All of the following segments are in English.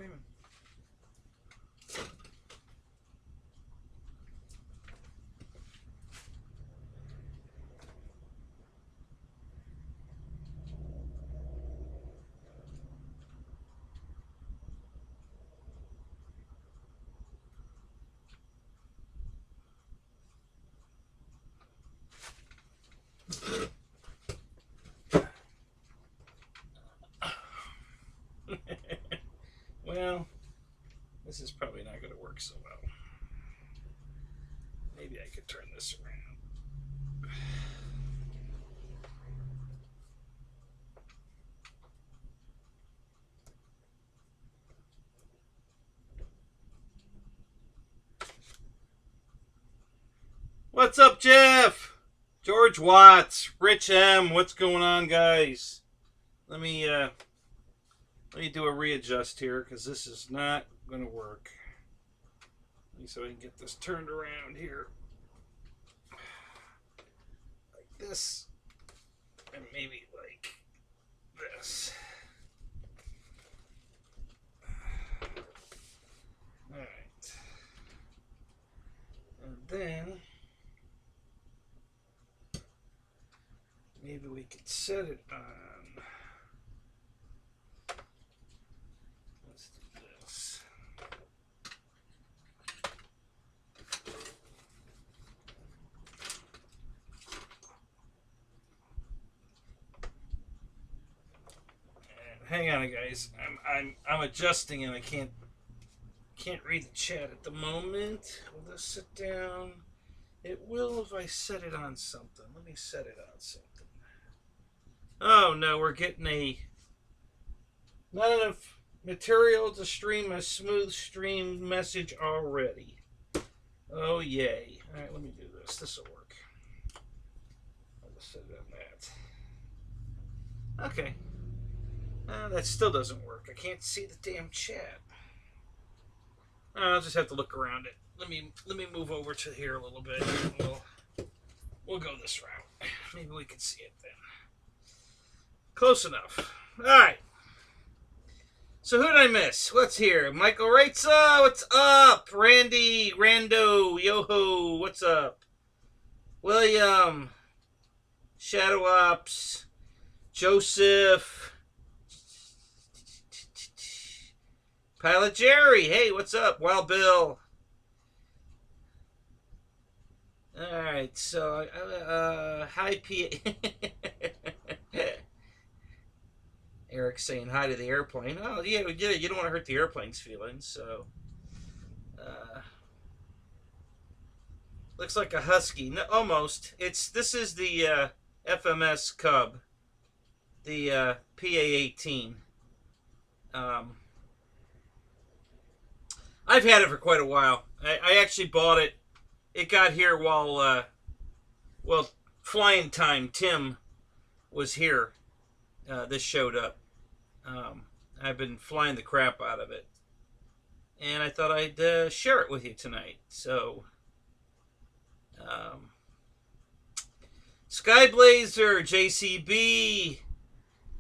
screaming. Well, this is probably not going to work so well. Maybe I could turn this around. What's up, Jeff? George Watts, Rich M. What's going on, guys? Let me do a readjust here because this is not going to work. So I can get this turned around here like this, and maybe like this. All right, and then maybe we could set it on. Let's do this. And hang on, guys. I'm adjusting, and I can't read the chat at the moment. Will this sit down? It will if I set it on something. Let me set it on something. Oh no, we're getting not enough material to stream a smooth stream message already. Oh yay. Alright, let me do this. This will work. I'll just set it on that. Okay. That still doesn't work. I can't see the damn chat. I'll just have to look around it. Let me move over to here a little bit. We'll go this route. Maybe we can see it then. Close enough. Alright. So who did I miss? What's here? Michael Reitza, what's up? Randy, Rando, Yoho, what's up? William, Shadow Ops, Joseph, Pilot Jerry, hey, what's up? Wild Bill. Alright, so, hi PA. Eric's saying hi to the airplane. Oh, yeah, you don't want to hurt the airplane's feelings, so. Looks like a Husky. No, almost. This is the FMS CUB, the PA-19. I've had it for quite a while. I actually bought it. It got here while, well, Flying Time, Tim, was here. This showed up. I've been flying the crap out of it. And I thought I'd share it with you tonight. So, Skyblazer, JCB.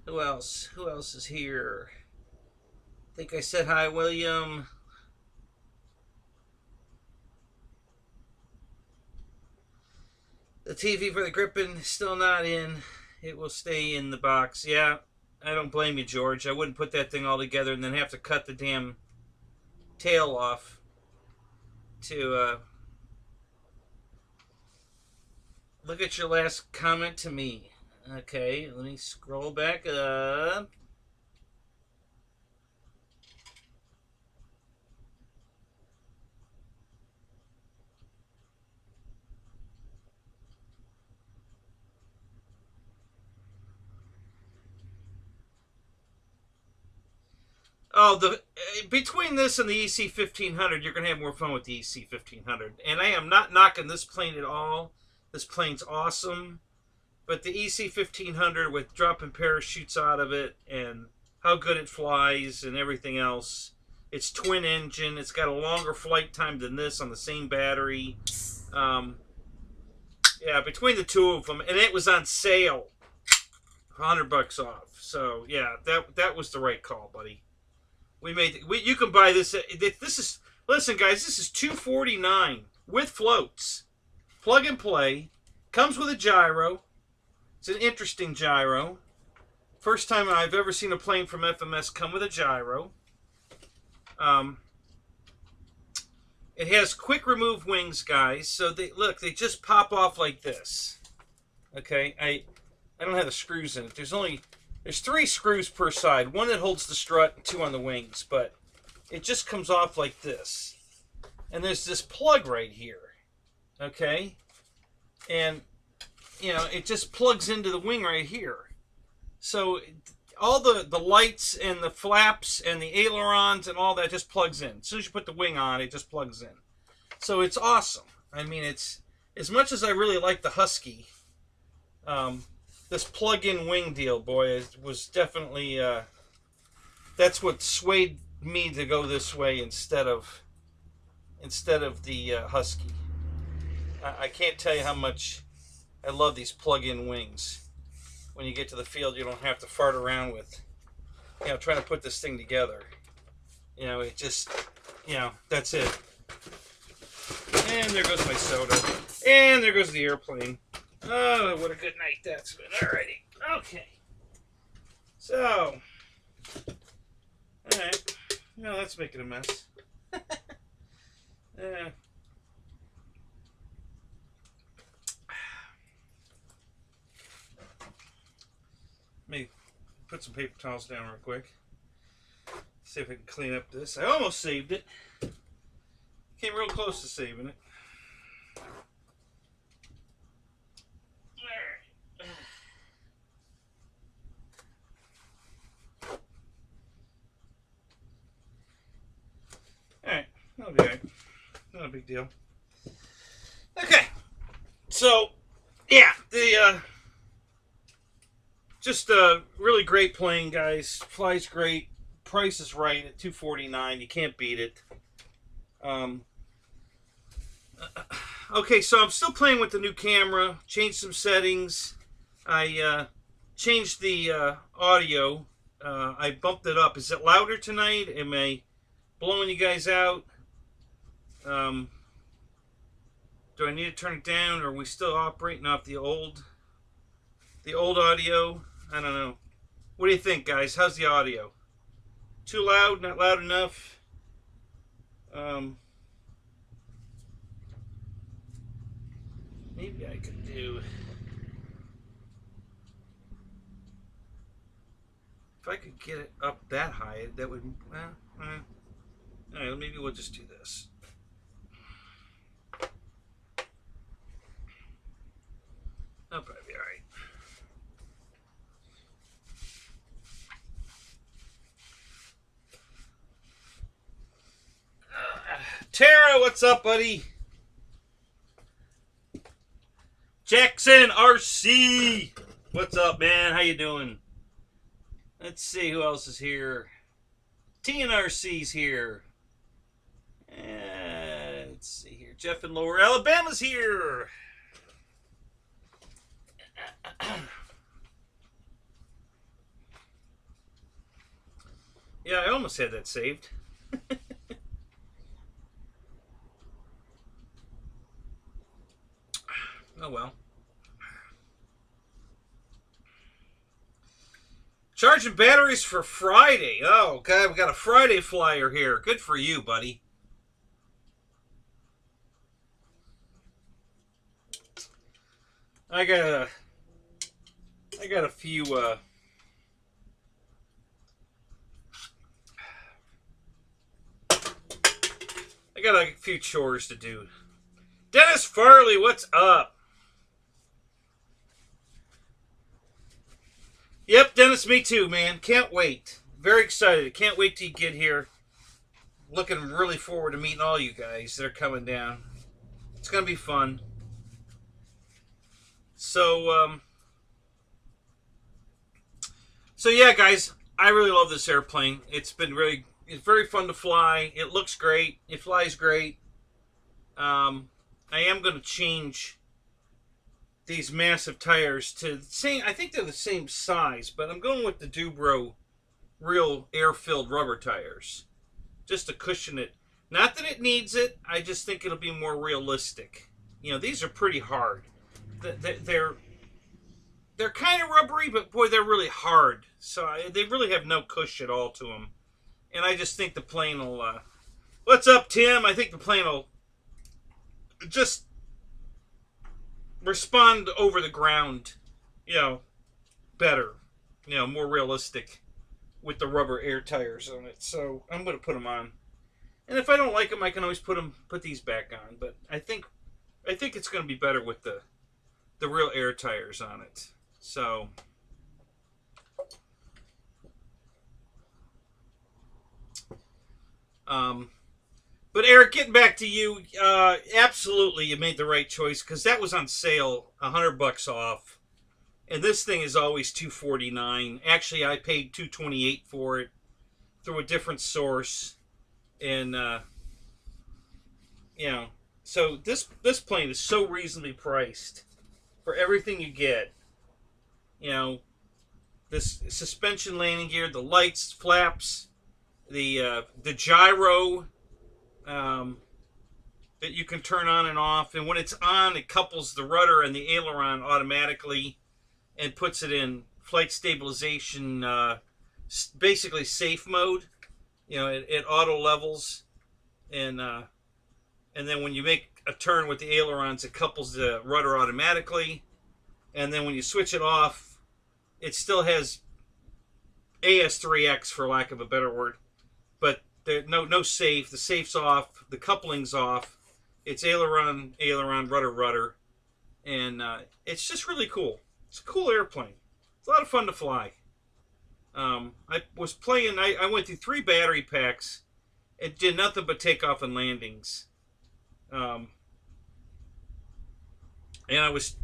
Who else? Who else is here? I think I said hi, William. The TV for the Gripen is still not in. It will stay in the box. Yeah, I don't blame you, George. I wouldn't put that thing all together and then have to cut the damn tail off to look at your last comment to me. Okay, let me scroll back up. Oh, between this and the EC 1500, you're going to have more fun with the EC 1500. And I am not knocking this plane at all. This plane's awesome. But the EC 1500 with dropping parachutes out of it and how good it flies and everything else. It's twin engine. It's got a longer flight time than this on the same battery. Yeah, between the two of them. And it was on sale. $100 off. So, yeah, that was the right call, buddy. We made. You can buy this. This is. Listen, guys. This is $249 with floats. Plug and play. Comes with a gyro. It's an interesting gyro. First time I've ever seen a plane from FMS come with a gyro. It has quick remove wings, guys. So they they just pop off like this. Okay, I don't have the screws in it. There's 3 screws per side. One that holds the strut, and 2 on the wings. But it just comes off like this. And there's this plug right here. Okay, and you know it just plugs into the wing right here. So all the lights and the flaps and the ailerons and all that just plugs in. As soon as you put the wing on, it just plugs in. So it's awesome. I mean, it's as much as I really like the Husky, this plug-in wing deal, boy, it was definitely that's what swayed me to go this way instead of the Husky. I can't tell you how much I love these plug-in wings. When you get to the field, you don't have to fart around with, trying to put this thing together. It just, that's it. And there goes my soda. And there goes the airplane. Oh, what a good night that's been. Alrighty. Okay. So, alright. Well, that's making a mess. Let me put some paper towels down real quick. See if I can clean up this. I almost saved it. Came real close to saving it. Alright, that'll be alright. Not a big deal. Okay. So, yeah, just a really great plane, guys. Flies great. Price is right at $249. You can't beat it. Okay, so I'm still playing with the new camera. Changed some settings. I changed the audio. I bumped it up. Is it louder tonight? Am I blowing you guys out? Do I need to turn it down, or are we still operating off the old audio? I don't know. What do you think, guys? How's the audio? Too loud? Not loud enough? Maybe I could do... If I could get it up that high, that would... Alright, maybe we'll just do this. That'll probably be alright. Tara, what's up, buddy? Jackson RC, what's up, man? How you doing? Let's see who else is here. TNRC's here. Let's see here. Jeff in Lower Alabama's here. Yeah, I almost had that saved. Oh well. Charging batteries for Friday. Oh, okay, we got a Friday flyer here. Good for you, buddy. I got a few chores to do. Dennis Farley, what's up? Yep, Dennis, me too, man. Can't wait. Very excited. Can't wait till you get here. Looking really forward to meeting all you guys that are coming down. It's going to be fun. So yeah, guys, I really love this airplane. It's very fun to fly. It looks great. It flies great. I am going to change these massive tires to the same. I think they're the same size, but I'm going with the Dubro real air-filled rubber tires, just to cushion it. Not that it needs it, I just think it'll be more realistic. You know, these are pretty hard. They're kind of rubbery, but boy, they're really hard. So they really have no cush at all to them. And I just think the plane will... what's up, Tim? I think the plane will just respond over the ground, you know, better. You know, more realistic with the rubber air tires on it. So I'm going to put them on. And if I don't like them, I can always put these back on. But I think it's going to be better with the real air tires on it. So but Eric, getting back to you, absolutely you made the right choice, because that was on sale, $100 off. And this thing is always $249. Actually, I paid $228 for it through a different source. And you know, so this plane is so reasonably priced for everything you get. You know, this suspension landing gear, the lights, flaps, the gyro that you can turn on and off, and when it's on, it couples the rudder and the aileron automatically and puts it in flight stabilization, basically safe mode. You know, at auto levels, and then when you make a turn with the ailerons, it couples the rudder automatically, and then when you switch it off, it still has AS3X, for lack of a better word, but there no safe. The safe's off, the coupling's off. It's aileron, rudder, and it's just really cool. It's a cool airplane. It's a lot of fun to fly. I was playing. I went through 3 battery packs. It did nothing but takeoff and landings. And I was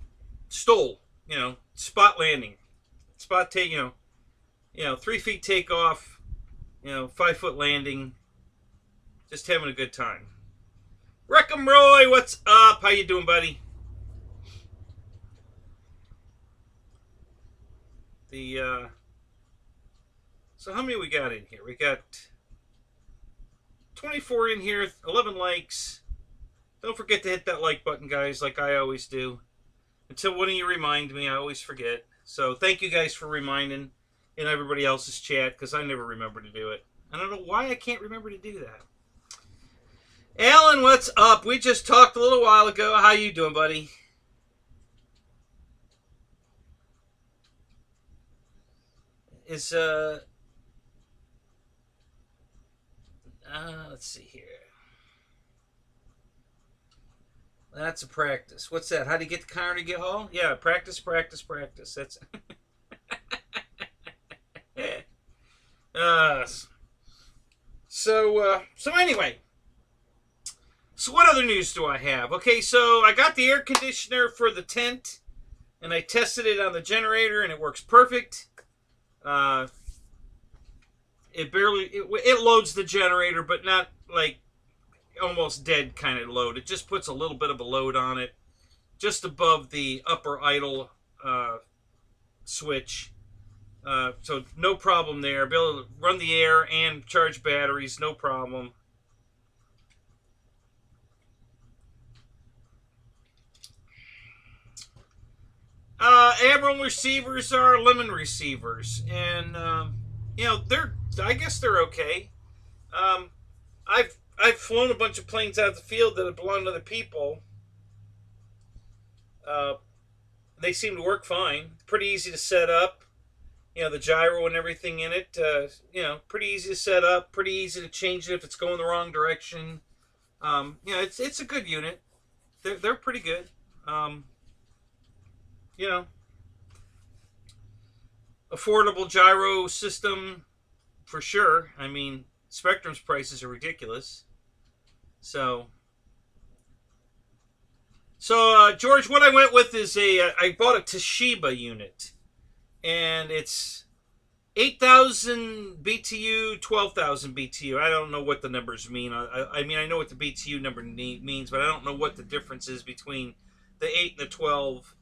stole. You know, spot landing, spot take. You know, 3 feet takeoff. You know, 5 foot landing. Just having a good time. Wreckham Roy, what's up? How you doing, buddy? So how many we got in here? We got 24 in here, 11 likes. Don't forget to hit that like button, guys, like I always do. Until one of you remind me, I always forget. So thank you guys for reminding in everybody else's chat, because I never remember to do it. I don't know why I can't remember to do that. Alan, what's up? We just talked a little while ago. How you doing, buddy? Is let's see here. That's a practice. What's that? How to get the Carnegie Hall? Yeah, practice. That's so anyway. So what other news do I have? Okay, so I got the air conditioner for the tent, and I tested it on the generator, and it works perfect. It loads the generator, but not like almost dead kind of load. It just puts a little bit of a load on it, just above the upper idle switch. So no problem there. Be able to run the air and charge batteries, no problem. Admiral receivers are lemon receivers, and you know, I guess they're okay. I've flown a bunch of planes out of the field that belong to other people. They seem to work fine. Pretty easy to set up. You know, the gyro and everything in it. You know, pretty easy to set up. Pretty easy to change it if it's going the wrong direction. You know, it's a good unit. They're pretty good. You know, affordable gyro system for sure. I mean, Spectrum's prices are ridiculous. So George, what I went with is I bought a Toshiba unit, and it's 8,000 BTU, 12,000 BTU. I don't know what the numbers mean. I mean, I know what the BTU number means, but I don't know what the difference is between the 8 and the 12.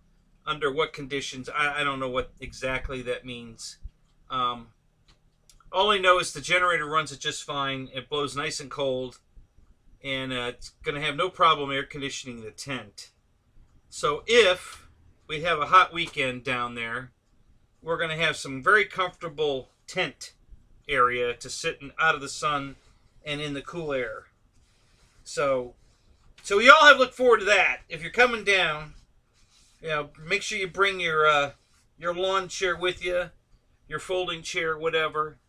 Under what conditions? I don't know what exactly that means. all I know is the generator runs it just fine. It blows nice and cold, and it's going to have no problem air conditioning the tent. So if we have a hot weekend down there, we're going to have some very comfortable tent area to sit out of the sun and in the cool air. So we all have looked forward to that. If you're coming down, make sure you bring your lawn chair with you, your folding chair, whatever,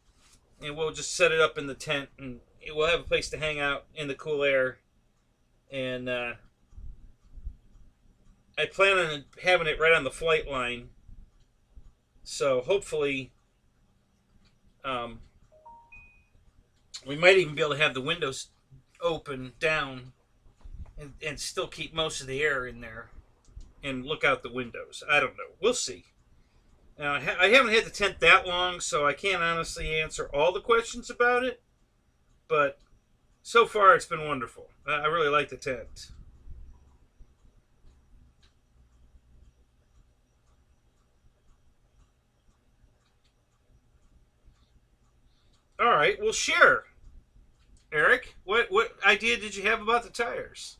and we'll just set it up in the tent, and we'll have a place to hang out in the cool air. And I plan on having it right on the flight line, so hopefully we might even be able to have the windows open down and still keep most of the air in there and look out the windows. I don't know. We'll see. Now, I haven't had the tent that long, so I can't honestly answer all the questions about it. But so far, it's been wonderful. I really like the tent. All right, well, share. Eric, what idea did you have about the tires?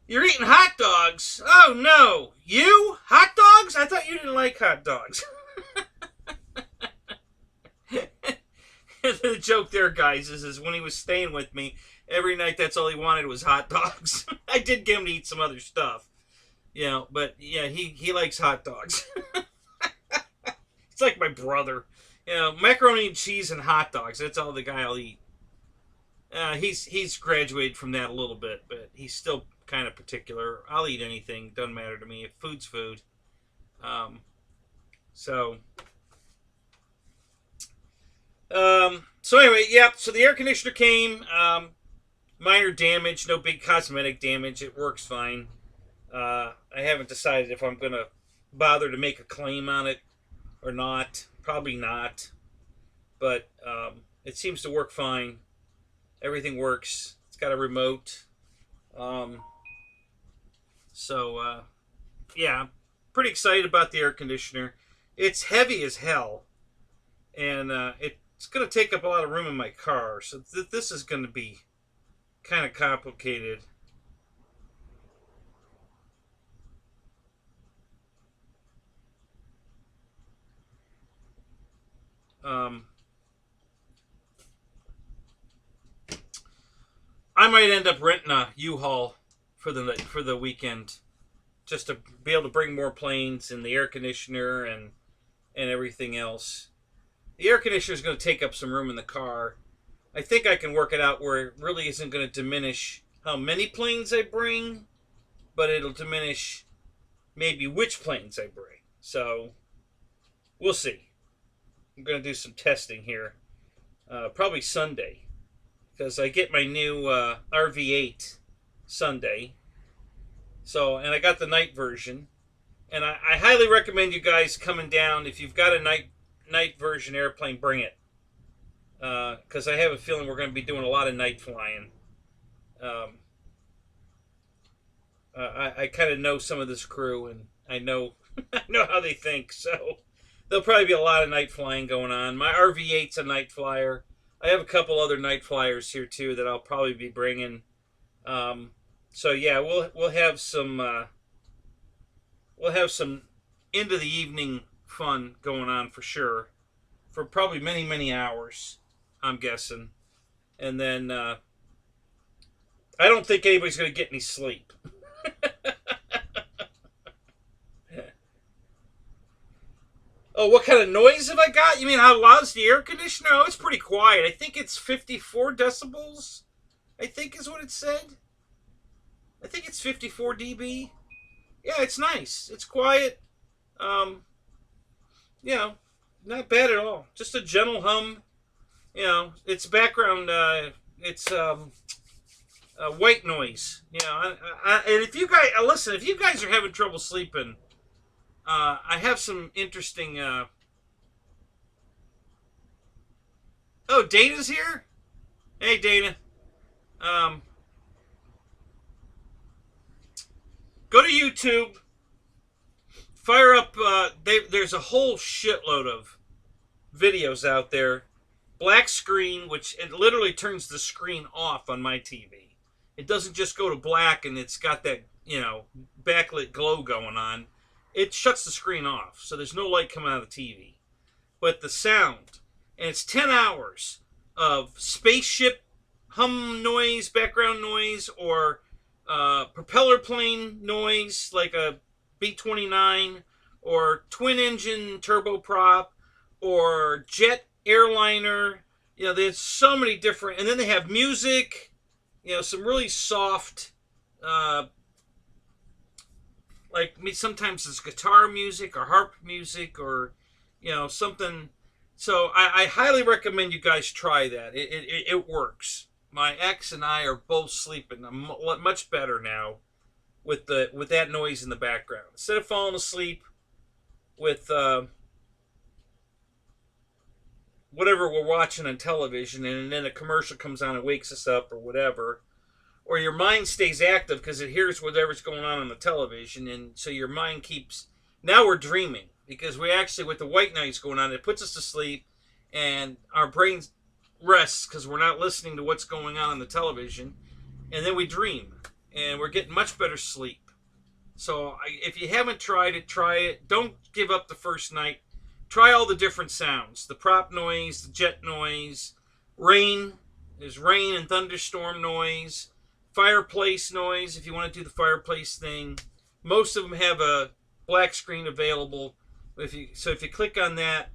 You're eating hot dogs? Oh, no. You? Hot dogs? I thought you didn't like hot dogs. The joke there, guys, is when he was staying with me, every night that's all he wanted was hot dogs. I did get him to eat some other stuff. But yeah, he likes hot dogs. It's like my brother. Macaroni and cheese and hot dogs. That's all the guy will eat. He's graduated from that a little bit, but he's still kind of particular. I'll eat anything. Doesn't matter to me. If food's food. So anyway, yeah. So the air conditioner came. Minor damage. No big cosmetic damage. It works fine. I haven't decided if I'm going to bother to make a claim on it or not. Probably not. But it seems to work fine. Everything works. It's got a remote. Yeah, I'm pretty excited about the air conditioner. It's heavy as hell. And it's going to take up a lot of room in my car. So this is going to be kind of complicated. I might end up renting a U-Haul for the weekend, just to be able to bring more planes and the air conditioner and everything else. The air conditioner is going to take up some room in the car. I think I can work it out where it really isn't going to diminish how many planes I bring, but it'll diminish maybe which planes I bring. So we'll see. I'm going to do some testing here, probably Sunday, because I get my new RV8 Sunday. And I got the night version, and I highly recommend you guys coming down. If you've got a night version airplane, bring it, because I have a feeling we're going to be doing a lot of night flying. I kind of know some of this crew, and I know how they think, so there'll probably be a lot of night flying going on. My RV8's a night flyer. I have a couple other night flyers here too that I'll probably be bringing. So yeah, we'll have some end of the evening fun going on for sure, for probably many hours, I'm guessing. And then I don't think anybody's going to get any sleep. Oh, what kind of noise have I got? You mean how loud's the air conditioner? Oh, it's pretty quiet. I think it's 54 decibels, I think is what it said. I think it's 54 dB. Yeah, it's nice. It's quiet. Not bad at all. Just a gentle hum. It's background. It's white noise. And if you guys listen, if you guys are having trouble sleeping, I have some interesting. Oh, Dana's here. Hey, Dana. Go to YouTube, fire up. There's a whole shitload of videos out there. Black screen, which it literally turns the screen off on my TV. It doesn't just go to black and it's got that, you know, backlit glow going on. It shuts the screen off, so there's no light coming out of the TV. But the sound, and it's 10 hours of spaceship hum noise, background noise, or propeller plane noise like a B-29, or twin engine turboprop, or jet airliner. You know, there's so many different, and then they have music, you know, some really soft, like sometimes it's guitar music or harp music or, you know, something. So I highly recommend you guys try that. It works. My ex and I are both sleeping much better now with that noise in the background. Instead of falling asleep with whatever we're watching on television, and then a commercial comes on and wakes us up or whatever, or your mind stays active because it hears whatever's going on the television, and so your mind keeps. Now we're dreaming because we actually, with the white noise going on, it puts us to sleep, and our brains rests because we're not listening to what's going on the television, and then we dream, and we're getting much better sleep. So if you haven't tried it, try it. Don't give up the first night. Try all the different sounds. The prop noise, the jet noise, rain. There's rain and thunderstorm noise. Fireplace noise, if you want to do the fireplace thing. Most of them have a black screen available. If you click on that,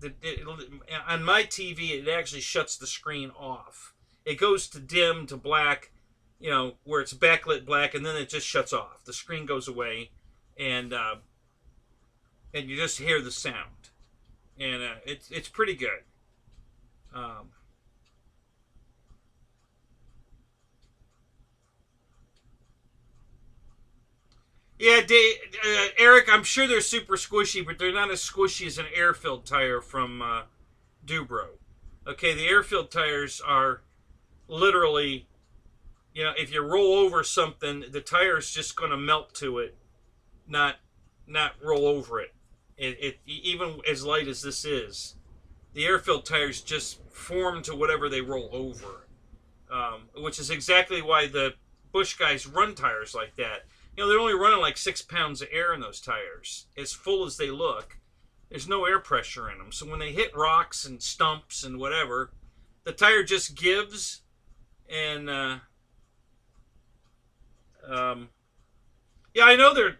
on my TV, it actually shuts the screen off. It goes to dim to black, you know, where it's backlit black, and then it just shuts off. The screen goes away, and you just hear the sound, and it's pretty good. Yeah, Eric, I'm sure they're super squishy, but they're not as squishy as an air-filled tire from Dubro. Okay, the air-filled tires are literally, you know, if you roll over something, the tire is just going to melt to it, not roll over it. It even as light as this is, the air-filled tires just form to whatever they roll over, which is exactly why the Bush guys run tires like that. You know, they're only running like 6 pounds of air in those tires. As full as they look, there's no air pressure in them. So when they hit rocks and stumps and whatever, the tire just gives. And yeah, I know they're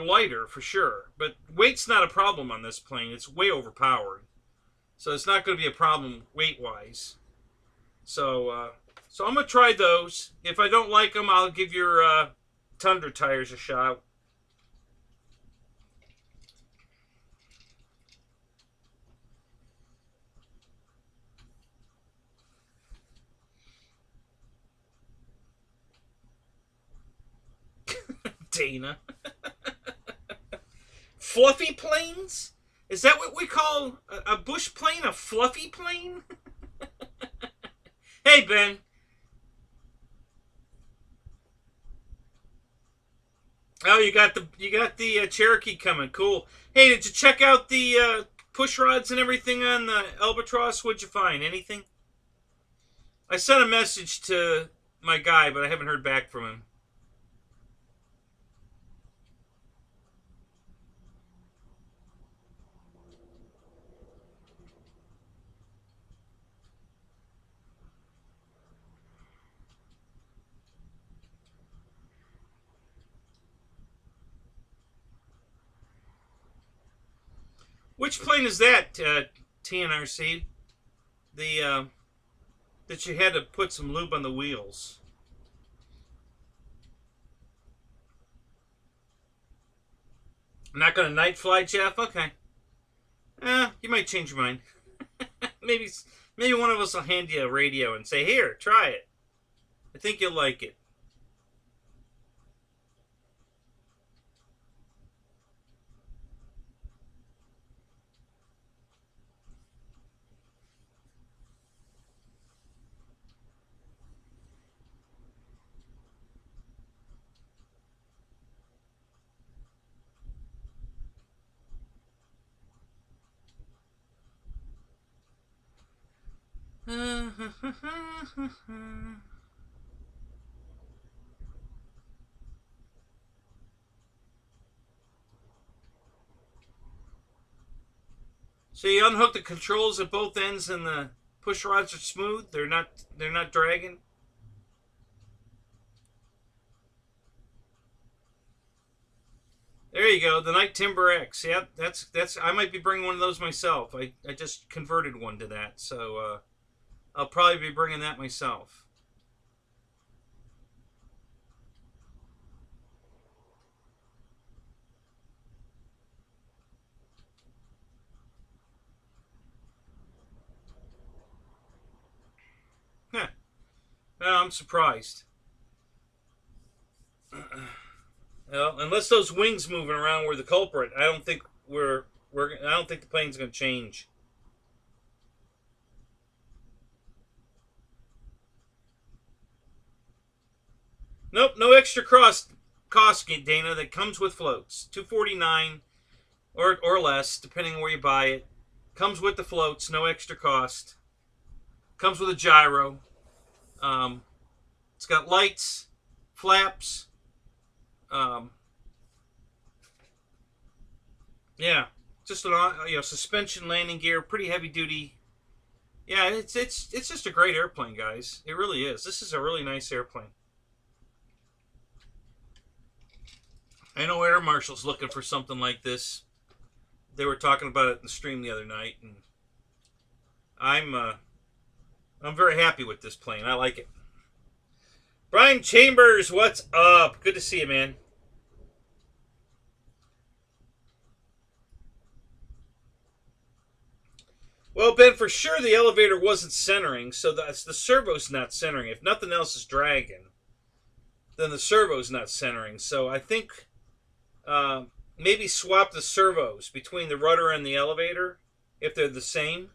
lighter for sure, but weight's not a problem on this plane. It's way overpowered, so it's not going to be a problem weight wise. So I'm gonna try those. If I don't like them, I'll give your Tundra tires a shot. Dana. Fluffy planes? Is that what we call a bush plane? A fluffy plane? Hey, Ben. Oh, you got the Cherokee coming. Cool. Hey, did you check out the push rods and everything on the Albatross? What'd you find? Anything? I sent a message to my guy, but I haven't heard back from him. Which plane is that, TNRC? The that you had to put some lube on the wheels. Not going to night fly, Jeff? Okay. You might change your mind. maybe one of us will hand you a radio and say, here, try it. I think you'll like it. So you unhook the controls at both ends, and the push rods are smooth. They're not dragging. There you go, the Night Timber X. Yeah, that's. I might be bringing one of those myself. I just converted one to that, so I'll probably be bringing that myself. Huh. Well, I'm surprised. Well, unless those wings moving around were the culprit, I don't think I don't think the plane's going to change. Nope, no extra cost, Dana. That comes with floats. $249 or less, depending on where you buy it. Comes with the floats, no extra cost. Comes with a gyro. It's got lights, flaps. Yeah, just an suspension, landing gear, pretty heavy duty. Yeah, it's just a great airplane, guys. It really is. This is a really nice airplane. I know Air Marshal's looking for something like this. They were talking about it in the stream the other night, and I'm very happy with this plane. I like it. Brian Chambers, what's up? Good to see you, man. Well, Ben, for sure the elevator wasn't centering, so that's the servo's not centering. If nothing else is dragging, then the servo's not centering. So I think maybe swap the servos between the rudder and the elevator if they're the same.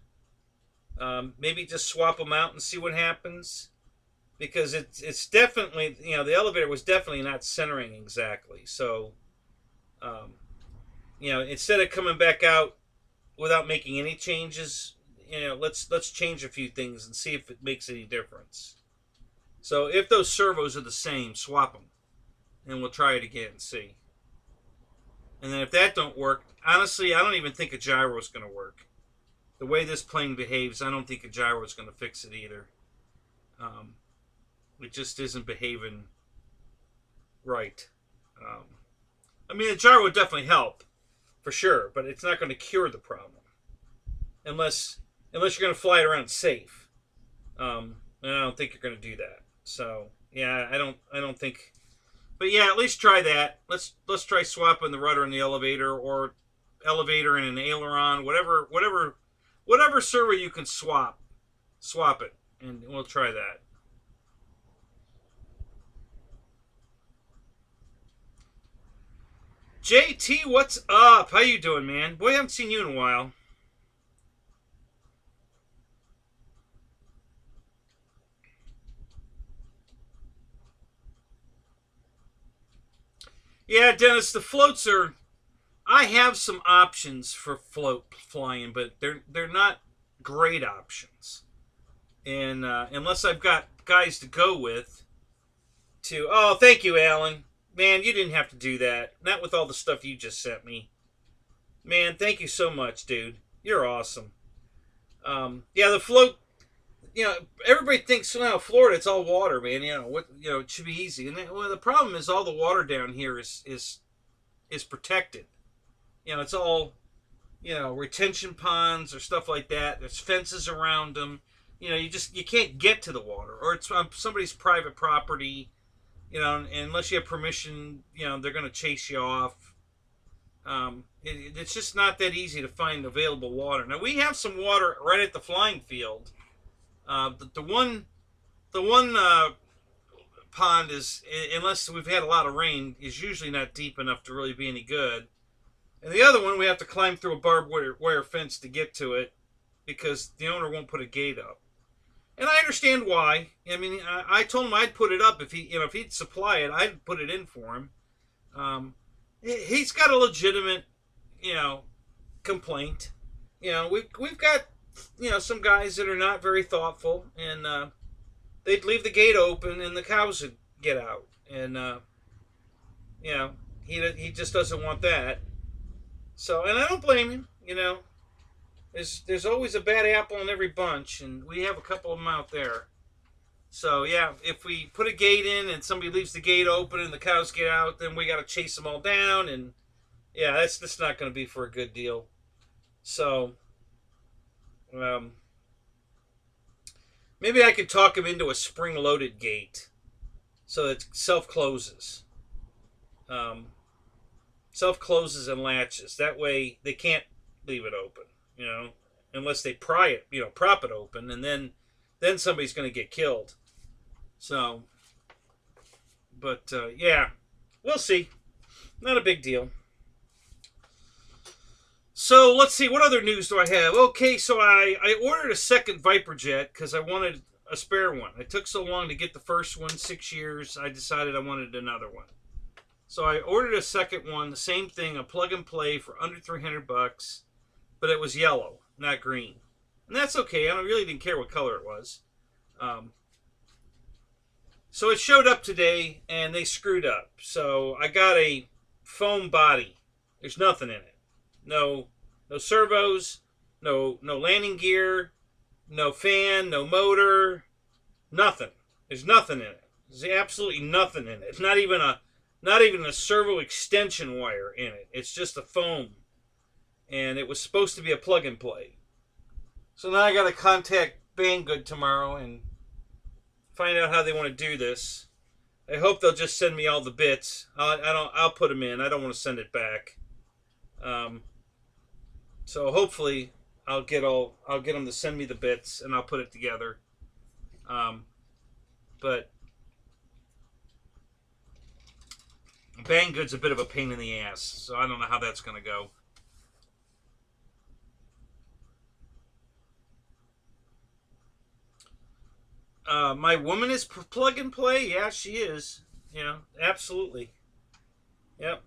Maybe just swap them out and see what happens, because it's definitely, the elevator was definitely not centering exactly. So instead of coming back out without making any changes, let's change a few things and see if it makes any difference. So if those servos are the same, swap them, and we'll try it again and see. And then if that don't work, honestly, I don't even think a gyro is going to work. The way this plane behaves, I don't think a gyro is going to fix it either. It just isn't behaving right. I mean, a gyro would definitely help, for sure, but it's not going to cure the problem unless you're going to fly it around safe. And I don't think you're going to do that. So yeah, I don't think. But yeah, at least try that. Let's try swapping the rudder and the elevator, or elevator and an aileron, whatever servo you can swap it, and we'll try that. JT, what's up? How you doing, man? Boy, I haven't seen you in a while. Yeah, Dennis, the floats are. I have some options for float flying, but they're not great options. And unless I've got guys to go with, oh, thank you, Alan. Man, you didn't have to do that. Not with all the stuff you just sent me. Man, thank you so much, dude. You're awesome. Yeah, the float. Everybody thinks, Florida, it's all water, man. It should be easy. And the problem is all the water down here is protected. It's all, retention ponds or stuff like that. There's fences around them. You can't get to the water, or it's on somebody's private property. Unless you have permission, they're going to chase you off. It's just not that easy to find available water. Now, we have some water right at the flying field. The one pond is, unless we've had a lot of rain, is usually not deep enough to really be any good. And the other one, we have to climb through a barbed wire fence to get to it, because the owner won't put a gate up. And I understand why. I mean, I told him I'd put it up if he'd supply it. I'd put it in for him. He's got a legitimate, complaint. We've got some guys that are not very thoughtful, and they'd leave the gate open and the cows would get out. And, he just doesn't want that. So, and I don't blame him, There's always a bad apple in every bunch, and we have a couple of them out there. So, yeah, if we put a gate in and somebody leaves the gate open and the cows get out, then we got to chase them all down. And, yeah, that's not going to be for a good deal. So, maybe I could talk him into a spring-loaded gate so it self-closes. Self-closes and latches. That way they can't leave it open, unless they prop it open, and then somebody's going to get killed. So, but, yeah, we'll see. Not a big deal. So, let's see, what other news do I have? Okay, so I ordered a second Viper jet because I wanted a spare one. It took so long to get the first one, 6 years, I decided I wanted another one. So I ordered a second one, the same thing, a plug and play for under $300, but it was yellow, not green. And that's okay, I really didn't care what color it was. So it showed up today, and they screwed up. So I got a foam body. There's nothing in it. No servos, no landing gear, no fan, no motor, nothing. There's nothing in it. There's absolutely nothing in it. It's not even a servo extension wire in it. It's just a foam. And it was supposed to be a plug and play. So now I got to contact Banggood tomorrow and find out how they want to do this. I hope they'll just send me all the bits. I'll put them in. I don't want to send it back. So hopefully I'll get them to send me the bits and I'll put it together. But Banggood's a bit of a pain in the ass, so I don't know how that's going to go. My woman is plug and play. Yeah, she is. Absolutely. Yep.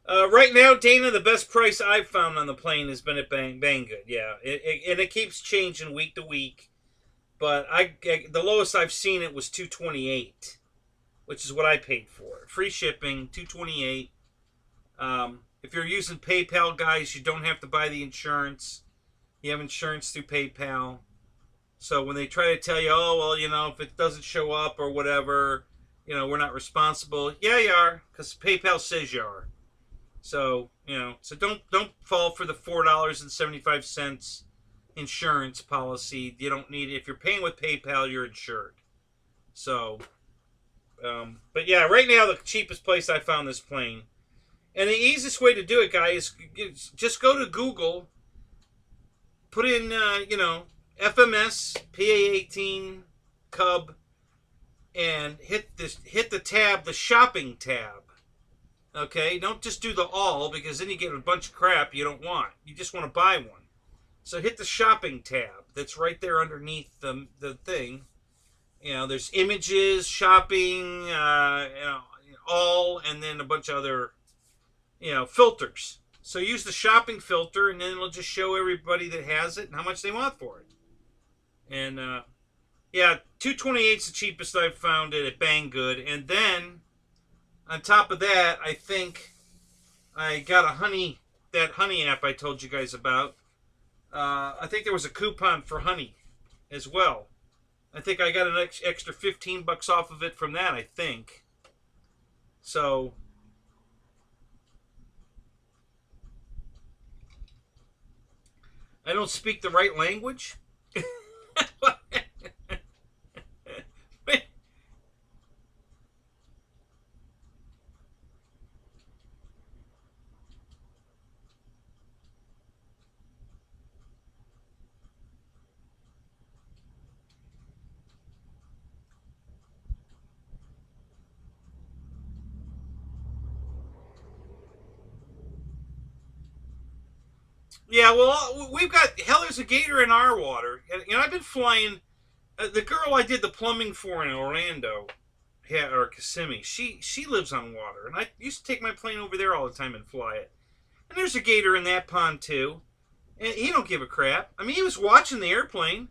Right now, Dana, the best price I've found on the plane has been at Banggood. Yeah, and it keeps changing week to week. But the lowest I've seen it was $228, which is what I paid for it. Free shipping, $228. If you're using PayPal, guys, you don't have to buy the insurance. You have insurance through PayPal. So when they try to tell you, oh, well, if it doesn't show up or whatever, we're not responsible. Yeah, you are, because PayPal says you are. So, so don't fall for the $4.75 insurance policy. You don't need it. If you're paying with PayPal, you're insured. So, but yeah, right now the cheapest place I found this plane. And the easiest way to do it, guys, is just go to Google, put in, FMS, PA-19, CUB, and hit the tab, the shopping tab. Okay, don't just do the all, because then you get a bunch of crap you don't want. You just want to buy one. So hit the shopping tab that's right there underneath the thing. There's images, shopping, all, and then a bunch of other, filters. So use the shopping filter, and then it'll just show everybody that has it and how much they want for it. And, yeah, $228 is the cheapest I've found it at Banggood. And then, on top of that, I think I got that honey app I told you guys about. I think there was a coupon for honey as well. I think I got an extra $15 off of it from that, I think. So, I don't speak the right language. Yeah, well, we've got, there's a gator in our water. And I've been flying, the girl I did the plumbing for in Orlando, or Kissimmee, she lives on water, and I used to take my plane over there all the time and fly it. And there's a gator in that pond too, and he don't give a crap. I mean, he was watching the airplane,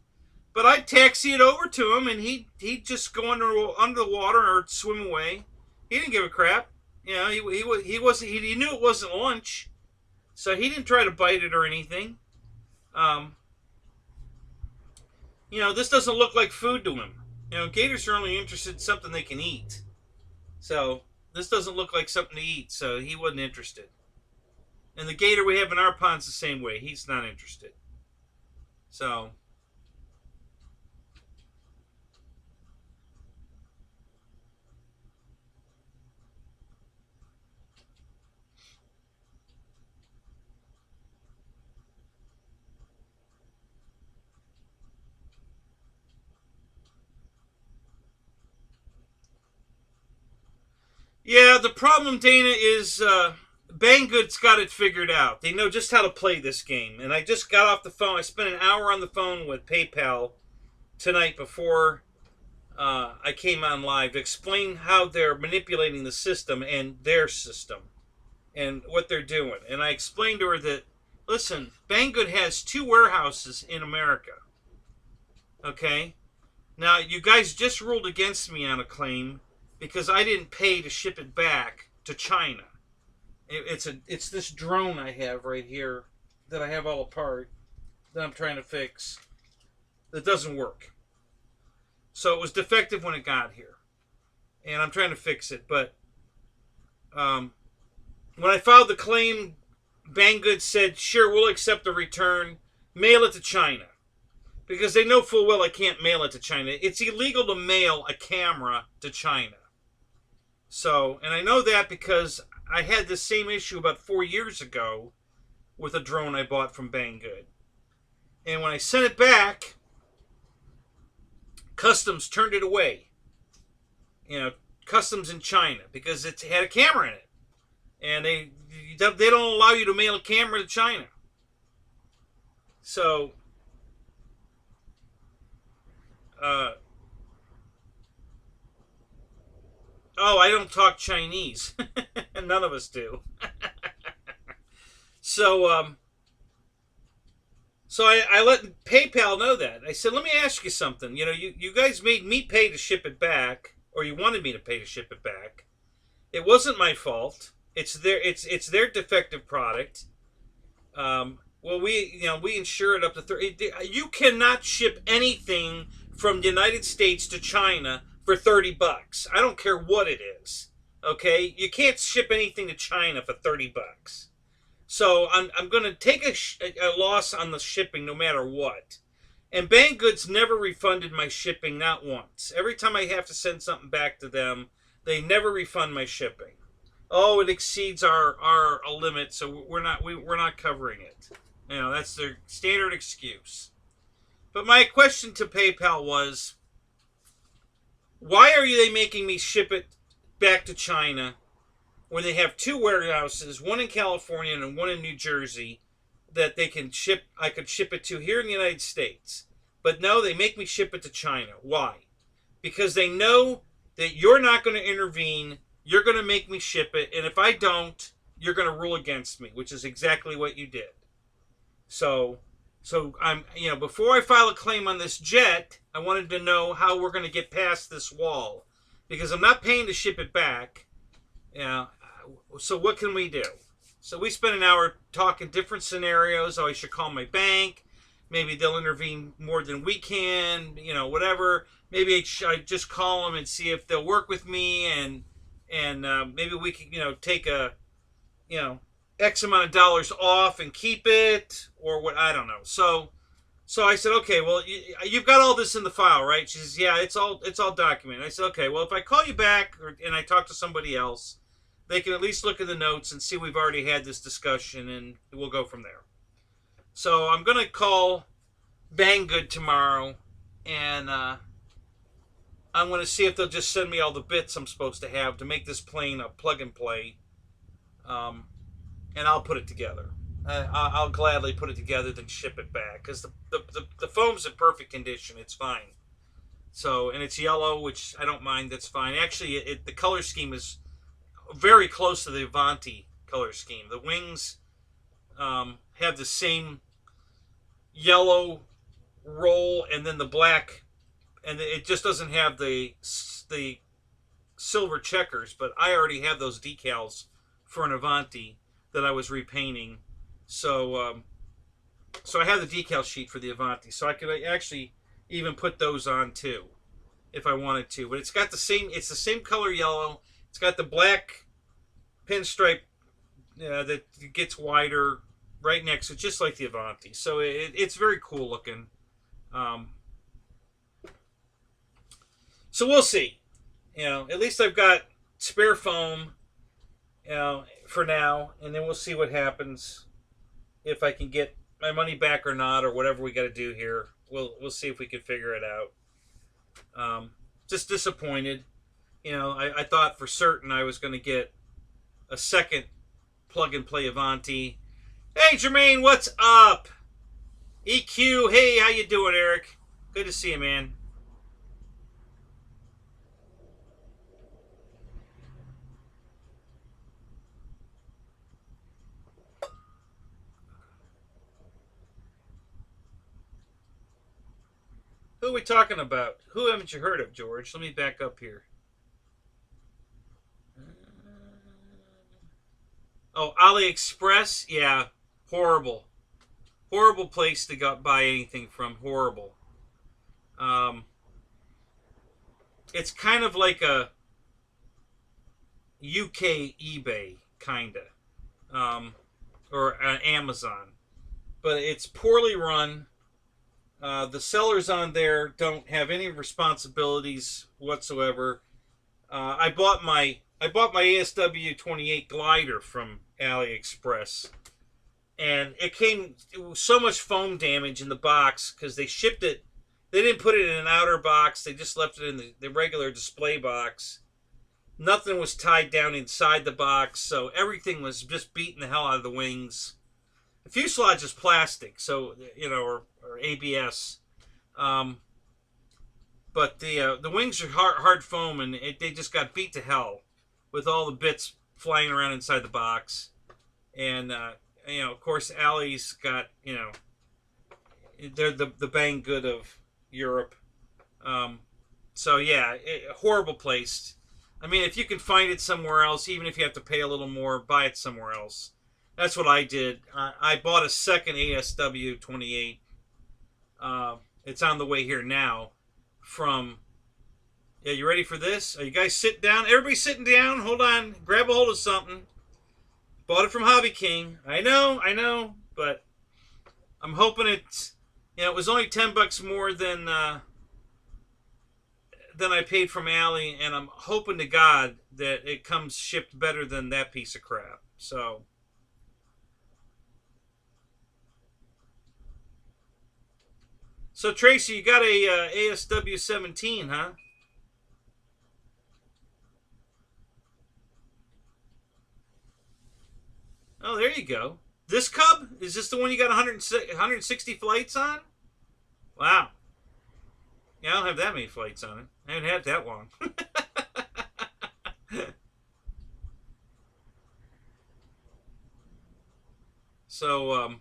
but I'd taxi it over to him, and he'd just go under the water or swim away. He didn't give a crap. You know, he knew it wasn't lunch, so he didn't try to bite it or anything. You know, this doesn't look like food to him. You know, gators are only interested in something they can eat. So this doesn't look like something to eat, so he wasn't interested. And the gator we have in our pond's the same way. He's not interested. So yeah, the problem, Dana, is Banggood's got it figured out. They know just how to play this game. And I just got off the phone. I spent an hour on the phone with PayPal tonight before I came on live to explain how they're manipulating the system and their system and what they're doing. And I explained to her that, listen, Banggood has 2 warehouses in America. Okay? Now, you guys just ruled against me on a claim because I didn't pay to ship it back to China. It's this drone I have right here that I have all apart that I'm trying to fix that doesn't work. So it was defective when it got here, and I'm trying to fix it. But when I filed the claim, Banggood said, sure, we'll accept the return, mail it to China. Because they know full well I can't mail it to China. It's illegal to mail a camera to China. So, and I know that because I had the same issue about 4 years ago with a drone I bought from Banggood. And when I sent it back, Customs turned it away. You know, Customs in China, because it had a camera in it. And they don't allow you to mail a camera to China. So, oh, I don't talk Chinese. None of us do. So I let PayPal know that. I said, let me ask you something. You know, you guys made me pay to ship it back, or you wanted me to pay to ship it back. It wasn't my fault. It's their defective product. Well, we insure it up to 30. You cannot ship anything from the United States to China for $30. I don't care what it is. Okay, you can't ship anything to China for $30. So I'm going to take a loss on the shipping no matter what. And Banggood's never refunded my shipping, not once. Every time I have to send something back to them, they never refund my shipping. Oh, it exceeds our limit, so we're not covering it. You know, that's their standard excuse. But my question to PayPal was, why are they making me ship it back to China when they have 2 warehouses, one in California and one in New Jersey, that they can ship? I could ship it to here in the United States. But no, they make me ship it to China. Why? Because they know that you're not going to intervene. You're going to make me ship it. And if I don't, you're going to rule against me, which is exactly what you did. So I'm, you know, before I file a claim on this jet, I wanted to know how we're going to get past this wall, because I'm not paying to ship it back. So what can we do? So we spent an hour talking different scenarios. Oh, I should call my bank. Maybe they'll intervene more than we can. You know, whatever. Maybe I just call them and see if they'll work with me, and maybe we can, you know, take a, you know, X amount of dollars off and keep it, or what, I don't know. So I said, okay, well, you've got all this in the file, right? She says, yeah, it's all documented. I said, okay, well, if I call you back and I talk to somebody else, they can at least look at the notes and see we've already had this discussion, and we'll go from there. So I'm going to call Banggood tomorrow, and I'm going to see if they'll just send me all the bits I'm supposed to have to make this plane a plug and play. And I'll put it together. I'll gladly put it together than ship it back, because the foam's in perfect condition. It's fine. So, and it's yellow, which I don't mind. That's fine. Actually, the color scheme is very close to the Avanti color scheme. The wings have the same yellow roll, and then the black, and it just doesn't have the silver checkers. But I already have those decals for an Avanti that I was repainting, so so I have the decal sheet for the Avanti, so I could actually even put those on too if I wanted to. But it's got the same, it's the same color yellow. It's got the black pinstripe that gets wider right next to it, just like the Avanti. So it's very cool looking. So we'll see. At least I've got spare foam, for now, and then we'll see what happens if I can get my money back or not, or whatever we got to do here. We'll see if we can figure it out. Just disappointed. I thought for certain I was going to get a second plug-and-play Avanti. Hey, Jermaine, what's up? EQ, hey, how you doing, Eric? Good to see you, man. Who are we talking about? Who haven't you heard of, George? Let me back up here. Oh, AliExpress? Yeah, horrible. Horrible place to go buy anything from. Horrible. It's kind of like a UK eBay, kind of. Or Amazon. But it's poorly run. The sellers on there don't have any responsibilities whatsoever. I bought my ASW28 glider from AliExpress, and it was so much foam damage in the box because they shipped it. They didn't put it in an outer box. They just left it in the regular display box. Nothing was tied down inside the box, so everything was just beating the hell out of the wings. The fuselage is plastic, so or ABS, but the wings are hard foam, and they just got beat to hell with all the bits flying around inside the box. And of course, Ali's got they're the bang good of Europe. So yeah, horrible place. I mean, if you can find it somewhere else, even if you have to pay a little more, buy it somewhere else. That's what I did. I bought a second ASW28. It's on the way here now from... Yeah, you ready for this? Are you guys sitting down? Everybody sitting down? Hold on. Grab a hold of something. Bought it from Hobby King. I know. But I'm hoping it's... it was only $10 more than I paid from Ali, and I'm hoping to God that it comes shipped better than that piece of crap. So... So, Tracy, you got a ASW17, huh? Oh, there you go. This Cub? Is this the one you got 160 flights on? Wow. Yeah, I don't have that many flights on it. I haven't had it that long. So,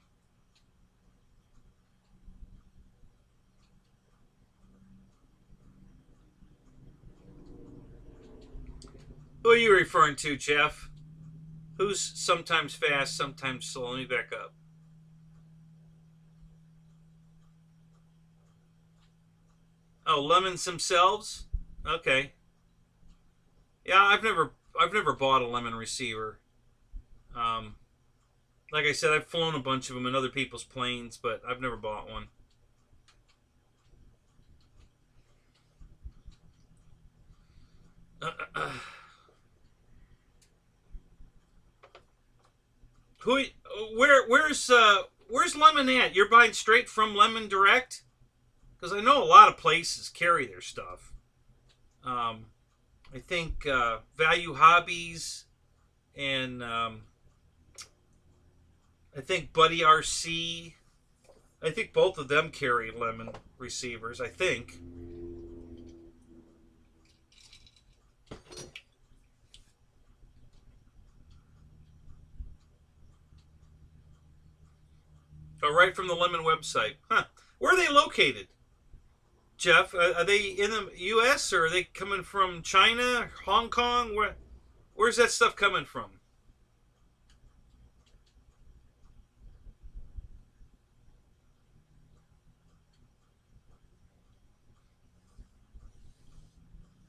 who are you referring to, Jeff? Who's sometimes fast, sometimes slow? Let me back up. Oh, lemons themselves? Okay. Yeah, I've never bought a lemon receiver. Like I said, I've flown a bunch of them in other people's planes, but I've never bought one. Where's Lemon at? You're buying straight from Lemon Direct? Because I know a lot of places carry their stuff. I think Value Hobbies and I think Buddy RC. I think both of them carry Lemon receivers, I think. right from the Lemon website. Huh. Where are they located, Jeff? Are they in the U.S. or are they coming from China, Hong Kong? Where's that stuff coming from?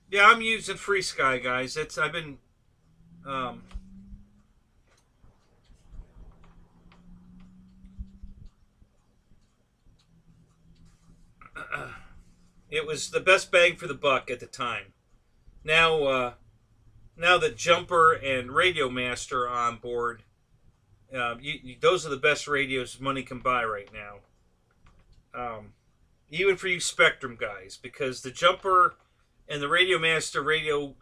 Yeah, I'm using Free Sky, guys. I've been it was the best bang for the buck at the time. Now, now that Jumper and Radio Master are on board, those are the best radios money can buy right now. Even for you Spectrum guys, because the Jumper and the Radio Master radio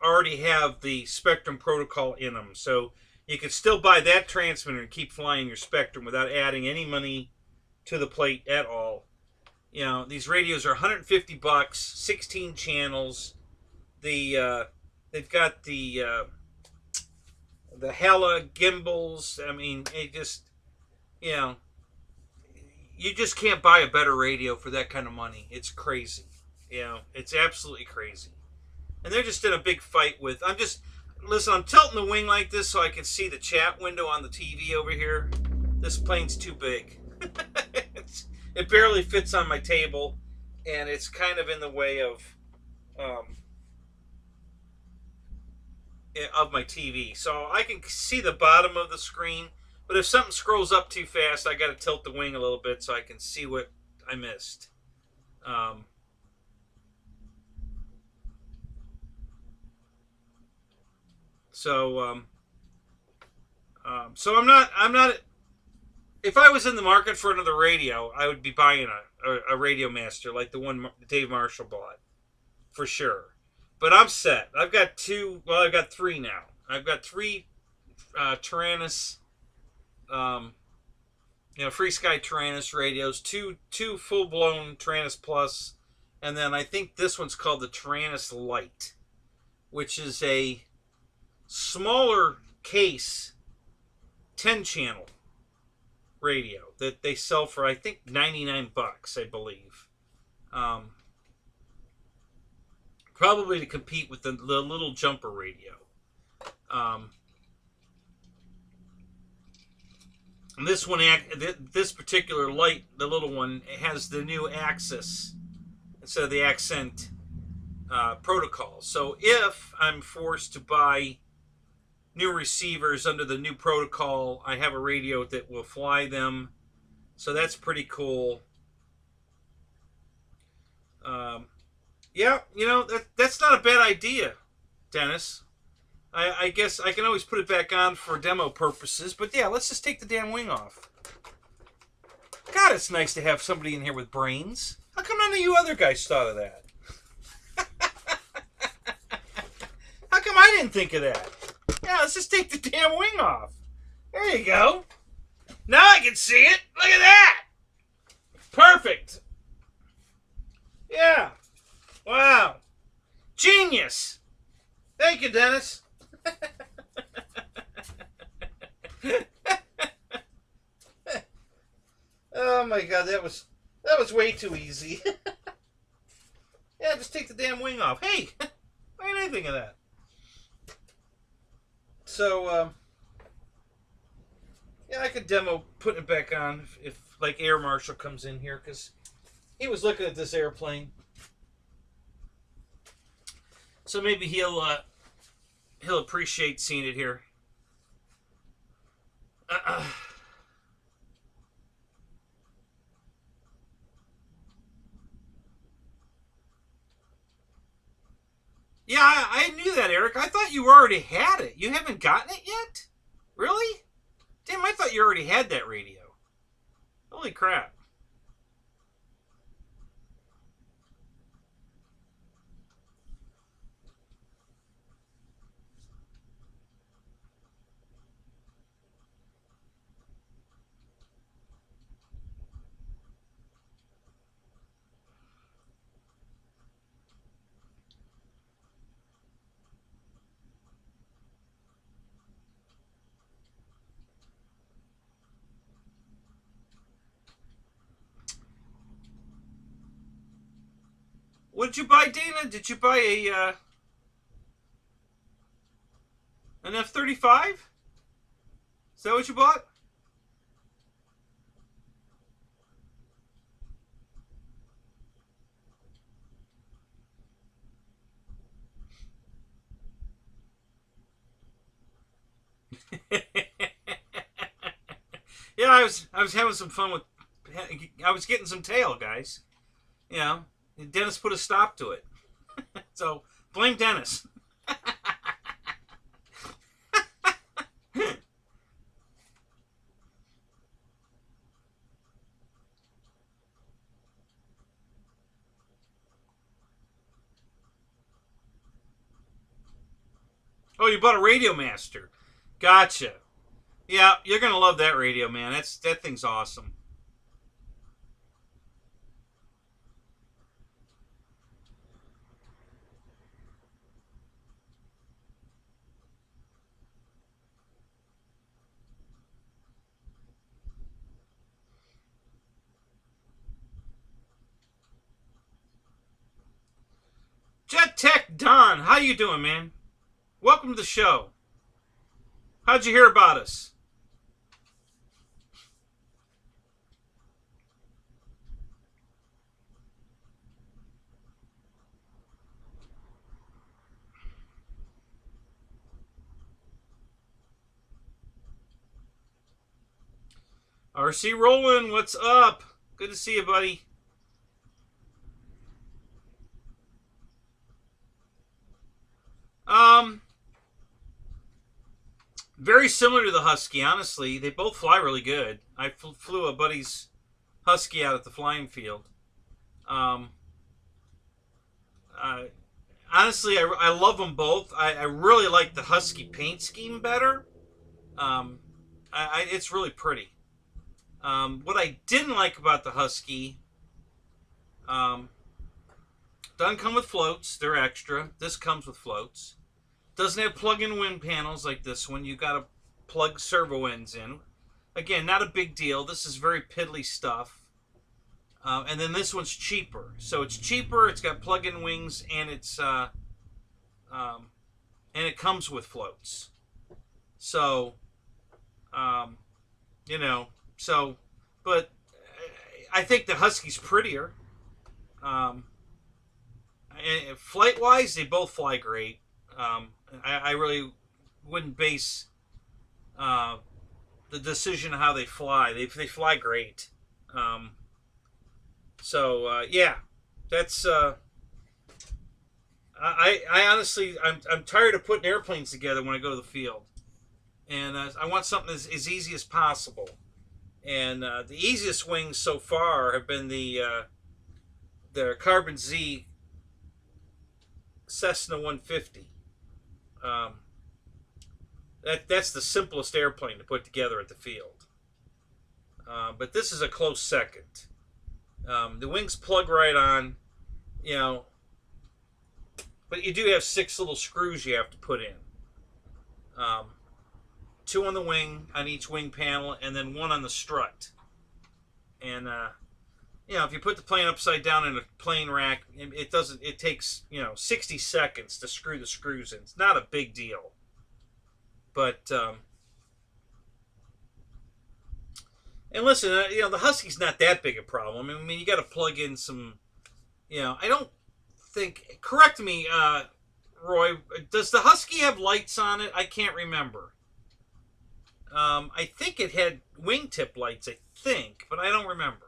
already have the Spectrum protocol in them. So you can still buy that transmitter and keep flying your Spectrum without adding any money to the plate at all. You know, these radios are $150, 16 channels. They've got the Hella gimbals. I mean, it just, you know, you just can't buy a better radio for that kind of money. It's crazy. You know, it's absolutely crazy. And they're just in a big fight with... Listen, I'm tilting the wing like this so I can see the chat window on the TV over here. This plane's too big. It barely fits on my table, and it's kind of in the way of my TV. So I can see the bottom of the screen, but if something scrolls up too fast, I got to tilt the wing a little bit so I can see what I missed. So I'm not. If I was in the market for another radio, I would be buying a Radio Master like the one Dave Marshall bought, for sure. But I'm set. I've got two. Well, I've got three now. I've got three Taranis, Free Sky Taranis radios. Two full blown Taranis Plus, and then I think this one's called the Taranis Lite, which is a smaller case 10-channel radio that they sell for, I think, $99, I believe. Probably to compete with the little Jumper radio. And this one, this particular light, the little one, it has the new Axis instead of the Accent protocol. So if I'm forced to buy new receivers under the new protocol, I have a radio that will fly them. So that's pretty cool. Yeah, that's not a bad idea, Dennis. I guess I can always put it back on for demo purposes. But yeah, let's just take the damn wing off. God, it's nice to have somebody in here with brains. How come none of you other guys thought of that? How come I didn't think of that? Yeah, let's just take the damn wing off. There you go. Now I can see it. Look at that. Perfect. Yeah. Wow. Genius. Thank you, Dennis. Oh my God, that was way too easy. Yeah, just take the damn wing off. Hey, why didn't I think of that? So, yeah, I could demo putting it back on if like Air Marshal comes in here, because he was looking at this airplane. So maybe he'll appreciate seeing it here. Yeah, I knew that, Eric. I thought you already had it. You haven't gotten it yet? Really? Damn, I thought you already had that radio. Holy crap. What did you buy, Dana? Did you buy a an F-35? Is that what you bought? Yeah, I was having some fun with. I was getting some tail, guys. You know, Dennis put a stop to it. So blame Dennis. Oh, you bought a Radio Master. Gotcha. Yeah, you're gonna love that radio, man. That thing's awesome. Jet Tech Don, how you doing, man? Welcome to the show. How'd you hear about us? RC Roland, what's up? Good to see you, buddy. Very similar to the Husky, honestly. They both fly really good. I flew a buddy's Husky out at the flying field. Honestly, I love them both. I really like the Husky paint scheme better. It's really pretty. What I didn't like about the Husky, doesn't come with floats. They're extra. This comes with floats. Doesn't have plug-in wind panels like this one. You got to plug servo ends in. Again, not a big deal. This is very piddly stuff. And then this one's cheaper. So it's cheaper. It's got plug-in wings, and it comes with floats. So, you know, but I think the Husky's prettier. Flight-wise, they both fly great. I really wouldn't base the decision on how they fly. They fly great. Yeah, that's. I honestly, I'm tired of putting airplanes together when I go to the field, and I want something as easy as possible. And the easiest wings so far have been the Carbon Z Cessna 150. That's the simplest airplane to put together at the field. But this is a close second. The wings plug right on, you know, but you do have 6 little screws you have to put in. 2 on the wing, on each wing panel, and then 1 on the strut. And you know, if you put the plane upside down in a plane rack, it takes, you know, 60 seconds to screw the screws in. It's not a big deal. But and listen, you know, the Husky's not that big a problem. I mean, you got to plug in some, you know, I don't think, correct me, Roy, does the Husky have lights on it? I can't remember. I think it had wingtip lights, I think, but I don't remember.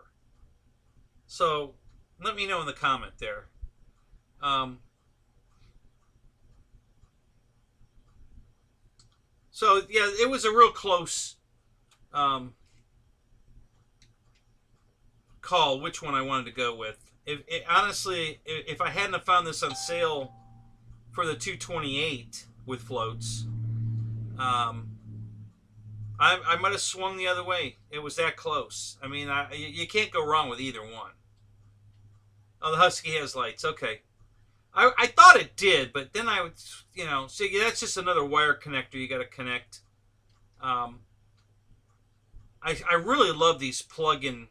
So let me know in the comment there. So yeah, it was a real close call which one I wanted to go with. Honestly, if I hadn't have found this on sale for the 228 with floats, I might have swung the other way. It was that close. I mean, you can't go wrong with either one. Oh, the Husky has lights. Okay. I thought it did, but then I would, you know, so that's just another wire connector you got to connect. I really love these plug-in,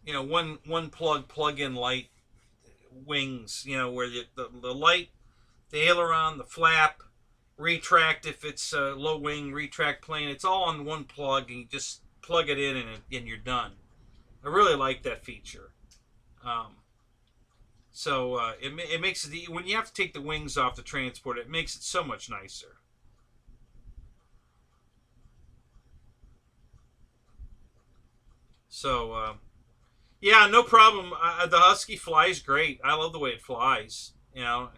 you know, one plug-in light wings, you know, where the light, the aileron, the flap, retract if it's a low wing, retract plane. It's all on one plug, and you just plug it in, and you're done. I really like that feature. It makes it, when you have to take the wings off the transport, it makes it so much nicer. So, yeah, no problem. The Husky flies great. I love the way it flies, you know.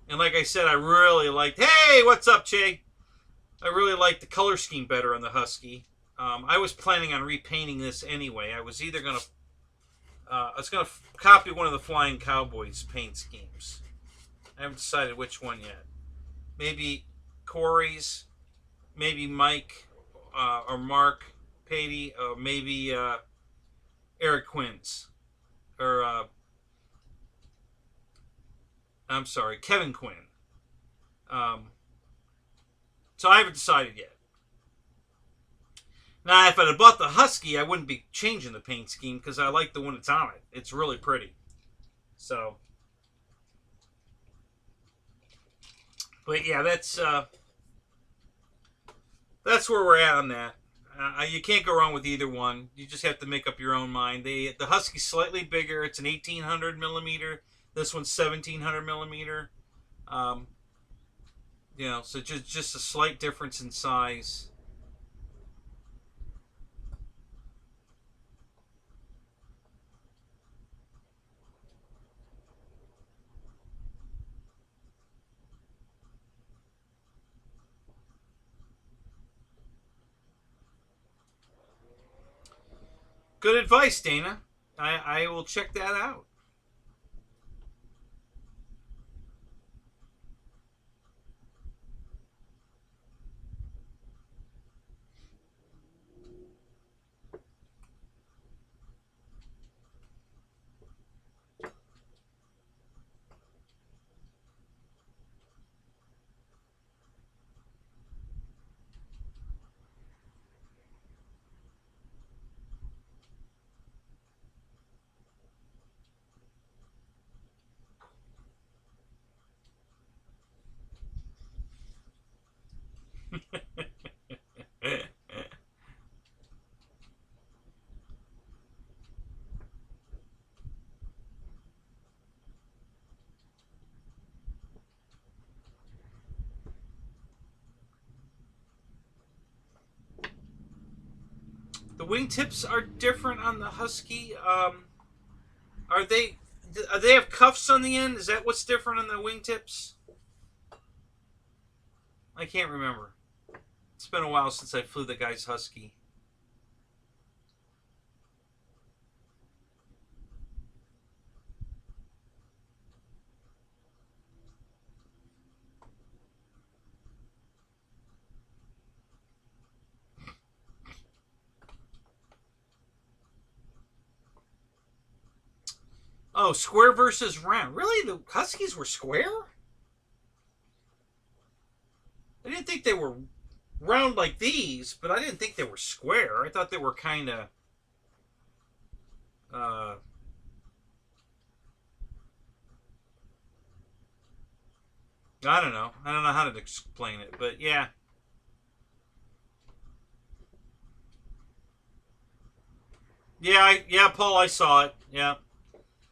And like I said, I really liked... Hey, what's up, Che? I really like the color scheme better on the Husky. I was planning on repainting this anyway. I was either going to... I was going to copy one of the Flying Cowboys paint schemes. I haven't decided which one yet. Maybe Corey's, maybe Mike or Mark Patey, or maybe Eric Quinn's, or I'm sorry, Kevin Quinn. So I haven't decided yet. Now, if I'd have bought the Husky, I wouldn't be changing the paint scheme because I like the one that's on it. It's really pretty. So, but yeah, that's where we're at on that. You can't go wrong with either one. You just have to make up your own mind. The Husky's slightly bigger. It's an 1800 millimeter. This one's 1700 millimeter. You know, so just a slight difference in size. Good advice, Dana. I will check that out. The wingtips are different on the Husky. Are they? Do they have cuffs on the end? Is that what's different on the wingtips? I can't remember. It's been a while since I flew the guy's Husky. Oh, square versus round. Really? The Huskies were square? I didn't think they were round like these, but I didn't think they were square. I thought they were kind of... I don't know. I don't know how to explain it, but yeah. Yeah, Paul, I saw it. Yeah.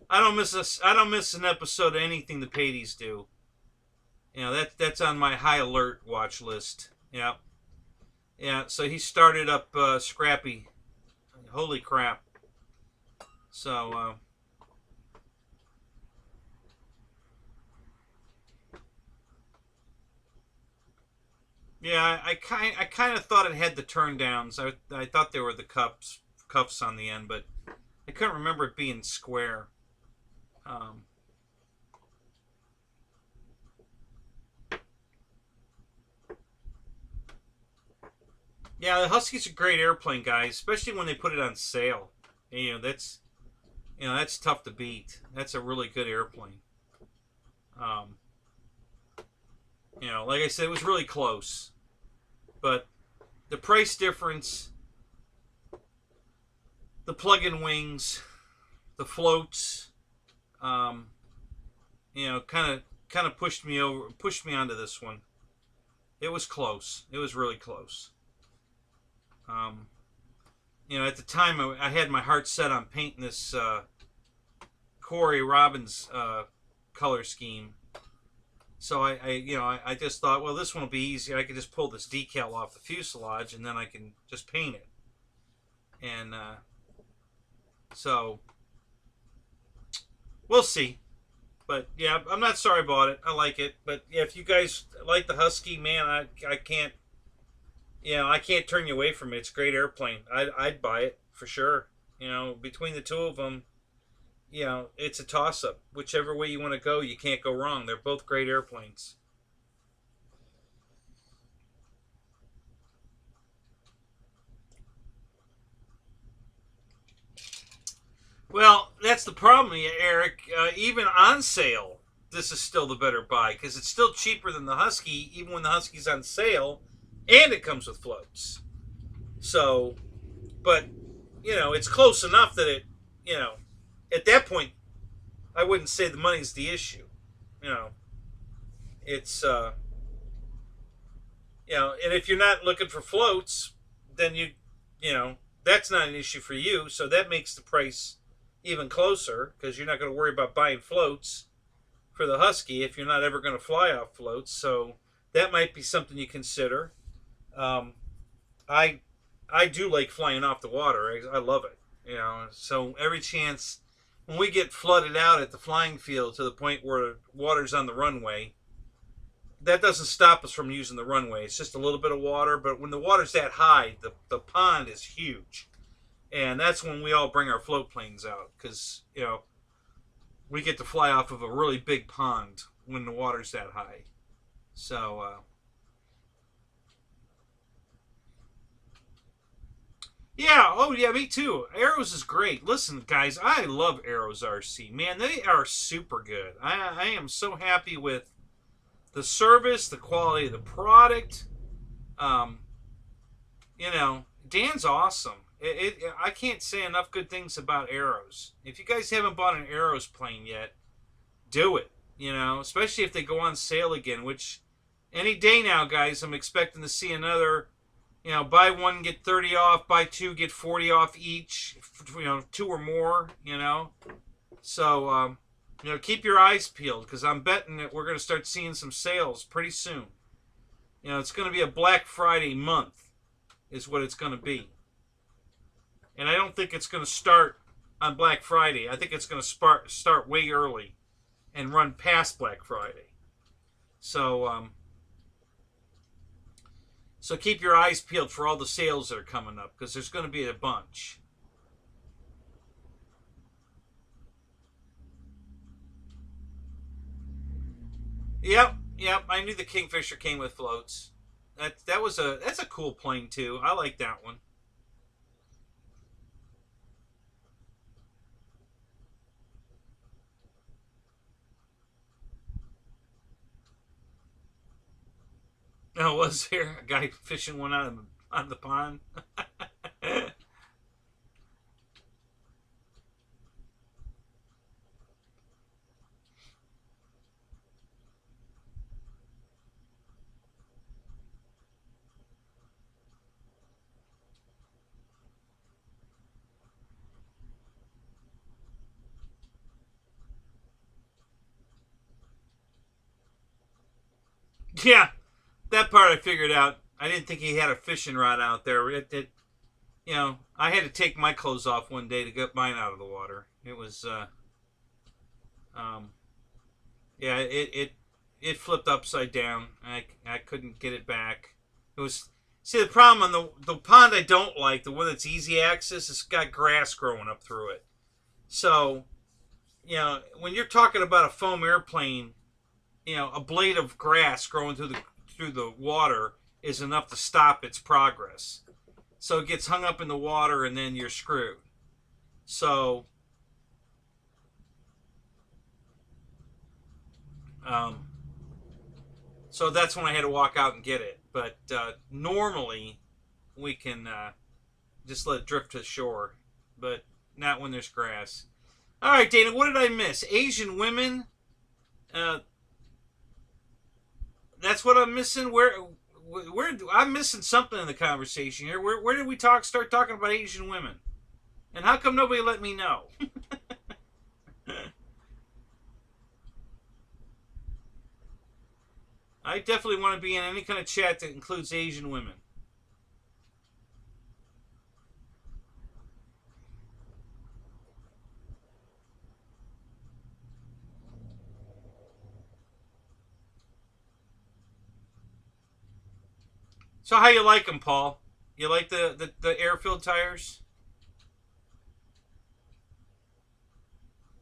I don't miss an episode of anything the Pateys do. You know, that's on my high alert watch list. Yeah. Yeah, so he started up Scrappy. Holy crap. So yeah, I kind of thought it had the turn downs. I thought they were the cuffs on the end, but I couldn't remember it being square. Yeah, the Husky's a great airplane, guys, especially when they put it on sale. You know, that's tough to beat. That's a really good airplane. You know, like I said, it was really close, but the price difference, the plug-in wings, the floats, you know, kind of pushed me onto this one. It was close. It was really close. You know, at the time, I had my heart set on painting this Corey Robbins color scheme. So I just thought, well, this one will be easy. I could just pull this decal off the fuselage, and then I can just paint it. And so we'll see. But yeah, I'm not sorry about it. I like it. But yeah, if you guys like the Husky, man, I can't. You know, I can't turn you away from it. It's a great airplane. I'd buy it for sure. You know, between the two of them, you know, it's a toss-up. Whichever way you want to go, you can't go wrong. They're both great airplanes. Well, that's the problem, Eric. Even on sale, this is still the better buy because it's still cheaper than the Husky, even when the Husky's on sale, and it comes with floats. So, but, you know, it's close enough that it, you know, at that point, I wouldn't say the money's the issue. You know, it's, you know, and if you're not looking for floats, then you know, that's not an issue for you. So that makes the price even closer because you're not going to worry about buying floats for the Husky if you're not ever going to fly off floats. So that might be something you consider. I do like flying off the water. I love it. You know, so every chance when we get flooded out at the flying field to the point where water's on the runway, that doesn't stop us from using the runway. It's just a little bit of water, but when the water's that high, the pond is huge. And that's when we all bring our float planes out because, you know, we get to fly off of a really big pond when the water's that high. So, yeah, oh yeah, me too. Arrows is great. Listen, guys, I love Arrows RC. Man, they are super good. I am so happy with the service, the quality of the product. You know, Dan's awesome. I can't say enough good things about Arrows. If you guys haven't bought an Arrows plane yet, do it. You know, especially if they go on sale again, which any day now, guys, I'm expecting to see another. You know, buy one, get 30 off. Buy two, get 40 off each. You know, two or more, you know. So, you know, keep your eyes peeled because I'm betting that we're going to start seeing some sales pretty soon. You know, it's going to be a Black Friday month is what it's going to be. And I don't think it's going to start on Black Friday. I think it's going to start way early and run past Black Friday. So, so keep your eyes peeled for all the sales that are coming up because there's going to be a bunch. Yep. I knew the Kingfisher came with floats. That's a cool plane too. I like that one. Oh, was there a guy fishing one out of the pond? Yeah, that part I figured out. I didn't think he had a fishing rod out there. You know, I had to take my clothes off one day to get mine out of the water. It was, yeah, it flipped upside down. I couldn't get it back. It was, see, the problem on the pond I don't like, the one that's easy access, it's got grass growing up through it. So, you know, when you're talking about a foam airplane, you know, a blade of grass growing through the water is enough to stop its progress. So it gets hung up in the water and then you're screwed. So, so that's when I had to walk out and get it. But normally we can just let it drift to the shore, but not when there's grass. All right, Dana, what did I miss? Asian women. Uh, that's what I'm missing. Where I'm missing something in the conversation here. Where did we start talking about Asian women? And how come nobody let me know? I definitely want to be in any kind of chat that includes Asian women. So how you like them, Paul? You like the air-filled tires?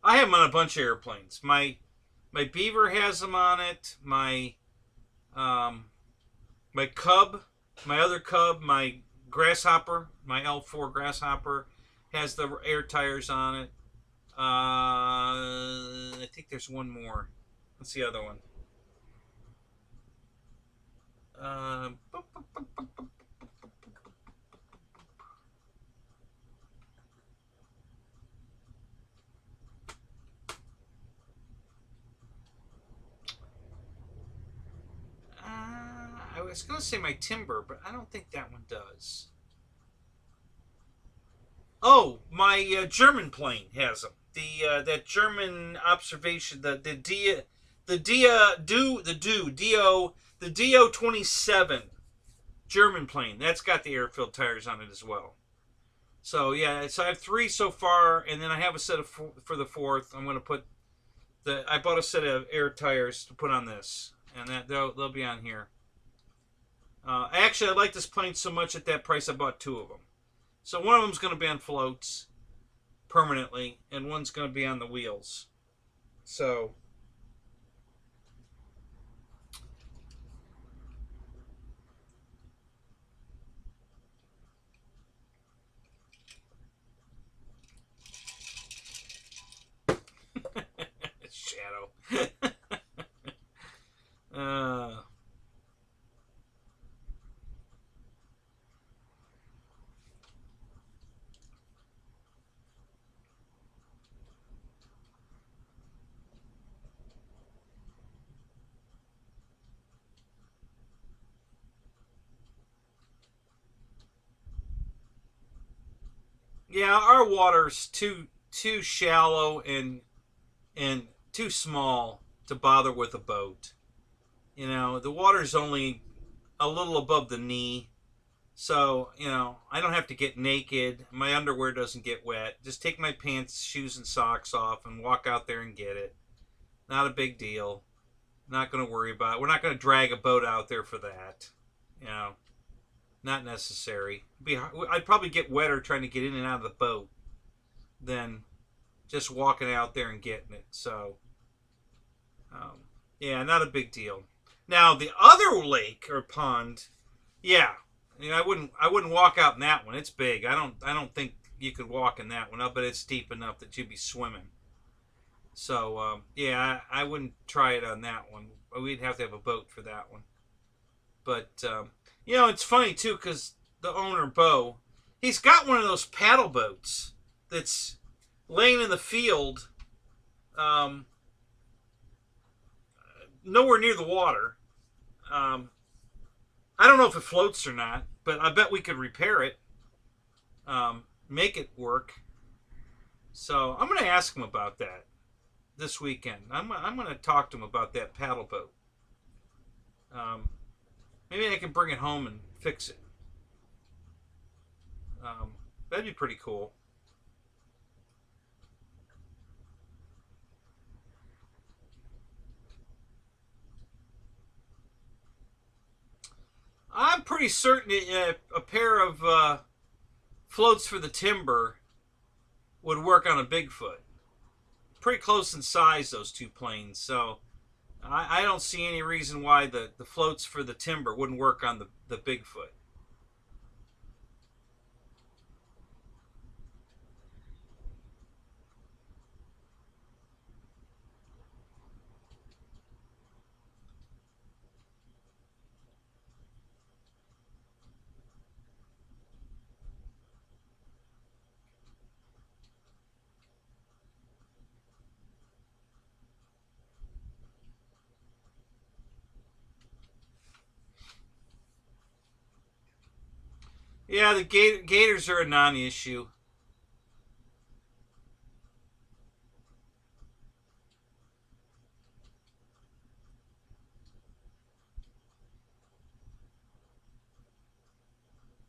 I have them on a bunch of airplanes. My Beaver has them on it. Um, my Cub, my other Cub, my Grasshopper, my L4 Grasshopper has the air tires on it. I think there's one more. What's the other one? Uh, I was going to say my Timber, but I don't think that one does. Oh, my German plane has them. That German observation, the Do 27 German plane. That's got the air-filled tires on it as well. So yeah, so I have 3 so far, and then I have a set of for the 4th. I'm going to put I bought a set of air tires to put on this, and they'll be on here. Actually, I like this plane so much at that price, I bought 2 of them. So one of them's going to be on floats permanently, and one's going to be on the wheels. So shadow. Yeah, our water's too shallow and too small to bother with a boat. You know, the water's only a little above the knee. So, you know, I don't have to get naked. My underwear doesn't get wet. Just take my pants, shoes, and socks off and walk out there and get it. Not a big deal. Not going to worry about it. We're not going to drag a boat out there for that. You know, not necessary. I'd probably get wetter trying to get in and out of the boat than just walking out there and getting it. So, yeah, not a big deal. Now, the other lake or pond, yeah, you know, I wouldn't walk out in that one. It's big. I don't think you could walk in that one. I bet it's deep enough that you'd be swimming. So yeah, I wouldn't try it on that one. We'd have to have a boat for that one. But you know, it's funny too because the owner Bo, he's got one of those paddle boats that's laying in the field, nowhere near the water. I don't know if it floats or not, but I bet we could repair it, make it work. So I'm going to ask him about that this weekend. I'm going to talk to him about that paddle boat. Maybe I can bring it home and fix it. That'd be pretty cool. I'm pretty certain a pair of floats for the timber would work on a Bigfoot. Pretty close in size, those 2 planes. So I don't see any reason why the floats for the timber wouldn't work on the Bigfoot. Yeah, the gators are a non-issue.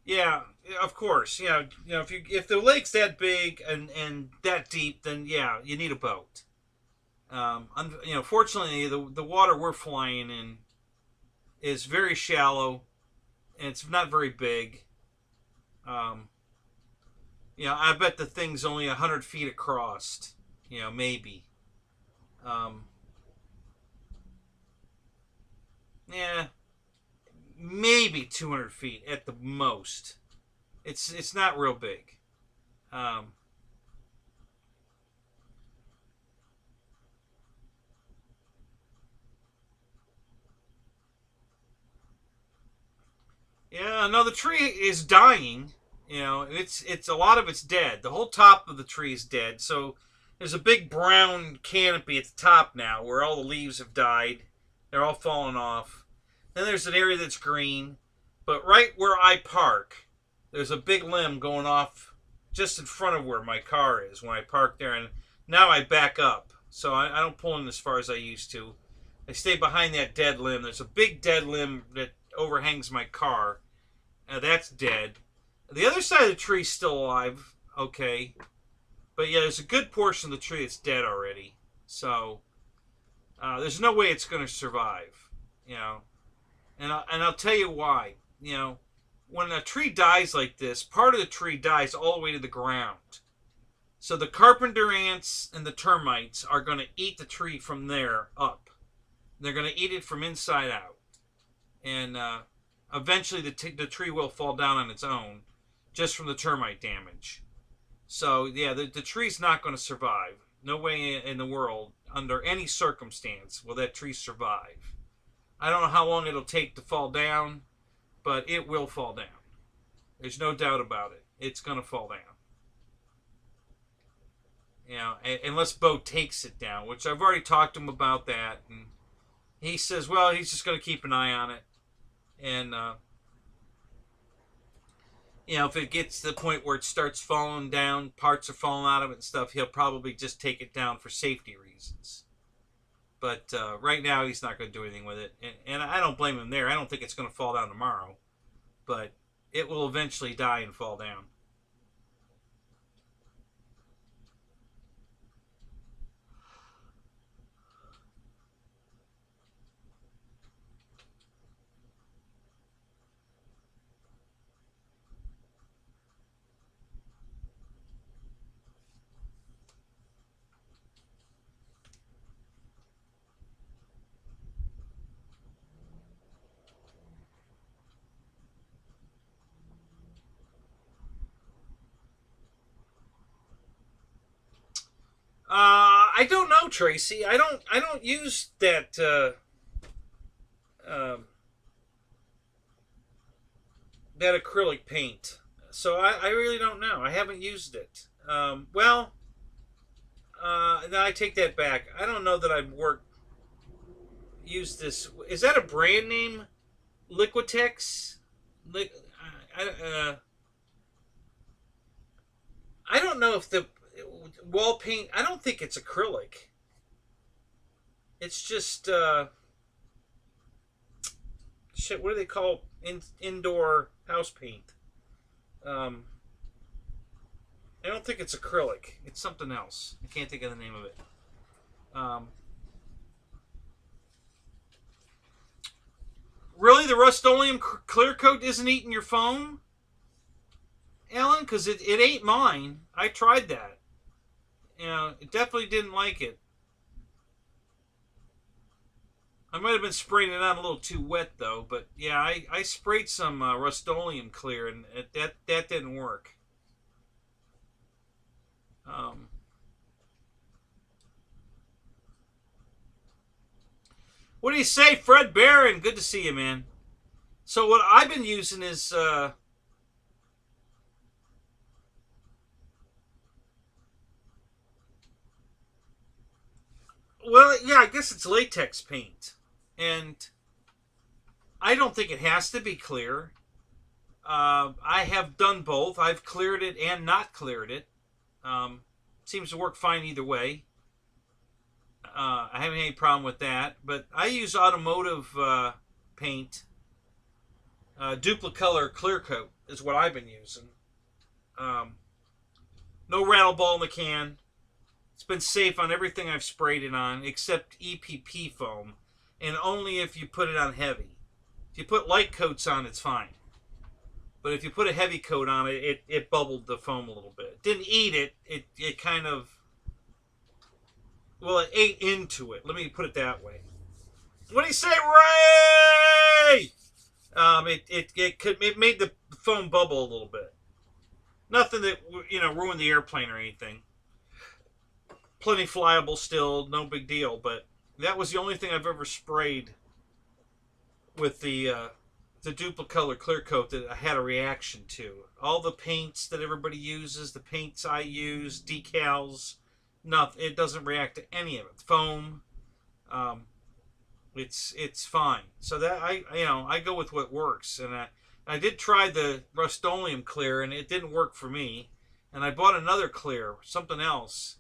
Yeah, of course. If the lake's that big and that deep, then yeah, you need a boat. Fortunately, the water we're flying in is very shallow and it's not very big. Um, I bet the thing's only 100 feet across. Maybe. Um, yeah, maybe 200 feet at the most. It's not real big. Um, yeah, no, the tree is dying. It's a lot of it's dead. The whole top of the tree is dead. So there's a big brown canopy at the top now where all the leaves have died. They're all falling off. Then there's an area that's green, but right where I park, there's a big limb going off just in front of where my car is when I park there, and now I back up, so I don't pull in as far as I used to. I stay behind that dead limb. There's a big dead limb that overhangs my car. That's dead. The other side of the tree's still alive, okay, but yeah, there's a good portion of the tree that's dead already. So there's no way it's going to survive, and I'll tell you why. When a tree dies like this, part of the tree dies all the way to the ground. So the carpenter ants and the termites are going to eat the tree from there up. They're going to eat it from inside out. And eventually the tree will fall down on its own just from the termite damage. So, yeah, the tree's not going to survive. No way in the world, under any circumstance, will that tree survive. I don't know how long it'll take to fall down, but it will fall down. There's no doubt about it. It's going to fall down. Unless Bo takes it down, which I've already talked to him about that. And he says, well, he's just going to keep an eye on it. And, if it gets to the point where it starts falling down, parts are falling out of it and stuff, he'll probably just take it down for safety reasons. But right now, he's not going to do anything with it. And I don't blame him there. I don't think it's going to fall down tomorrow. But it will eventually die and fall down. I don't know, Tracy. I don't use that that acrylic paint, so I really don't know. I haven't used it. No, I take that back. I don't know that I've used this. Is that a brand name? Liquitex. I, I don't know if the wall paint. I don't think it's acrylic. It's just shit. What do they call indoor house paint? I don't think it's acrylic. It's something else. I can't think of the name of it. Really, the Rust-Oleum clear coat isn't eating your foam, Alan? Because it ate mine. I tried that. It definitely didn't like it. I might have been spraying it on a little too wet, though. But yeah, I sprayed some Rust-Oleum clear, and that didn't work. What do you say, Fred Barron? Good to see you, man. So what I've been using is well, yeah, I guess it's latex paint, and I don't think it has to be clear. I have done both. I've cleared it and not cleared it. Seems to work fine either way. I haven't any problem with that. But I use automotive paint. Duplicolor clear coat is what I've been using. No rattle ball in the can. It's been safe on everything I've sprayed it on except EPP foam, and only if you put it on heavy. If you put light coats on, it's fine. But if you put a heavy coat on it, it bubbled the foam a little bit. It didn't eat it. It kind of, well, it ate into it. Let me put it that way. What do you say, Ray? It made the foam bubble a little bit. Nothing that, you know, ruined the airplane or anything. Plenty flyable still, no big deal. But that was the only thing I've ever sprayed with the Duplicolor clear coat that I had a reaction to. All the paints that everybody uses, the paints I use, decals, nothing. It doesn't react to any of it. Foam, it's fine. So that I go with what works. And I did try the Rust-Oleum clear, and it didn't work for me. And I bought another clear, something else.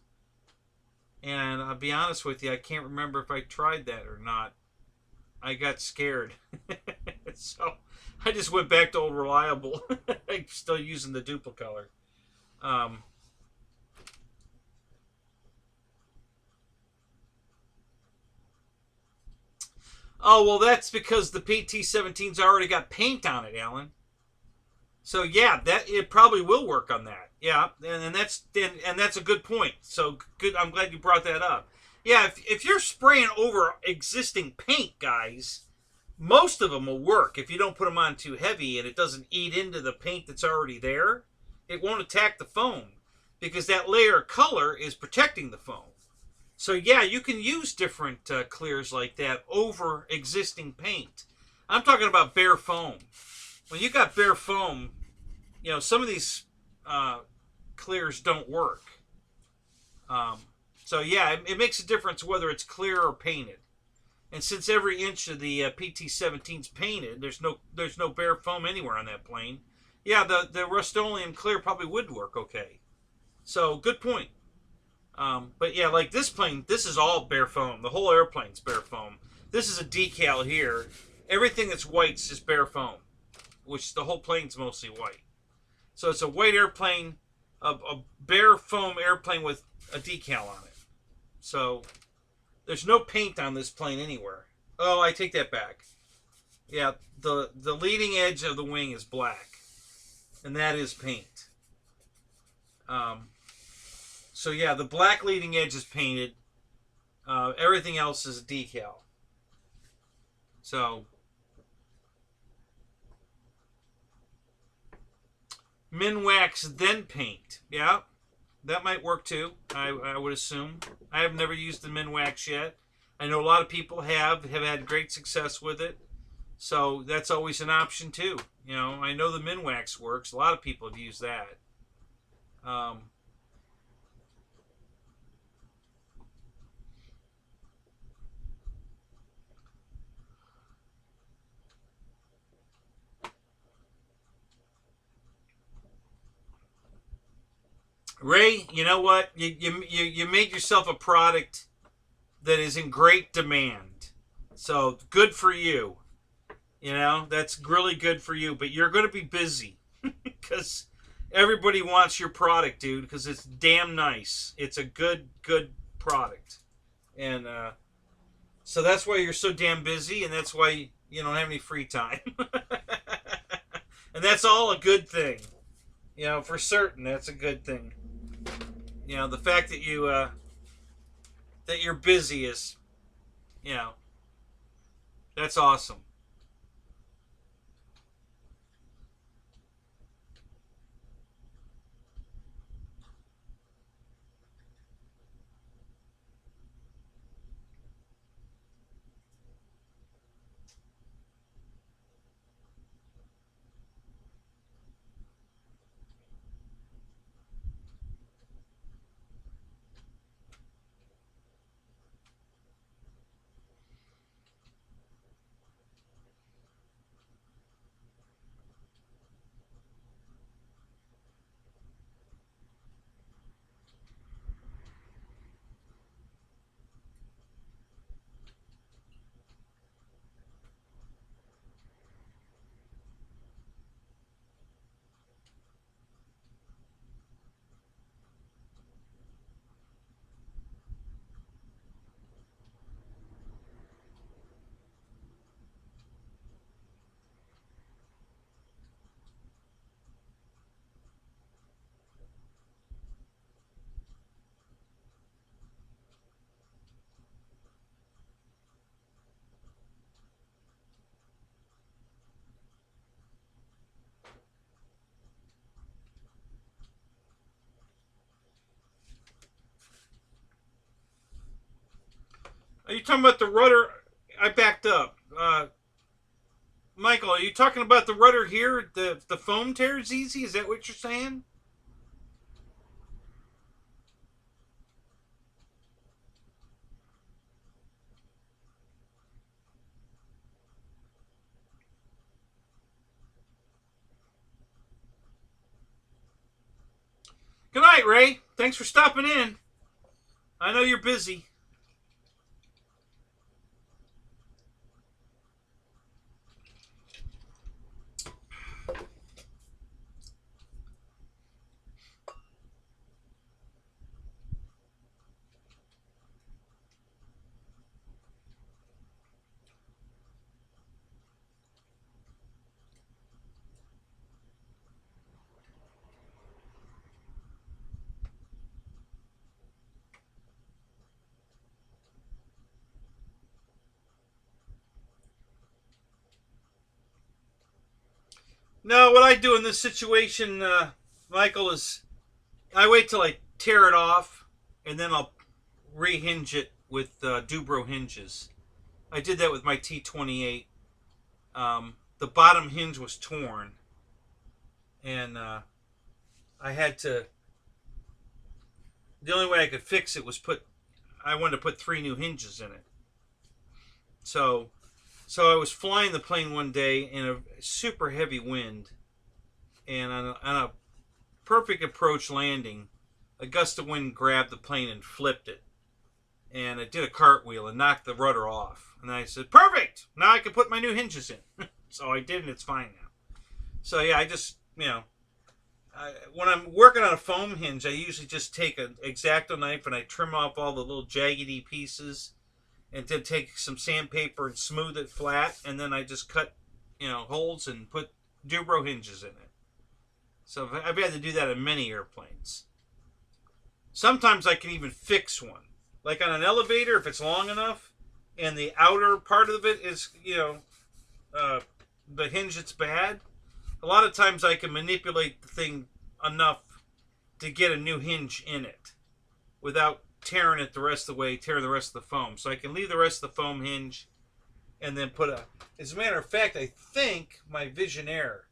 And I'll be honest with you, I can't remember if I tried that or not. I got scared. So I just went back to old reliable. I'm still using the Duplicolor. Oh, well, that's because the PT-17's already got paint on it, Alan. So yeah, that it probably will work on that. Yeah, and that's a good point. So good. I'm glad you brought that up. Yeah, if you're spraying over existing paint, guys, most of them will work if you don't put them on too heavy and it doesn't eat into the paint that's already there. It won't attack the foam because that layer of color is protecting the foam. So yeah, you can use different clears like that over existing paint. I'm talking about bare foam. When you got bare foam, you know, some of these clears don't work. So yeah, it makes a difference whether it's clear or painted. And since every inch of the PT-17's painted, there's no bare foam anywhere on that plane. Yeah, the Rust-Oleum clear probably would work okay. So good point. But yeah, like this plane, this is all bare foam. The whole airplane's bare foam. This is a decal here. Everything that's white's just bare foam, which the whole plane's mostly white. So it's a white airplane, a bare foam airplane with a decal on it. So there's no paint on this plane anywhere. Oh, I take that back. Yeah, the leading edge of the wing is black, and that is paint. So yeah, the black leading edge is painted. Everything else is a decal. So min wax then paint. Yeah, that might work too. I would assume. I have never used the min wax yet. I know a lot of people have had great success with it. So that's always an option too. You know, I know the min wax works. A lot of people have used that. Ray, you know what? You made yourself a product that is in great demand. So good for you. You know, that's really good for you. But you're going to be busy because everybody wants your product, dude, because it's damn nice. It's a good product. And so that's why you're so damn busy, and that's why you don't have any free time. And that's all a good thing. You know, for certain, that's a good thing. You know, the fact that you're busy is, you know, that's awesome. Are you talking about the rudder? I backed up. Michael, are you talking about the rudder here? The foam tears easy? Is that what you're saying? Good night, Ray. Thanks for stopping in. I know you're busy. No, what I do in this situation, Michael, is I wait till I tear it off, and then I'll rehinge it with Dubro hinges. I did that with my T28. The bottom hinge was torn, and I had to. The only way I could fix it was I wanted to put 3 new hinges in it. So I was flying the plane one day in a super heavy wind, and on a perfect approach landing, a gust of wind grabbed the plane and flipped it, and it did a cartwheel and knocked the rudder off. And I said, perfect! Now I can put my new hinges in. So I did, and it's fine now. So yeah, I just, when I'm working on a foam hinge, I usually just take an X-Acto knife and I trim off all the little jaggedy pieces, and then take some sandpaper and smooth it flat, and then I just cut, holes and put Dubro hinges in it. So I've had to do that in many airplanes. Sometimes I can even fix one. Like on an elevator, if it's long enough, and the outer part of it is, the hinge that's bad, a lot of times I can manipulate the thing enough to get a new hinge in it without tearing it the rest of the way, tearing the rest of the foam. So I can leave the rest of the foam hinge and then as a matter of fact, I think my Visionaire,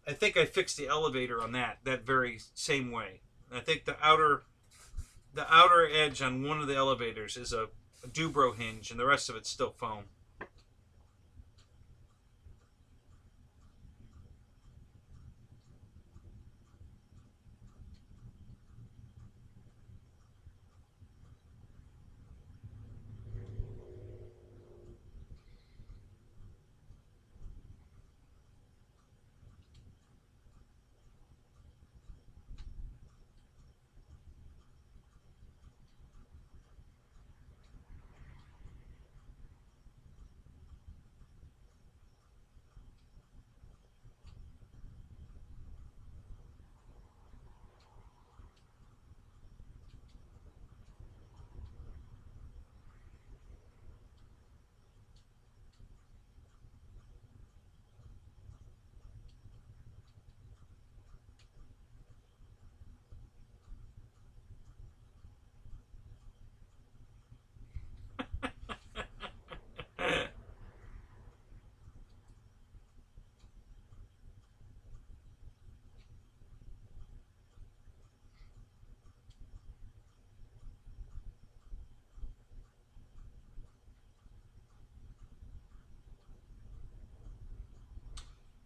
I think I fixed the elevator on that very same way. I think the outer edge on one of the elevators is a Dubro hinge, and the rest of it's still foam.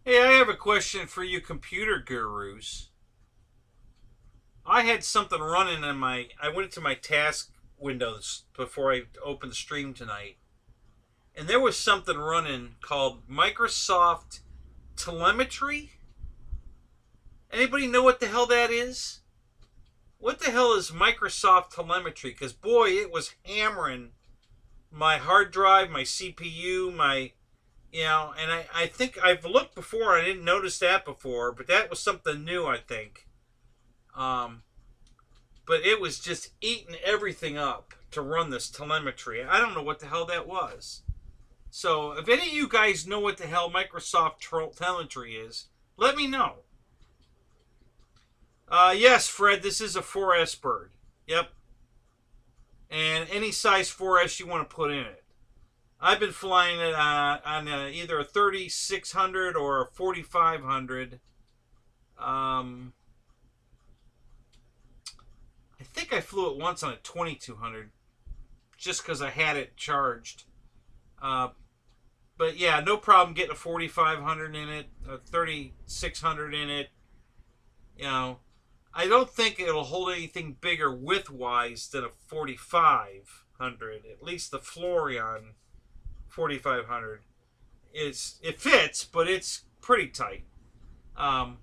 Hey, I have a question for you computer gurus. I had something running on I went into my task windows before I opened the stream tonight, and there was something running called Microsoft Telemetry. Anybody know what the hell that is? What the hell is Microsoft Telemetry? Because boy, it was hammering my hard drive, my CPU, and I think I've looked before. I didn't notice that before, but that was something new, I think. But it was just eating everything up to run this telemetry. I don't know what the hell that was. So if any of you guys know what the hell Microsoft Telemetry is, let me know. Yes, Fred, this is a 4S bird. Yep. And and any size 4S you want to put in it. I've been flying it on either a 3600 or a 4500. I think I flew it once on a 2200 just because I had it charged. But yeah, no problem getting a 4500 in it, a 3600 in it. You know, I don't think it'll hold anything bigger width-wise than a 4500. At least the Florian 4500 it fits, but it's pretty tight. But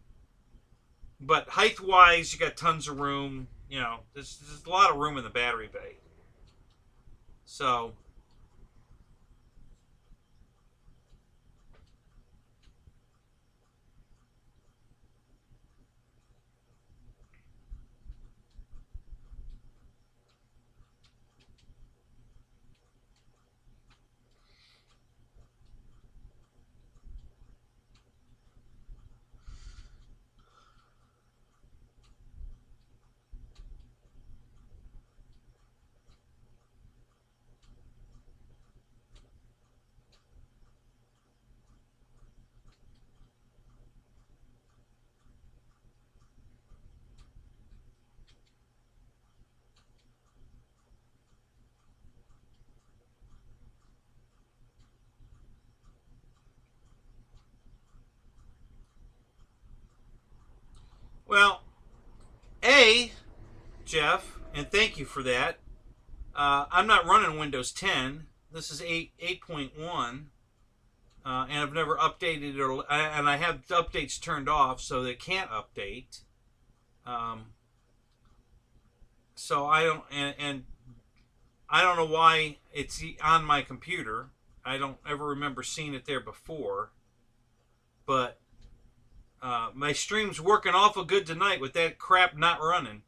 height-wise, you got tons of room. You know, there's a lot of room in the battery bay. So. Well, Jeff, and thank you for that. I'm not running Windows 10. This is 8.1, and I've never updated it, and I have updates turned off so they can't update. So I don't, and I don't know why it's on my computer. I don't ever remember seeing it there before, but my stream's working awful good tonight with that crap not running.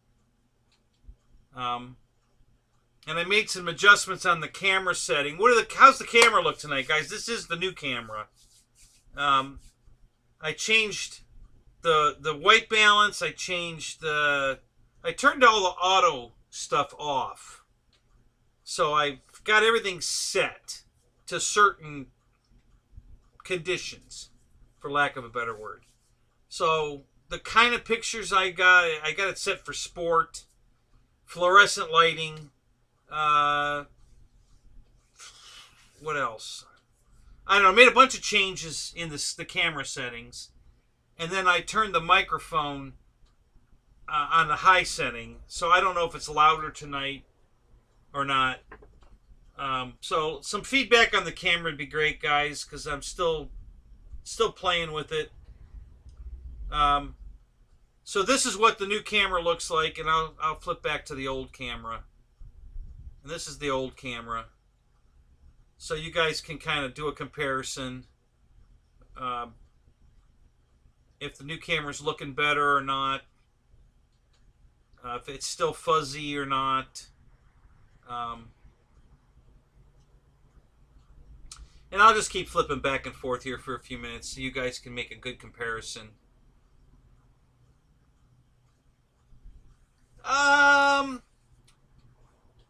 And I made some adjustments on the camera setting. How's the camera look tonight, guys? This is the new camera. I changed the white balance. I turned all the auto stuff off. So I've got everything set to certain conditions, for lack of a better word. So the kind of pictures I got it set for sport, fluorescent lighting. What else? I don't know. I made a bunch of changes in the camera settings, and then I turned the microphone on the high setting. So I don't know if it's louder tonight or not. So some feedback on the camera would be great, guys, because I'm still playing with it. So this is what the new camera looks like, and I'll flip back to the old camera. And this is the old camera. So you guys can kind of do a comparison. If the new camera's looking better or not. If it's still fuzzy or not. And I'll just keep flipping back and forth here for a few minutes so you guys can make a good comparison.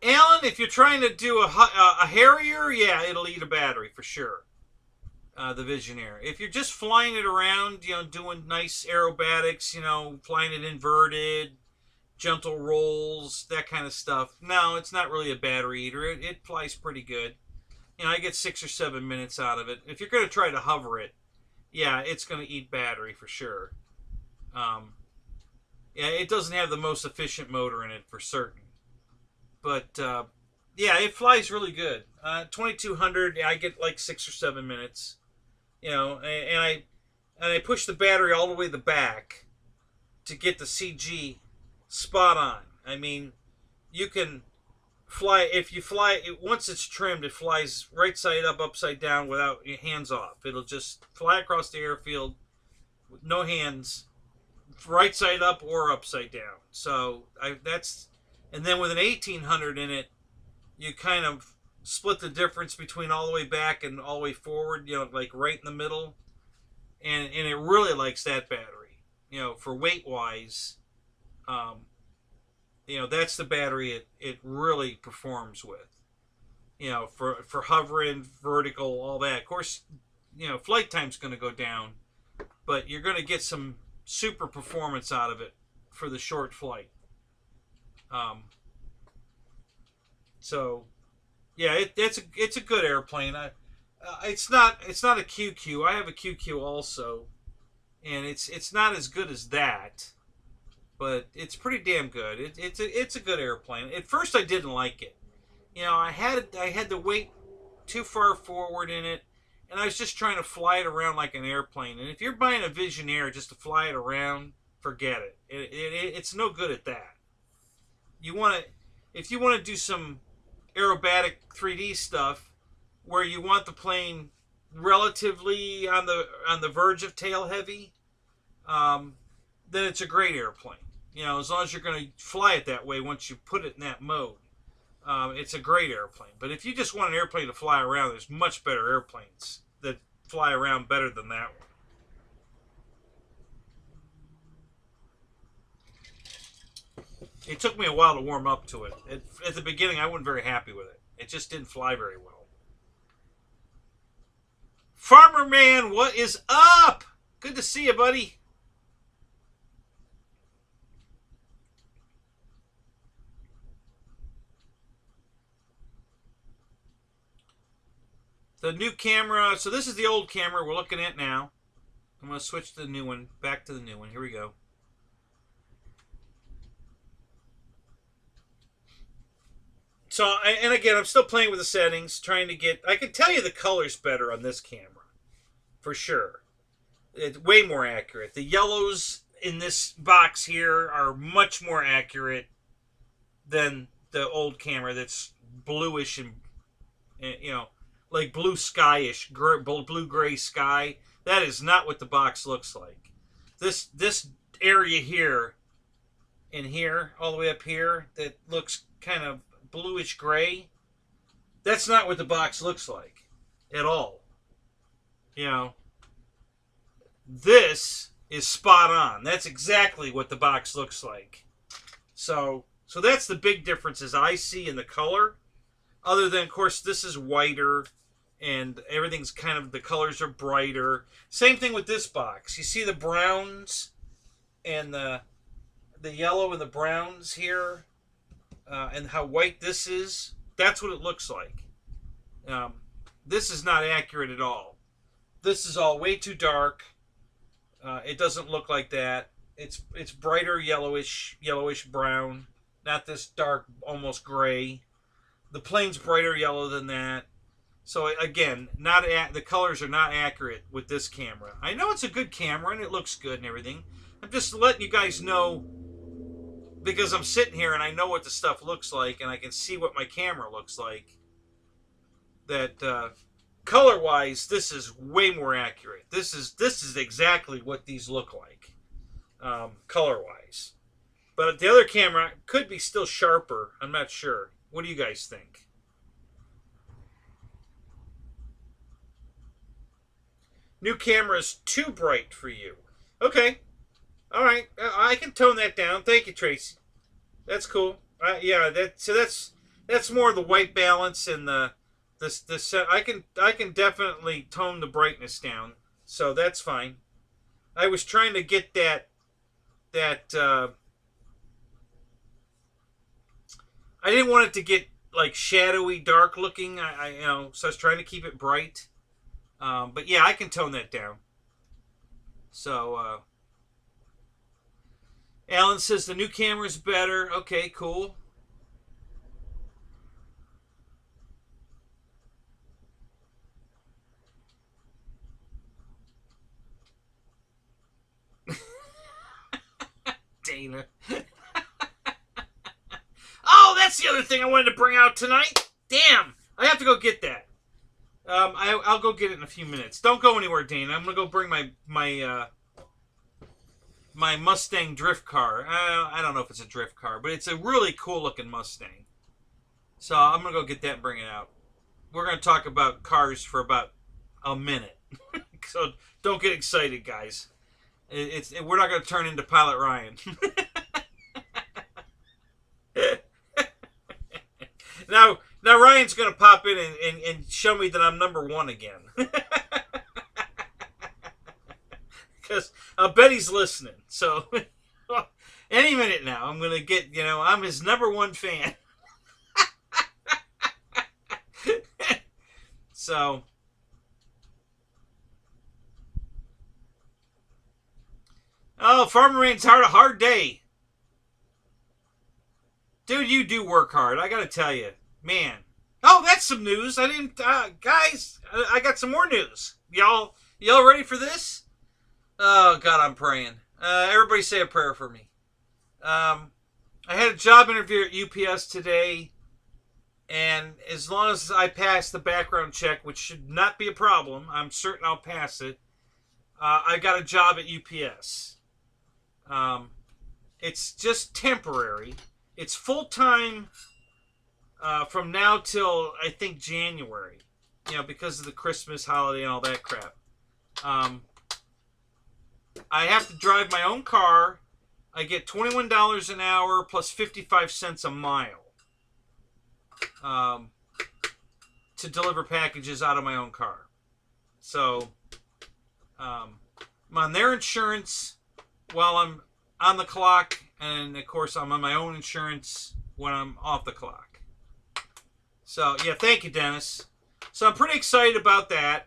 Alan, if you're trying to do a Harrier, yeah, it'll eat a battery for sure. The Visionaire. If you're just flying it around, doing nice aerobatics, flying it inverted, gentle rolls, that kind of stuff, no, it's not really a battery eater. It flies pretty good. I get 6 or 7 minutes out of it. If you're going to try to hover it, yeah, it's going to eat battery for sure. Yeah, it doesn't have the most efficient motor in it for certain. But, yeah, it flies really good. 2200, I get like 6 or 7 minutes. And I push the battery all the way to the back to get the CG spot on. I mean, you can fly, if you fly it, once it's trimmed, it flies right side up, upside down without your hands off. It'll just fly across the airfield with no hands, right side up or upside down. So and then with an 1800 in it, you kind of split the difference between all the way back and all the way forward, like right in the middle. And it really likes that battery, for weight wise. You know, that's the battery it really performs with. You know, for hovering, vertical, all that. Of course, you know, flight time's going to go down, but you're going to get some super performance out of it for the short flight. So, yeah, it's a good airplane. It's not a QQ. I have a QQ also, and it's not as good as that, but it's pretty damn good. It's a good airplane. At first, I didn't like it. You know, I had the weight too far forward in it, and I was just trying to fly it around like an airplane. And if you're buying a Visionaire just to fly it around, forget it. It's no good at that. If you want to do some aerobatic 3D stuff, where you want the plane relatively on the verge of tail heavy, then it's a great airplane. You know, as long as you're going to fly it that way once you put it in that mode. It's a great airplane. But if you just want an airplane to fly around, there's much better airplanes that fly around better than that one. It took me a while to warm up to it. At the beginning, I wasn't very happy with it. It just didn't fly very well. FARMERMAN, what is up? Good to see you, buddy. The new camera, so this is the old camera we're looking at now. I'm going to switch to the new one, back to the new one. Here we go. So, and again, I'm still playing with the settings, trying to get... I can tell you the color's better on this camera, for sure. It's way more accurate. The yellows in this box here are much more accurate than the old camera that's bluish and, you know, like blue skyish, blue-gray sky. That is not what the box looks like. This area here and here, all the way up here, that looks kind of bluish gray, that's not what the box looks like at all. You know, this is spot on. That's exactly what the box looks like. So that's the big differences I see in the color. Other than, of course, this is whiter and everything's kind of, the colors are brighter. Same thing with this box. You see the browns and the yellow and the browns here, and how white this is. That's what it looks like. This is not accurate at all. This is all way too dark. It doesn't look like that. It's brighter yellowish brown, not this dark, almost gray. The plane's brighter yellow than that. So again, the colors are not accurate with this camera. I know it's a good camera and it looks good and everything. I'm just letting you guys know, because I'm sitting here and I know what the stuff looks like and I can see what my camera looks like, that color-wise, this is way more accurate. This is exactly what these look like, color-wise. But the other camera could be still sharper. I'm not sure. What do you guys think? New camera's too bright for you. Okay. All right. I can tone that down. Thank you, Tracy. That's cool. Yeah. That's more the white balance and the I can definitely tone the brightness down. So that's fine. I was trying to get that I didn't want it to get like shadowy, dark looking. You know, so I was trying to keep it bright. But yeah, I can tone that down. So, Alan says the new camera's better. Okay, cool. Dana. Oh, that's the other thing I wanted to bring out tonight. Damn, I have to go get that. I'll go get it in a few minutes. Don't go anywhere, Dana. I'm gonna go bring my Mustang drift car. I don't know if it's a drift car, but it's a really cool looking Mustang. So I'm gonna go get that and bring it out. We're gonna talk about cars for about a minute. So don't get excited, guys. We're not gonna turn into Pilot Ryan. Now Ryan's going to pop in and show me that I'm #1 again. Because I bet he's listening. So any minute now, I'm going to get, I'm his #1 fan. So, oh, FARMERMAN's had a hard day. Dude, you do work hard. I got to tell you, man. Oh, that's some news. I didn't, guys, I got some more news. Y'all ready for this? Oh, God, I'm praying. Everybody say a prayer for me. I had a job interview at UPS today, and as long as I pass the background check, which should not be a problem, I'm certain I'll pass it, I got a job at UPS. It's just temporary. It's full-time from now till, I think, January, because of the Christmas holiday and all that crap. I have to drive my own car. I get $21 an hour plus 55 cents a mile to deliver packages out of my own car. So I'm on their insurance while I'm on the clock, and of course I'm on my own insurance when I'm off the clock. So yeah, thank you, Dennis. So I'm pretty excited about that.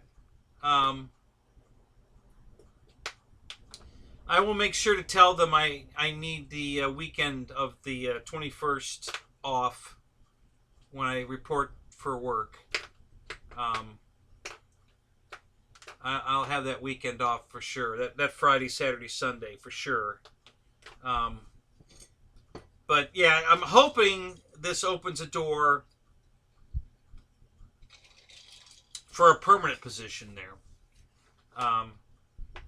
I will make sure to tell them I need the weekend of the 21st off when I report for work. I'll have that weekend off for sure. That Friday, Saturday, Sunday for sure. But yeah, I'm hoping this opens a door for a permanent position there.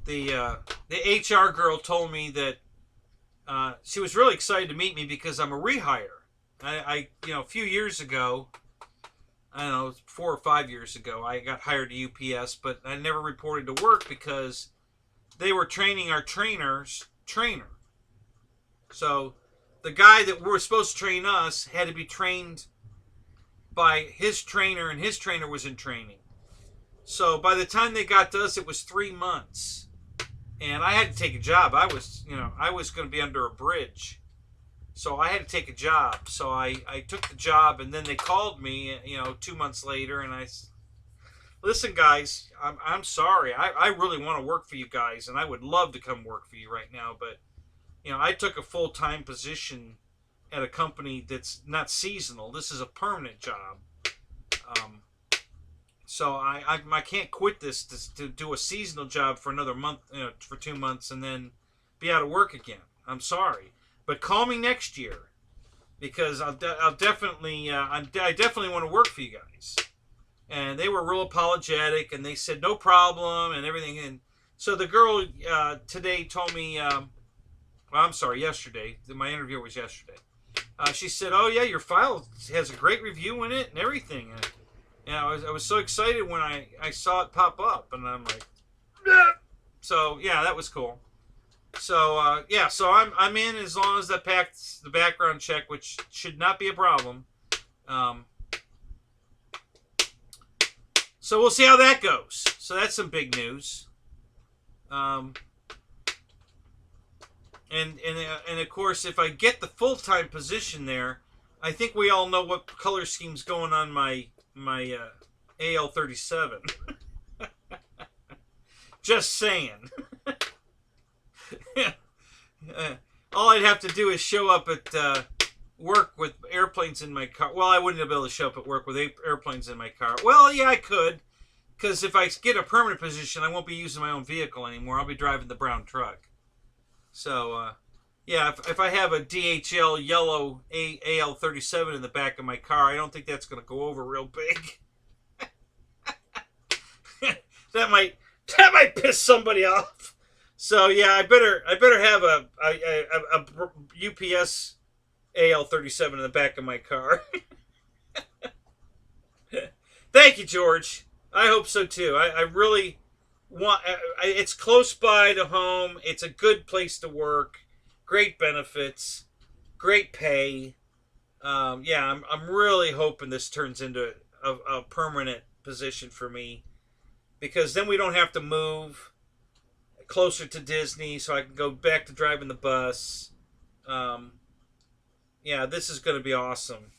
The HR girl told me that she was really excited to meet me because I'm a rehire. I a few years ago, I don't know, 4 or 5 years ago, I got hired to UPS, but I never reported to work because they were training our trainer. So the guy that were supposed to train us had to be trained by his trainer, and his trainer was in training. So by the time they got to us, it was 3 months. And I had to take a job. I was going to be under a bridge. So I had to take a job. So I took the job, and then they called me, 2 months later, and I said, listen, guys, I'm sorry. I really want to work for you guys, and I would love to come work for you right now. But, I took a full-time position at a company that's not seasonal. This is a permanent job. So I can't quit this to do a seasonal job for another month, for 2 months, and then be out of work again. I'm sorry, but call me next year because I definitely want to work for you guys. And they were real apologetic, and they said no problem and everything. And so the girl today told me, yesterday. My interview was yesterday. She said, "Oh yeah, your file has a great review in it and everything." And I was so excited when I saw it pop up, and I'm like, yeah. So yeah, that was cool. So so I'm in as long as that packs the background check, which should not be a problem. So we'll see how that goes. So that's some big news. And of course, if I get the full-time position there, I think we all know what color scheme's going on my AL37. Just saying. All I'd have to do is show up at work with airplanes in my car. Well, I wouldn't be able to show up at work with airplanes in my car. Well, yeah, I could. Because if I get a permanent position, I won't be using my own vehicle anymore. I'll be driving the brown truck. So, yeah, if I have a DHL yellow AL37 in the back of my car, I don't think that's going to go over real big. that might piss somebody off. So yeah, I better have a UPS AL37 in the back of my car. Thank you, George. I hope so too. I really want. It's close by to home. It's a good place to work. Great benefits, great pay. Yeah, I'm really hoping this turns into a permanent position for me, because then we don't have to move closer to Disney, so I can go back to driving the bus. Um, yeah, this is going to be awesome.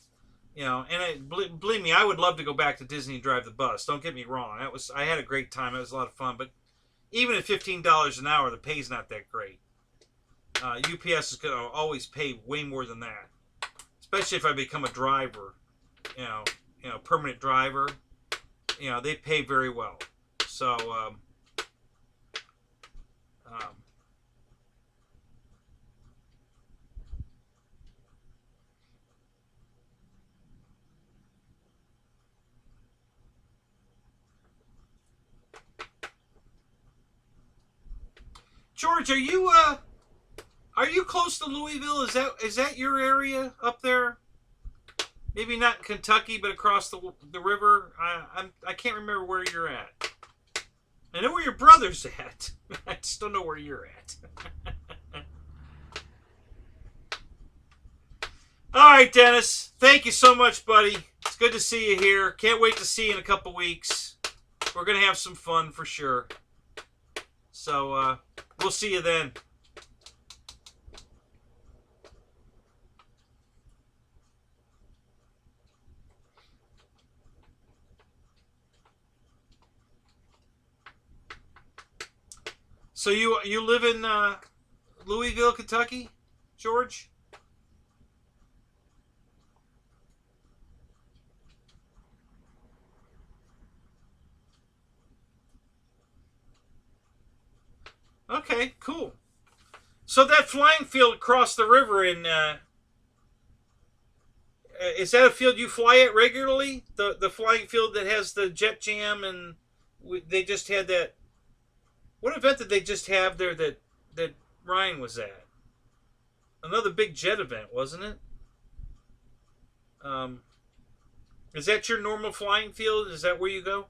You know, and believe me, I would love to go back to Disney and drive the bus. Don't get me wrong. I had a great time. It was a lot of fun. But even at $15 an hour, the pay's not that great. UPS is going to always pay way more than that, especially if I become a driver. Permanent driver. They pay very well. So, George, are you close to Louisville? Is that your area up there? Maybe not Kentucky, but across the river. I can't remember where you're at. I know where your brother's at. I just don't know where you're at. All right, Dennis. Thank you so much, buddy. It's good to see you here. Can't wait to see you in a couple weeks. We're going to have some fun for sure. So, we'll see you then. So you live in Louisville, Kentucky, George? Okay, cool. So that flying field across the river is that a field you fly at regularly? The flying field that has the jet jam, and they just had that. What event did they just have there that Ryan was at? Another big jet event, wasn't it? Is that your normal flying field? Is that where you go?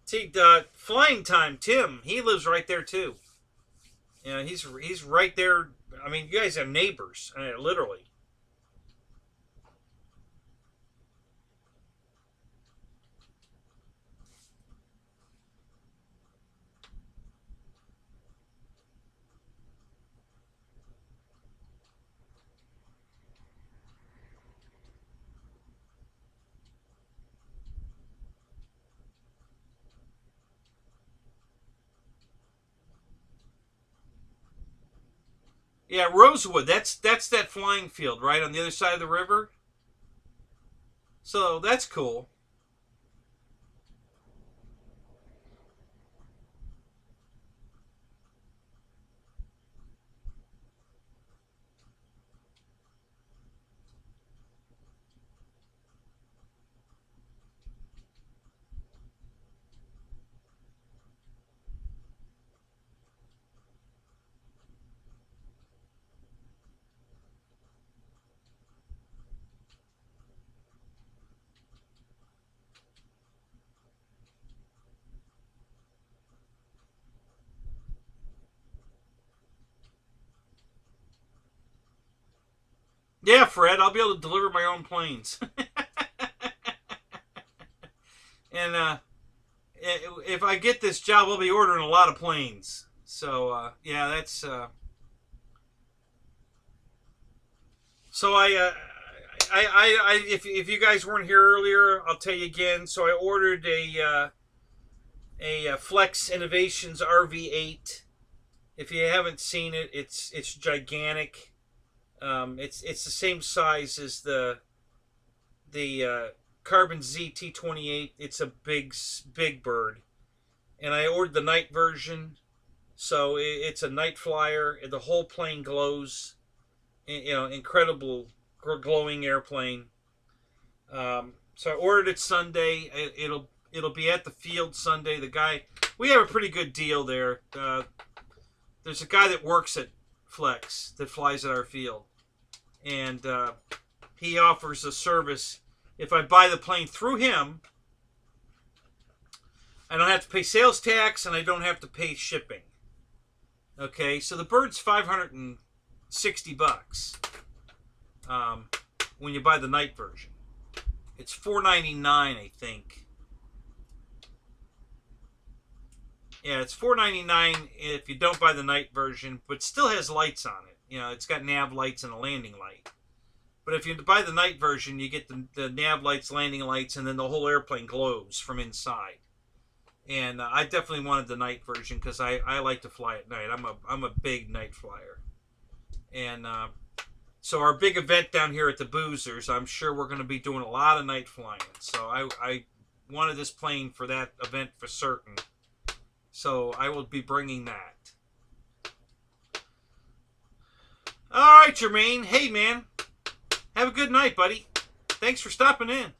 See, Flying Time, Tim, he lives right there too. He's right there. I mean, you guys have neighbors, literally. Yeah, Rosewood. That's that flying field right on the other side of the river. So that's cool. Yeah, Fred, I'll be able to deliver my own planes. And if I get this job, I'll be ordering a lot of planes. So yeah, that's so if you guys weren't here earlier, I'll tell you again. So I ordered a Flex Innovations RV8. If you haven't seen it, it's gigantic. It's the same size as the Carbon ZT28. It's a big bird, and I ordered the night version, so it's a night flyer. The whole plane glows, incredible glowing airplane. So I ordered it Sunday. It'll be at the field Sunday. We have a pretty good deal there. There's a guy that works at Flex that flies at our field, and he offers a service. If I buy the plane through him, I don't have to pay sales tax, and I don't have to pay shipping. Okay, so the bird's $560 when you buy the night version. It's $499, I think. Yeah, it's $499 if you don't buy the night version, but still has lights on it. You know, it's got nav lights and a landing light. But if you buy the night version, you get the nav lights, landing lights, and then the whole airplane glows from inside. And I definitely wanted the night version because I like to fly at night. I'm a big night flyer. And so our big event down here at the Boozers, I'm sure we're going to be doing a lot of night flying. So I wanted this plane for that event for certain. So I will be bringing that. All right, Jermaine. Hey, man. Have a good night, buddy. Thanks for stopping in.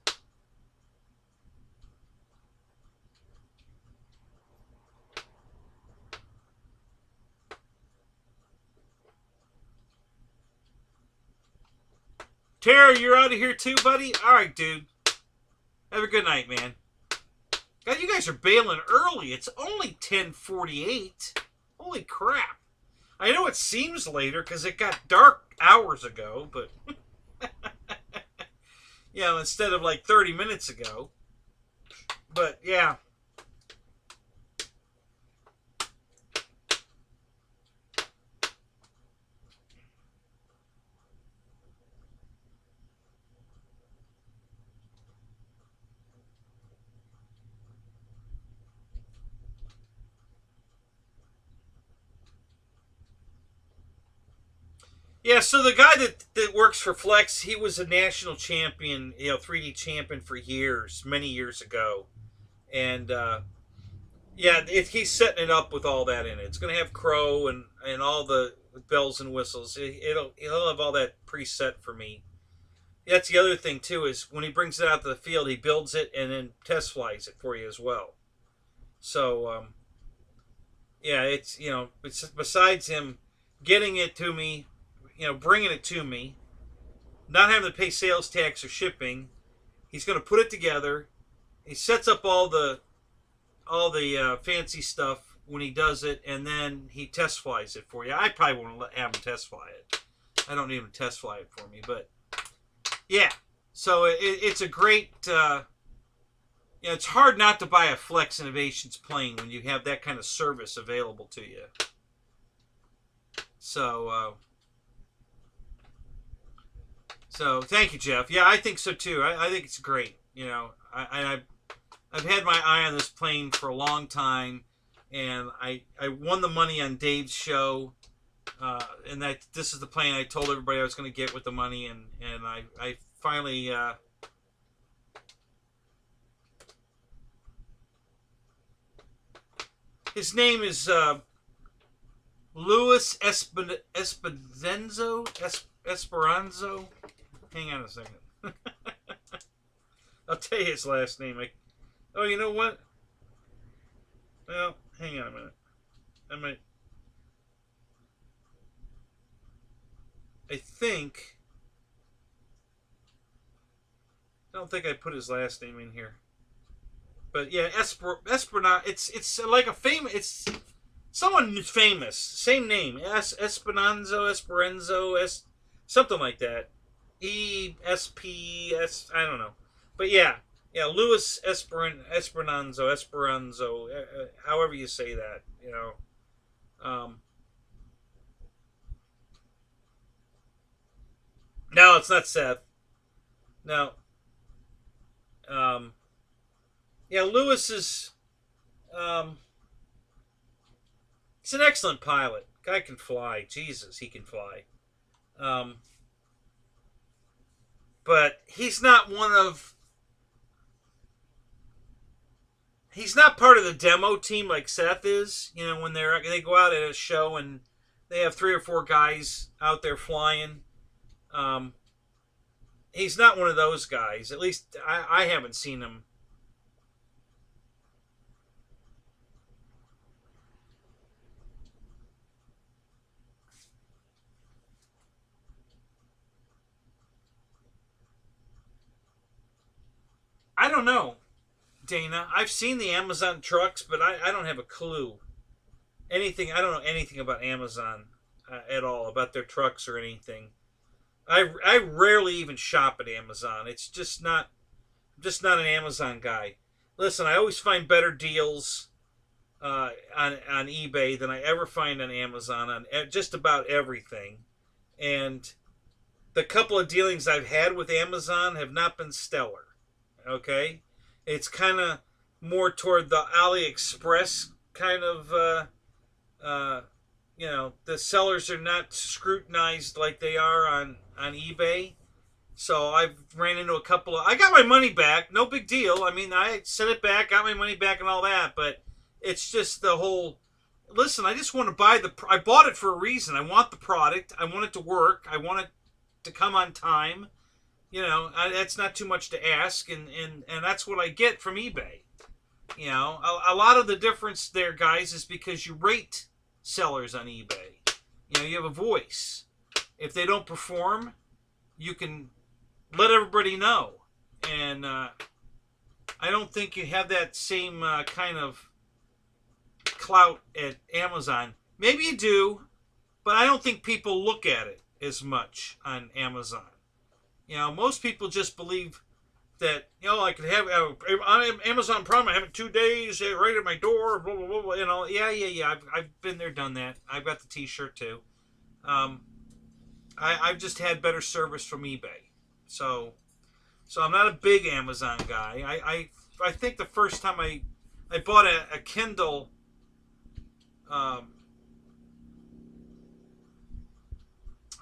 Tara, you're out of here too, buddy? All right, dude. Have a good night, man. God, you guys are bailing early. It's only 10:48. Holy crap. I know it seems later because it got dark hours ago, but... you know, instead of like 30 minutes ago. But, yeah. Yeah, so the guy that works for Flex, he was a national champion, you know, 3D champion for years, many years ago. And, yeah, he's setting it up with all that in it. It's going to have Crow and all the bells and whistles. He'll have all that preset for me. That's the other thing, too, is when he brings it out to the field, he builds it and then test flies it for you as well. So, yeah, it's, you know, besides him getting it to me, you know, bringing it to me, not having to pay sales tax or shipping, he's going to put it together. He sets up all the fancy stuff when he does it, and then he test flies it for you. I probably won't have him test fly it. I don't need him to test fly it for me, but yeah. So it's a great. You know, it's hard not to buy a Flex Innovations plane when you have that kind of service available to you. So. So thank you, Jeff. Yeah, I think so too. I think it's great. You know, I've had my eye on this plane for a long time, and I won the money on Dave's show, and that this is the plane I told everybody I was going to get with the money, and I finally. His name is Luis Esperanzo. Hang on a second. I'll tell you his last name. Oh, you know what? Well, hang on a minute. I don't think I put his last name in here. But yeah, Esperanza. It's like a famous. It's someone famous. Same name. Esperanzo. Something like that. ESPS. I don't know. But yeah, Luis Esperanzo. However you say that, you know. No, it's not Seth. No. Yeah, Lewis is. He's an excellent pilot. Guy can fly. Jesus, he can fly. But he's not one of. He's not part of the demo team like Seth is. You know, when they go out at a show and they have 3 or 4 guys out there flying. He's not one of those guys. At least I haven't seen him. I don't know. Dana. I've seen the Amazon trucks, but I don't have a clue. Anything. I don't know anything about Amazon at all, about their trucks or anything. I rarely even shop at Amazon. It's just not. I'm just not an Amazon guy. Listen, I always find better deals on eBay than I ever find on Amazon on just about everything. And the couple of dealings I've had with Amazon have not been stellar. Okay? It's kind of more toward the AliExpress kind of, the sellers are not scrutinized like they are on eBay. So I've ran into a couple of... I got my money back. No big deal. I mean, I sent it back, got my money back and all that. But it's just the whole... Listen, I just want to buy the... I bought it for a reason. I want the product. I want it to work. I want it to come on time. That's not too much to ask. And that's what I get from eBay. A lot of the difference there, guys, is because you rate sellers on eBay. You have a voice. If they don't perform, you can... let everybody know. And I don't think you have that same kind of clout at Amazon. Maybe you do, but I don't think people look at it as much on Amazon. Most people just believe that, I could have on Amazon Prime, I have it 2 days right at my door, blah, blah, blah, blah. Yeah. I've been there, done that. I've got the t-shirt too. I've just had better service from eBay. So I'm not a big Amazon guy. I think the first time I bought a Kindle, I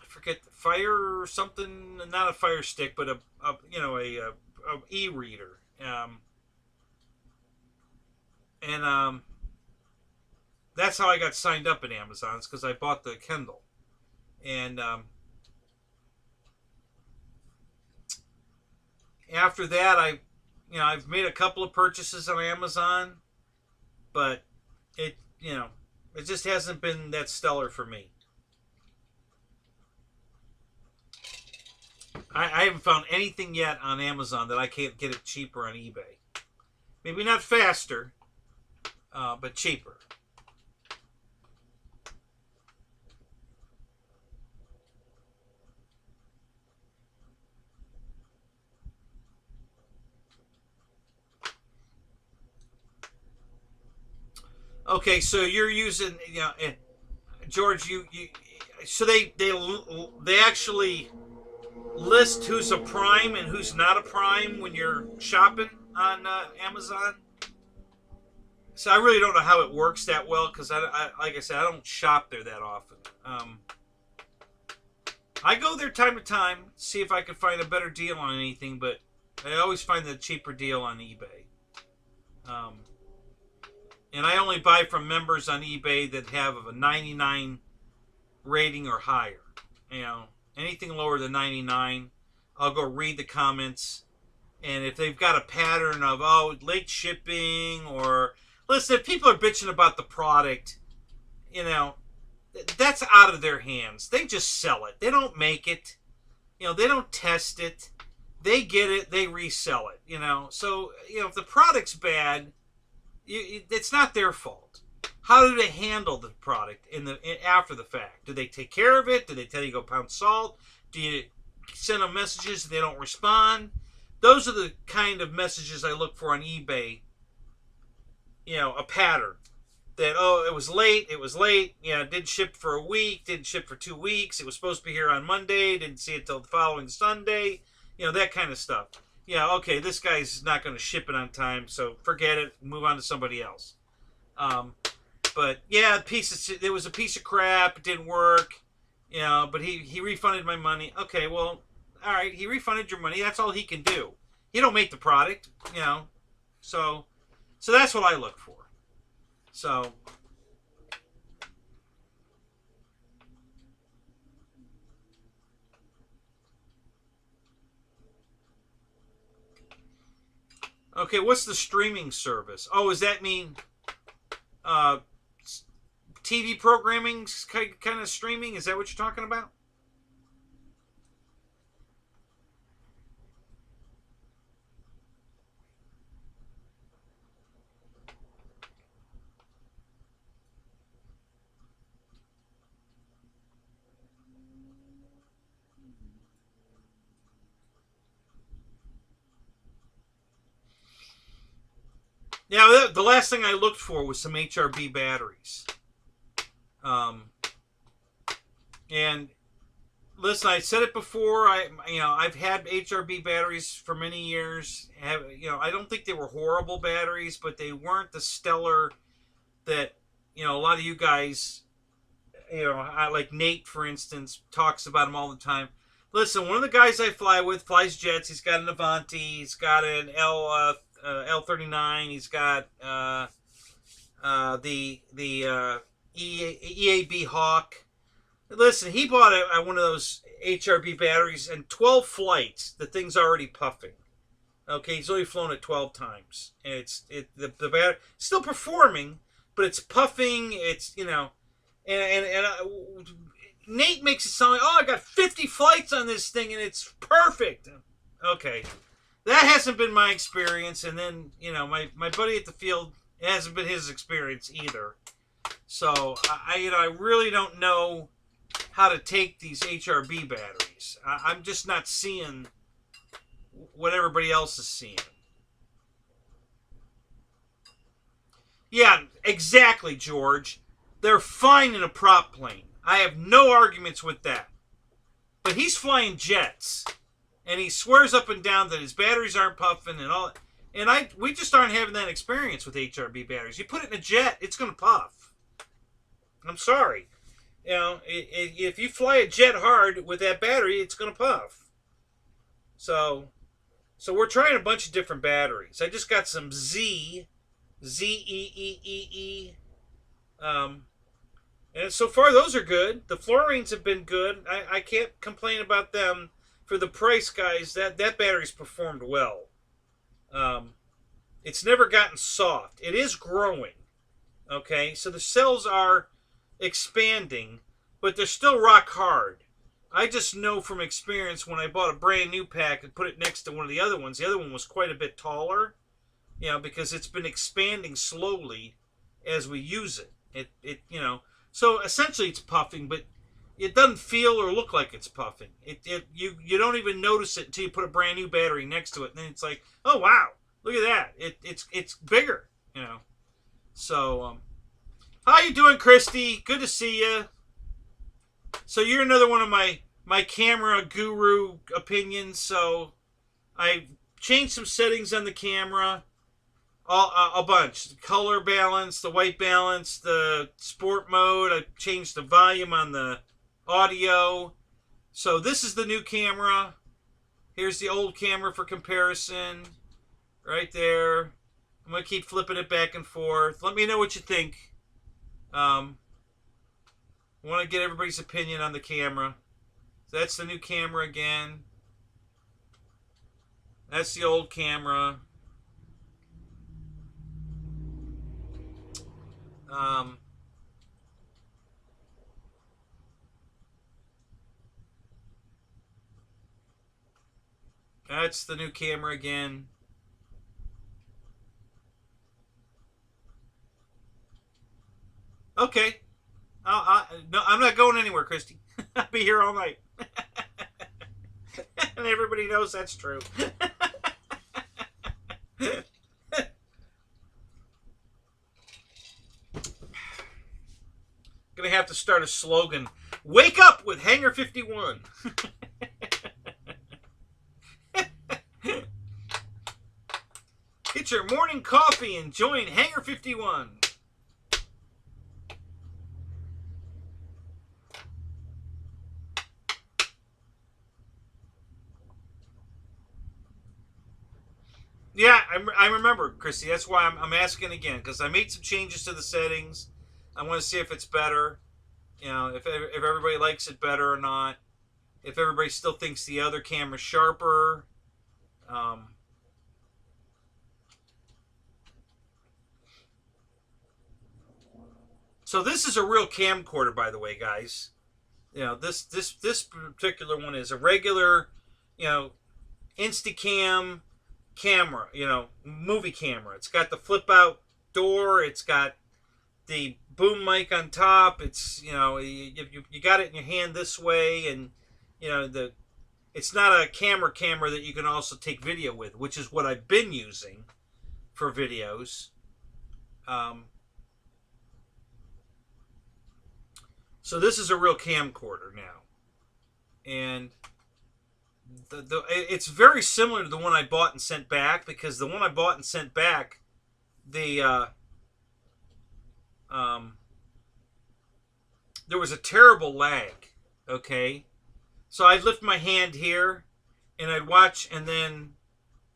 forget, Fire or something, not a Fire Stick, but a e-reader. That's how I got signed up at Amazon, because I bought the Kindle. And after that, I've made a couple of purchases on Amazon, but it just hasn't been that stellar for me. I haven't found anything yet on Amazon that I can't get it cheaper on eBay. Maybe not faster, but cheaper. Okay, so you're using, George, so they actually list who's a prime and who's not a prime when you're shopping on Amazon. So I really don't know how it works that well, because like I said, I don't shop there that often. I go there time to time, see if I can find a better deal on anything, but I always find the cheaper deal on eBay. And I only buy from members on eBay that have a 99 rating or higher. Anything lower than 99, I'll go read the comments. And if they've got a pattern of, late shipping, or... Listen, if people are bitching about the product, that's out of their hands. They just sell it. They don't make it. They don't test it. They get it. They resell it. So, if the product's bad... it's not their fault. How do they handle the product after the fact? Do they take care of it? Do they tell you to go pound salt? Do you send them messages and they don't respond? Those are the kind of messages I look for on eBay. A pattern. That, it was late. It didn't ship for a week. Didn't ship for 2 weeks. It was supposed to be here on Monday. Didn't see it till the following Sunday. That kind of stuff. Okay, this guy's not going to ship it on time, so forget it. Move on to somebody else. But yeah, it was a piece of crap. It didn't work. But he refunded my money. Okay, well, all right. He refunded your money. That's all he can do. He don't make the product. So that's what I look for. So. Okay, what's the streaming service? Oh, does that mean TV programming kind of streaming? Is that what you're talking about? Yeah, the last thing I looked for was some HRB batteries. And listen, I said it before. I've had HRB batteries for many years. I don't think they were horrible batteries, but they weren't the stellar that a lot of you guys, like Nate, for instance, talks about them all the time. Listen, one of the guys I fly with flies jets. He's got an Avanti. He's got an L39. He's got the EAB Hawk. Listen, he bought one of those HRB batteries and 12 flights. The thing's already puffing. Okay, he's only flown it 12 times, and the battery still performing, but it's puffing. It's Nate makes it sound like, oh, I got 50 flights on this thing and it's perfect. Okay, that hasn't been my experience, and then my buddy at the field, it hasn't been his experience either. So I really don't know how to take these HRB batteries. I'm just not seeing what everybody else is seeing. Yeah, exactly, George. They're fine in a prop plane. I have no arguments with that. But he's flying jets, and he swears up and down that his batteries aren't puffing and all. And we just aren't having that experience with HRB batteries. You put it in a jet, it's going to puff. I'm sorry. If you fly a jet hard with that battery, it's going to puff. So we're trying a bunch of different batteries. I just got some ZEEE. And so far, those are good. The fluorines have been good. I can't complain about them. For the price, guys, that battery's performed well. It's never gotten soft. It is growing. Okay, so the cells are expanding, but they're still rock hard. I just know from experience when I bought a brand new pack and put it next to one of the other ones. The other one was quite a bit taller, because it's been expanding slowly as we use it. So essentially it's puffing, but it doesn't feel or look like it's puffing. You don't even notice it until you put a brand new battery next to it, and then it's like, oh wow, look at that. It's bigger, So how you doing, Christy? Good to see you. So you're another one of my camera guru opinions. So I changed some settings on the camera. A bunch. The color balance, the white balance, the sport mode. I changed the volume on the audio. So this is the new camera. Here's the old camera for comparison. Right there. I'm going to keep flipping it back and forth. Let me know what you think. I want to get everybody's opinion on the camera. So that's the new camera again. That's the old camera. That's the new camera again. Okay. No, I'm not going anywhere, Christy. I'll be here all night. And everybody knows that's true. Gonna have to start a slogan. Wake up with Hangar 51. Get your morning coffee and join Hangar 51. Yeah, I remember, Christy. That's why I'm asking again, because I made some changes to the settings. I want to see if it's better. If everybody likes it better or not. If everybody still thinks the other camera's sharper. So this is a real camcorder, by the way, guys. This particular one is a regular, Instacam camera, movie camera. It's got the flip out door. It's got the boom mic on top. It's, you got it in your hand this way, and it's not a camera that you can also take video with, which is what I've been using for videos. So this is a real camcorder now, and it's very similar to the one I bought and sent back, because the one I bought and sent back, there was a terrible lag. Okay, so I'd lift my hand here, and I'd watch, and then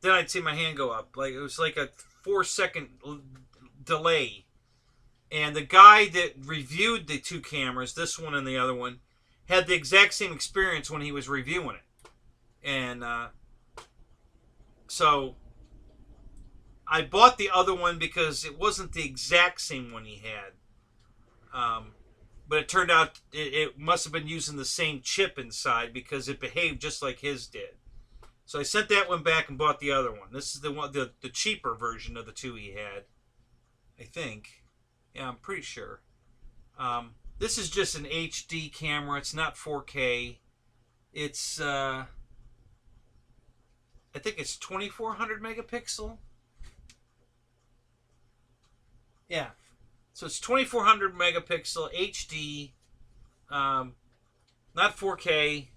I'd see my hand go up. Like, it was like a 4-second delay. And the guy that reviewed the two cameras, this one and the other one, had the exact same experience when he was reviewing it. And so I bought the other one because it wasn't the exact same one he had. But it turned out it must have been using the same chip inside, because it behaved just like his did. So I sent that one back and bought the other one. This is the one, the cheaper version of the two he had, I think. Yeah, I'm pretty sure. This is just an HD camera. It's not 4K. It's, I think it's 2400 megapixel. Yeah. So it's 2400 megapixel HD. Not 4K.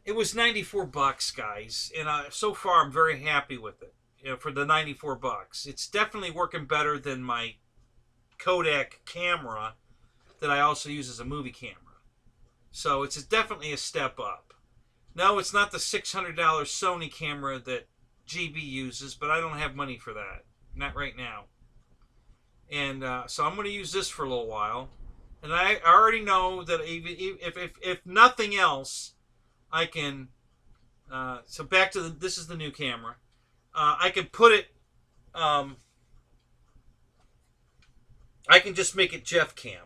It was $94, guys. And so far, I'm very happy with it. You know, for the $94. It's definitely working better than my Kodak camera that I also use as a movie camera. So it's definitely a step up. No, it's not the $600 Sony camera that GB uses, but I don't have money for that. Not right now. And so I'm going to use this for a little while. And I already know that if nothing else, I can... so back to this is the new camera. I can put it, I can just make it Jeff Cam.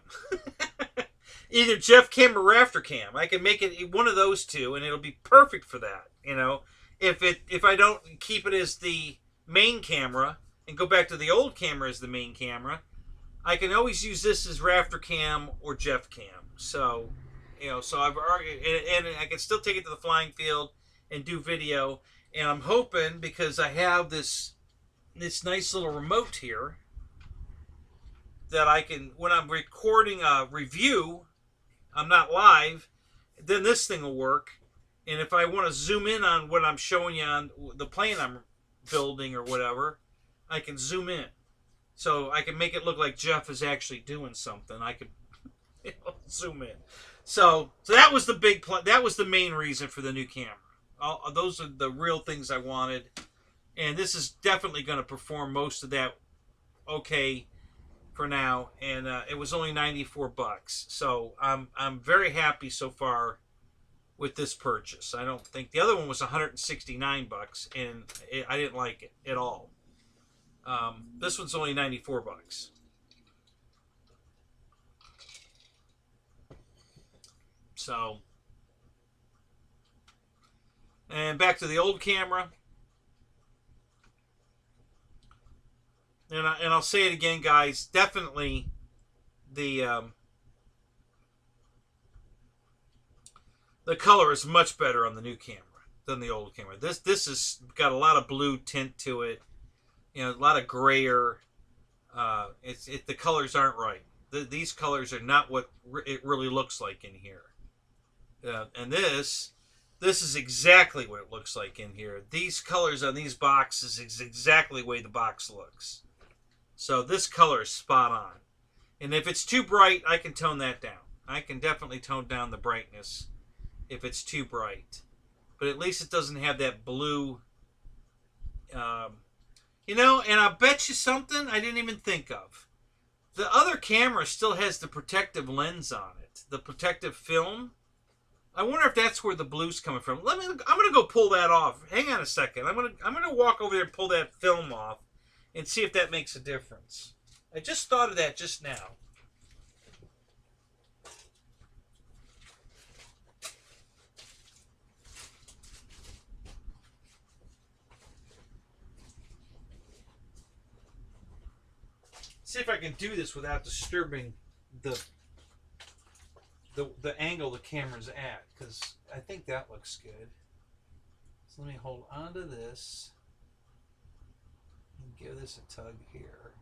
Either Jeff Cam or Rafter Cam. I can make it one of those two, and it'll be perfect for that. You know, if I don't keep it as the main camera and go back to the old camera as the main camera, I can always use this as Rafter Cam or Jeff Cam. So, you know, so I've already, and I can still take it to the flying field and do video. And I'm hoping, because I have this nice little remote here, that I can, when I'm recording a review, I'm not live, then this thing will work. And if I want to zoom in on what I'm showing you on the plane I'm building or whatever, I can zoom in. So I can make it look like Jeff is actually doing something. I could zoom in. So that was the big that was the main reason for the new camera. Those are the real things I wanted, and this is definitely going to perform most of that okay for now. And it was only $94, so I'm very happy so far with this purchase. I don't think the other one was $169, and I didn't like it at all. This one's only $94. So. And back to the old camera. And I'll say it again, guys. Definitely the color is much better on the new camera than the old camera. This has got a lot of blue tint to it. You know, a lot of grayer. The colors aren't right. These colors are not what it really looks like in here. And this is exactly what it looks like in here. These colors on these boxes is exactly the way the box looks. So this color is spot on. And if it's too bright, I can tone that down. I can definitely tone down the brightness if it's too bright. But at least it doesn't have that blue. You know, and I'll bet you something I didn't even think of. The other camera still has the protective lens on it. The protective film. I wonder if that's where the blue's coming from. I'm gonna go pull that off. Hang on a second. I'm gonna walk over there and pull that film off and see if that makes a difference. I just thought of that just now. See if I can do this without disturbing the angle the camera's at, because I think that looks good. So let me hold on to this. Give this a tug here.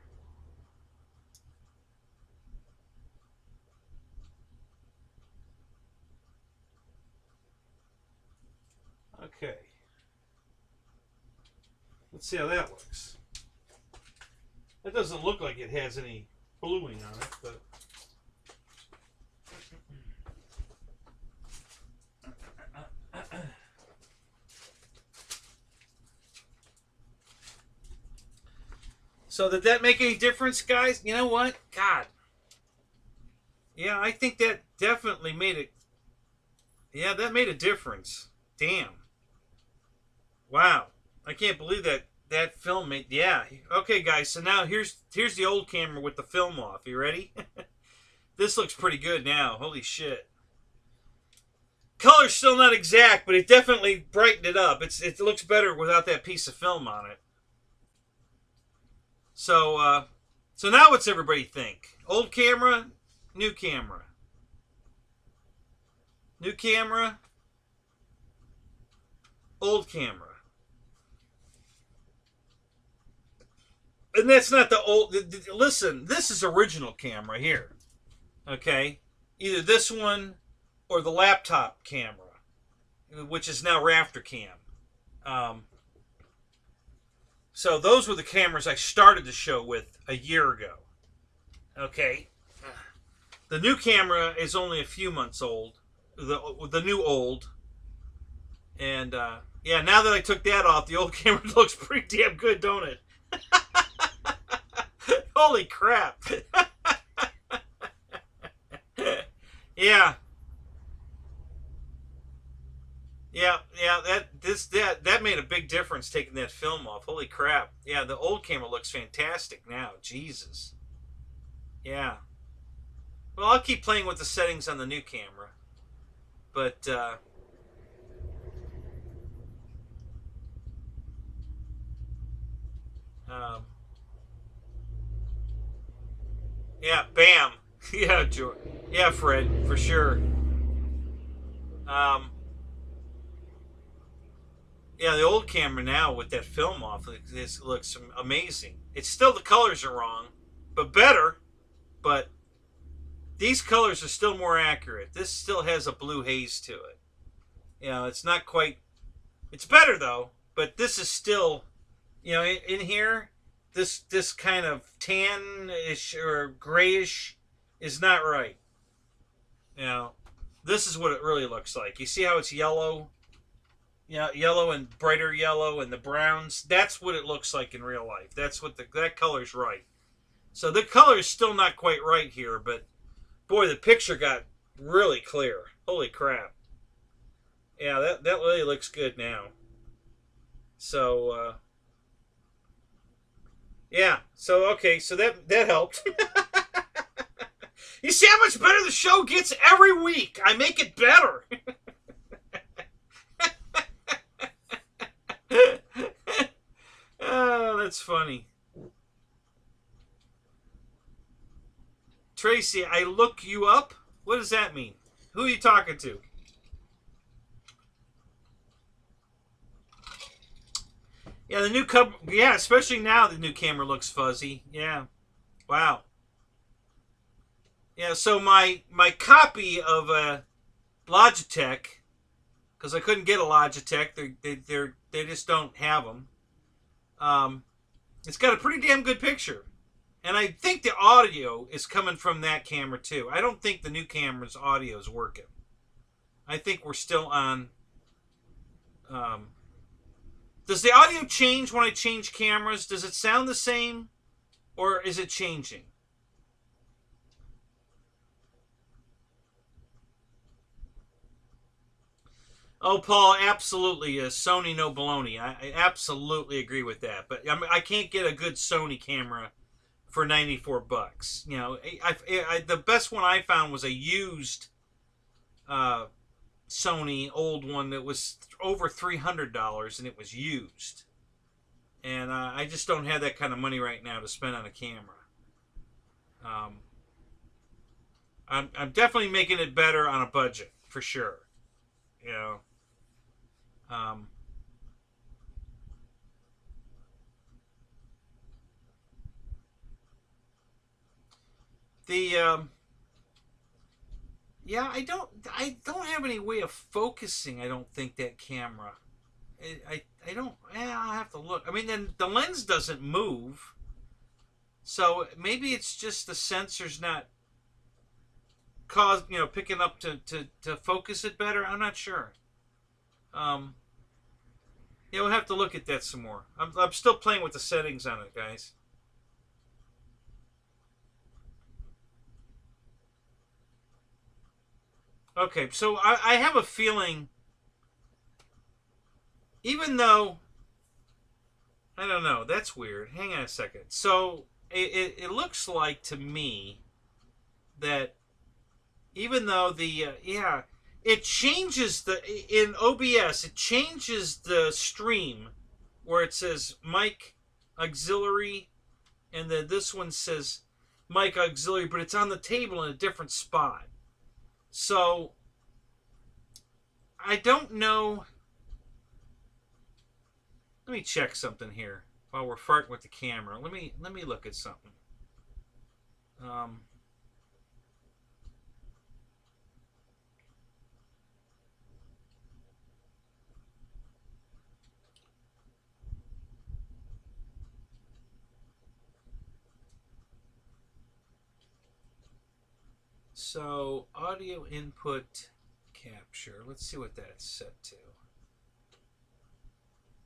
Okay. Let's see how that looks. It doesn't look like it has any bluing on it, but so did that make any difference, guys? You know what? God. Yeah, I think that definitely made it. Yeah, that made a difference. Damn. Wow. I can't believe that film made. Yeah. Okay, guys. So now here's the old camera with the film off. You ready? This looks pretty good now. Holy shit. Color's still not exact, but it definitely brightened it up. It looks better without that piece of film on it. So so now what's everybody think? Old camera, new camera. New camera, old camera. And that's not the old. Listen, this is original camera here. Okay? Either this one or the laptop camera, which is now Rafter Cam. So those were the cameras I started the show with a year ago. Okay? The new camera is only a few months old. The new old. And, yeah, now that I took that off, the old camera looks pretty damn good, don't it? Holy crap. Yeah. Yeah, that made a big difference taking that film off. Holy crap. Yeah, the old camera looks fantastic now. Jesus. Yeah. Well, I'll keep playing with the settings on the new camera. But, yeah, bam. Yeah, George. Yeah, Fred, for sure. Yeah, the old camera now with that film off, this looks amazing. It's still, the colors are wrong, but better. But these colors are still more accurate. This still has a blue haze to it. You know, it's not quite. It's better though, but this is still, you know, in here, this kind of tan-ish or grayish is not right. You know, this is what it really looks like. You see how it's yellow? Yeah, yellow and brighter yellow and the browns. That's what it looks like in real life. That's what that color's right. So the color is still not quite right here, but boy, the picture got really clear. Holy crap. Yeah, that really looks good now. So, yeah. So, okay, so that helped. You see how much better the show gets every week? I make it better. Oh, that's funny. Tracy, I look you up? What does that mean? Who are you talking to? Yeah, the new CUB. Yeah, especially now the new camera looks fuzzy. Yeah. Wow. Yeah, so my copy of a Logitech, because I couldn't get a Logitech, they just don't have them. It's got a pretty damn good picture. And I think the audio is coming from that camera too. I don't think the new camera's audio is working. I think we're still on. Does the audio change when I change cameras? Does it sound the same? Or is it changing? Oh, Paul, absolutely. Sony no baloney. I absolutely agree with that. But I can't get a good Sony camera for $94. You know, the best one I found was a used Sony old one that was over $300, and it was used. And I just don't have that kind of money right now to spend on a camera. I'm definitely making it better on a budget for sure. You know. The yeah, I don't have any way of focusing. I don't think that camera. I don't. I'll have to look. I mean, then the lens doesn't move, so maybe it's just the sensor's not picking up to focus it better. I'm not sure. Yeah, we'll have to look at that some more. I'm still playing with the settings on it, guys. Okay, so I have a feeling, even though, I don't know, that's weird. Hang on a second. So it looks like to me that even though it changes in OBS, it changes the stream where it says mic auxiliary, and then this one says mic auxiliary, but it's on the table in a different spot. So I don't know. Let me check something here while we're farting with the camera. Let me look at something. So audio input capture. Let's see what that's set to.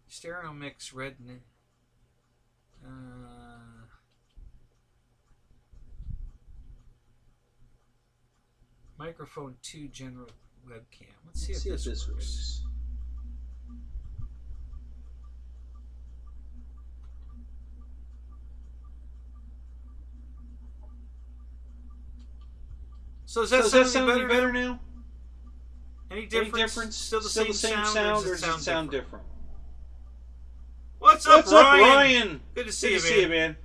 Stereo mix red. Microphone 2 general webcam. Let's see if this works. So does that sound any better now? Any difference? Still the same sound, or does it sound different? What's up, Ryan? Good to see you, man.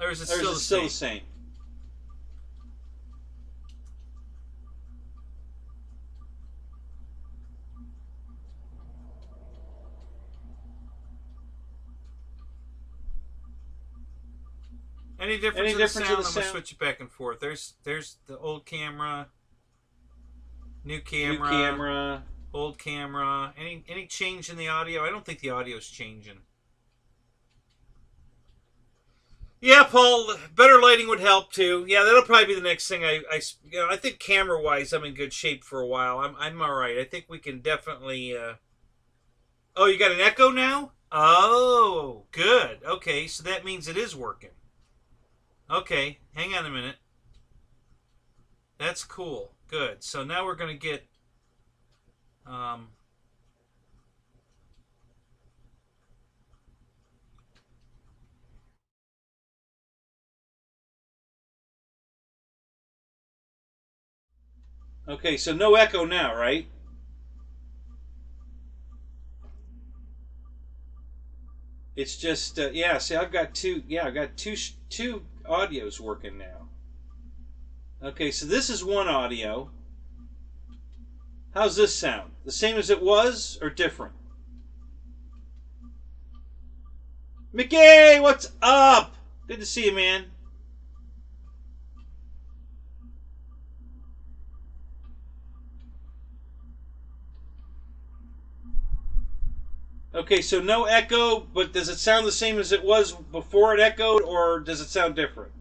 Or is it still the same? Any difference in the sound? I'm going to switch it back and forth. There's the old camera, new camera, old camera. Any change in the audio? I don't think the audio's changing. Yeah, Paul, better lighting would help too. Yeah, that'll probably be the next thing. I think camera-wise, I'm in good shape for a while. I'm all right. I think we can definitely. Oh, you got an echo now? Oh, good. Okay, so that means it is working. Okay, hang on a minute. That's cool. Good. So now we're going to get... Okay, so no echo now, right? It's just, yeah, see, I've got two audios working now. Okay, so this is one audio. How's this sound? The same as it was or different? Mickey, what's up? Good to see you, man. Okay, so no echo, but does it sound the same as it was before it echoed, or does it sound different?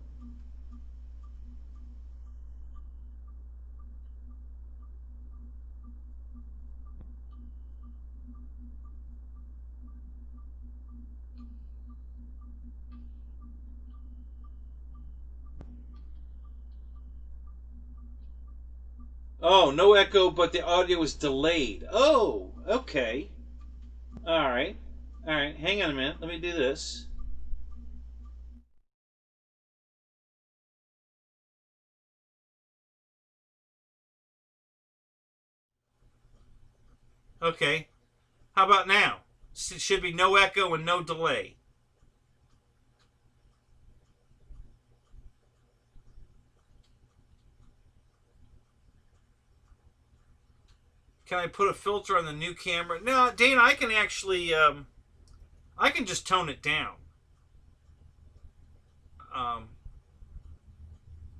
Oh, no echo, but the audio is delayed. Oh, okay. All right. All right, hang on a minute. Let me do this. Okay. How about now? It should be no echo and no delay. Can I put a filter on the new camera? No, Dana, I can actually, I can just tone it down.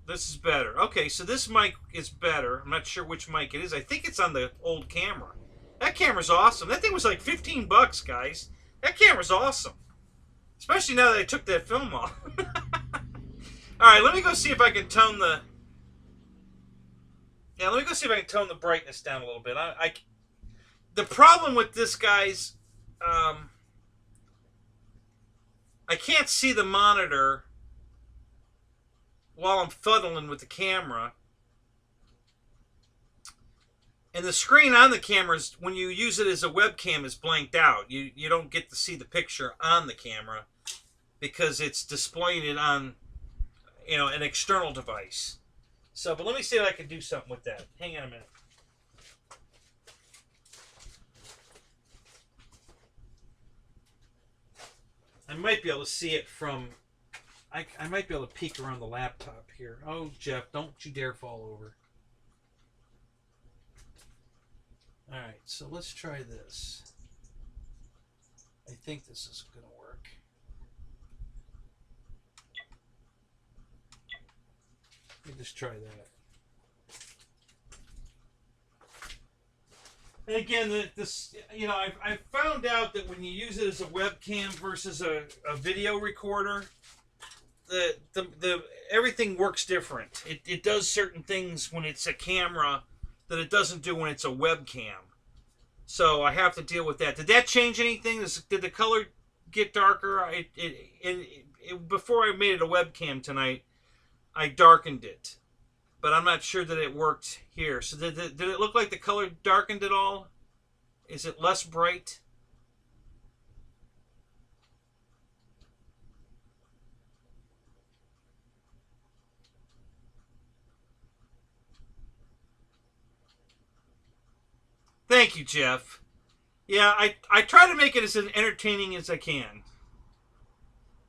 This is better. Okay, so this mic is better. I'm not sure which mic it is. I think it's on the old camera. That camera's awesome. That thing was like 15 bucks, guys. That camera's awesome. Especially now that I took that film off. Alright, let me go see if I can tone the... Yeah, let me go see if I can tone the brightness down a little bit. The problem with this, guys... I can't see the monitor while I'm fuddling with the camera. And the screen on the camera, when you use it as a webcam, is blanked out. You don't get to see the picture on the camera because it's displaying it on, you know, an external device. So, but let me see if I can do something with that. Hang on a minute. I might be able to see it from... I might be able to peek around the laptop here. Oh, Jeff, don't you dare fall over. Alright, so let's try this. I think this is going to work. Let me just try that. And again, this, you know, I found out that when you use it as a webcam versus a video recorder, the everything works different. It does certain things when it's a camera that it doesn't do when it's a webcam. So I have to deal with that. Did that change anything? Did the color get darker? Before I made it a webcam tonight, I darkened it. But I'm not sure that it worked here. So did it look like the color darkened at all? Is it less bright? Thank you, Jeff. Yeah, I try to make it as entertaining as I can.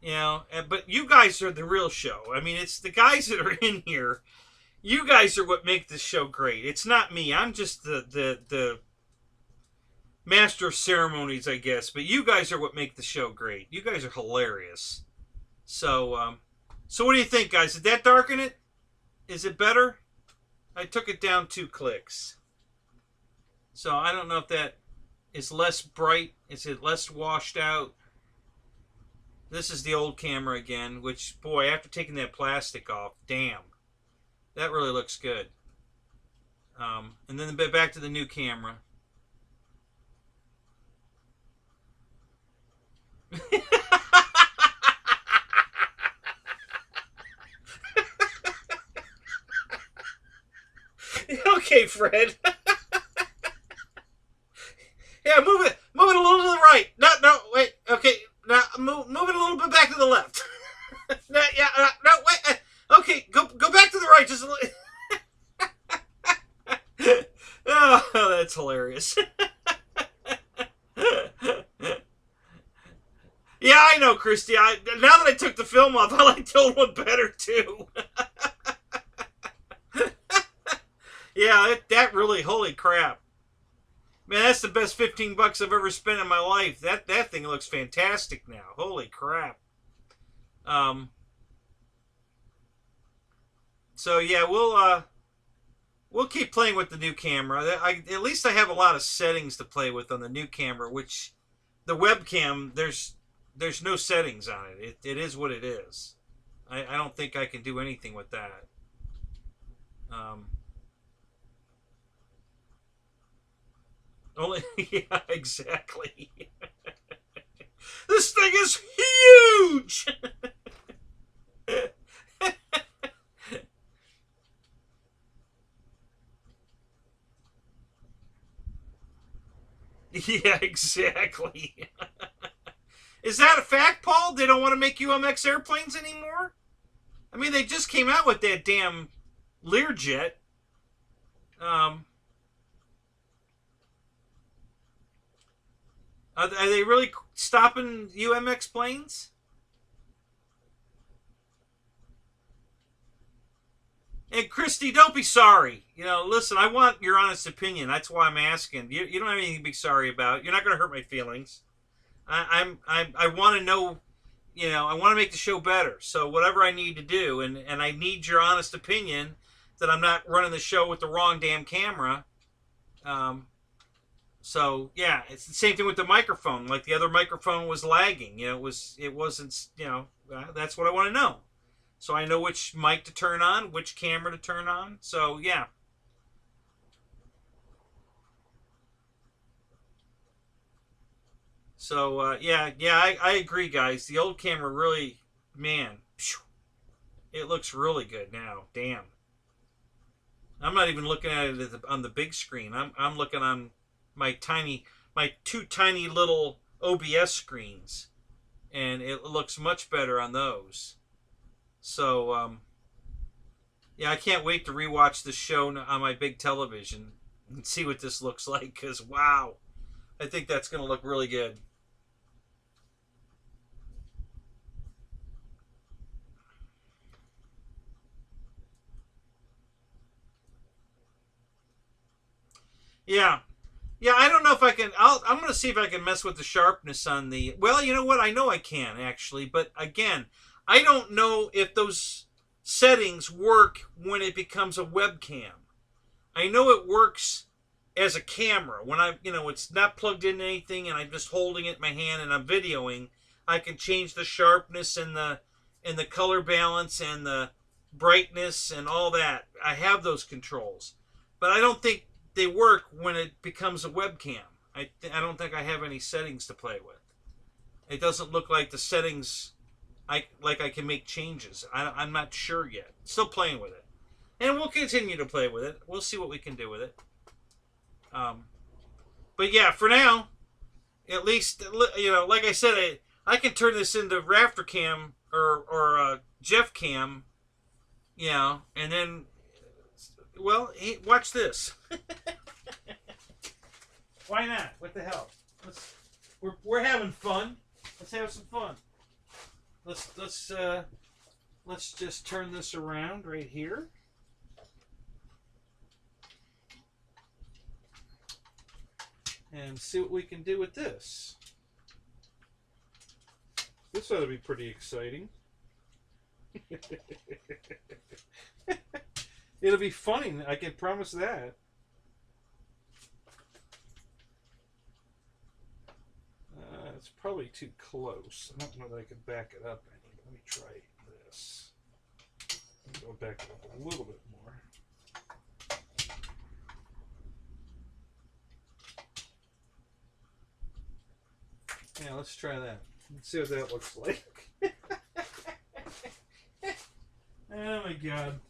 You know, but you guys are the real show. I mean, it's the guys that are in here. You guys are what make this show great. It's not me. I'm just the master of ceremonies, I guess. But you guys are what make the show great. You guys are hilarious. So, so what do you think, guys? Did that darken it? Is it better? I took it down 2 clicks. So I don't know if that is less bright. Is it less washed out? This is the old camera again, which, boy, after taking that plastic off, damn. That really looks good. And then back to the new camera. Okay, Fred. Yeah, move it a little to the right. No, wait. Okay, now move it a little bit back to the left. No, wait. Okay, go back to the right just a little. Oh, that's hilarious. Yeah, I know, Christy. Now that I took the film off, I like the old one better too. Yeah, that really, holy crap. Man, that's the best 15 bucks I've ever spent in my life. That thing looks fantastic now. Holy crap. So yeah, we'll keep playing with the new camera. At least I have a lot of settings to play with on the new camera, which the webcam, there's no settings on it. It is what it is. I don't think I can do anything with that. Only, yeah, exactly. This thing is huge. Yeah, exactly. Is that a fact, Paul? They don't want to make UMX airplanes anymore? I mean, they just came out with that damn Learjet. Are they really stopping UMX planes? And Christy, don't be sorry. You know, listen, I want your honest opinion. That's why I'm asking. You don't have anything to be sorry about. You're not going to hurt my feelings. I want to know you know, I want to make the show better. So whatever I need to do, and I need your honest opinion that I'm not running the show with the wrong damn camera. Um, so yeah, it's the same thing with the microphone. Like the other microphone was lagging. You know, it wasn't. You know, that's what I want to know. So I know which mic to turn on, which camera to turn on. So yeah. So yeah, I agree, guys. The old camera really, man, it looks really good now. Damn. I'm not even looking at it on the big screen. I'm looking on my two tiny little OBS screens, and it looks much better on those. So yeah, I can't wait to rewatch the show on my big television and see what this looks like. Cause wow, I think that's gonna look really good. Yeah, yeah, I don't know if I can. I'm going to see if I can mess with the sharpness on the. Well, you know what? I know I can actually, but again, I don't know if those settings work when it becomes a webcam. I know it works as a camera when it's not plugged into anything and I'm just holding it in my hand and I'm videoing. I can change the sharpness and the color balance and the brightness and all that. I have those controls, but I don't think they work when it becomes a webcam. I don't think I have any settings to play with. It doesn't look like the settings I can make changes. I'm not sure yet. Still playing with it, and we'll continue to play with it. We'll see what we can do with it. But yeah, for now, at least like I said, I can turn this into Rafter Cam or Jeff Cam, and then well, hey, watch this. Why not? What the hell? We're having fun. Let's have some fun. Let's just turn this around right here. And see what we can do with this. This ought to be pretty exciting. It'll be funny, I can promise that. It's probably too close. I don't know that I can back it up any. Let me try this. Go back it up a little bit more. Yeah, let's try that. Let's see what that looks like. Oh my god.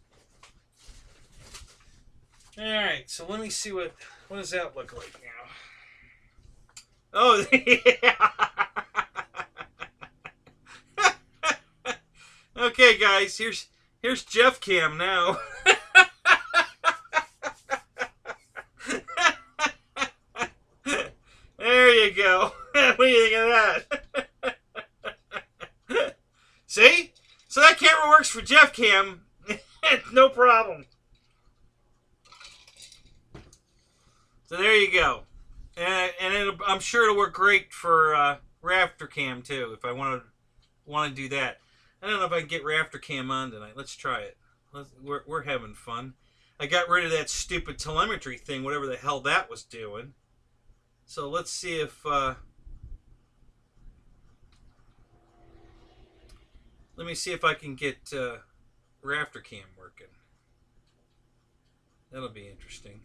Alright, so let me see what does that look like now. Oh, yeah. Okay, guys, here's Jeff Cam now. There you go. What do you think of that? See? So that camera works for Jeff Cam. No problem. So there you go. And I'm sure it'll work great for Rafter Cam too, if I want to do that. I don't know if I can get Rafter Cam on tonight. Let's try it. We're having fun. I got rid of that stupid telemetry thing, whatever the hell that was doing. So let's see if... let me see if I can get Rafter Cam working. That'll be interesting.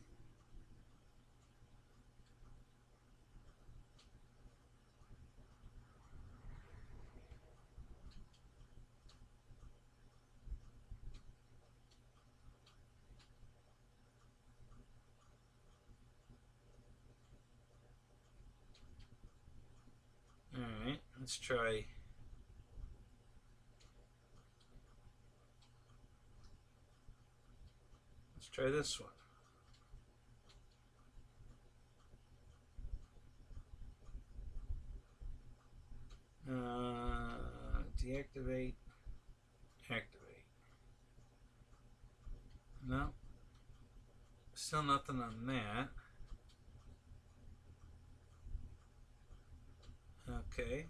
Alright, let's try... Let's try this one. Deactivate. Activate. No. Still nothing on that. Okay.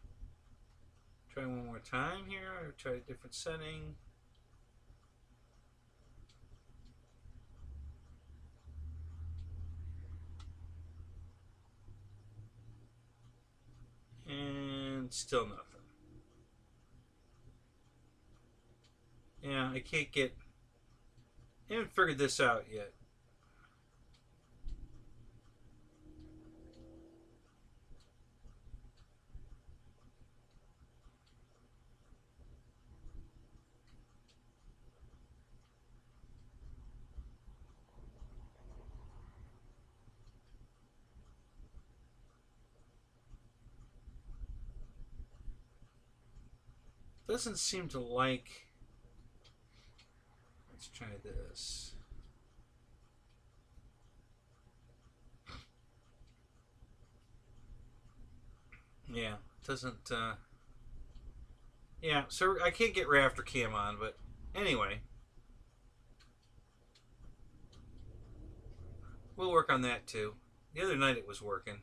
Try one more time here, or try a different setting. And still nothing. Yeah, I can't get... I haven't figured this out yet. Doesn't seem to like... Let's try this. Yeah, doesn't... Yeah, so I can't get Rafter Cam on, but anyway. We'll work on that too. The other night it was working.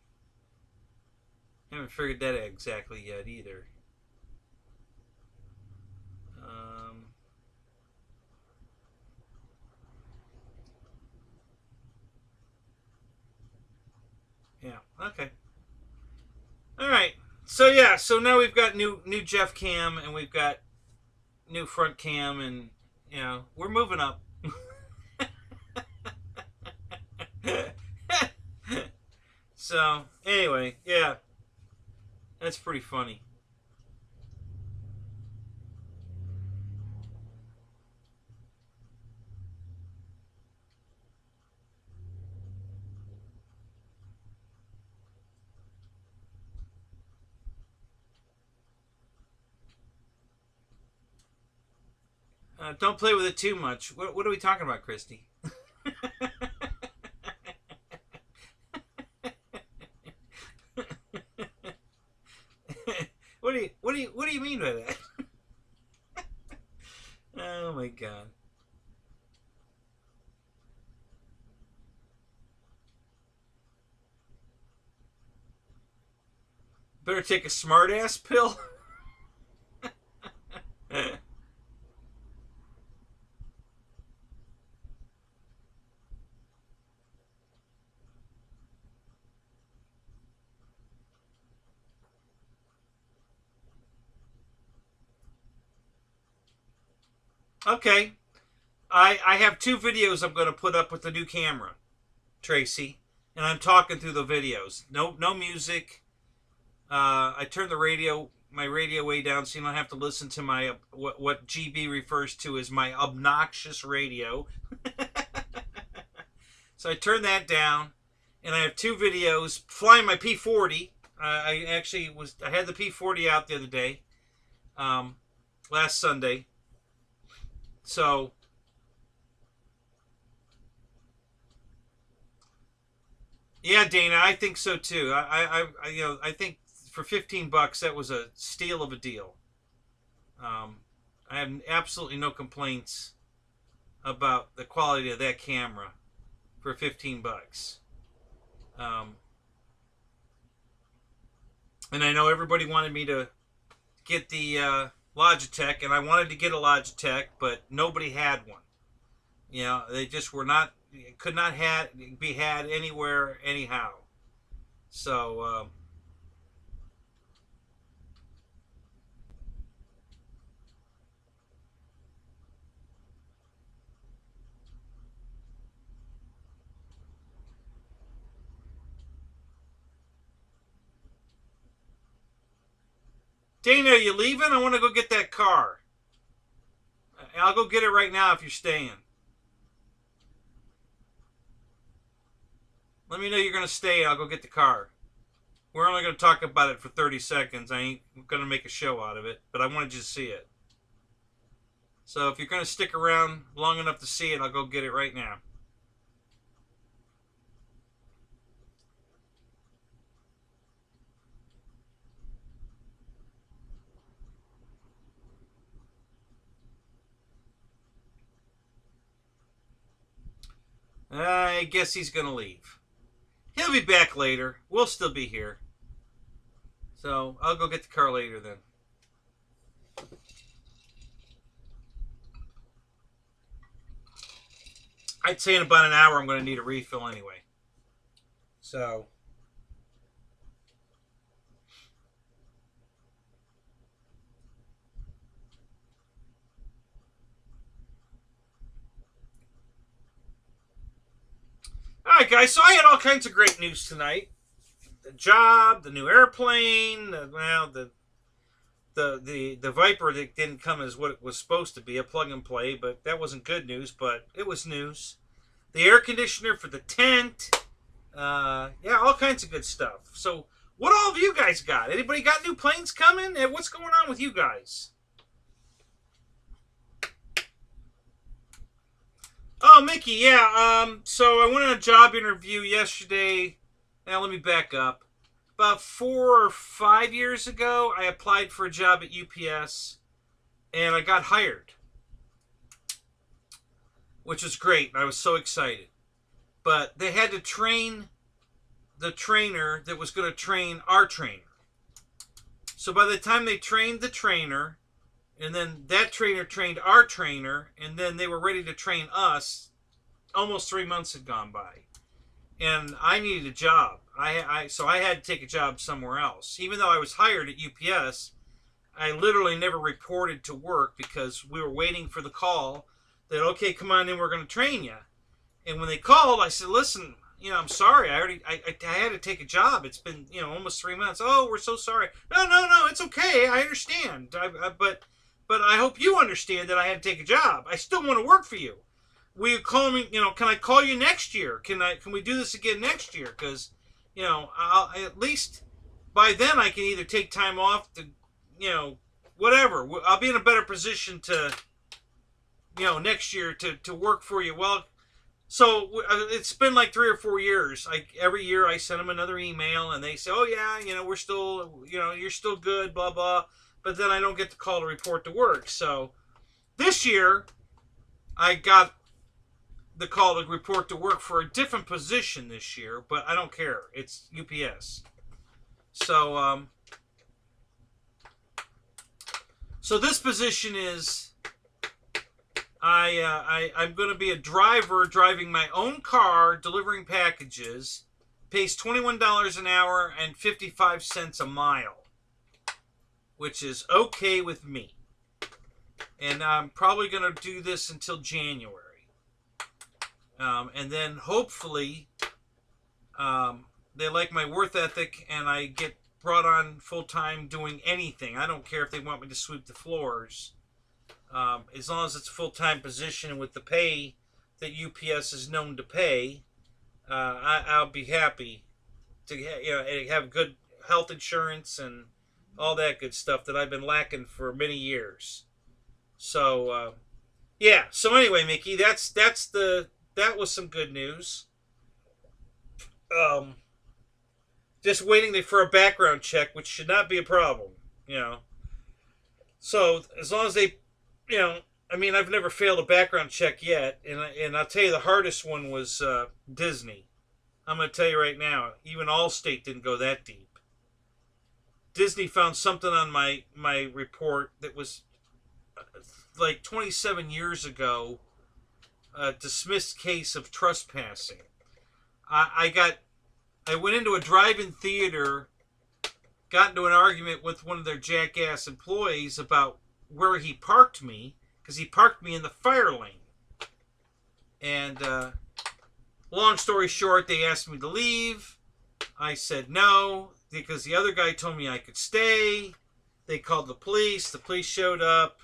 Haven't figured that out exactly yet either. Yeah, okay. Alright. So yeah, so now we've got new Jeff Cam and we've got new front cam, and you know, we're moving up. So anyway, yeah. That's pretty funny. Don't play with it too much. What are we talking about, Christy? What do you mean by that? Oh my God. Better take a smart-ass pill. Okay. I have 2 videos I'm going to put up with the new camera, Tracy, and I'm talking through the videos. No music. I turned my radio way down so you don't have to listen to my what GB refers to as my obnoxious radio. So I turned that down, and I have 2 videos flying my P-40. I had the P-40 out the other day, last Sunday. So yeah, Dana, I think so too. I think for $15 that was a steal of a deal. I have absolutely no complaints about the quality of that camera for $15. And I know everybody wanted me to get the Logitech, and I wanted to get a Logitech, but nobody had one. You know, they just were not, could not be had anywhere, anyhow. So, Dana, are you leaving? I want to go get that car. I'll go get it right now if you're staying. Let me know you're going to stay, and I'll go get the car. We're only going to talk about it for 30 seconds. I ain't going to make a show out of it, but I wanted you to see it. So if you're going to stick around long enough to see it, I'll go get it right now. I guess he's going to leave. He'll be back later. We'll still be here. So I'll go get the car later then. I'd say in about an hour I'm going to need a refill anyway. So, all right, guys. So I had all kinds of great news tonight. The job, the new airplane, the Viper that didn't come as what it was supposed to be, a plug and play, but that wasn't good news, but it was news. The air conditioner for the tent. Yeah, all kinds of good stuff. So, what all of you guys got? Anybody got new planes coming? And what's going on with you guys? Oh, Mickey, yeah. So I went on a job interview yesterday. Now, let me back up. About 4 or 5 years ago, I applied for a job at UPS, and I got hired, which was great. I was so excited. But they had to train the trainer that was going to train our trainer. So by the time they trained the trainer, and then that trainer trained our trainer, and then they were ready to train us, almost 3 months had gone by. And I needed a job. So I had to take a job somewhere else. Even though I was hired at UPS, I literally never reported to work because we were waiting for the call that, okay, come on in, we're going to train you. And when they called, I said, listen, I'm sorry. I had to take a job. It's been, almost 3 months. Oh, we're so sorry. No, it's okay. I understand. But I hope you understand that I had to take a job. I still want to work for you. Will you call me, can I call you next year? Can we do this again next year? Because, I'll at least by then I can either take time off to, whatever. I'll be in a better position to, next year to work for you. Well, so it's been like 3 or 4 years. Every year I send them another email and they say, oh yeah, we're still, you're still good, blah, blah. But then I don't get the call to report to work. So this year I got the call to report to work for a different position this year, but I don't care. It's UPS. So, so this position is I'm going to be a driver driving my own car, delivering packages. Pays $21 an hour and 55 cents a mile, which is okay with me. And I'm probably going to do this until January. And then hopefully they like my work ethic and I get brought on full-time doing anything. I don't care if they want me to sweep the floors. As long as it's a full-time position with the pay that UPS is known to pay, I'll be happy to have good health insurance and all that good stuff that I've been lacking for many years. So, yeah. So anyway, Mickey, that was some good news. Just waiting for a background check, which should not be a problem, So as long as they, I've never failed a background check yet, and I'll tell you the hardest one was Disney. I'm going to tell you right now, even Allstate didn't go that deep. Disney found something on my report that was like 27 years ago. A dismissed case of trespassing. I went into a drive-in theater, got into an argument with one of their jackass employees about where he parked me, because he parked me in the fire lane. And long story short, they asked me to leave. I said no, because the other guy told me I could stay. They called the police. The police showed up.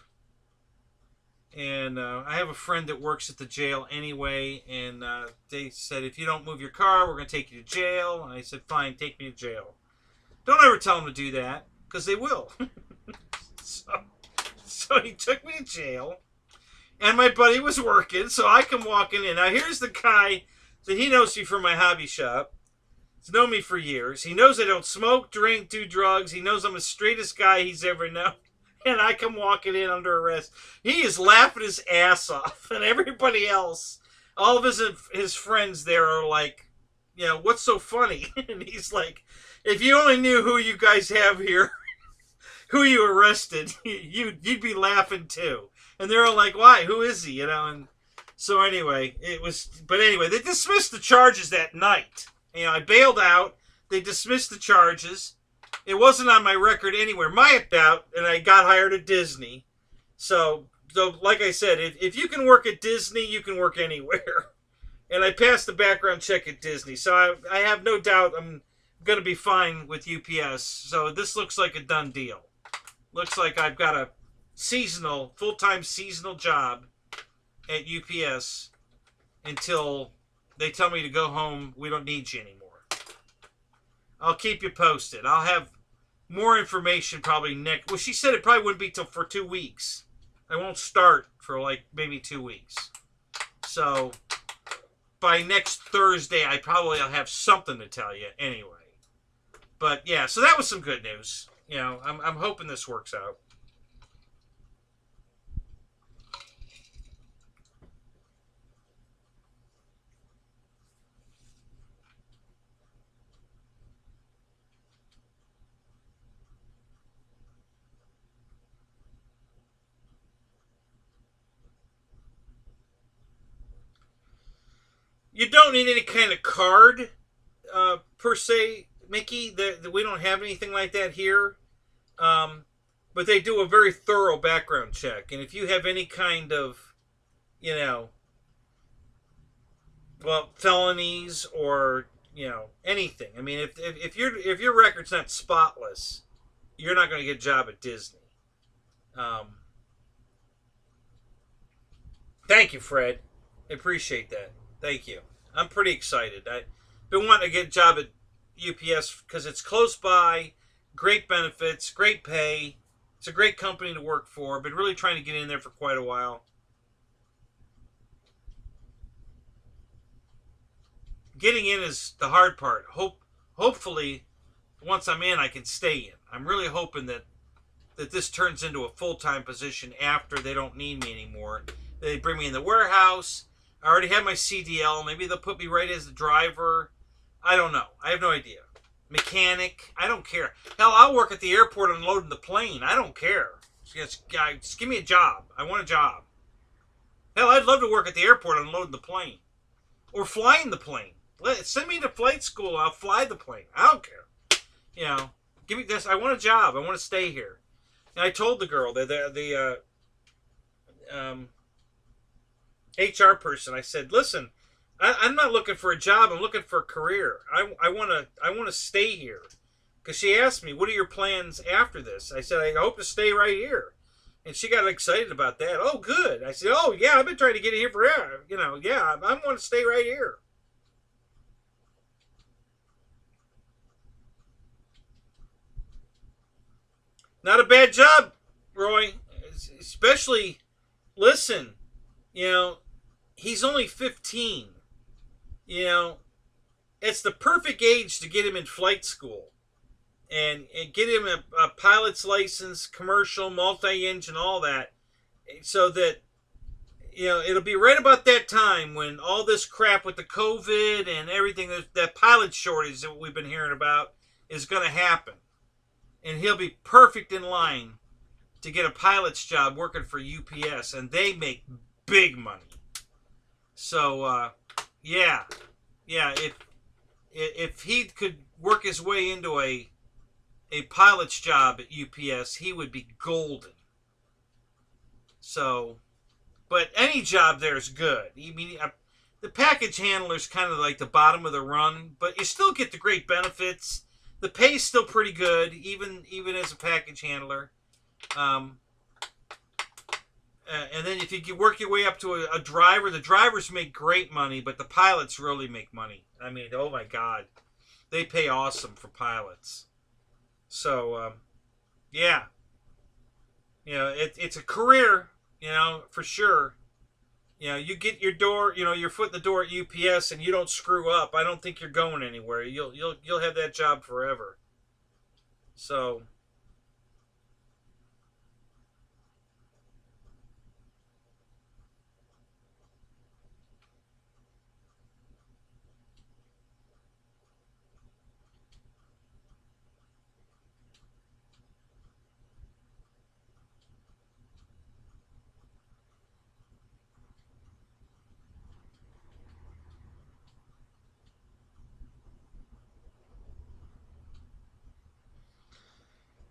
And I have a friend that works at the jail anyway, and they said, if you don't move your car, we're going to take you to jail. And I said, fine, take me to jail. Don't ever tell them to do that, because they will. So he took me to jail, and my buddy was working, so I come walking in. Now, here's the guy that he knows me from my hobby shop. He's known me for years. He knows I don't smoke, drink, do drugs. He knows I'm the straightest guy he's ever known. And I come walking in under arrest. He is laughing his ass off. And everybody else, all of his friends there are like, what's so funny? And he's like, if you only knew who you guys have here. who you arrested, you'd be laughing too. And they're all like, why? Who is he? You know, and so anyway, but anyway, they dismissed the charges that night. You know, I bailed out. They dismissed the charges. It wasn't on my record anywhere. My doubt, and I got hired at Disney. So like I said, if you can work at Disney, you can work anywhere. And I passed the background check at Disney. So I have no doubt I'm going to be fine with UPS. So this looks like a done deal. Looks like I've got a full-time seasonal job at UPS until they tell me to go home. We don't need you anymore. I'll keep you posted. I'll have more information probably next. Well, she said it probably wouldn't be for 2 weeks. I won't start for like maybe 2 weeks. So by next Thursday, I'll have something to tell you anyway. But yeah, so that was some good news. You know, I'm hoping this works out. You don't need any kind of card, per se, Mickey. We don't have anything like that here. But they do a very thorough background check. And if you have any kind of, you know, well, felonies or, you know, anything. I mean, if your record's not spotless, you're not going to get a job at Disney. Thank you, Fred. I appreciate that. Thank you. I'm pretty excited. I've been wanting to get a job at UPS because it's close by, great benefits, great pay. It's a great company to work for. I've been really trying to get in there for quite a while. Getting in is the hard part. Hopefully, once I'm in, I can stay in. I'm really hoping that this turns into a full-time position after they don't need me anymore. They bring me in the warehouse. I already have my CDL. Maybe they'll put me right as the driver. I don't know. I have no idea. Mechanic. I don't care. Hell, I'll work at the airport unloading the plane. I don't care. Just give me a job. I want a job. Hell, I'd love to work at the airport unloading the plane. Or flying the plane. Send me to flight school. I'll fly the plane. I don't care. You know, give me this. I want a job. I want to stay here. And I told the girl, the HR person, I said, listen, I'm not looking for a job. I'm looking for a career. I want to stay here. Because she asked me, what are your plans after this? I said, I hope to stay right here. And she got excited about that. Oh, good. I said, oh, yeah, I've been trying to get in here forever. You know, yeah, I want to stay right here. Not a bad job, Roy. Especially, listen, you know, he's only 15. You know, it's the perfect age to get him in flight school. And get him a pilot's license, commercial, multi-engine, all that. So that, you know, it'll be right about that time when all this crap with the COVID and everything, that pilot shortage that we've been hearing about is going to happen. And he'll be perfect in line to get a pilot's job working for UPS. And they make big money. So, yeah. Yeah, if he could work his way into a pilot's job at UPS, he would be golden. So, but any job there is good. I mean, the package handler is kind of like the bottom of the run, but you still get the great benefits. The pay's still pretty good, even as a package handler. And then if you work your way up to a driver, the drivers make great money, but the pilots really make money. I mean, oh my God. They pay awesome for pilots. So, yeah. You know, it's a career, you know, for sure. You know, you get your foot in the door at UPS and you don't screw up, I don't think you're going anywhere. You'll have that job forever. So,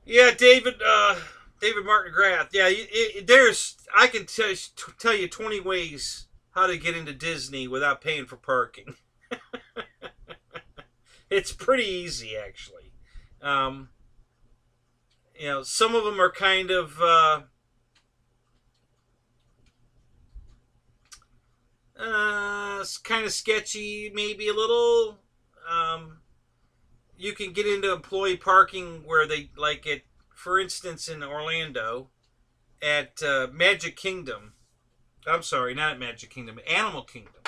Yeah, David Martin Grath. Yeah, I can tell you 20 ways how to get into Disney without paying for parking. It's pretty easy, actually. Um, some of them are kind of sketchy, maybe a little. You can get into employee parking where they like it. For instance, in Orlando, at Magic Kingdom. I'm sorry, not at Magic Kingdom, Animal Kingdom.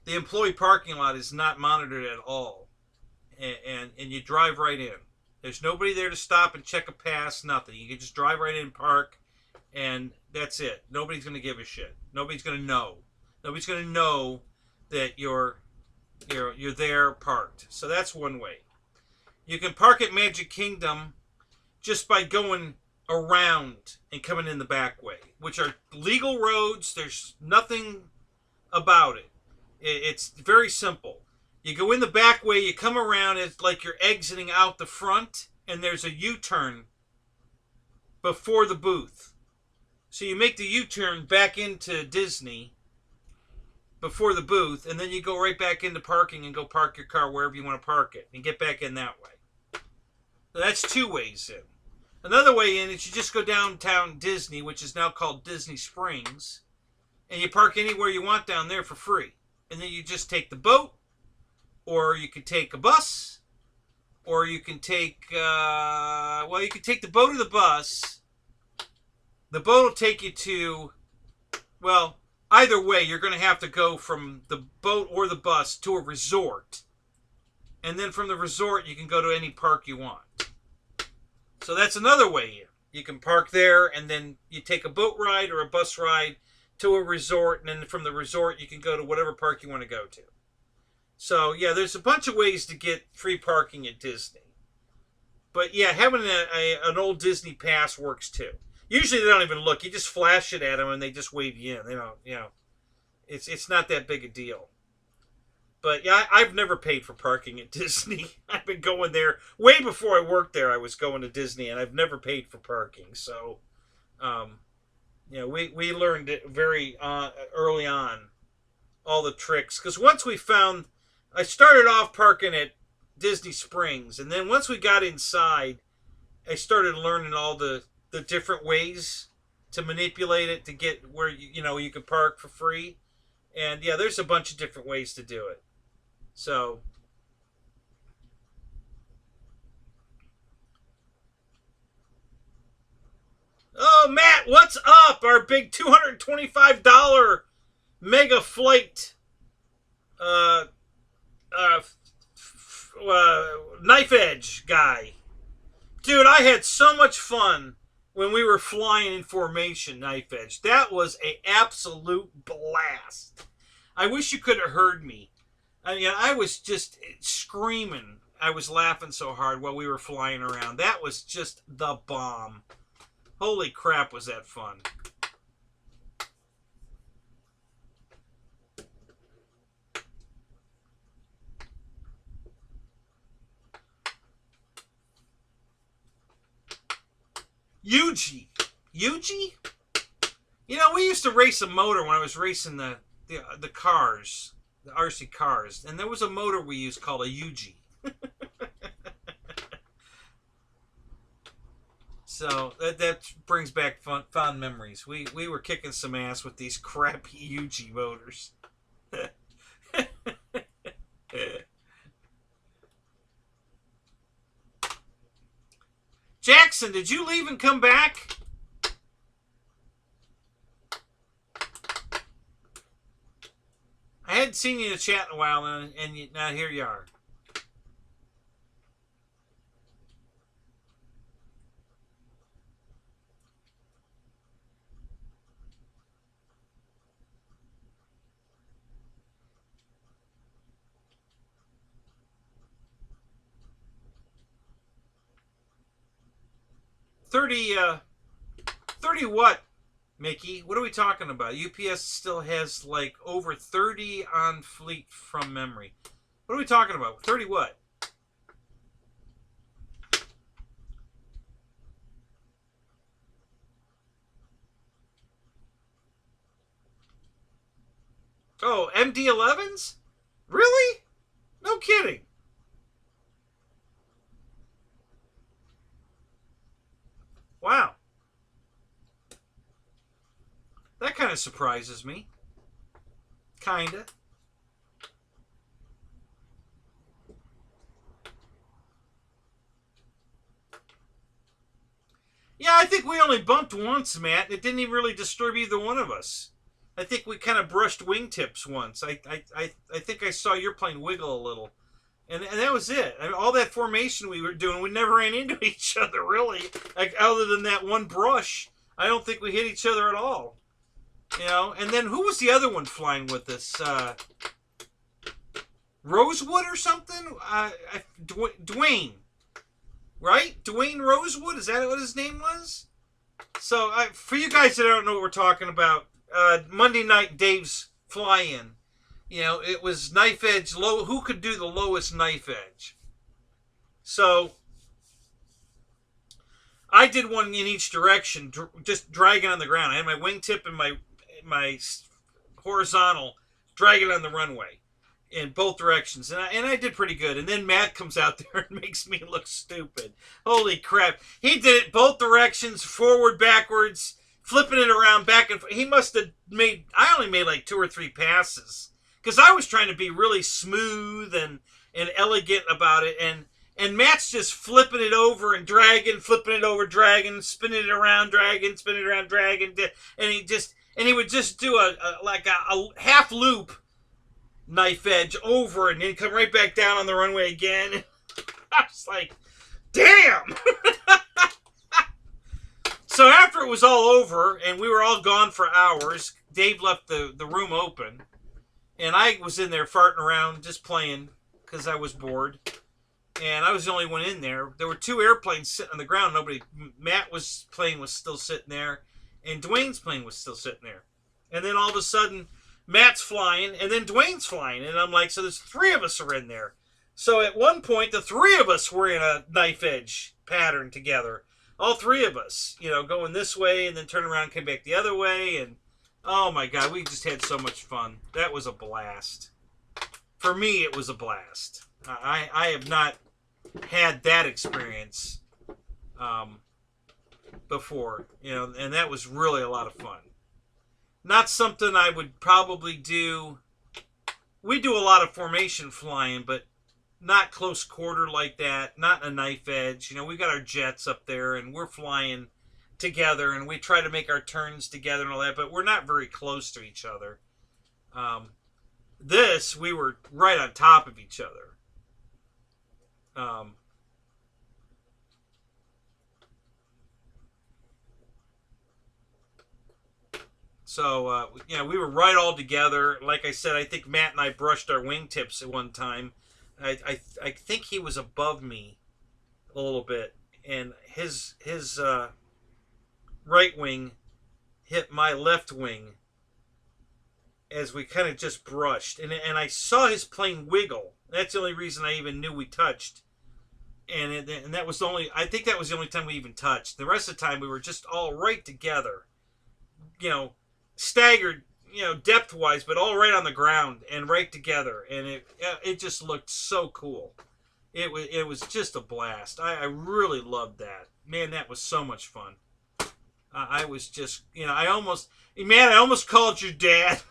The employee parking lot is not monitored at all, and you drive right in. There's nobody there to stop and check a pass. Nothing. You can just drive right in, park, and that's it. Nobody's going to give a shit. Nobody's going to know. Nobody's going to know that you're there parked. So that's one way. You can park at Magic Kingdom just by going around and coming in the back way, which are legal roads. There's nothing about it. It's very simple. You go in the back way, you come around, it's like you're exiting out the front, and there's a U-turn before the booth. So you make the U-turn back into Disney before the booth, and then you go right back into parking and go park your car wherever you want to park it and get back in that way. So that's two ways in. Another way in is you just go downtown Disney, which is now called Disney Springs, and you park anywhere you want down there for free. And then you just take the boat, or you could take a bus, or you can take, you could take the boat or the bus. The boat will take you to, either way, you're going to have to go from the boat or the bus to a resort. And then from the resort, you can go to any park you want. So that's another way in. You can park there, and then you take a boat ride or a bus ride to a resort, and then from the resort, you can go to whatever park you want to go to. So, yeah, there's a bunch of ways to get free parking at Disney. But, yeah, having an old Disney pass works, too. Usually they don't even look. You just flash it at them, and they just wave you in. They don't, it's not that big a deal. But, yeah, I've never paid for parking at Disney. I've been going there. Way before I worked there, I was going to Disney, and I've never paid for parking. So, we learned it very early on, all the tricks. Because once we found, I started off parking at Disney Springs, and then once we got inside, I started learning all the different ways to manipulate it to get where you can park for free. And yeah, there's a bunch of different ways to do it. So oh, Matt, what's up? Our big $225 mega Flght knife edge guy. Dude, I had so much fun when we were flying in formation knife edge. That was an absolute blast. I wish you could have heard me. I mean, I was just screaming. I was laughing so hard while we were flying around. That was just the bomb. Holy crap, was that fun. Yuji? We used to race a motor when I was racing the cars, the RC cars, and there was a motor we used called a Yuji. So that brings back fond memories. We were kicking some ass with these crappy Yuji motors. Jackson, did you leave and come back? I hadn't seen you in the chat in a while, and now here you are. $30 what, Mickey? What are we talking about? UPS still has like over 30 on fleet from memory. What are we talking about? 30 what? Oh, MD-11s? Really? No kidding. Wow. That kind of surprises me. Kinda. Yeah, I think we only bumped once, Matt, and it didn't even really disturb either one of us. I think we kind of brushed wingtips once. I think I saw your plane wiggle a little. And that was it. I mean, all that formation we were doing, we never ran into each other, really. Like, other than that one brush, I don't think we hit each other at all. You know? And then who was the other one flying with us? Rosewood or something? Dwayne. Right? Dwayne Rosewood? Is that what his name was? So, for you guys that don't know what we're talking about, Monday night Dave's fly-in. You know, it was knife edge low. Who could do the lowest knife edge? So, I did one in each direction, just dragging on the ground. I had my wingtip and my horizontal dragging on the runway in both directions, and I did pretty good. And then Matt comes out there and makes me look stupid. Holy crap! He did it both directions, forward, backwards, flipping it around, back and forth. He must have made. I only made like 2 or 3 passes because I was trying to be really smooth and elegant about it, and Matt's just flipping it over and dragging, flipping it over, dragging, spinning it around, dragging, spinning it around, dragging, and he would just do a half loop knife edge over and then come right back down on the runway again. I was like, damn! So after it was all over and we were all gone for hours, Dave left the room open, and I was in there farting around just playing because I was bored. And I was the only one in there. There were 2 airplanes sitting on the ground. Matt's plane was still sitting there, and Dwayne's plane was still sitting there. And then all of a sudden, Matt's flying, and then Dwayne's flying. And I'm like, so there's 3 of us are in there. So at one point, the 3 of us were in a knife edge pattern together. All 3 of us, you know, going this way and then turn around and come back the other way. And oh my God, we just had so much fun. That was a blast. For me, it was a blast. I have not had that experience before, you know, and that was really a lot of fun. Not something I would probably do. We do a lot of formation flying, but not close quarter like that, not in a knife edge. You know, we got our jets up there and we're flying together and we try to make our turns together and all that, but we're not very close to each other. This, we were right on top of each other. So, you know, we were right all together. Like I said, I think Matt and I brushed our wingtips at one time. I think he was above me a little bit, and his right wing hit my left wing as we kind of just brushed, and I saw his plane wiggle. That's the only reason I even knew we touched, and that was the only. I think that was the only time we even touched. The rest of the time we were just all right together, you know, staggered, you know, depth wise, but all right on the ground and right together, and it just looked so cool. It was just a blast. I really loved that. Man, that was so much fun. I was just, you know, I almost called your dad.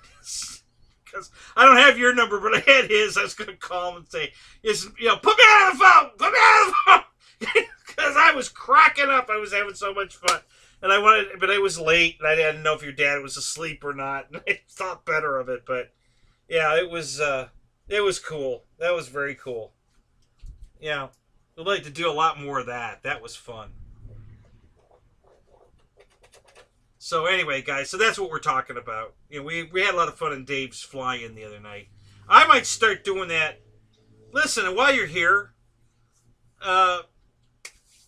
Because I don't have your number, but I had his. I was going to call him and say, you know, put me on the phone! Put me on the phone! Because I was cracking up. I was having so much fun. And but it was late, and I didn't know if your dad was asleep or not. And I thought better of it, but yeah, it was cool. That was very cool. Yeah, I'd like to do a lot more of that. That was fun. So anyway, guys, so that's what we're talking about. You know, we had a lot of fun in Dave's fly-in the other night. I might start doing that. Listen, and while you're here,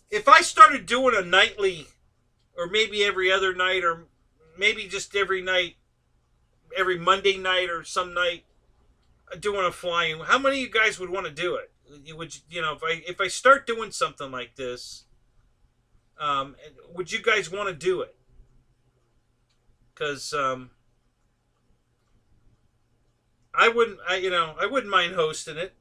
if I started doing a nightly, or maybe every other night, or maybe just every night, every Monday night or some night, doing a fly-in, how many of you guys would want to do it? You know, if I start doing something like this, would you guys want to do it? Because I wouldn't, I wouldn't mind hosting it.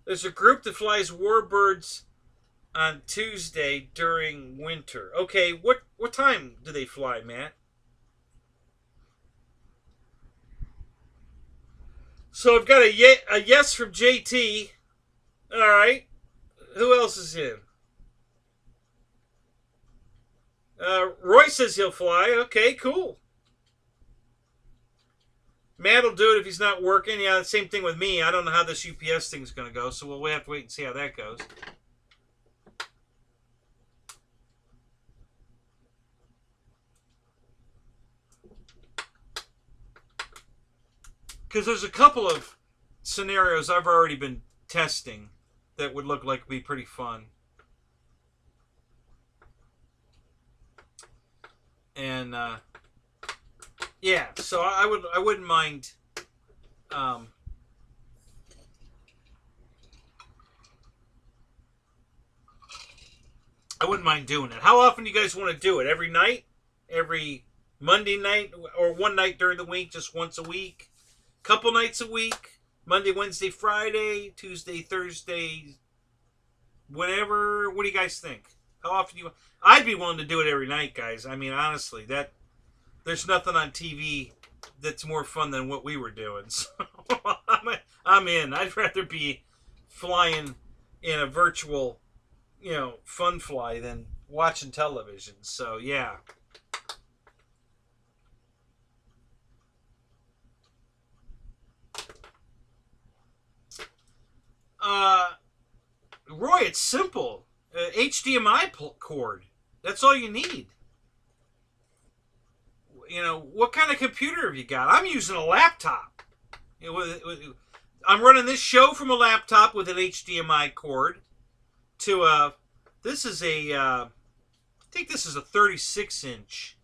There's a group that flies warbirds on Tuesday during winter. Okay, what time do they fly, Matt? So I've got a yes from JT. All right. Who else is in? Roy says he'll fly. Okay, cool. Matt will do it if he's not working. Yeah, same thing with me. I don't know how this UPS thing's going to go, so we'll have to wait and see how that goes. Because there's a couple of scenarios I've already been testing that would look like be pretty fun. And yeah, so I wouldn't mind I wouldn't mind doing it. How often do you guys want to do it? Every night? Every Monday night? Or one night during the week? Just once a week? Couple nights a week? Monday, Wednesday, Friday? Tuesday, Thursday? Whatever? What do you guys think? How often do you... I'd be willing to do it every night, guys. I mean, honestly, there's nothing on TV that's more fun than what we were doing. So I'm in. I'd rather be flying in a virtual, fun fly than watching television. So, yeah. Roy, it's simple. HDMI cord. That's all you need. What kind of computer have you got? I'm using a laptop. I'm running this show from a laptop with an HDMI cord to this is I think this is a 36-inch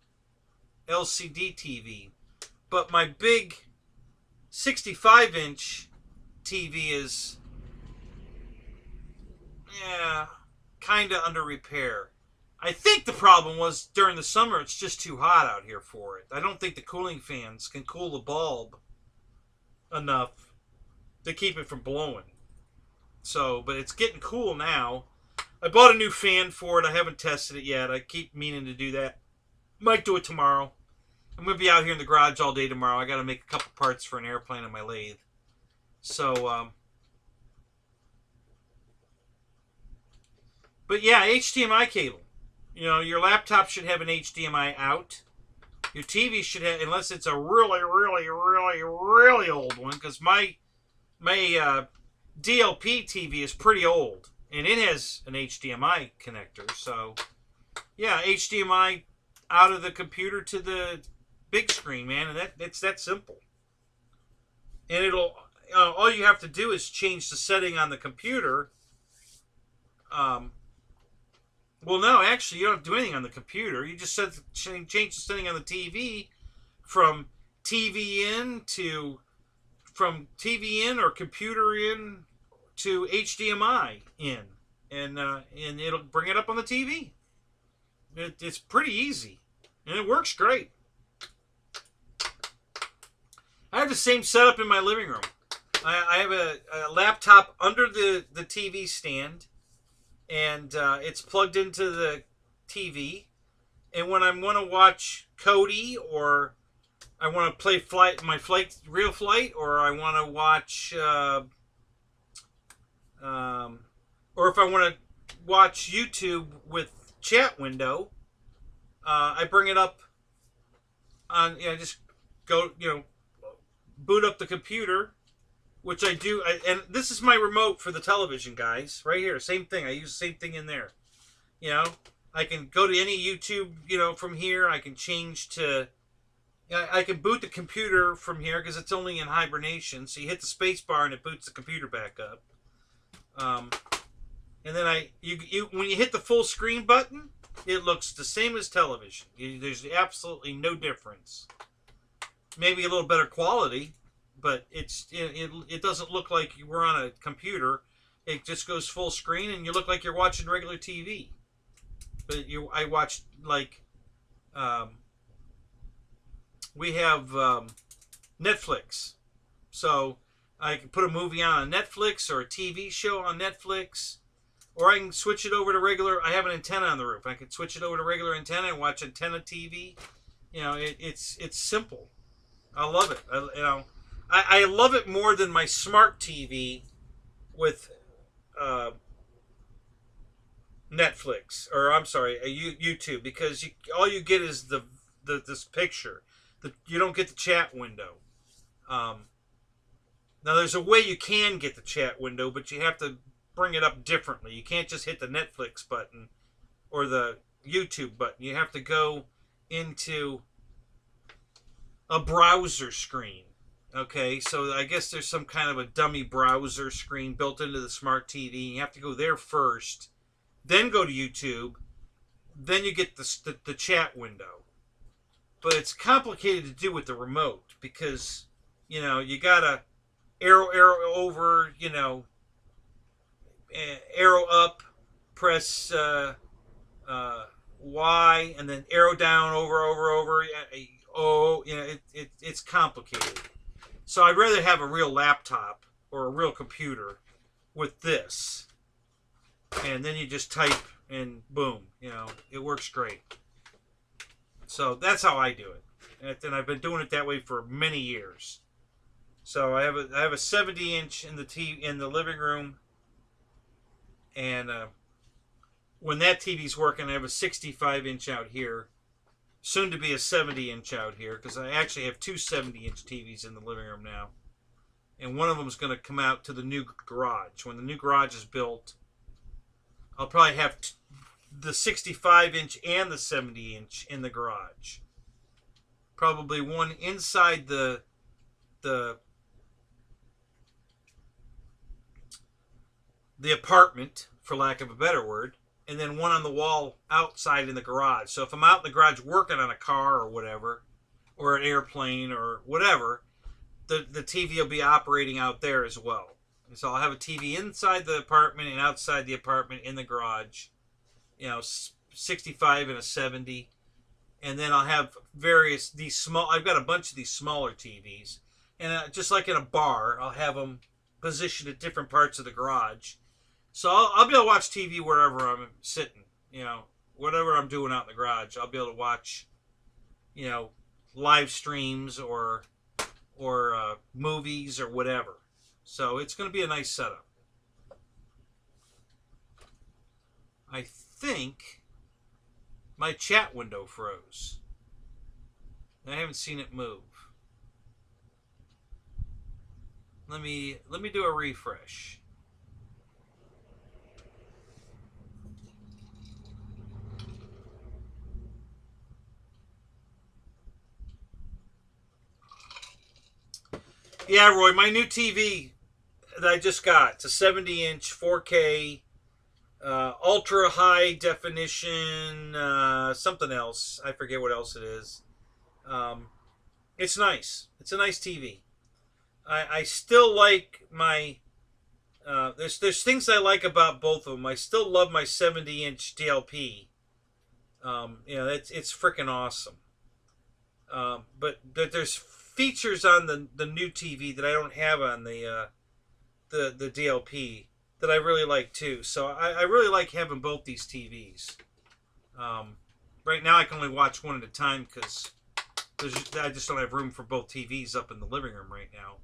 LCD TV. But my big 65-inch TV is, kind of under repair. I think the problem was during the summer it's just too hot out here for it. I don't think the cooling fans can cool the bulb enough to keep it from blowing. So, but it's getting cool now. I bought a new fan for it. I haven't tested it yet. I keep meaning to do that. Might do it tomorrow. I'm going to be out here in the garage all day tomorrow. I got to make a couple parts for an airplane on my lathe. So, but yeah, HDMI cable. Your laptop should have an HDMI out. Your TV should have, unless it's a really, really, really, really old one, because my DLP TV is pretty old, and it has an HDMI connector. So, yeah, HDMI out of the computer to the big screen, man, and it's that simple. And it'll all you have to do is change the setting on the computer. Well, no, actually, you don't have to do anything on the computer. You just change the setting on the TV from TV in or computer in to HDMI in, and it'll bring it up on the TV. It's pretty easy, and it works great. I have the same setup in my living room. I have a laptop under the TV stand. And it's plugged into the TV. And when I want to watch Cody, or I want to play real Flght, or I want to watch, or if I want to watch YouTube with chat window, I bring it up on, just go, boot up the computer. Which I do, and this is my remote for the television, guys. Right here, same thing. I use the same thing in there. I can go to any YouTube, from here. I can change to, I can boot the computer from here because it's only in hibernation. So you hit the space bar and it boots the computer back up. And then when you hit the full screen button, it looks the same as television. There's absolutely no difference. Maybe a little better quality. But it doesn't look like we're on a computer. It just goes full screen, and you look like you're watching regular TV. but I watch like we have Netflix, so I can put a movie on Netflix or a TV show on Netflix, or I can switch it over to regular. I have an antenna on the roof. I can switch it over to regular antenna and watch antenna TV. You know, it's simple. I love it. I love it more than my smart TV with Netflix, or I'm sorry, YouTube, because all you get is this picture. You don't get the chat window. Now there's a way you can get the chat window, but you have to bring it up differently. You can't just hit the Netflix button or the YouTube button. You have to go into a browser screen. Okay, so I guess there's some kind of a dummy browser screen built into the smart TV. You have to go there first, then go to YouTube, then you get the chat window. But it's complicated to do with the remote because, you know, you gotta arrow over, you know, arrow up, press Y, and then arrow down over. Oh, you know, it's complicated. So I'd rather have a real laptop or a real computer with this. And then you just type and boom, you know, it works great. So that's how I do it. And I've been doing it that way for many years. So I have a 70-inch in the living room. And when that TV's working, I have a 65-inch out here. Soon to be a 70-inch out here, because I actually have two 70-inch TVs in the living room now. And one of them is going to come out to the new garage. When the new garage is built, I'll probably have the 65-inch and the 70-inch in the garage. Probably one inside the apartment, for lack of a better word, and then one on the wall outside in the garage. So if I'm out in the garage working on a car or whatever, or an airplane or whatever, the TV will be operating out there as well. And so I'll have a TV inside the apartment and outside the apartment in the garage. You know, 65 and a 70. And then I'll have I've got a bunch of these smaller TVs. And just like in a bar, I'll have them positioned at different parts of the garage. So I'll be able to watch TV wherever I'm sitting, you know, whatever I'm doing out in the garage. I'll be able to watch, you know, live streams or movies or whatever. So it's going to be a nice setup. I think my chat window froze. I haven't seen it move. Let me do a refresh. Yeah, Roy, my new TV that I just got, it's a 70-inch 4K, ultra high definition, something else. I forget what else it is. It's nice. It's a nice TV. I still like my, there's things I like about both of them. I still love my 70-inch DLP. You know, it's freaking awesome. But there's features on the new TV that I don't have on the DLP that I really like too. So I really like having both these TVs. Right now I can only watch one at a time because I just don't have room for both TVs up in the living room right now.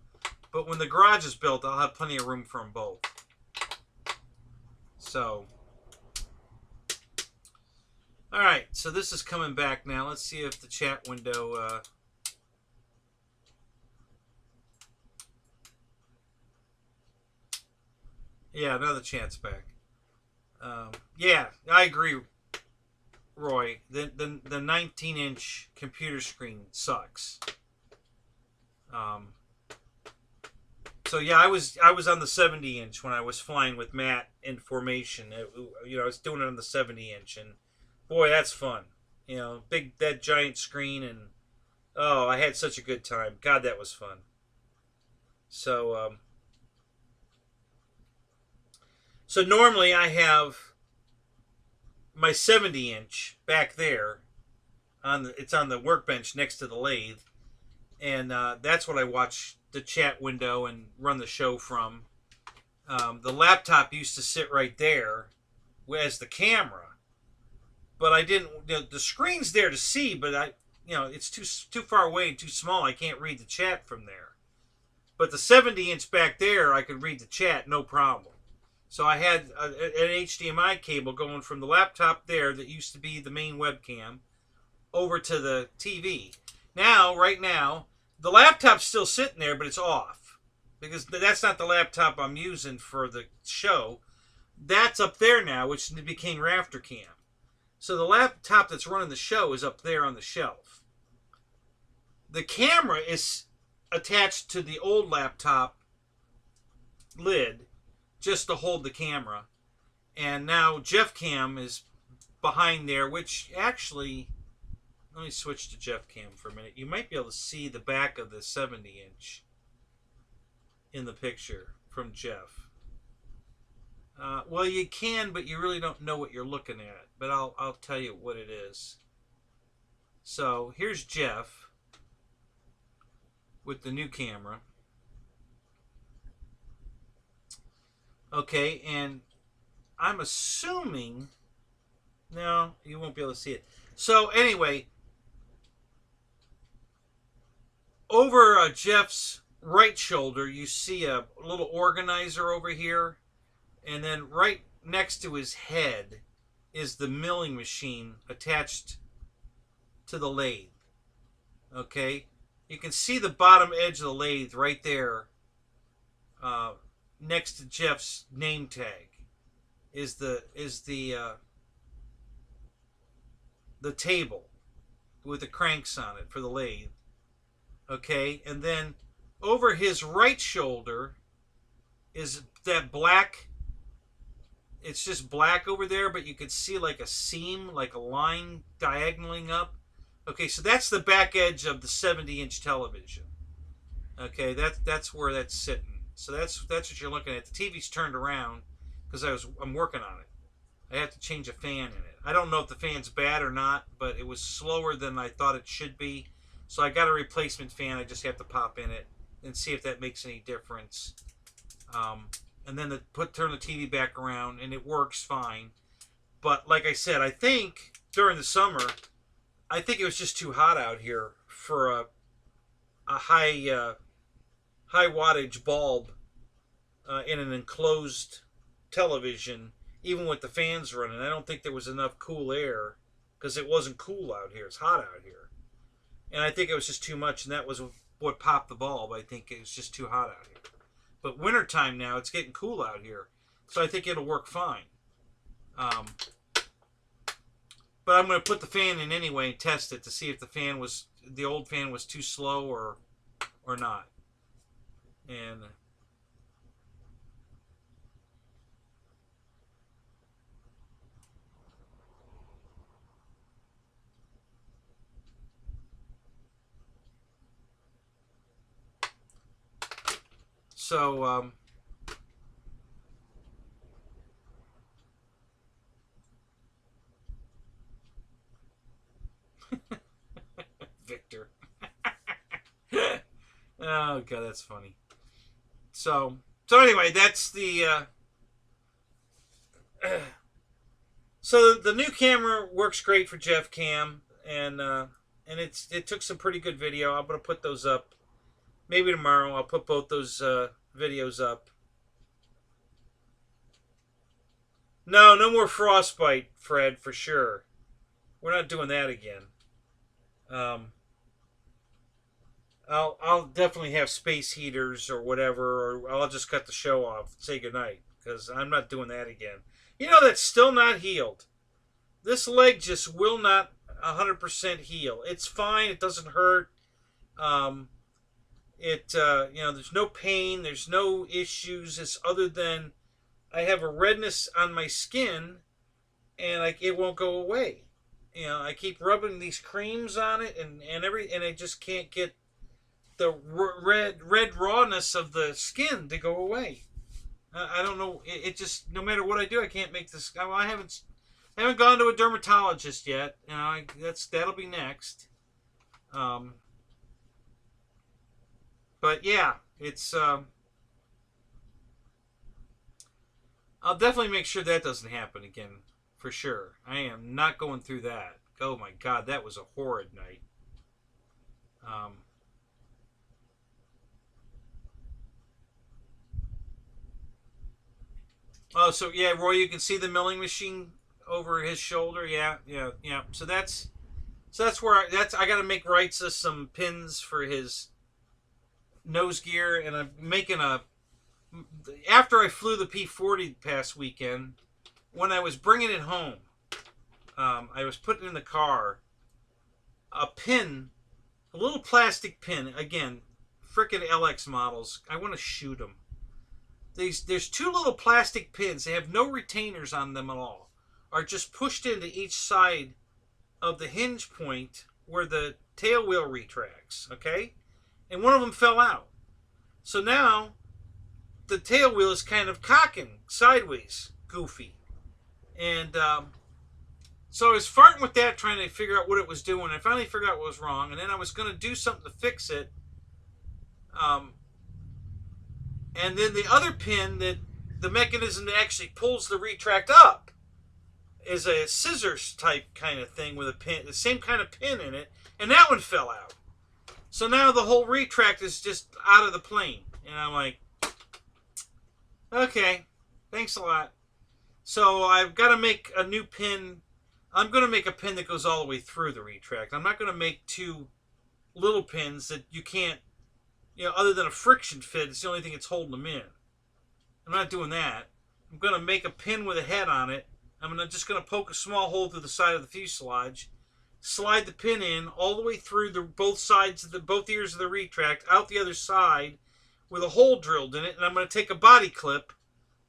But when the garage is built, I'll have plenty of room for them both. So, all right. So this is coming back now. Let's see if the chat window. Yeah, now the chat's back. Yeah, I agree, Roy. The 19-inch computer screen sucks. So yeah, I was on the 70-inch when I was flying with Matt in formation. You know, I was doing it on the 70-inch, and boy, that's fun. You know, that giant screen, and oh, I had such a good time. God, that was fun. So so normally I have my 70-inch back there. It's on the workbench next to the lathe. And that's what I watch the chat window and run the show from. The laptop used to sit right there as the camera. But I didn't... the screen's there to see, but it's too far away and too small. I can't read the chat from there. But the 70-inch back there, I could read the chat, no problem. So I had an HDMI cable going from the laptop there that used to be the main webcam over to the TV. Now, right now, the laptop's still sitting there, but it's off. Because that's not the laptop I'm using for the show. That's up there now, which became Rafter Cam. So the laptop that's running the show is up there on the shelf. The camera is attached to the old laptop lid just to hold the camera. And now Jeff Cam is behind there, which actually... Let me switch to Jeff Cam for a minute. You might be able to see the back of the 70-inch in the picture from Jeff. Well, you can, but you really don't know what you're looking at. But I'll tell you what it is. So here's Jeff with the new camera. Okay, and I'm assuming... No, you won't be able to see it. So anyway... Over Jeff's right shoulder, you see a little organizer over here. And then right next to his head is the milling machine attached to the lathe. Okay? You can see the bottom edge of the lathe right there next to Jeff's name tag is the table with the cranks on it for the lathe. Okay, and then over his right shoulder is that black, it's just black over there, but you could see like a seam, like a line diagonaling up. Okay, so that's the back edge of the 70-inch television. Okay, that's where that's sitting. So that's what you're looking at. The TV's turned around because I'm working on it. I have to change a fan in it. I don't know if the fan's bad or not, but it was slower than I thought it should be. So I got a replacement fan. I just have to pop in it and see if that makes any difference. And then turn the TV back around, and it works fine. But like I said, I think during the summer, I think it was just too hot out here for a high wattage bulb in an enclosed television, even with the fans running. I don't think there was enough cool air because it wasn't cool out here. It's hot out here. And I think it was just too much, and that was what popped the bulb. I think it was just too hot out here. But wintertime now, it's getting cool out here. So I think it'll work fine. But I'm going to put the fan in anyway and test it to see if the old fan was too slow or not. And... So, Victor. Oh, God, that's funny. So anyway, that's the... So the new camera works great for Jeff Cam, and it took some pretty good video. I'm going to put those up. Maybe tomorrow I'll put both those videos up. No more frostbite, Fred, for sure. We're not doing that again. I'll definitely have space heaters or whatever, or I'll just cut the show off and say goodnight, because I'm not doing that again. You know, that's still not healed. This leg just will not 100% heal. It's fine. It doesn't hurt. There's no pain, there's no issues. It's other than I have a redness on my skin, and it won't go away. I keep rubbing these creams on it, and I just can't get the red rawness of the skin to go away. I don't know. It just, no matter what I do, I can't make this. I haven't I haven't gone to a dermatologist yet. You know, that'll be next. But yeah, it's. I'll definitely make sure that doesn't happen again, for sure. I am not going through that. Oh my God, that was a horrid night. Oh, so yeah, Roy, you can see the milling machine over his shoulder. Yeah. So that's where I got to make rights of some pins for his nose gear, and I'm making a. After I flew the P-40 past weekend, when I was bringing it home, I was putting in the car a pin, a little plastic pin. Again, frickin' LX models. I want to shoot them. There's two little plastic pins. They have no retainers on them at all. Are just pushed into each side of the hinge point where the tail wheel retracts. Okay, and one of them fell out. So now the tail wheel is kind of cocking sideways, goofy. And so I was farting with that, trying to figure out what it was doing. I finally figured out what was wrong, and then I was going to do something to fix it. And then the other pin, that the mechanism that actually pulls the retract up, is a scissors type kind of thing with a pin, the same kind of pin in it, and that one fell out. So now the whole retract is just out of the plane. And I'm like, okay, thanks a lot. So I've got to make a new pin. I'm going to make a pin that goes all the way through the retract. I'm not going to make two little pins that you can't, other than a friction fit, it's the only thing that's holding them in. I'm not doing that. I'm going to make a pin with a head on it. I'm just going to poke a small hole through the side of the fuselage, slide the pin in all the way through both sides of both ears of the retract, out the other side, with a hole drilled in it, and I'm going to take a body clip,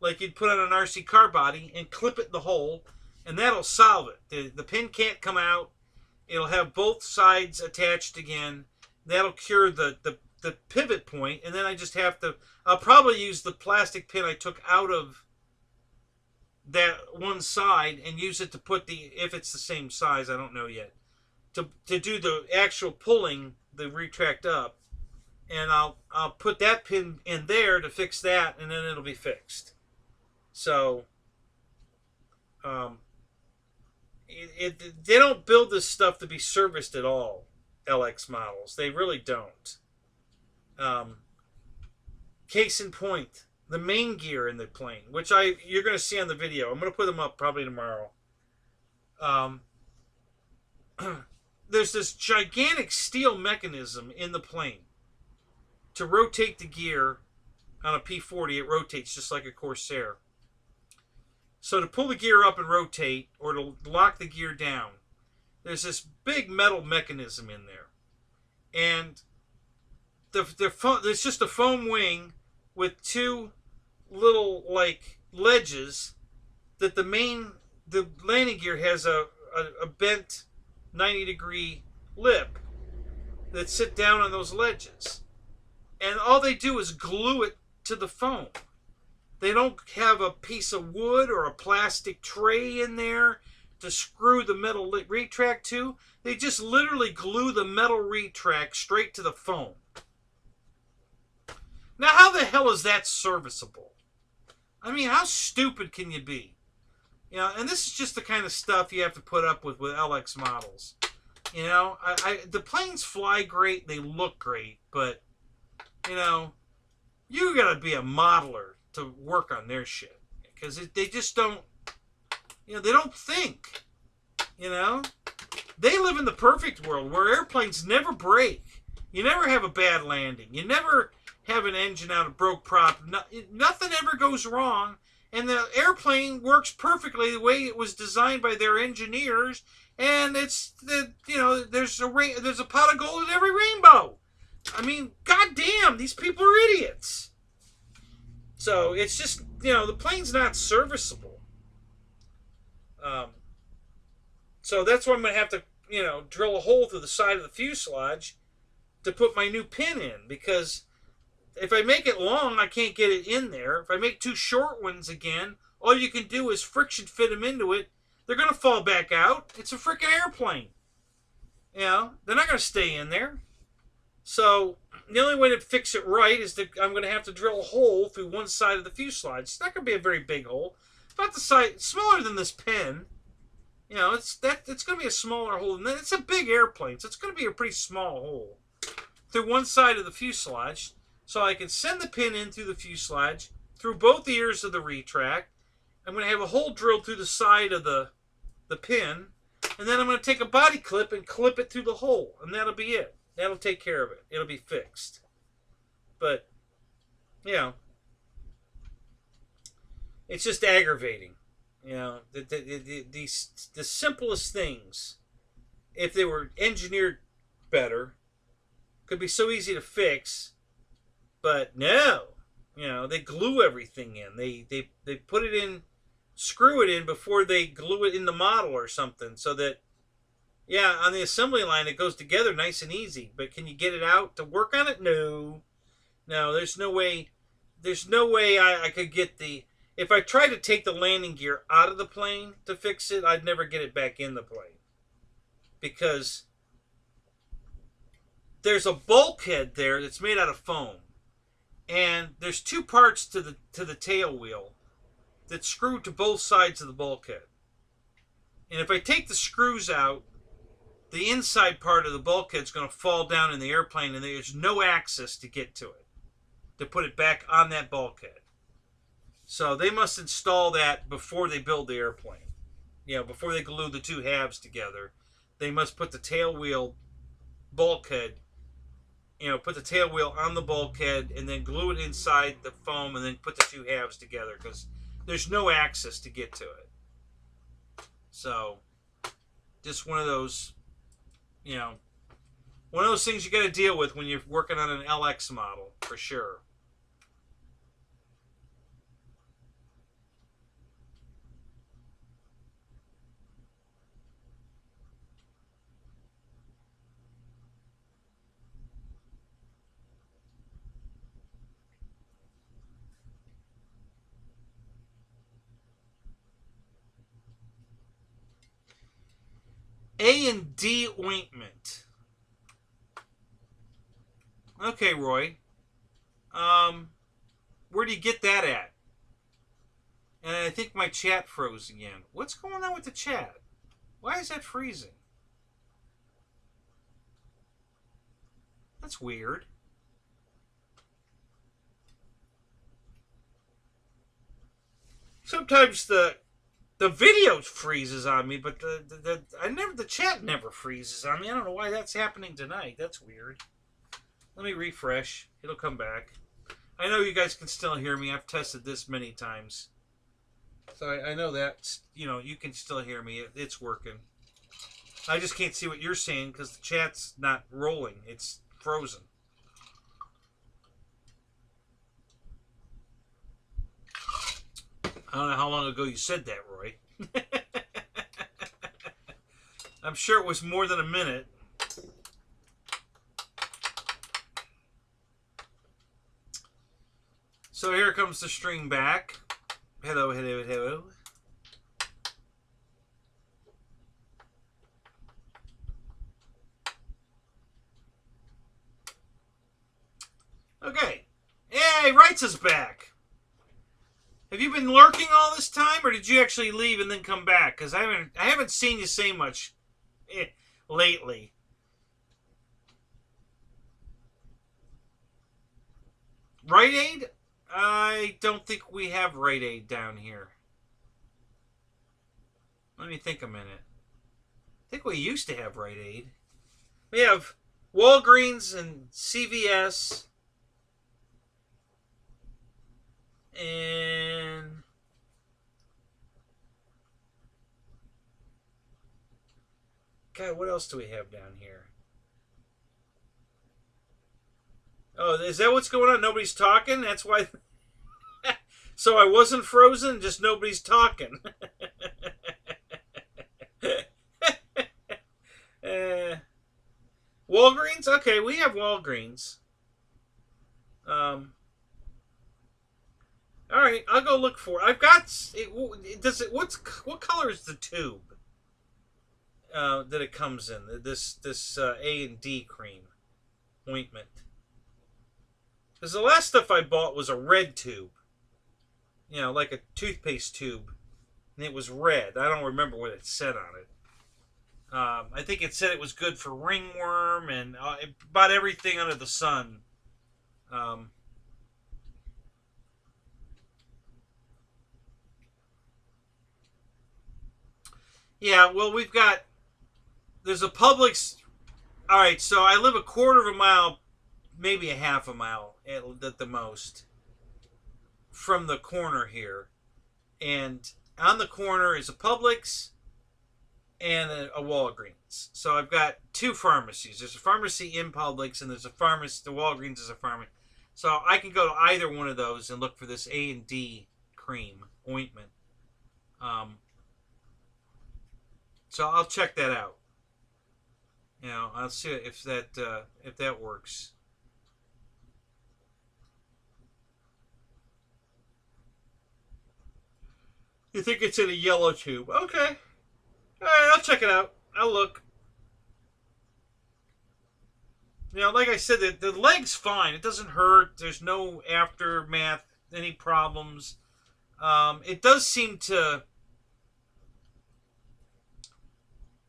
like you'd put on an RC car body, and clip it in the hole, and that'll solve it. The pin can't come out. It'll have both sides attached again. That'll cure the pivot point, and then I just have to. I'll probably use the plastic pin I took out of that one side and use it to put if it's the same size, I don't know yet, to do the actual pulling the retract up, and I'll put that pin in there to fix that, and then it'll be fixed. So they don't build this stuff to be serviced at all, LX models. They really don't. Case in point, the main gear in the plane, which you're going to see on the video. I'm going to put them up probably tomorrow. There's this gigantic steel mechanism in the plane to rotate the gear. On a P-40, it rotates just like a Corsair. So to pull the gear up and rotate, or to lock the gear down, there's this big metal mechanism in there. And there's just a foam wing with two little ledges that the landing gear has a bent 90-degree lip that sit down on those ledges. And all they do is glue it to the foam. They don't have a piece of wood or a plastic tray in there to screw the metal retract to. They just literally glue the metal retract straight to the foam. Now, how the hell is that serviceable? I mean, how stupid can you be? And this is just the kind of stuff you have to put up with LX models. The planes fly great, they look great, but, you gotta be a modeler to work on their shit. Because they just don't, they don't think. They live in the perfect world where airplanes never break. You never have a bad landing. You never have an engine out of broke prop. Nothing ever goes wrong. And the airplane works perfectly the way it was designed by their engineers. And there's a pot of gold in every rainbow. I mean, goddamn, these people are idiots. So it's just, the plane's not serviceable. So that's why I'm going to have to, drill a hole through the side of the fuselage to put my new pin in. Because if I make it long, I can't get it in there. If I make two short ones again, all you can do is friction fit them into it they're going to fall back out. It's a freaking airplane. You know, they're not going to stay in there. So the only way to fix it right is that I'm going to have to drill a hole through one side of the fuselage. It's not going to be a very big hole. About the size, smaller than this pen. You know, it's going to be a smaller hole. And it's a big airplane, so it's going to be a pretty small hole through one side of the fuselage. So I can send the pin in through the fuselage, through both ears of the retract. I'm going to have a hole drilled through the side of the pin. And then I'm going to take a body clip and clip it through the hole. And that'll be it. That'll take care of it. It'll be fixed. But, you know, it's just aggravating. You know, the simplest things, if they were engineered better, could be so easy to fix. But no, you know, they glue everything in. They put it in, screw it in before they glue it in the model or something, so that, yeah, on the assembly line it goes together nice and easy. But can you get it out to work on it? No. No, there's no way. There's no way I could get the... If I tried to take the landing gear out of the plane to fix it, I'd never get it back in the plane. Because there's a bulkhead there that's made out of foam. And there's two parts to the tail wheel that's screwed to both sides of the bulkhead. And if I take the screws out, the inside part of the bulkhead is going to fall down in the airplane, and there's no access to get to it, to put it back on that bulkhead. So they must install that before they build the airplane. You know, before they glue the two halves together, they must put the tail wheel bulkhead, you know, put the tail wheel on the bulkhead and then glue it inside the foam and then put the two halves together, because there's no access to get to it. So, just one of those, you know, one of those things you got to deal with when you're working on an LX model, for sure. A&D ointment. Okay, Roy. Where do you get that at? And I think my chat froze again. What's going on with the chat? Why is that freezing? That's weird. Sometimes the video freezes on me, but the chat never freezes on me. I don't know why that's happening tonight. That's weird. Let me refresh. It'll come back. I know you guys can still hear me. I've tested this many times. So I know that, you know, you can still hear me. It's working. I just can't see what you're saying because the chat's not rolling. It's frozen. I don't know how long ago you said that, Roy. I'm sure it was more than a minute. So here comes the string back. Hello, hello, hello. Okay. Hey, Wrights is back. Have you been lurking all this time, or did you actually leave and then come back? Because I haven't seen you say much lately. Rite Aid? I don't think we have Rite Aid down here. Let me think a minute. I think we used to have Rite Aid. We have Walgreens and CVS. And God, what else do we have down here? Oh, is that what's going on? Nobody's talking? That's why. So I wasn't frozen, just nobody's talking. Walgreens? Okay, we have Walgreens. All right, I'll go look for it. I've got it. Does it? What color is the tube that it comes in? This A&D cream ointment. Because the last stuff I bought was a red tube. You know, like a toothpaste tube, and it was red. I don't remember what it said on it. I think it said it was good for ringworm and about everything under the sun. Yeah, well, there's a Publix. All right, so I live a quarter of a mile, maybe a half a mile at the most, from the corner here. And on the corner is a Publix and a Walgreens. So I've got two pharmacies. There's a pharmacy in Publix, and there's a pharmacy. The Walgreens is a pharmacy. So I can go to either one of those and look for this A&D cream ointment. So I'll check that out. You know, I'll see if that works. You think it's in a yellow tube? Okay. All right, I'll check it out. I'll look. You know, like I said, the leg's fine. It doesn't hurt. There's no aftermath, any problems. It does seem to...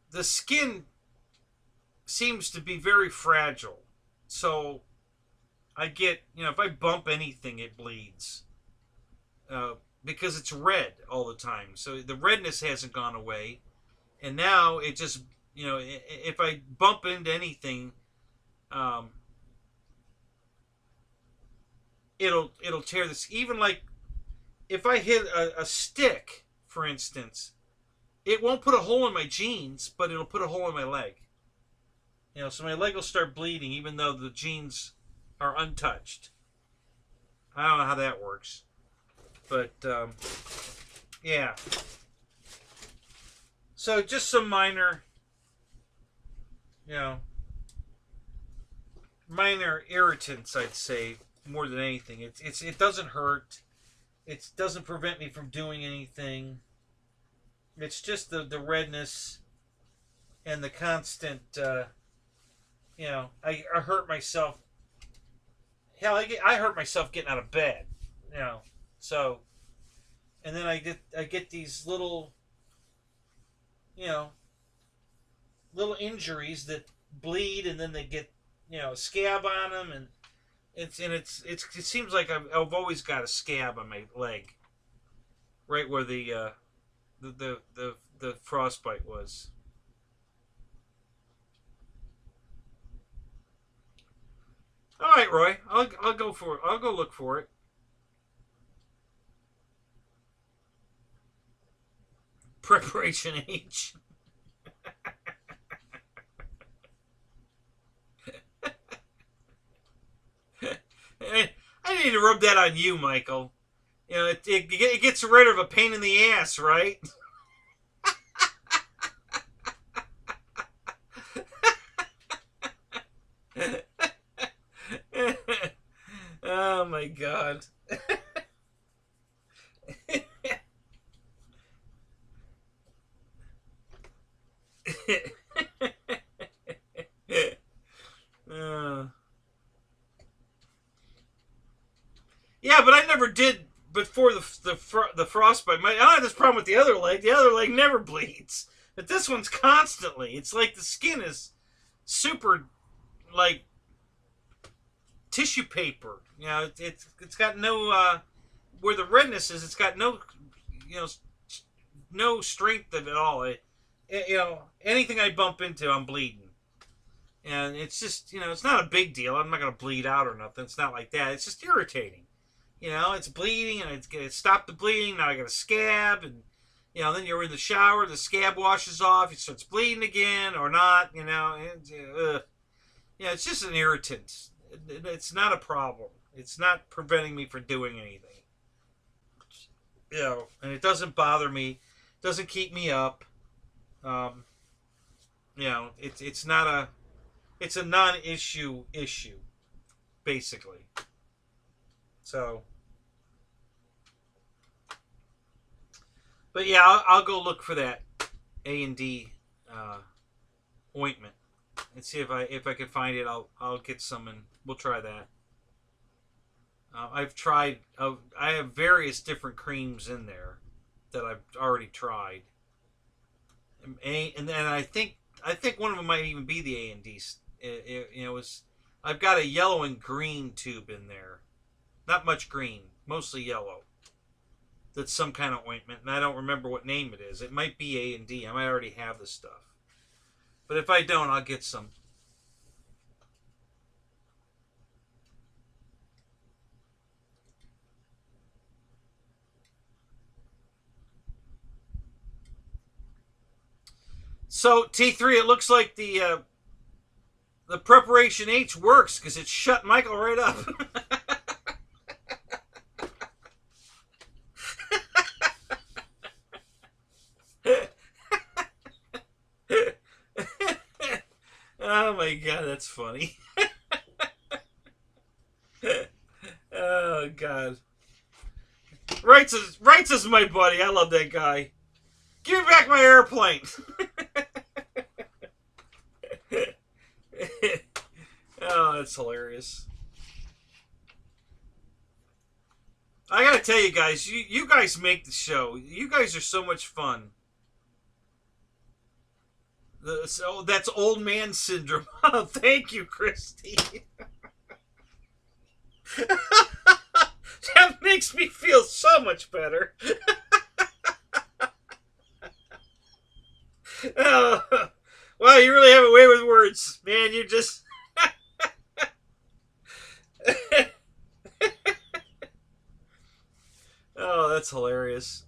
The skin seems to be very fragile. So I get, you know, if I bump anything, it bleeds. Because it's red all the time. So the redness hasn't gone away. And now it just, you know, if I bump into anything, it'll tear this. Even like if I hit a stick, for instance, it won't put a hole in my jeans, but it'll put a hole in my leg. You know, so my leg will start bleeding even though the jeans are untouched. I don't know how that works. But, yeah. So just some minor, you know, minor irritants, I'd say, more than anything. It doesn't hurt. It doesn't prevent me from doing anything. It's just the redness and the constant, you know, I hurt myself. Hell, I hurt myself getting out of bed, you know. So, and then I get these little, you know, little injuries that bleed, and then they get, you know, a scab on them, and it seems like I've always got a scab on my leg, right where the frostbite was. All right, Roy, I'll go for it. I'll go look for it. Preparation H. I need to rub that on you, Michael. You know, it gets rid of a pain in the ass, right? Oh my God. Yeah, but I never did before the frostbite. I don't have this problem with the other leg. The other leg never bleeds, but this one's constantly. It's like the skin is super, like tissue paper. You know, it's got no where the redness is. It's got no, you know, no strength of it all. You know, anything I bump into, I'm bleeding. And it's just, you know, it's not a big deal. I'm not going to bleed out or nothing. It's not like that. It's just irritating. You know, it's bleeding, and it stopped the bleeding. Now I got a scab, and, you know, then you're in the shower, the scab washes off, it starts bleeding again, or not, you know. Yeah, it's just an irritant. It's not a problem. It's not preventing me from doing anything. You know, and it doesn't bother me. It doesn't keep me up. You know, it's not a, it's a non-issue issue, basically. So, But yeah, I'll go look for that A&D ointment and see if I can find it. I'll get some and we'll try that. I've tried. I have various different creams in there that I've already tried, and then I think one of them might even be the A&D. I've got a yellow and green tube in there. Not much green, mostly yellow. That's some kind of ointment, and I don't remember what name it is. It might be A&D. I might already have the stuff. But if I don't, I'll get some. So, T3, it looks like the Preparation H works because it shut Michael right up. Oh my god, that's funny. Oh god. Wrights is my buddy. I love that guy. Give me back my airplane. Oh, that's hilarious. I gotta tell you guys, you guys make the show. You guys are so much fun. So that's old man syndrome. Oh, thank you, Christy. That makes me feel so much better. Oh, wow, you really have a way with words, man. You just. Oh, that's hilarious.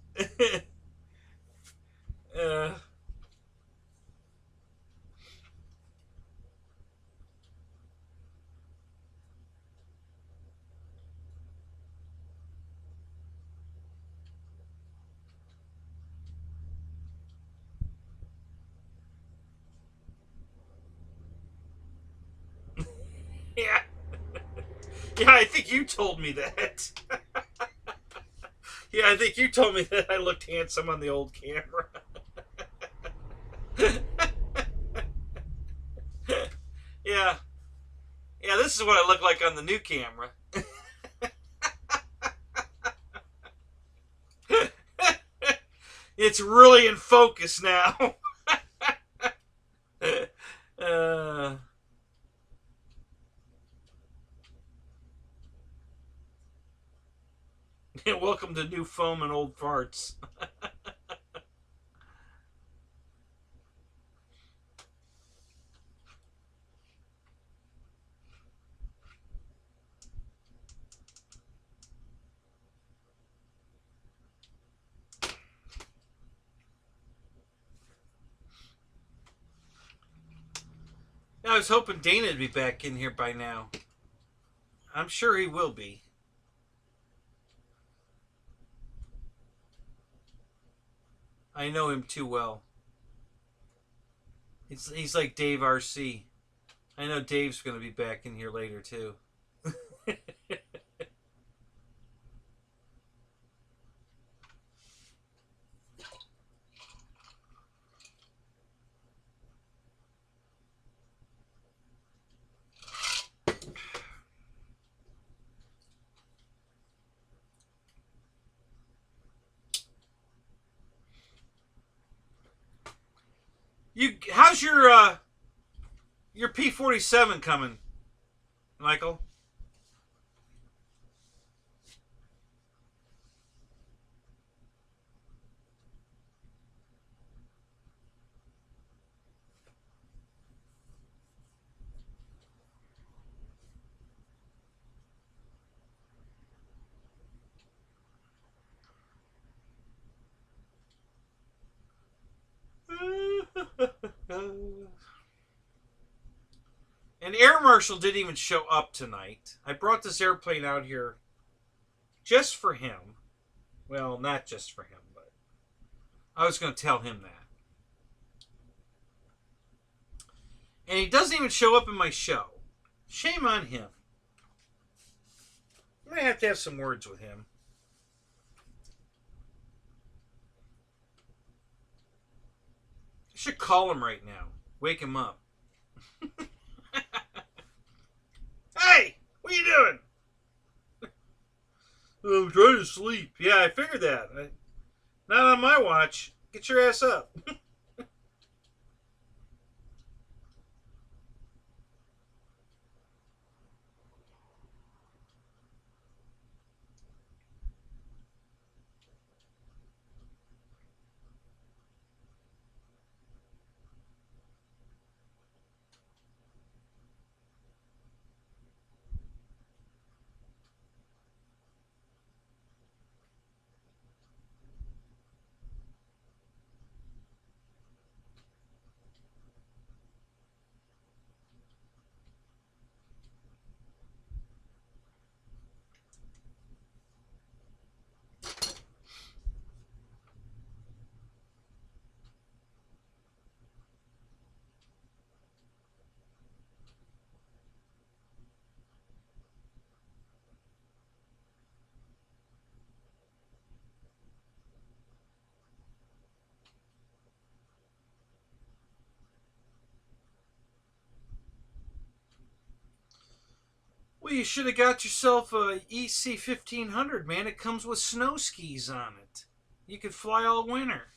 Yeah. Yeah, I think you told me that. Yeah, I think you told me that I looked handsome on the old camera. Yeah. Yeah, this is what I look like on the new camera. It's really in focus now. Welcome to new foam and old farts. I was hoping Dana would be back in here by now. I'm sure he will be. I know him too well. He's like Dave RC. I know Dave's going to be back in here later too. How's your P-47 coming, Michael? And Air Marshal didn't even show up tonight. I brought this airplane out here just for him. Well, not just for him, but I was going to tell him that. And he doesn't even show up in my show. Shame on him. I'm going to have some words with him. should call him right now. Wake him up. Hey, what are you doing? I'm trying to sleep. Yeah, I figured that. Not on my watch. Get your ass up. Well, you should have got yourself a EC 1500, man. It comes with snow skis on it. You could fly all winter.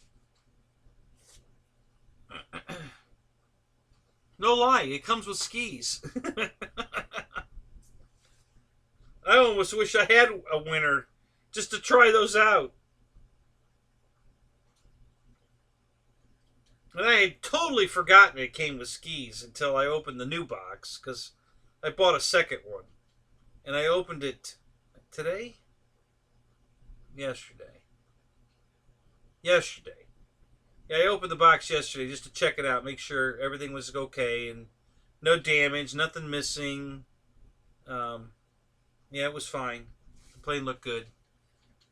No lie, it comes with skis. I almost wish I had a winter just to try those out. And I had totally forgotten it came with skis until I opened the new box, because I bought a second one. And I opened it today? Yesterday. Yeah, I opened the box yesterday just to check it out, make sure everything was okay and no damage, nothing missing. Yeah, it was fine. The plane looked good.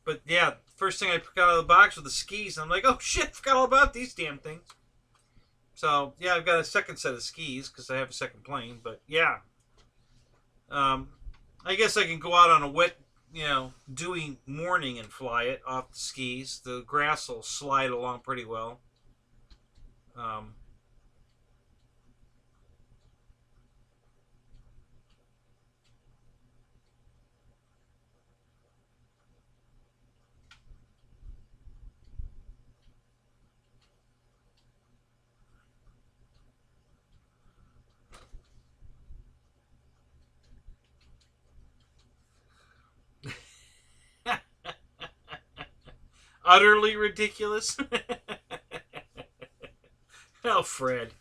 But yeah, first thing I took out of the box were the skis. And I'm like, oh shit, I forgot all about these damn things. So yeah, I've got a second set of skis because I have a second plane. But yeah, I guess I can go out on a wet, dewy morning and fly it off the skis. The grass will slide along pretty well. Utterly ridiculous. Oh, Fred.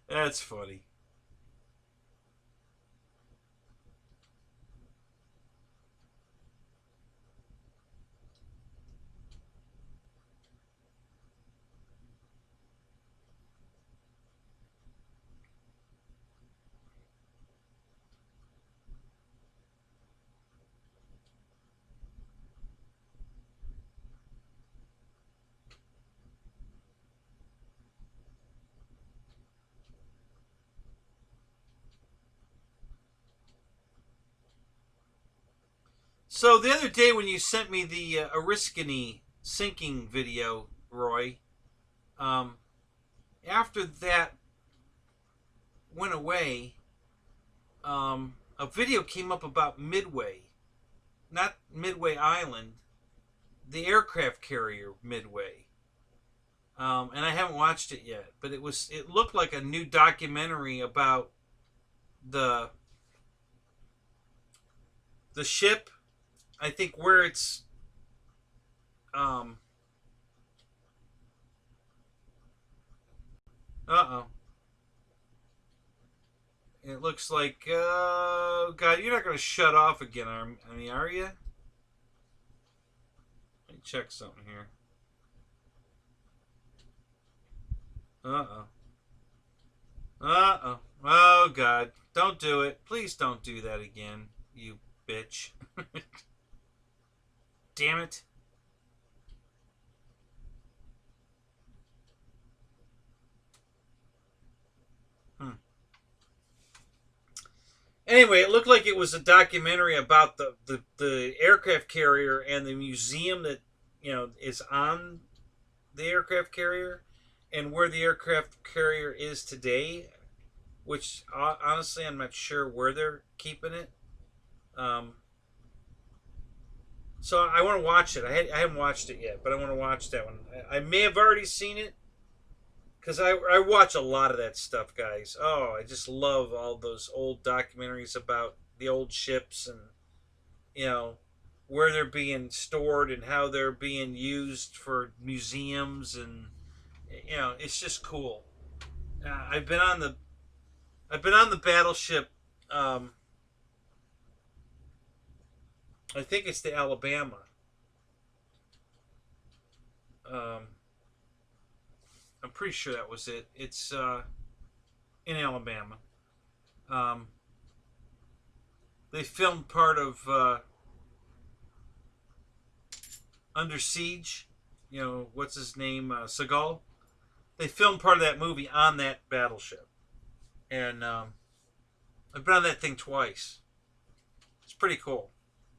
That's funny. So the other day when you sent me the Oriskany sinking video, Roy, after that went away, a video came up about Midway, not Midway Island, the aircraft carrier Midway. And I haven't watched it yet, but it looked like a new documentary about the ship. I think where it's it looks like God, you're not gonna shut off again, are you? Let me check something here. Oh God, don't do it. Please don't do that again, you bitch. Damn it. Anyway, it looked like it was a documentary about the aircraft carrier and the museum that is on the aircraft carrier, and where the aircraft carrier is today, which honestly I'm not sure where they're keeping it. So I want to watch it. I haven't watched it yet, but I want to watch that one. I may have already seen it because I watch a lot of that stuff, guys. Oh, I just love all those old documentaries about the old ships and where they're being stored and how they're being used for museums, and it's just cool. I've been on the battleship. I think it's the Alabama. I'm pretty sure that was it. It's in Alabama. They filmed part of Under Siege. What's his name? Seagal. They filmed part of that movie on that battleship. And I've been on that thing twice. It's pretty cool.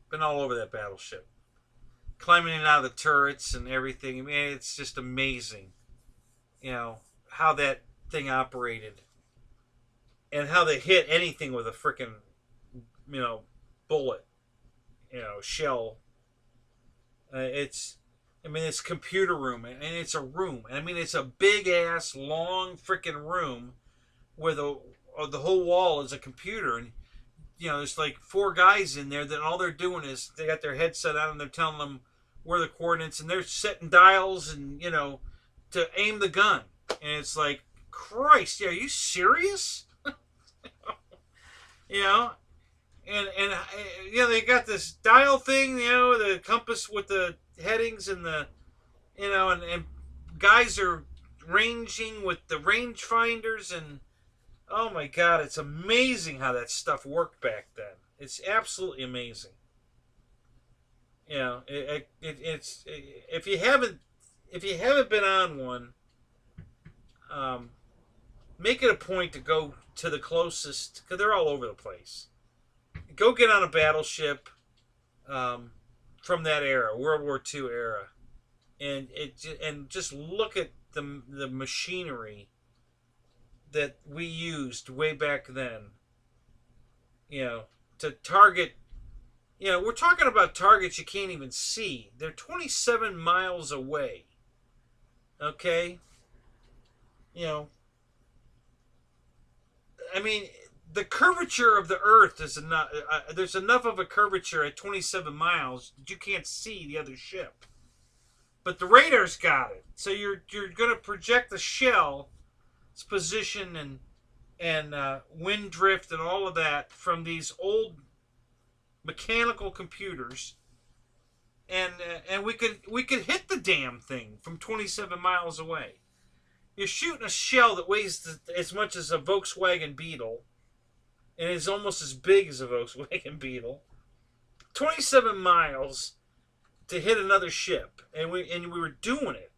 Been all over that battleship. Climbing in and out of the turrets and everything. I mean, it's just amazing. How that thing operated. And how they hit anything with a freaking, bullet. Shell. It's computer room. And it's a room. I mean, it's a big ass, long freaking room where the whole wall is a computer. And there's like 4 guys in there that all they're doing is they got their headset on and they're telling them where the coordinates, and they're setting dials and to aim the gun. And it's like, Christ, are you serious? And they got this dial thing, the compass with the headings and the and guys are ranging with the range finders, and oh my God, it's amazing how that stuff worked back then. It's absolutely amazing. It's if you haven't been on one, make it a point to go to the closest, because they're all over the place. Go get on a battleship from that era, World War II era, and just look at the machinery that we used way back then, to target, we're talking about targets you can't even see. They're 27 miles away. Okay? I mean, the curvature of the Earth is enough. There's enough of a curvature at 27 miles that you can't see the other ship. But the radar's got it. So you're going to project the shell position and wind drift and all of that from these old mechanical computers, and we could hit the damn thing from 27 miles away. You're shooting a shell that weighs as much as a Volkswagen Beetle, and is almost as big as a Volkswagen Beetle. 27 miles to hit another ship, and we were doing it.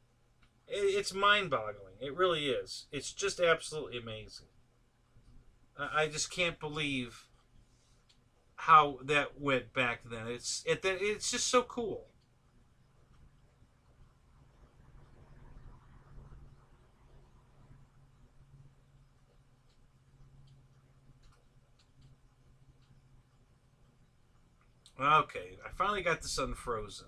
It's mind-boggling. It really is. It's just absolutely amazing. I just can't believe how that went back then. It's just so cool. Okay, I finally got this unfrozen.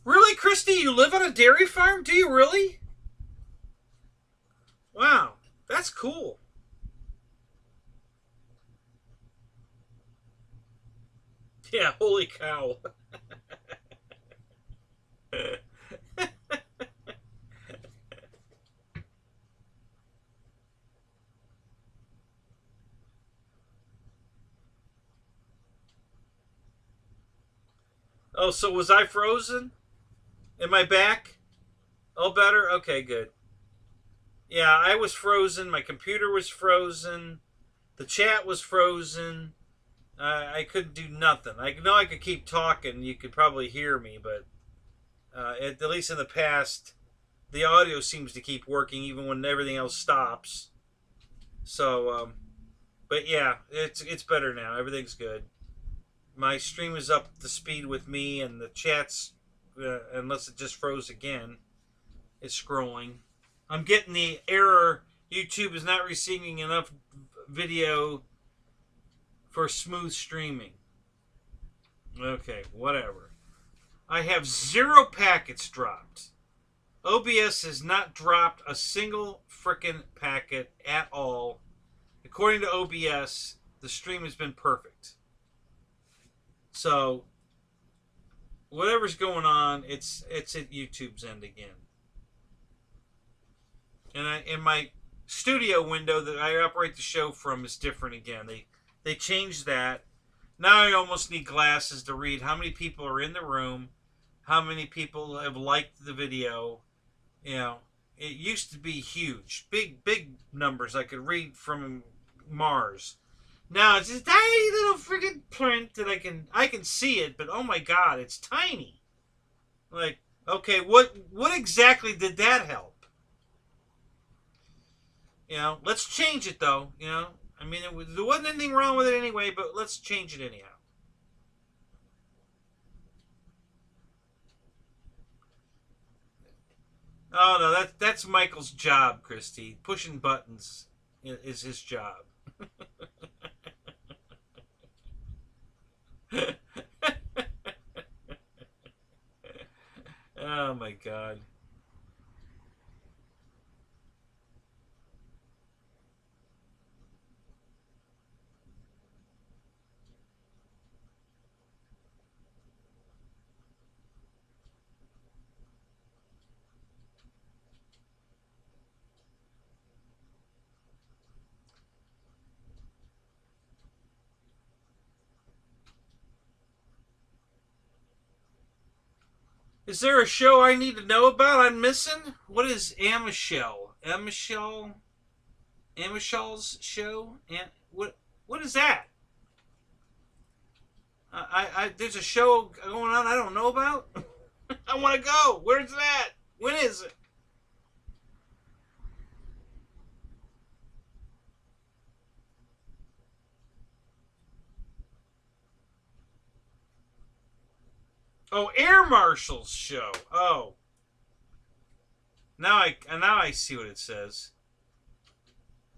Really, Christy? You live on a dairy farm? Do you really? Wow, that's cool. Yeah, holy cow. Oh, so was I frozen? Am I back? All better? Okay, good. Yeah, I was frozen. My computer was frozen. The chat was frozen. I couldn't do nothing. I know I could keep talking. You could probably hear me, but at least in the past, the audio seems to keep working even when everything else stops. So, but yeah, it's better now. Everything's good. My stream is up to speed with me, and the chats, unless it just froze again, is scrolling. I'm getting the error. YouTube is not receiving enough video for smooth streaming. Okay, whatever. I have 0 packets dropped. OBS has not dropped a single frickin' packet at all. According to OBS, the stream has been perfect. So, whatever's going on, it's at YouTube's end again. And my studio window that I operate the show from is different again. They changed that. Now I almost need glasses to read how many people are in the room, how many people have liked the video. You know, it used to be huge, big numbers I could read from Mars. Now it's this tiny little freaking print that I can see it, but oh my god, it's tiny. Like, okay, what exactly did that help? You know, let's change it though. You know, I mean, there wasn't anything wrong with it anyway, but let's change it anyhow. Oh no, that's Michael's job, Christy. Pushing buttons is his job. Oh my god. Is there a show I need to know about I'm missing? What is Amichelle? Amichelle's show? And what is that? There's a show going on I don't know about? I want to go. Where's that? When is it? Oh, Air Marshal's show. Oh. Now I see what it says.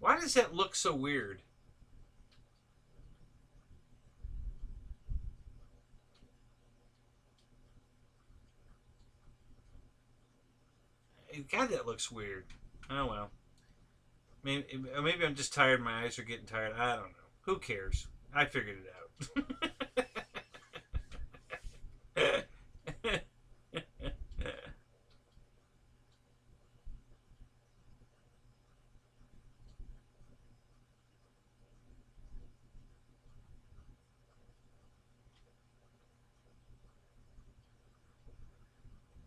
Why does that look so weird? God, that looks weird. Oh well. Maybe I'm just tired. My eyes are getting tired. I don't know. Who cares? I figured it out.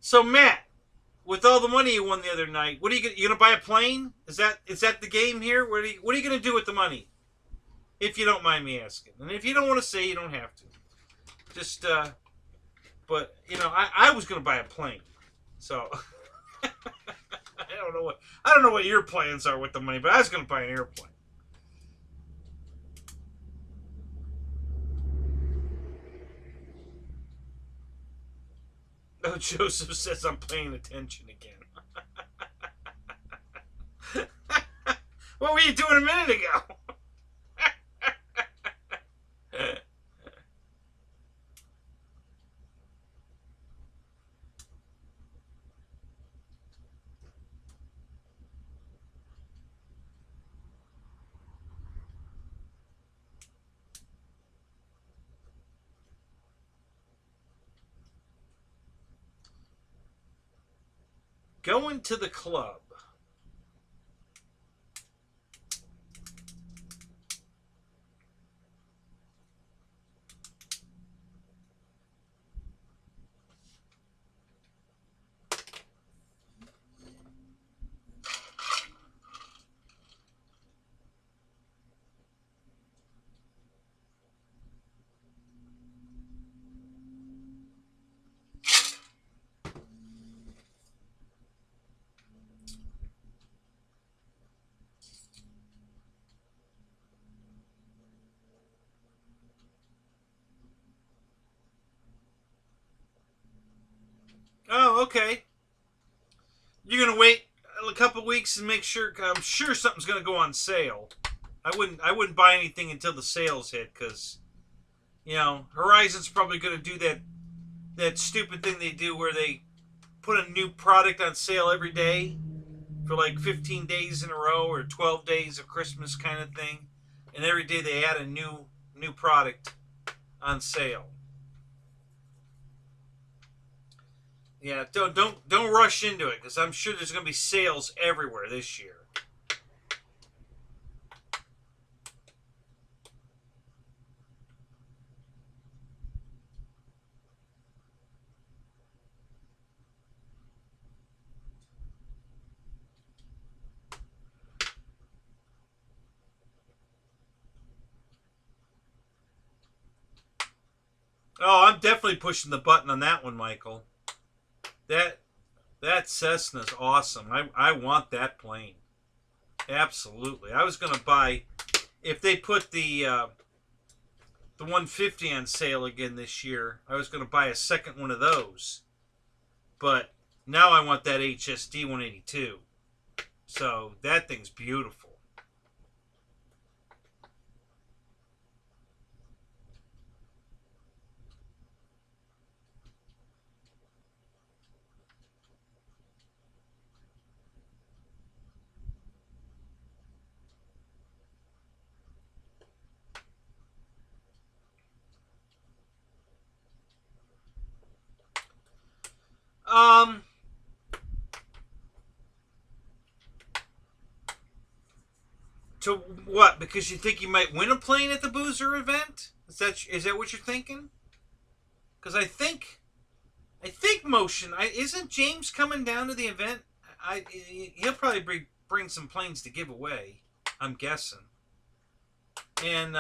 So Matt, with all the money you won the other night, what are you gonna buy a plane? Is that the game here? What are you gonna do with the money? If you don't mind me asking, and if you don't want to say, you don't have to. Just but you know, I was gonna buy a plane, so I don't know what your plans are with the money, but I was gonna buy an airplane. Oh, Joseph says I'm paying attention again. What were you doing a minute ago? Going to the club. okay. You're gonna wait a couple weeks and make sure. I'm sure something's gonna go on sale. I wouldn't buy anything until the sales hit, because Horizon's probably gonna do that stupid thing they do where they put a new product on sale every day for like 15 days in a row, or 12 days of Christmas kind of thing, and every day they add a new product on sale. Yeah, don't rush into it, because I'm sure there's going to be sales everywhere this year. Oh, I'm definitely pushing the button on that one, Michael. That Cessna's awesome. I want that plane. Absolutely. I was going to buy, if they put the 150 on sale again this year, I was going to buy a second one of those. But now I want that HSD 182. So that thing's beautiful. To what? Because you think you might win a plane at the Boozer event? Is that what you're thinking? Because I think Motion. Isn't James coming down to the event? He'll probably bring some planes to give away, I'm guessing. And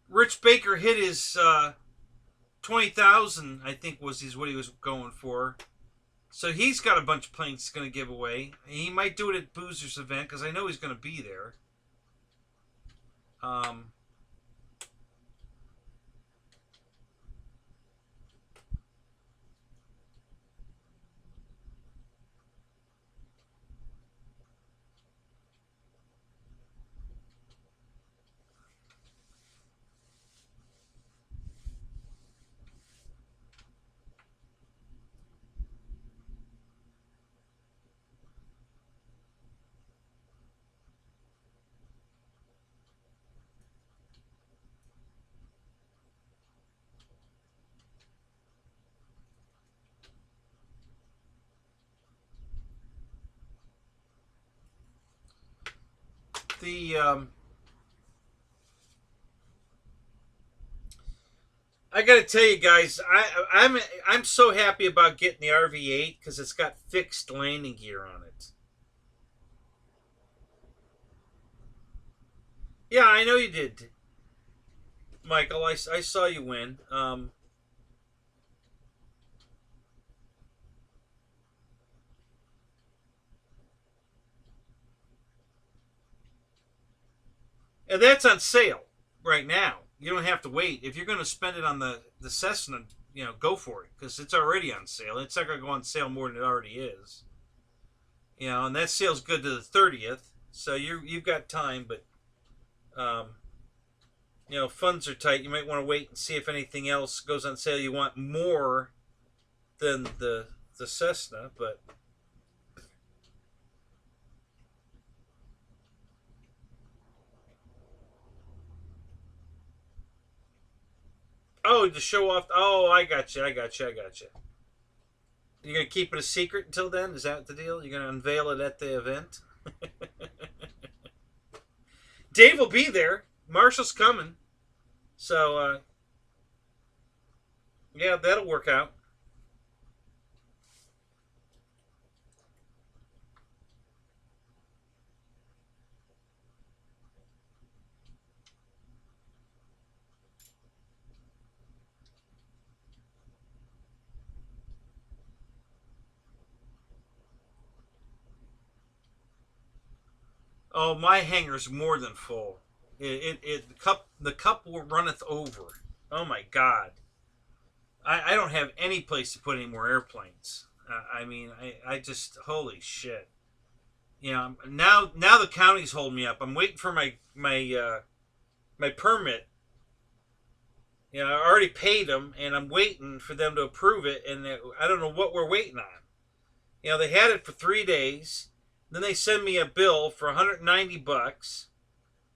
Rich Baker hit his 20,000. I think was what he was going for. So he's got a bunch of planes he's going to give away. He might do it at Boozer's event, because I know he's going to be there. I got to tell you guys, I'm so happy about getting the RV8, because it's got fixed landing gear on it. Yeah, I know you did, Michael. I saw you win. And that's on sale right now. You don't have to wait. If you're going to spend it on the Cessna, go for it, because it's already on sale. It's not going to go on sale more than it already is. And that sale's good to the 30th, so you've got time. But funds are tight. You might want to wait and see if anything else goes on sale you want more than the Cessna, but. Oh, to show off. Oh, I got you. You're going to keep it a secret until then? Is that the deal? You're going to unveil it at the event? Dave will be there. Marshall's coming. So, yeah, that'll work out. Oh, my hangar's more than full. The cup runneth over. Oh my God. I don't have any place to put any more airplanes. I mean, I just, holy shit. You know, now the county's holding me up. I'm waiting for my permit. You know, I already paid them, and I'm waiting for them to approve it, and I don't know what we're waiting on. You know, they had it for 3 days. Then they send me a bill for $190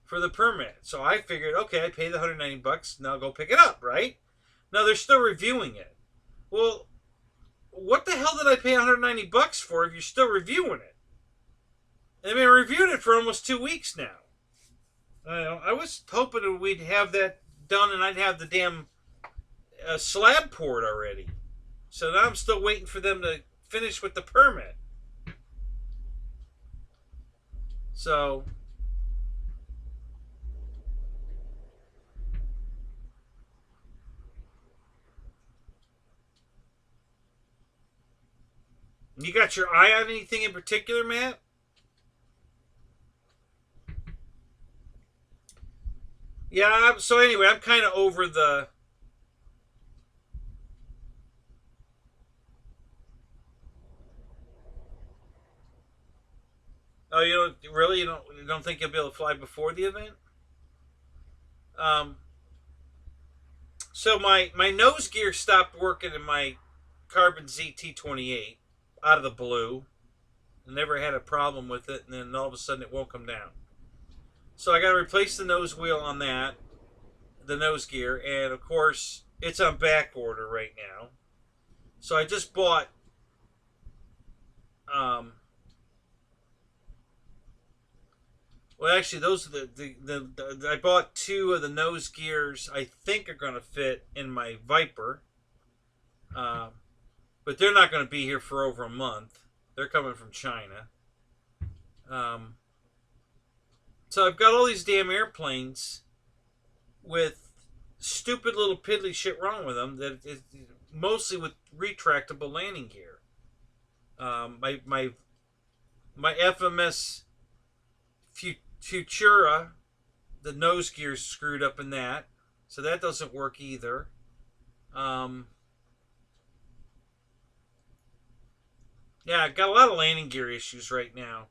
for the permit. So I figured, okay, I paid the $190. Now I'll go pick it up, right? No, they're still reviewing it. Well, what the hell did I pay $190 for if you're still reviewing it? They've been reviewing it for almost 2 weeks now. I was hoping that we'd have that done and I'd have the damn slab poured already. So now I'm still waiting for them to finish with the permit. So you got your eye on anything in particular, Matt? Yeah, so anyway, I'm kind of over the... Oh, you don't really? You don't think you'll be able to fly before the event? So my nose gear stopped working in my Carbon ZT28 out of the blue. I never had a problem with it, and then all of a sudden it won't come down. So I got to replace the nose wheel on that, the nose gear, and of course it's on back order right now. So I just bought well, actually, those are I bought 2 of the nose gears I think are going to fit in my Viper. But they're not going to be here for over a month. They're coming from China. So I've got all these damn airplanes with stupid little piddly shit wrong with them. That is mostly with retractable landing gear. My FMS Futura, the nose gear's screwed up in that, so that doesn't work either. Yeah, I got a lot of landing gear issues right now,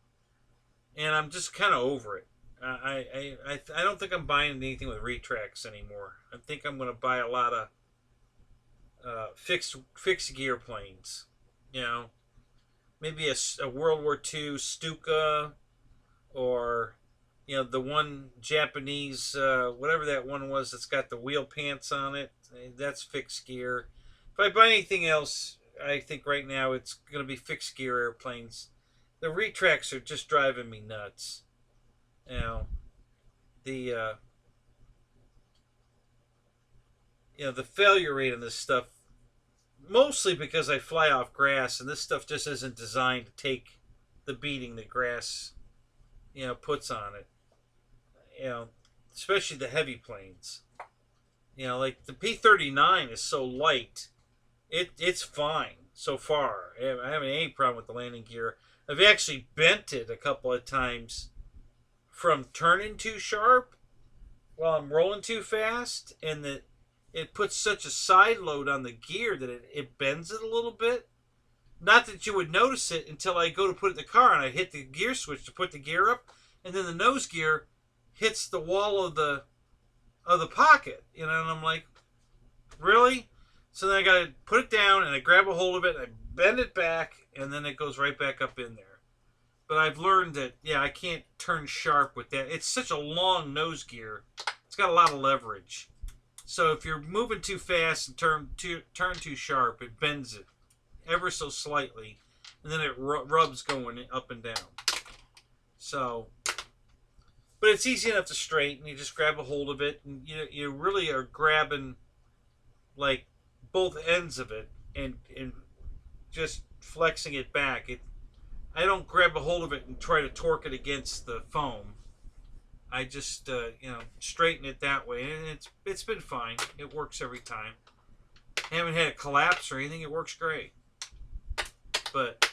and I'm just kind of over it. I don't think I'm buying anything with retracts anymore. I think I'm going to buy a lot of fixed gear planes. You know, maybe a World War II Stuka, or you know, the one Japanese, whatever that one was that's got the wheel pants on it. That's fixed gear. If I buy anything else, I think right now it's going to be fixed gear airplanes. The retracts are just driving me nuts. You know, the failure rate on this stuff, mostly because I fly off grass, and this stuff just isn't designed to take the beating that grass, you know, puts on it. You know, especially the heavy planes. You know, like the P-39 is so light, it's fine so far. I haven't any problem with the landing gear. I've actually bent it a couple of times from turning too sharp while I'm rolling too fast, and that it puts such a side load on the gear that it bends it a little bit. Not that you would notice it until I go to put it in the car and I hit the gear switch to put the gear up, and then the nose gear hits the wall of the pocket, you know, and I'm like, really? So then I got to put it down, and I grab a hold of it, and I bend it back, and then it goes right back up in there. But I've learned that, yeah, I can't turn sharp with that. It's such a long nose gear. It's got a lot of leverage. So if you're moving too fast and turn too sharp, it bends it ever so slightly, and then it rubs going up and down. So, but it's easy enough to straighten. You just grab a hold of it, and you really are grabbing like both ends of it and just flexing it back. I don't grab a hold of it and try to torque it against the foam. I just straighten it that way, and it's been fine. It works every time. I haven't had a collapse or anything. It works great. But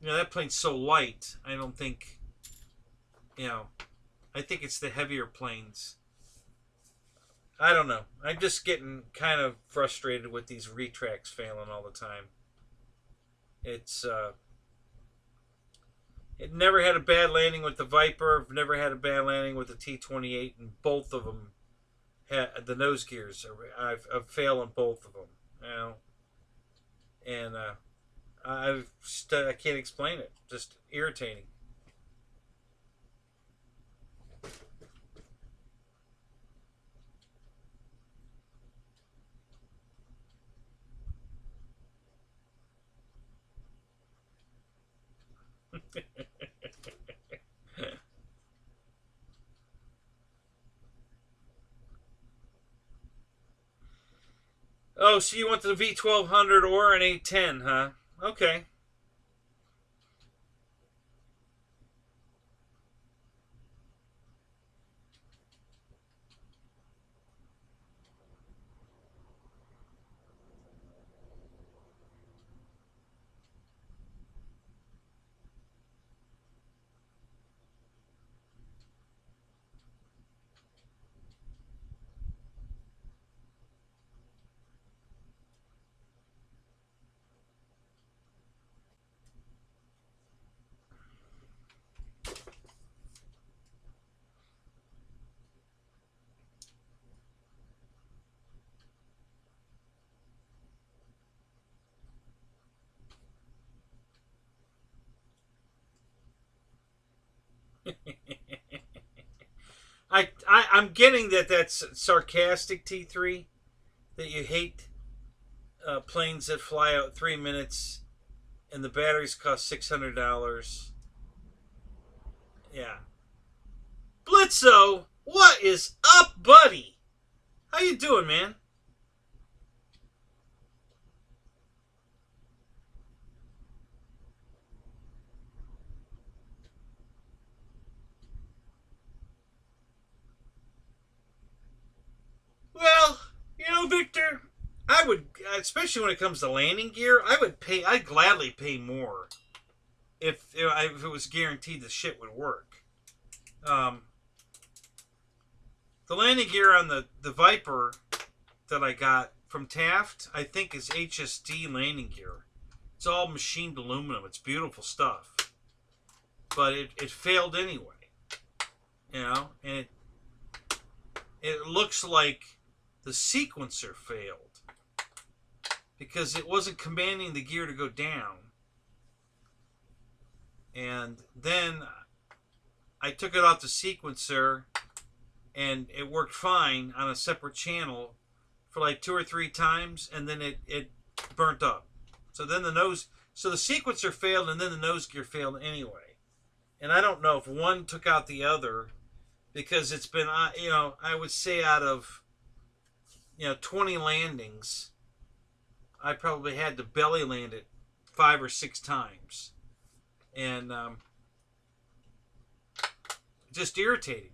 that plane's so light. I don't think I think it's the heavier planes I don't know. I'm just getting kind of frustrated with these retracts failing all the time. It's it never had a bad landing with the Viper. I've never had a bad landing with the T-28, and both of them had the nose gears. I've failed on both of them. You know, and I can't explain it. Just irritating. Oh, so you want the V1200 or an 810, huh? Okay. I'm getting that that's sarcastic, T3, that you hate planes that fly out 3 minutes and the batteries cost $600. Yeah. Blitzo, what is up, buddy? How you doing, man? Well, Victor, I would, especially when it comes to landing gear, I'd gladly pay more if it was guaranteed the shit would work. The landing gear on the Viper that I got from Taft, I think, is HSD landing gear. It's all machined aluminum. It's beautiful stuff. But it failed anyway. And it looks like the sequencer failed because it wasn't commanding the gear to go down. And then I took it off the sequencer and it worked fine on a separate channel for like 2 or 3 times, and then it burnt up. So then the sequencer failed, and then the nose gear failed anyway. And I don't know if one took out the other, because it's been, I would say out of 20 landings, I probably had to belly land it 5 or 6 times. And just irritating.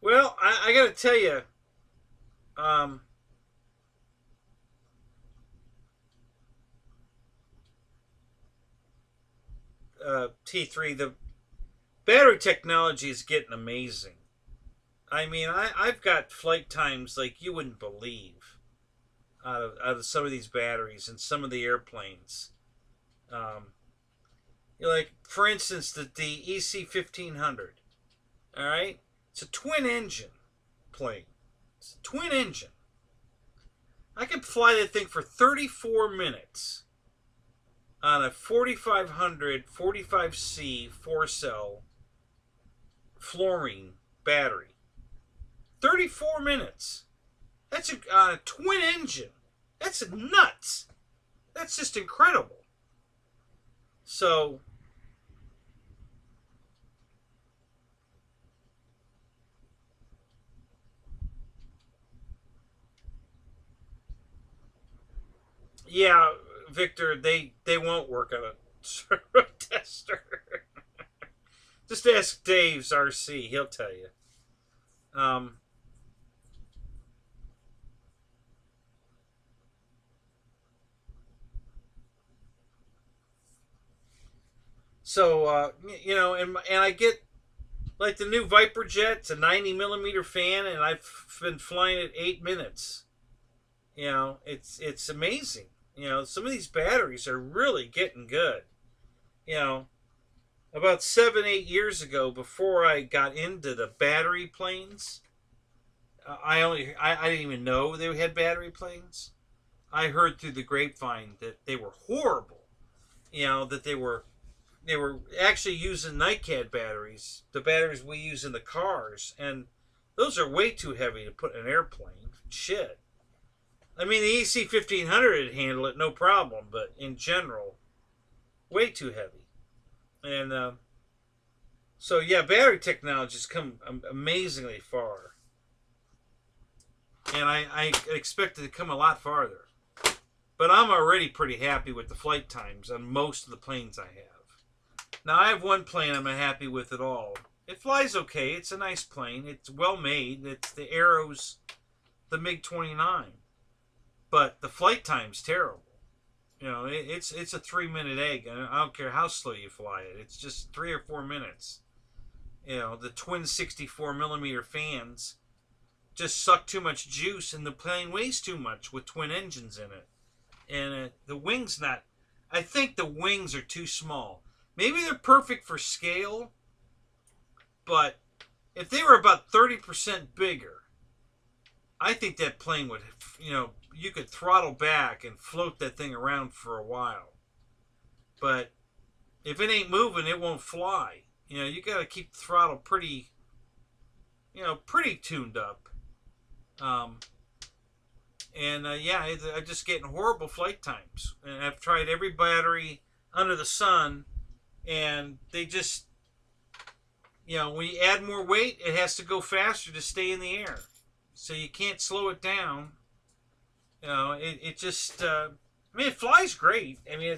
Well, I got to tell you, T3, the battery technology is getting amazing. I mean, I've got flight times like you wouldn't believe out of some of these batteries and some of the airplanes. Like, for instance, the EC 1500. All right? It's a twin engine plane. It's a twin engine. I could fly that thing for 34 minutes on a 4500 45C 4-cell fluorine battery. 34 minutes. That's a twin engine. That's nuts. That's just incredible. So, Yeah, Victor, they won't work on a servo tester. Just ask Dave's RC; he'll tell you. Um, so you know, and I get like the new Viper Jet's a 90 millimeter fan, and I've been flying it 8 minutes. You know, it's amazing. You know, some of these batteries are really getting good. You know, about 7, 8 years ago, before I got into the battery planes, I didn't even know they had battery planes. I heard through the grapevine that they were horrible. You know, that they were actually using NiCad batteries, the batteries we use in the cars, and those are way too heavy to put in an airplane. Shit. I mean, the EC 1500 would handle it no problem, but in general, way too heavy. And so, yeah, battery technology has come amazingly far. And I expect it to come a lot farther. But I'm already pretty happy with the flight times on most of the planes I have. Now, I have one plane I'm not happy with at all. It flies okay. It's a nice plane. It's well made. It's the Arrows, the MiG-29. But the flight time's terrible. You know, it's a 3-minute egg. I don't care how slow you fly it. It's just 3 or 4 minutes. You know, the twin 64 millimeter fans just suck too much juice, and the plane weighs too much with twin engines in it. And the wings not. I think the wings are too small. Maybe they're perfect for scale, but if they were about 30% bigger, I think that plane would, you know, you could throttle back and float that thing around for a while. But if it ain't moving, it won't fly. You know, you got to keep the throttle pretty, you know, pretty tuned up. Yeah, I'm just getting horrible flight times. And I've tried every battery under the sun, and they just, you know, when you add more weight, it has to go faster to stay in the air. So you can't slow it down. You know, it just, I mean, it flies great. I mean,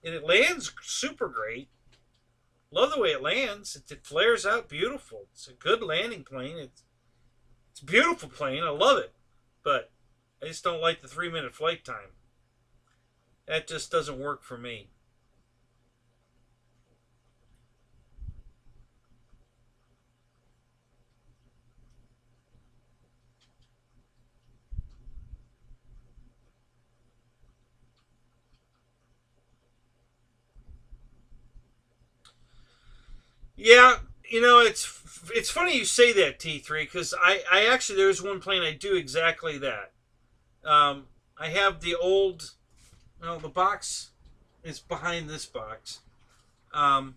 it lands super great. Love the way it lands. It flares out beautiful. It's a good landing plane. It's a beautiful plane. I love it. But I just don't like the 3-minute flight time. That just doesn't work for me. Yeah, you know, it's funny you say that, T3, because I actually, there's one plane I do exactly that. I have the old, well, the box is behind this box. It's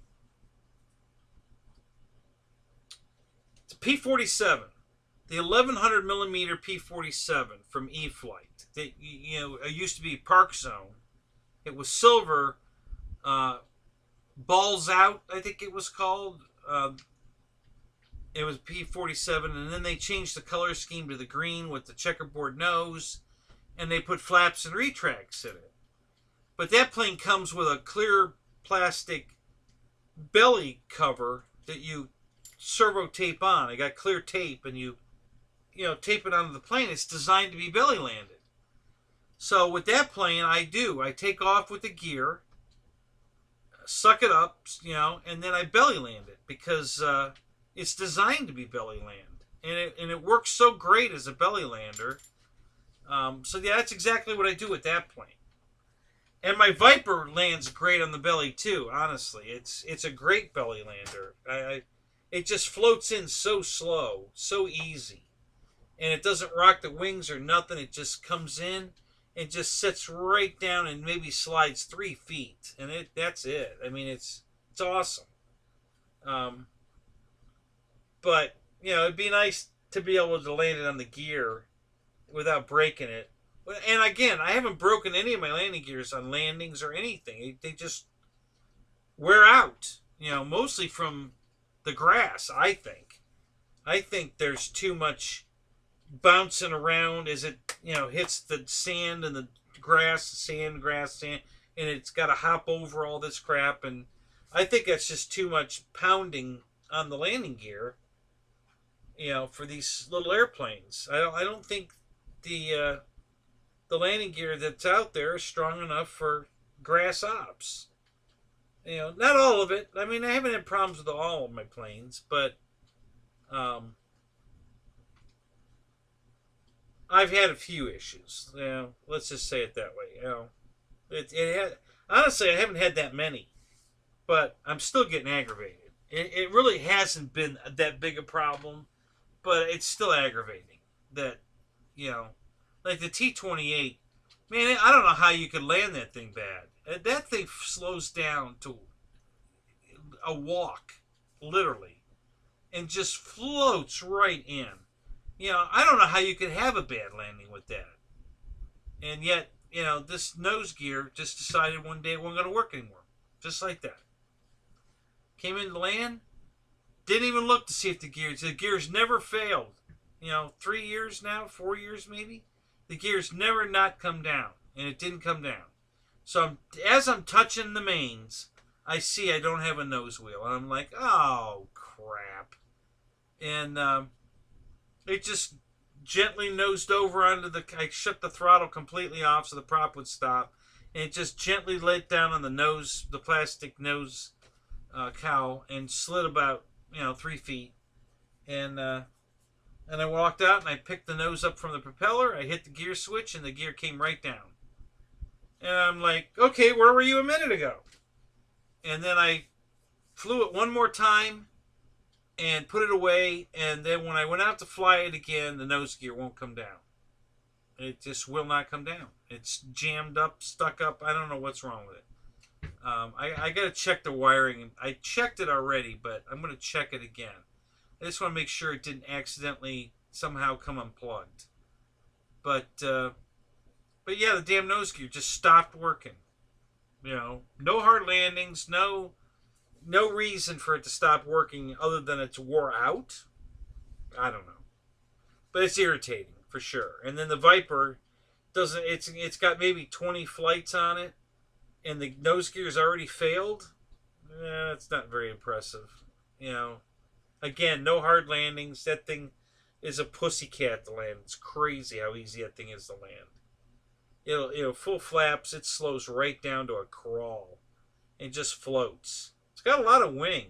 a P-47, the 1100 millimeter P-47 from E-Flite. You know, it used to be Park Zone. It was silver. Balls Out, I think it was called. It was P-47, and then they changed the color scheme to the green with the checkerboard nose, and they put flaps and retracts in it. But that plane comes with a clear plastic belly cover that you servo tape on. I got clear tape, and you tape it onto the plane. It's designed to be belly landed. So with that plane, I take off with the gear, suck it up, you know, and then I belly land it because it's designed to be belly land, and it works so great as a belly lander. So yeah, that's exactly what I do with that plane. And my Viper lands great on the belly too. Honestly, it's a great belly lander. It just floats in so slow, so easy, and it doesn't rock the wings or nothing. It just comes in. It just sits right down and maybe slides 3 feet, and that's it. I mean, it's awesome. But you know, it'd be nice to be able to land it on the gear without breaking it. And again, I haven't broken any of my landing gears on landings or anything. They just wear out. You know, mostly from the grass. I think there's too much bouncing around as it, you know, hits the sand and the grass, sand, and it's got to hop over all this crap. And I think that's just too much pounding on the landing gear, for these little airplanes. I don't think the landing gear that's out there is strong enough for grass ops. Not all of it. I mean, I haven't had problems with all of my planes, but I've had a few issues. Let's just say it that way. Honestly, I haven't had that many, but I'm still getting aggravated. It really hasn't been that big a problem, but it's still aggravating that, like the T-28, man, I don't know how you could land that thing bad. That thing slows down to a walk, literally, and just floats right in. I don't know how you could have a bad landing with that. And yet, this nose gear just decided one day it wasn't going to work anymore. Just like that. Came in to land, didn't even look to see if the gears never failed. 3 years now, 4 years maybe, the gears never not come down, and it didn't come down. So as I'm touching the mains, I see I don't have a nose wheel, and I'm like, oh crap. And it just gently nosed over onto I shut the throttle completely off so the prop would stop, and it just gently laid down on the nose, the plastic nose cowl, and slid about 3 feet. And I walked out and I picked the nose up from the propeller. I hit the gear switch and the gear came right down. And I'm like, okay, where were you a minute ago? And then I flew it one more time and put it away. And then when I went out to fly it again, the nose gear won't come down. It just will not come down. It's jammed up, stuck up. I don't know what's wrong with it. I got to check the wiring. I checked it already, but I'm going to check it again. I just want to make sure it didn't accidentally somehow come unplugged. But yeah, the damn nose gear just stopped working. No hard landings, no reason for it to stop working other than it's wore out. I don't know. But it's irritating for sure. And then the Viper doesn't, it's got maybe 20 flights on it, and the nose gear's already failed. That's not very impressive. Again, no hard landings. That thing is a pussycat to land. It's crazy how easy that thing is to land. It'll full flaps. It slows right down to a crawl and just floats. It's got a lot of wing.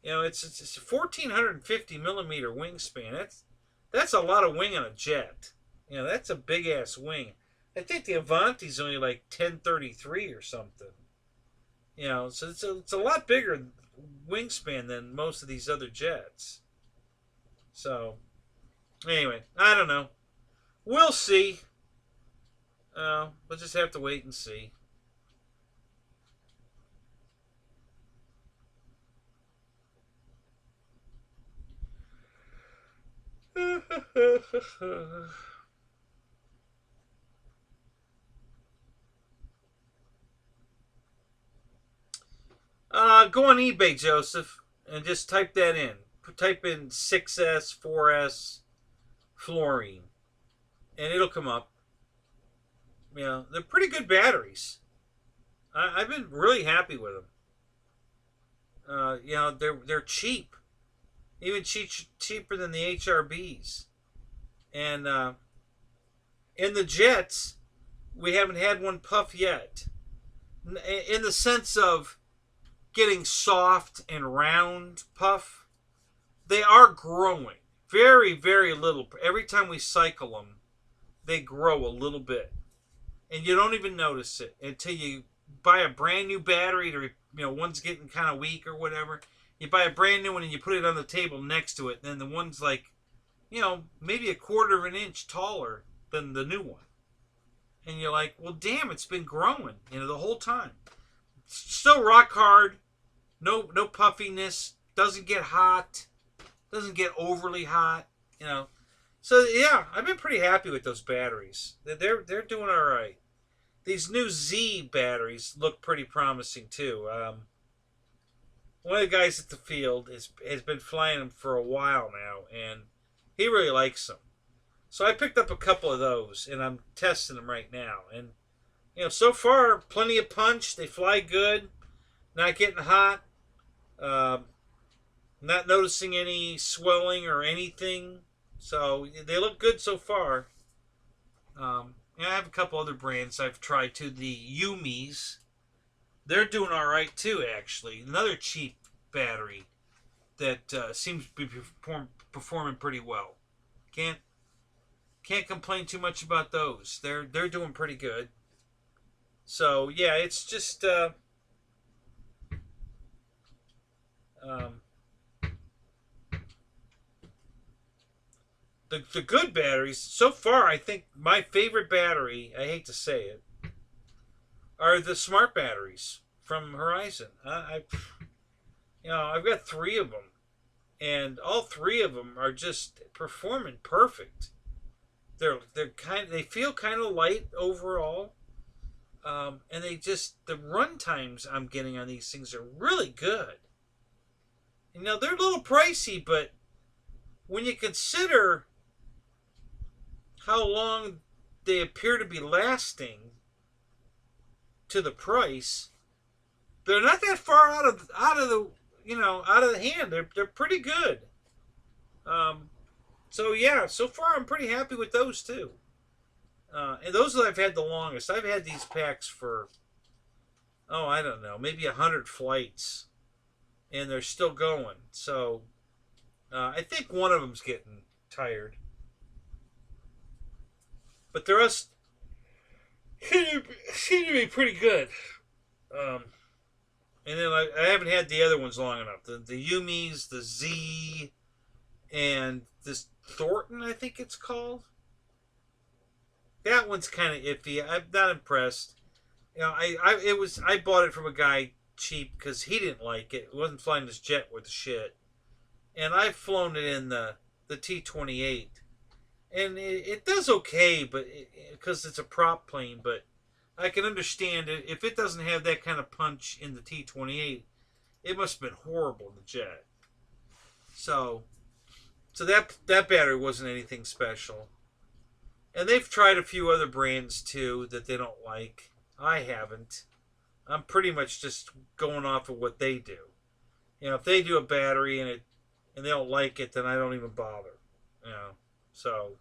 It's a 1450 millimeter wingspan. That's a lot of wing on a jet. That's a big ass wing. I think the Avanti's only like 1033 or something. So it's a lot bigger wingspan than most of these other jets. So anyway, I don't know. We'll see. We'll just have to wait and see. Go on eBay, Joseph, and just type that in. Type in 6S, 4S, fluorine, and it'll come up. They're pretty good batteries. I've been really happy with them. They're cheap, even cheaper than the HRBs. And in the jets, we haven't had one puff yet. In the sense of getting soft and round puff, they are growing. Very, very little. Every time we cycle them, they grow a little bit. And you don't even notice it until you buy a brand new battery to, one's getting kind of weak or whatever. You buy a brand new one and you put it on the table next to it. And then the one's like, maybe a quarter of an inch taller than the new one. And you're like, well, damn, it's been growing, the whole time. Still rock hard. No puffiness. Doesn't get hot. Doesn't get overly hot. So yeah, I've been pretty happy with those batteries. They're doing all right. These new Z batteries look pretty promising too. One of the guys at the field has been flying them for a while now, and he really likes them. So I picked up a couple of those, and I'm testing them right now. And so far, plenty of punch. They fly good, not getting hot, not noticing any swelling or anything. So they look good so far. I have a couple other brands I've tried too. The Yumis, they're doing all right too. Actually, another cheap battery that seems to be performing pretty well. Can't complain too much about those. They're doing pretty good. So yeah, it's just the good batteries so far. I think my favorite battery, I hate to say it, are the smart batteries from Horizon. I've got 3 of them, and all 3 of them are just performing perfect. They feel kind of light overall, and the run times I'm getting on these things are really good. They're a little pricey, but when you consider how long they appear to be lasting to the price, they're not that far out of the hand. They're pretty good. So yeah, so far I'm pretty happy with those too. And those that I've had the longest. I've had these packs for, I don't know, maybe 100 flights, and they're still going. So I think one of them's getting tired, but the rest seem to be pretty good. And then I haven't had the other ones long enough. The Yumis, the Z, and this Thornton, I think it's called. That one's kind of iffy. I'm not impressed. I bought it from a guy cheap because he didn't like it. He wasn't flying this jet with the shit. And I've flown it in the T-28, and it does okay, but because it's a prop plane. But I can understand it if it doesn't have that kind of punch in the T-28. It must have been horrible in the jet. So that battery wasn't anything special. And they've tried a few other brands too that they don't like. I haven't. I'm pretty much just going off of what they do. If they do a battery and they don't like it, then I don't even bother. So.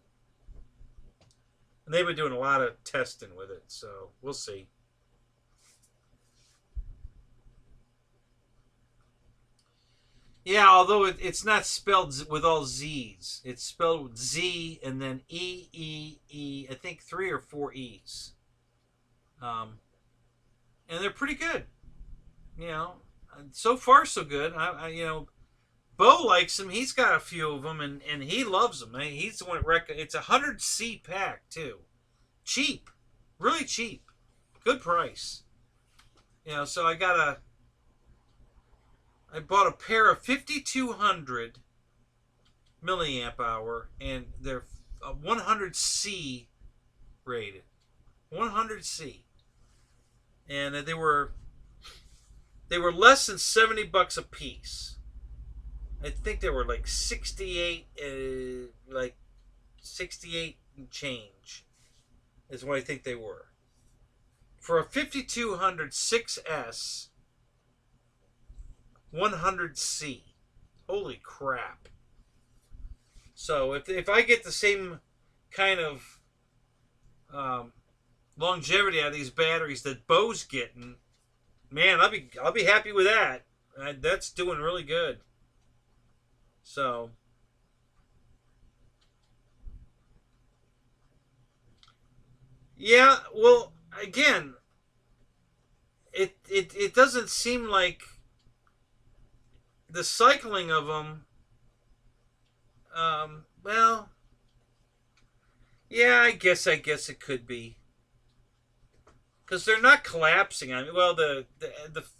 And they've been doing a lot of testing with it, so we'll see. Yeah, although it's not spelled with all Z's. It's spelled with Z and then E, I think 3 or 4 E's. And they're pretty good. So far so good. Bo likes them. He's got a few of them, and he loves them. He's the one that it's a 100C pack too. Cheap, really cheap, good price. So I bought a pair of 5200 milliamp hour, and they're 100C rated, 100C, and they were less than $70 a piece. I think they were like 68 and change is what I think they were. For a 5200 6S 100C. Holy crap. So if I get the same kind of longevity out of these batteries that Bo's getting, man, I'll be happy with that. That's doing really good. So, yeah, well, again, it doesn't seem like the cycling of them, well, yeah, I guess it could be. Because they're not collapsing. Well, the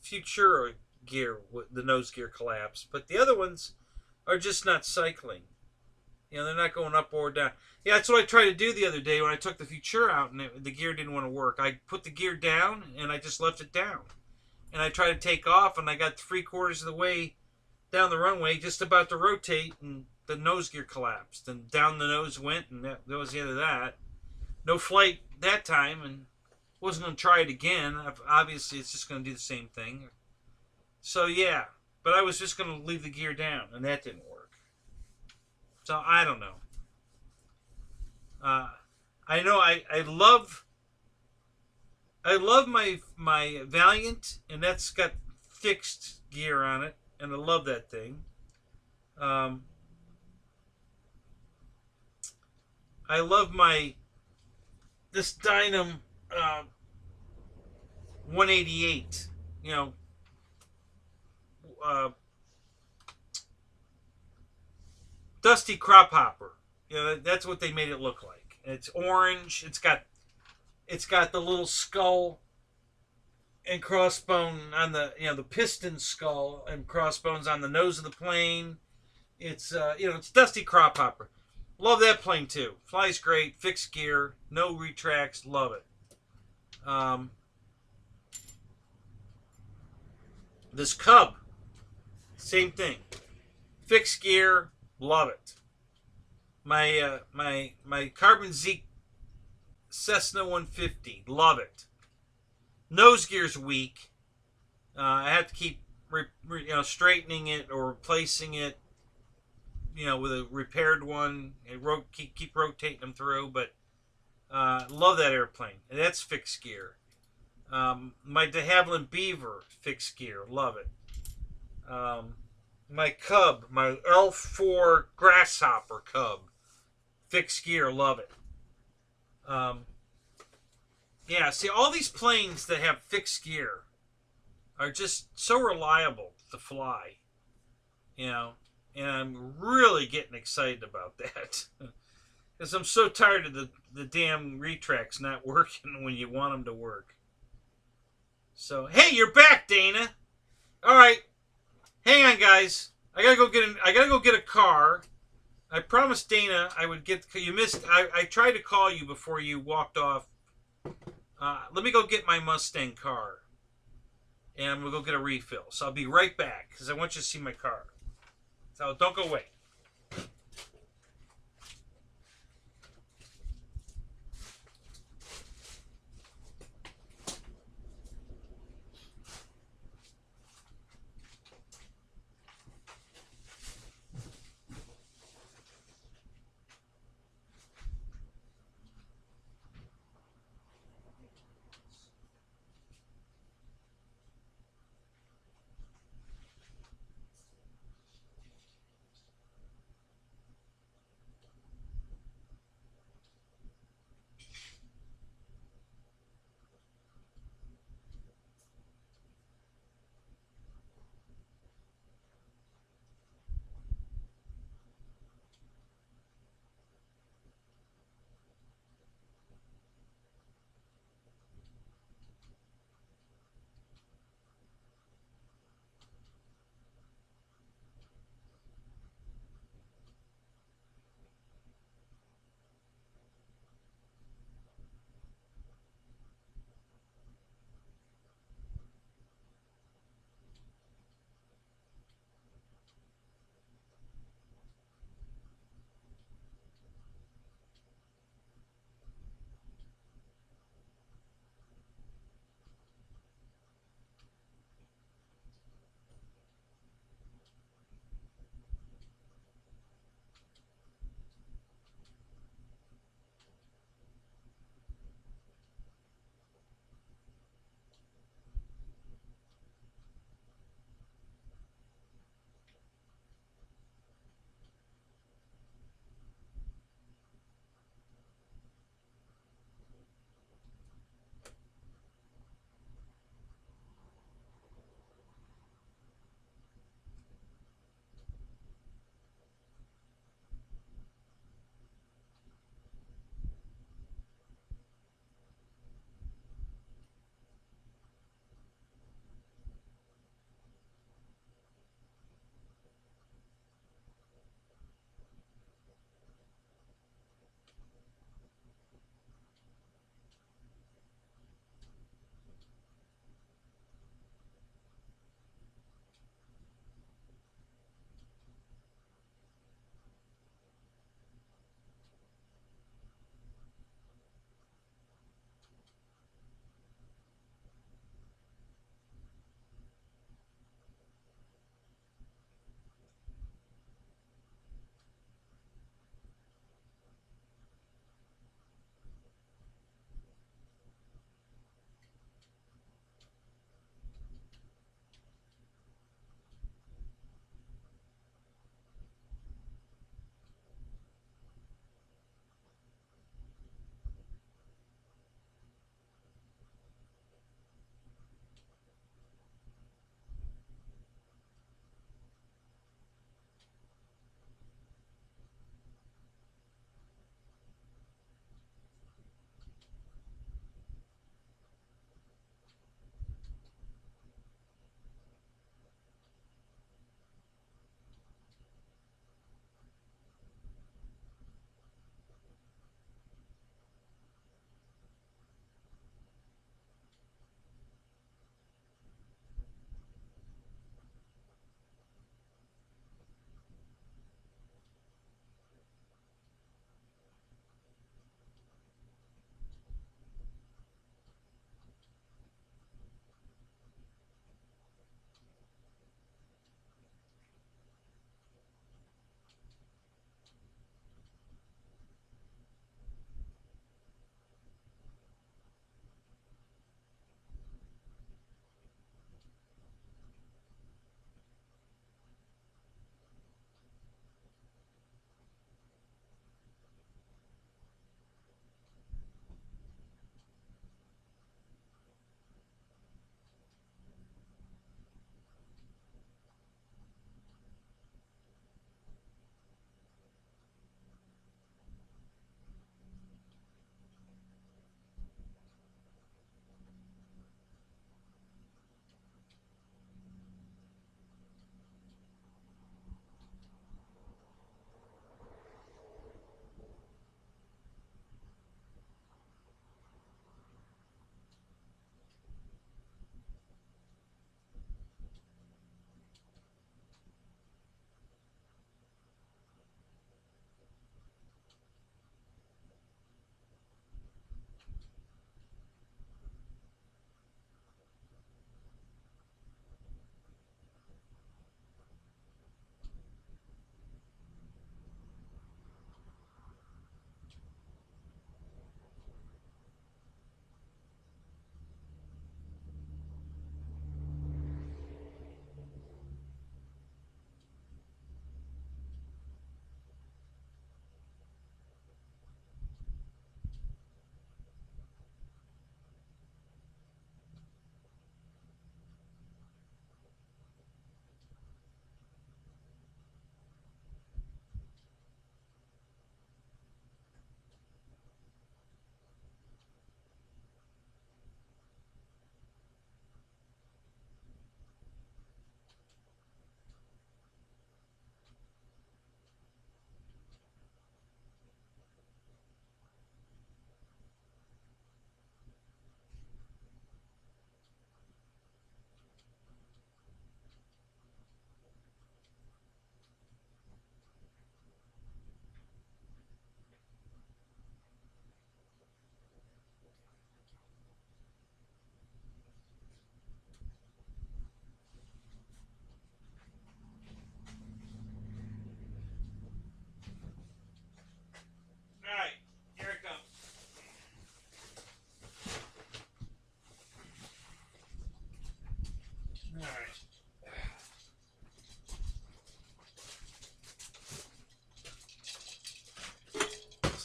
Futura gear, the nose gear collapsed, but the other ones are just not cycling. They're not going up or down. Yeah, that's what I tried to do the other day when I took the Futura out and the gear didn't want to work. I put the gear down and I just left it down. And I tried to take off and I got 3/4 of the way down the runway, just about to rotate, and the nose gear collapsed, and down the nose went, and that was the end of that. No flight that time, and wasn't going to try it again. Obviously, it's just going to do the same thing. So yeah, but I was just going to leave the gear down, and that didn't work. So I don't know. I know I love my Valiant, and that's got fixed gear on it, and I love that thing. I love this Dynam 188. You know, Dusty Crop Hopper. You know, that's what they made it look like. It's orange. It's got the little skull and crossbone on the, you know, the piston skull and crossbones on the nose of the plane. It's you know, it's Dusty Crop Hopper. Love that plane too. Flies great, fixed gear, no retracts, love it. This CUB, same thing. Fixed gear, love it. My Carbon Zeke Cessna 150, love it. Nose gear's weak. I have to keep straightening it or replacing it, you know, with a repaired one. And keep rotating them through, but love that airplane. And that's fixed gear. My de Havilland Beaver, fixed gear, love it. My CUB, my L4 Grasshopper CUB, fixed gear, love it. Yeah, see, all these planes that have fixed gear are just so reliable to fly, you know, and I'm really getting excited about that because I'm so tired of the damn retracts not working when you want them to work. So, hey, you're back, Dana. All right, hang on, guys. I gotta go get a car. I promised Dana I would get. You missed. I tried to call you before you walked off. Let me go get my Mustang car, and I'm gonna go get a refill. So I'll be right back because I want you to see my car. So don't go away.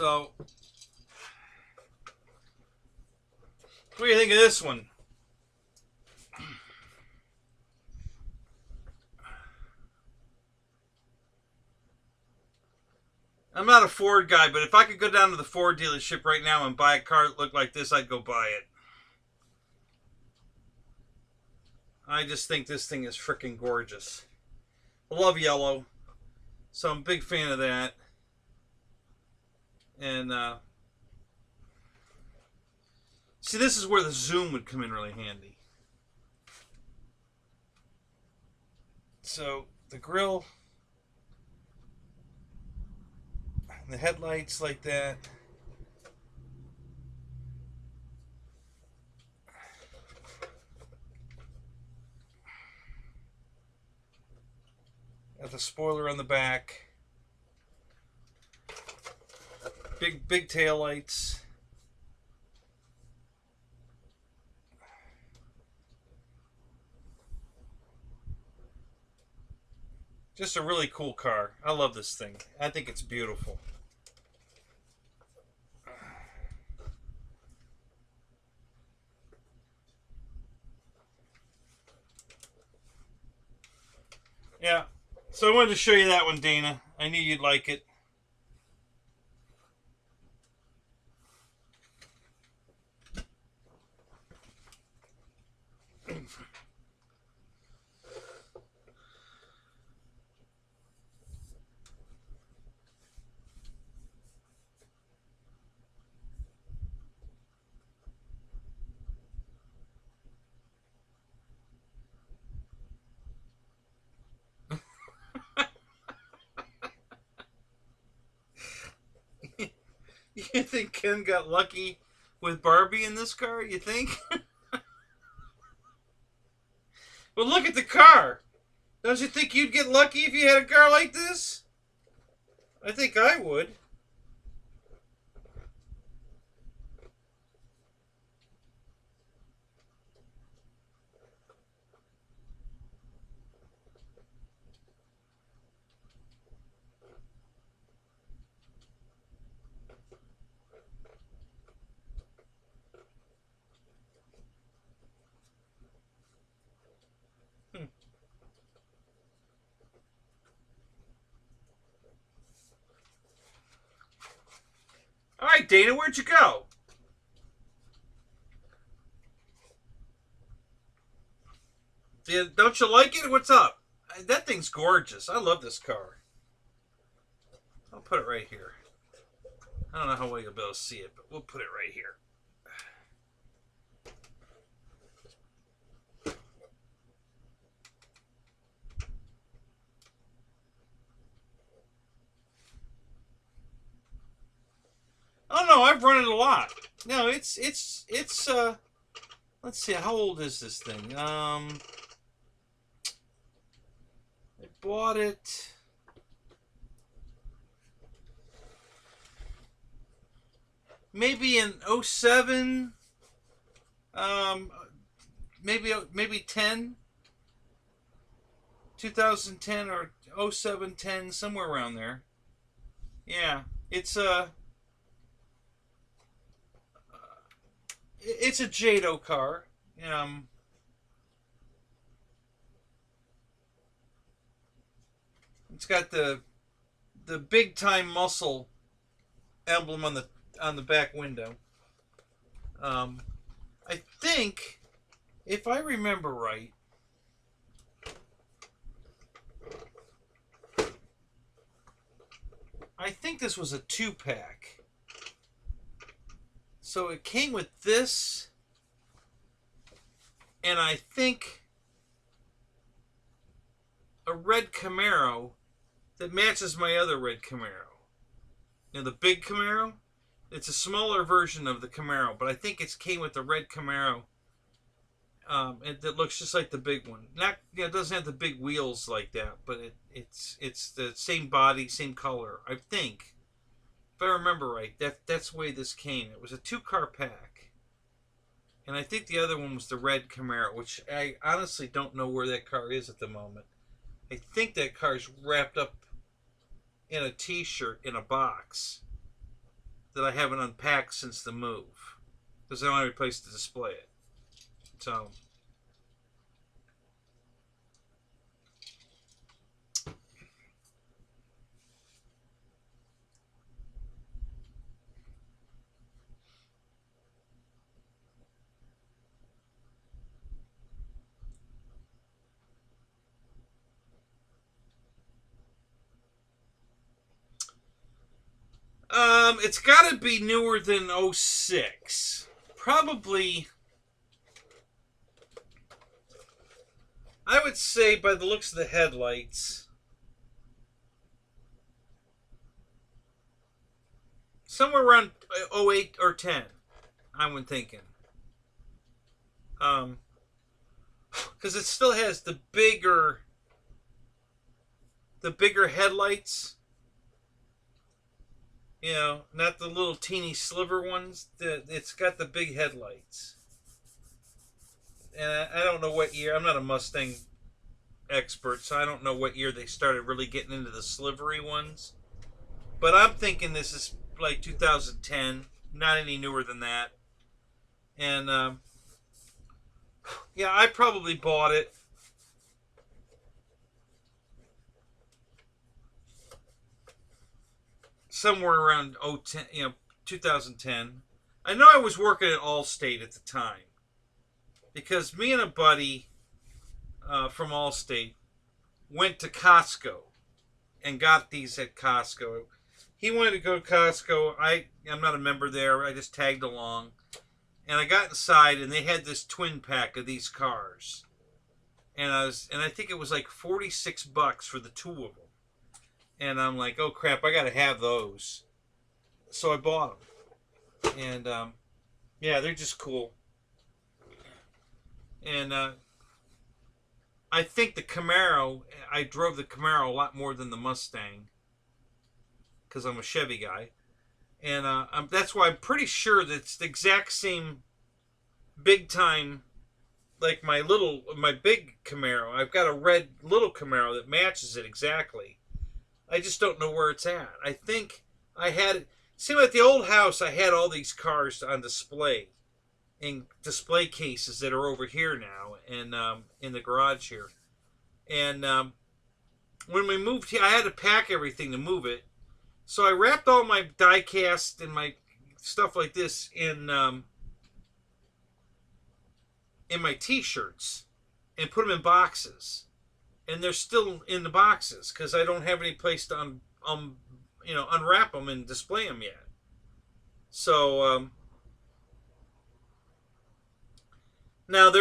So, what do you think of this one? I'm not a Ford guy, but if I could go down to the Ford dealership right now and buy a car that looked like this, I'd go buy it. I just think this thing is freaking gorgeous. I love yellow, so I'm a big fan of that. And, see, this is where the zoom would come in really handy. So, the grille, the headlights like that. Got the spoiler on the back. Big tail lights. Just a really cool car. I love this thing. I think it's beautiful. Yeah. So I wanted to show you that one, Dana. I knew you'd like it. You think Ken got lucky with Barbie in this car? You think? But look at the car. Don't you think you'd get lucky if you had a car like this? I think I would. All right, Dana, where'd you go? Don't you like it? What's up? That thing's gorgeous. I love this car. I'll put it right here. I don't know how well you'll be able to see it, but we'll put it right here. Oh no, I've run it a lot. No, it's let's see, how old is this thing? I bought it maybe in 07, maybe 10, 2010 or 07, 10, somewhere around there. Yeah, it's a JATO car. It's got the big time muscle emblem on the back window. I think, if I remember right, I think this was a 2-pack. So it came with this, and I think a red Camaro that matches my other red Camaro. The big Camaro. It's a smaller version of the Camaro, but I think it came with the red Camaro. That looks just like the big one. It doesn't have the big wheels like that, but it's the same body, same color. I think, if I remember right, that's the way this came. It was a 2-car pack, and I think the other one was the red Camaro, which I honestly don't know where that car is at the moment. I think that car's wrapped up in a T-shirt in a box. that I haven't unpacked since the move, because I don't have any place to display it. So it's got to be newer than 06. Probably, I would say by the looks of the headlights, somewhere around 08 or 10, I'm thinking. Because it still has the bigger headlights. You know, not the little teeny sliver ones. It's got the big headlights. And I don't know what year. I'm not a Mustang expert, so I don't know what year they started really getting into the slivery ones. But I'm thinking this is like 2010, not any newer than that. And yeah, I probably bought it somewhere around 2010. I know I was working at Allstate at the time, because me and a buddy from Allstate went to Costco and got these at Costco. He wanted to go to Costco. I'm not a member there. I just tagged along. And I got inside, and they had this twin pack of these cars. And I think it was like $46 for the two of them. And I'm like, oh crap, I gotta have those. So I bought them. And yeah, they're just cool. And I think the Camaro, I drove the Camaro a lot more than the Mustang, because I'm a Chevy guy. And that's why I'm pretty sure that it's the exact same big time, like my big Camaro. I've got a red little Camaro that matches it exactly. I just don't know where it's at. I think I had it. See, at the old house, I had all these cars on display in display cases that are over here now, and in the garage here. And when we moved here, I had to pack everything to move it. So I wrapped all my die cast and my stuff like this in my t-shirts and put them in boxes. And they're still in the boxes because I don't have any place to unwrap them and display them yet. So now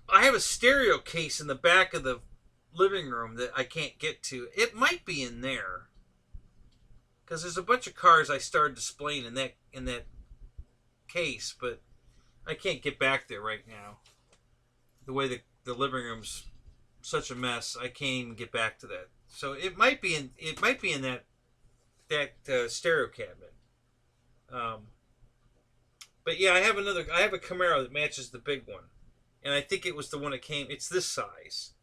I have a stereo case in the back of the living room that I can't get to. It might be in there, because there's a bunch of cars I started displaying in that case, but I can't get back there right now. The way the living room's such a mess, I can't even get back to that. So it might be in that stereo cabinet. But yeah, I have a Camaro that matches the big one, and I think it was the one that came. It's this size.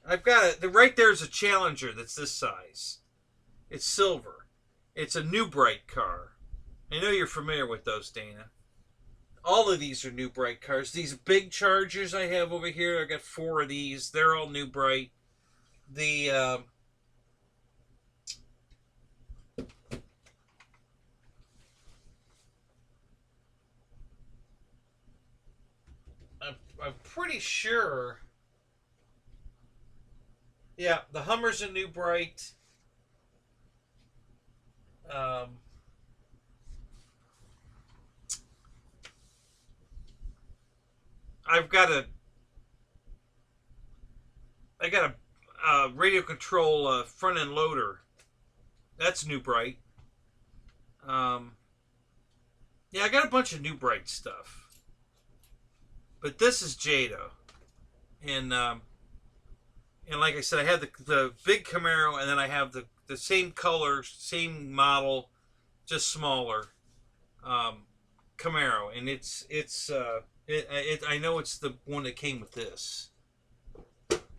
I've got it. Right there's a Challenger that's this size. It's silver. It's a New Bright car. I know you're familiar with those, Dana. All of these are New Bright cars. These big Chargers I have over here, I got 4 of these. They're all New Bright. I'm pretty sure. Yeah, the Hummer's a New Bright. I got a radio control front end loader. That's New Bright. Yeah, I got a bunch of New Bright stuff. But this is Jado. And like I said, I have the big Camaro, and then I have the same color, same model, just smaller Camaro. And I know it's the one that came with this.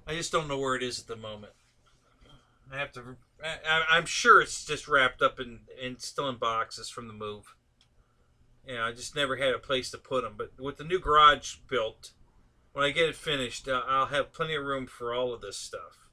I just don't know where it is at the moment. I have to. I'm sure it's just wrapped up in still in boxes from the move. I just never had a place to put them. But with the new garage built, when I get it finished, I'll have plenty of room for all of this stuff.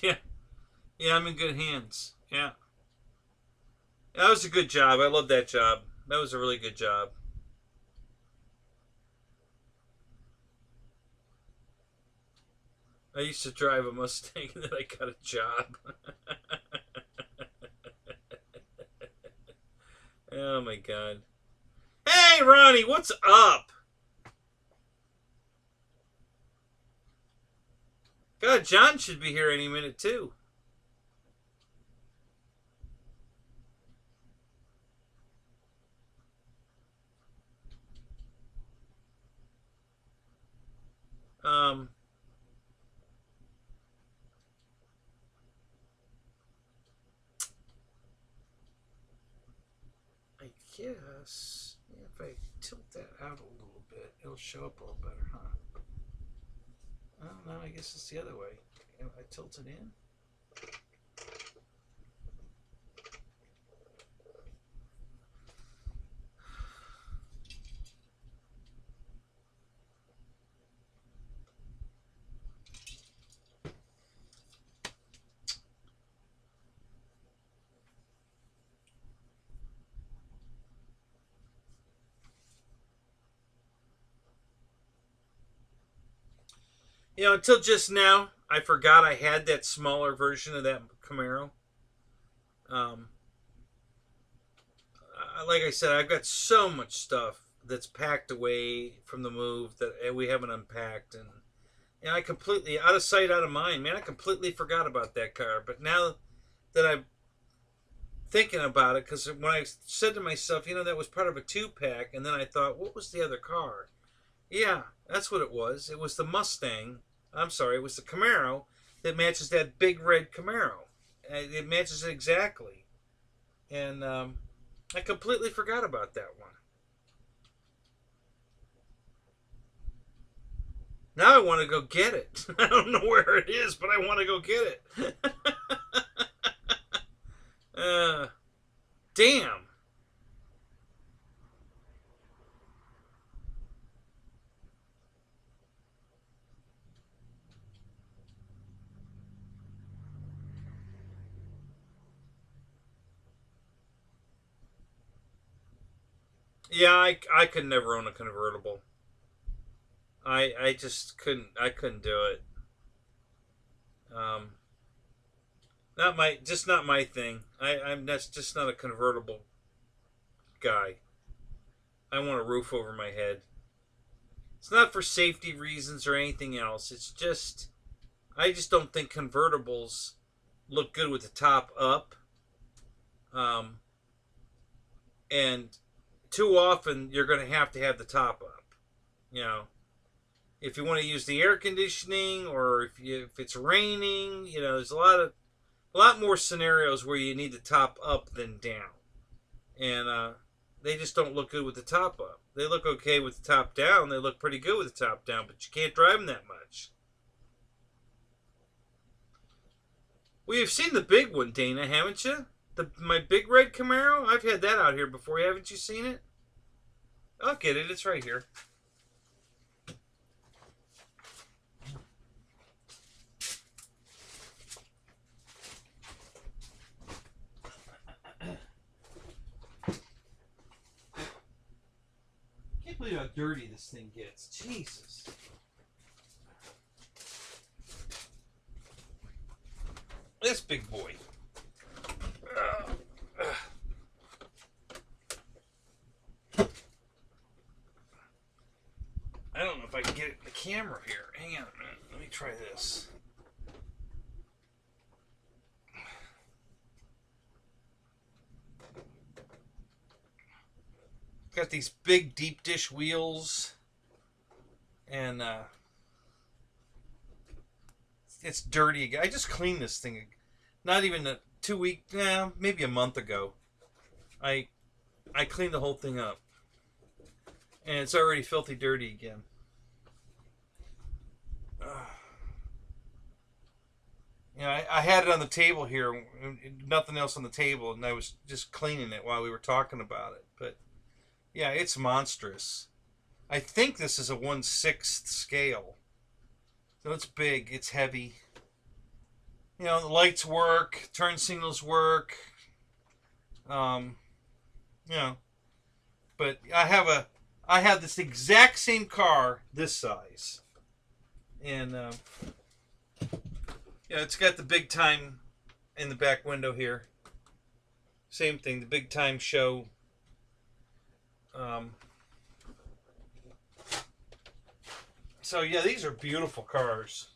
Yeah, yeah, I'm in good hands. Yeah, that was a good job. I love that job. That was a really good job. I used to drive a Mustang and then I got a job. Oh my god. Hey Ronnie, what's up? God, John should be here any minute too. Um, I guess if I tilt that out a little bit, it'll show up a little better, huh? Oh no, I guess it's the other way. I tilt it in. Until just now, I forgot I had that smaller version of that Camaro. Um, like I said, I've got so much stuff that's packed away from the move that we haven't unpacked, and I completely out of sight, out of mind, man. I completely forgot about that car. But now that I'm thinking about it, because when I said to myself, that was part of a 2-pack, and then I thought, what was the other car? Yeah, that's what it was. It was the Mustang. I'm sorry, it was the Camaro that matches that big red Camaro. It matches it exactly. And I completely forgot about that one. Now I want to go get it. I don't know where it is, but I want to go get it. Damn. Yeah, I could never own a convertible. I just couldn't. I couldn't do it. Um, not my thing. I'm that's just not a convertible guy. I want a roof over my head. It's not for safety reasons or anything else. It's just I just don't think convertibles look good with the top up. Um, and too often you're going to have the top up. You know, if you want to use the air conditioning or if it's raining, there's a lot more scenarios where you need the top up than down, and they just don't look good with the top up. They look okay with the top down. They look pretty good with the top down, but you can't drive them that much. Well, you've seen the big one, Dana, haven't you? My big red Camaro? I've had that out here before. Haven't you seen it? I'll get it. It's right here. I can't believe how dirty this thing gets. Jesus. This big boy. I don't know if I can get it in the camera here. Hang on a minute. Let me try this. Got these big deep dish wheels, and it's dirty again. I just cleaned this thing, not even 2 weeks, maybe a month ago. I cleaned the whole thing up, and it's already filthy dirty again. I had it on the table here, nothing else on the table, and I was just cleaning it while we were talking about it. But yeah, it's monstrous. I think this is a 1/6 scale, so it's big, it's heavy. The lights work, turn signals work. But I have this exact same car, this size, and it's got the big time in the back window here. Same thing, the big time show. So yeah, these are beautiful cars.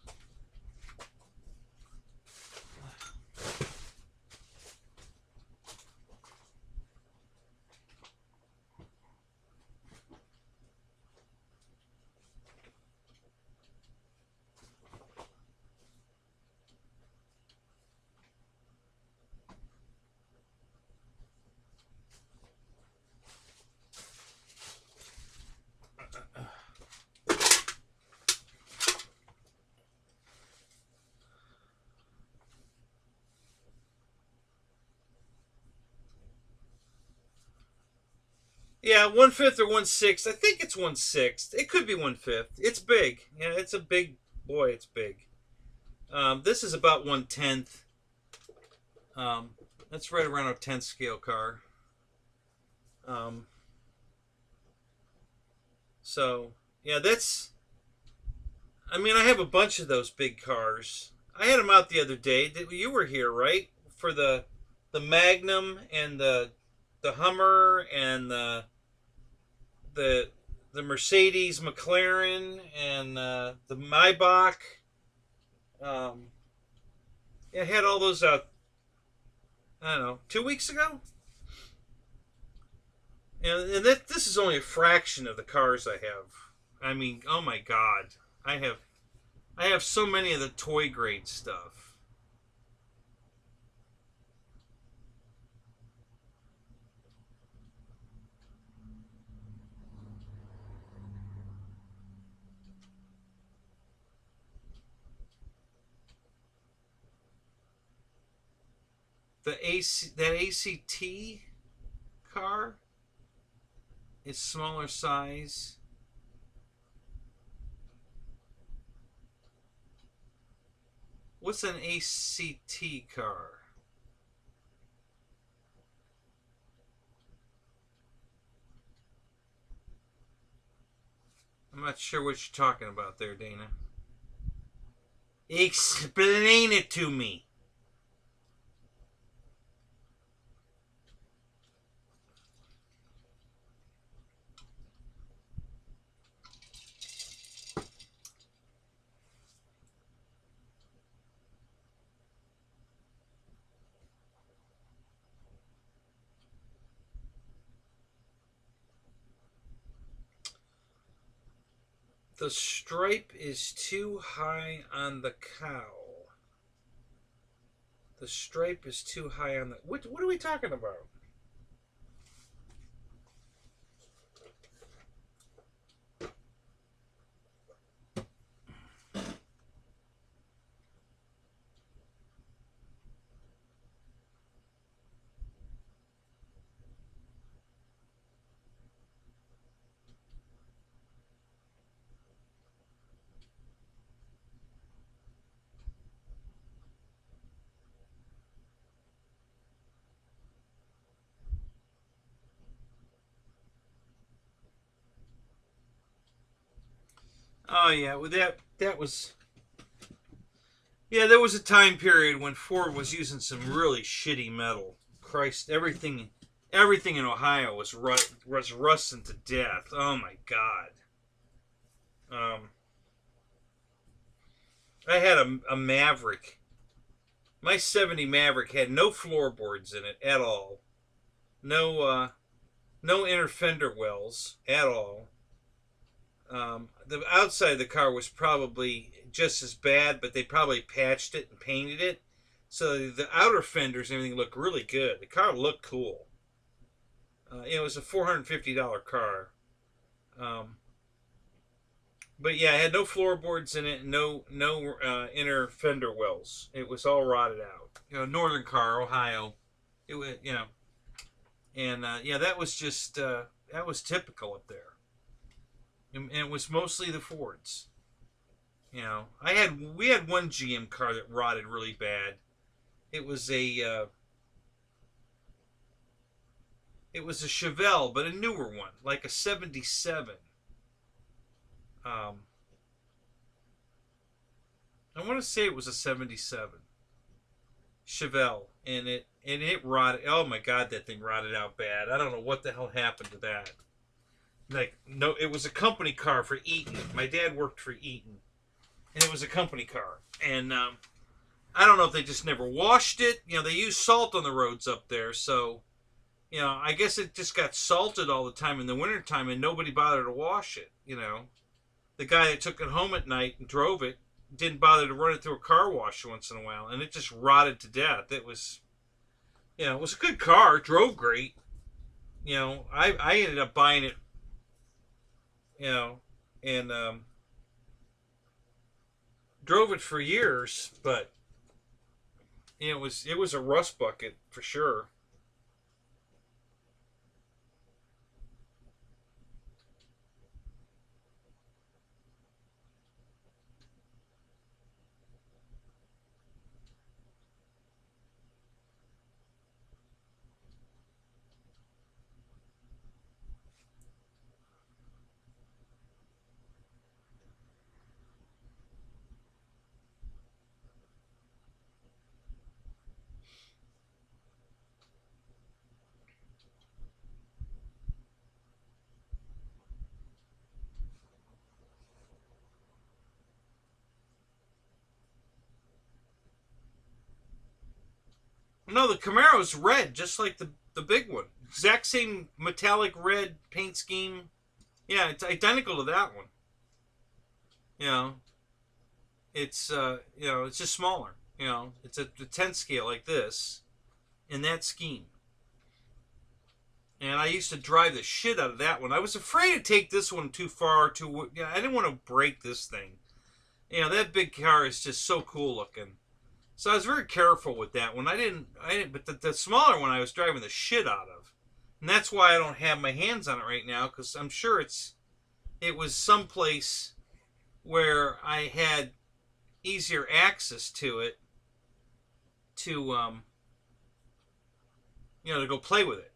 Yeah, 1/5 or 1/6. I think it's 1/6. It could be 1/5. It's big. Yeah, it's a big boy. It's big. This is about 1/10. That's right around a 10th scale car. So yeah, that's. I mean, I have a bunch of those big cars. I had them out the other day. You were here, right? For the Magnum and the Hummer and the Mercedes McLaren and the Maybach. Yeah, I had all those out. I don't know, 2 weeks ago. And this is only a fraction of the cars I have. I mean, oh my God, I have so many of the toy grade stuff. That ACT car is smaller size. What's an ACT car? I'm not sure what you're talking about there, Dana. Explain it to me. The stripe is too high on the cowl. The stripe is too high on the... What are we talking about? Oh yeah, well that was. Yeah, there was a time period when Ford was using some really shitty metal. Christ, everything in Ohio was rusting to death. Oh my God. I had a Maverick. My '70 Maverick had no floorboards in it at all. No inner fender wells at all. The outside of the car was probably just as bad, but they probably patched it and painted it. So the outer fenders and everything looked really good. The car looked cool. It was a $450 car. But yeah, it had no floorboards in it, no inner fender wells. It was all rotted out. Northern car, Ohio. It was, and yeah, that was just that was typical up there. And it was mostly the Fords. We had one GM car that rotted really bad. It was a Chevelle, but a newer one, like a '77. I want to say it was a '77 Chevelle, and it rotted. Oh my God, that thing rotted out bad. I don't know what the hell happened to that. No, it was a company car for Eaton. My dad worked for Eaton, and it was a company car. And I don't know if they just never washed it. They use salt on the roads up there, so I guess it just got salted all the time in the wintertime, and nobody bothered to wash it. The guy that took it home at night and drove it didn't bother to run it through a car wash once in a while, and it just rotted to death. It was, it was a good car, drove great. I ended up buying it, and drove it for years, but it was a rust bucket for sure. No, the Camaro's red, just like the big one. Exact same metallic red paint scheme. Yeah, it's identical to that one. It's it's just smaller. It's a 10 scale like this, in that scheme. And I used to drive the shit out of that one. I was afraid to take this one too far. I didn't want to break this thing. That big car is just so cool looking. So I was very careful with that one. I didn't. But the smaller one I was driving the shit out of, and that's why I don't have my hands on it right now, because I'm sure it was someplace where I had easier access to it to to go play with it,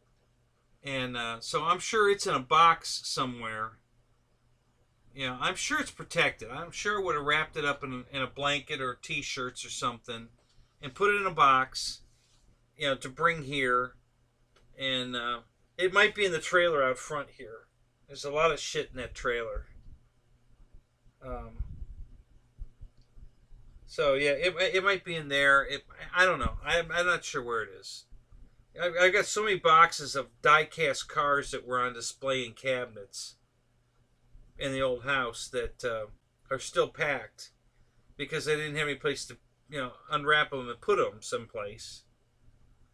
and so I'm sure it's in a box somewhere. I'm sure it's protected. I'm sure I would have wrapped it up in a blanket or T-shirts or something and put it in a box, to bring here. And it might be in the trailer out front here. There's a lot of shit in that trailer. So, yeah, it might be in there. I don't know. I'm not sure where it is. I've got so many boxes of die-cast cars that were on display in cabinets in the old house that are still packed because I didn't have any place to unwrap them and put them someplace.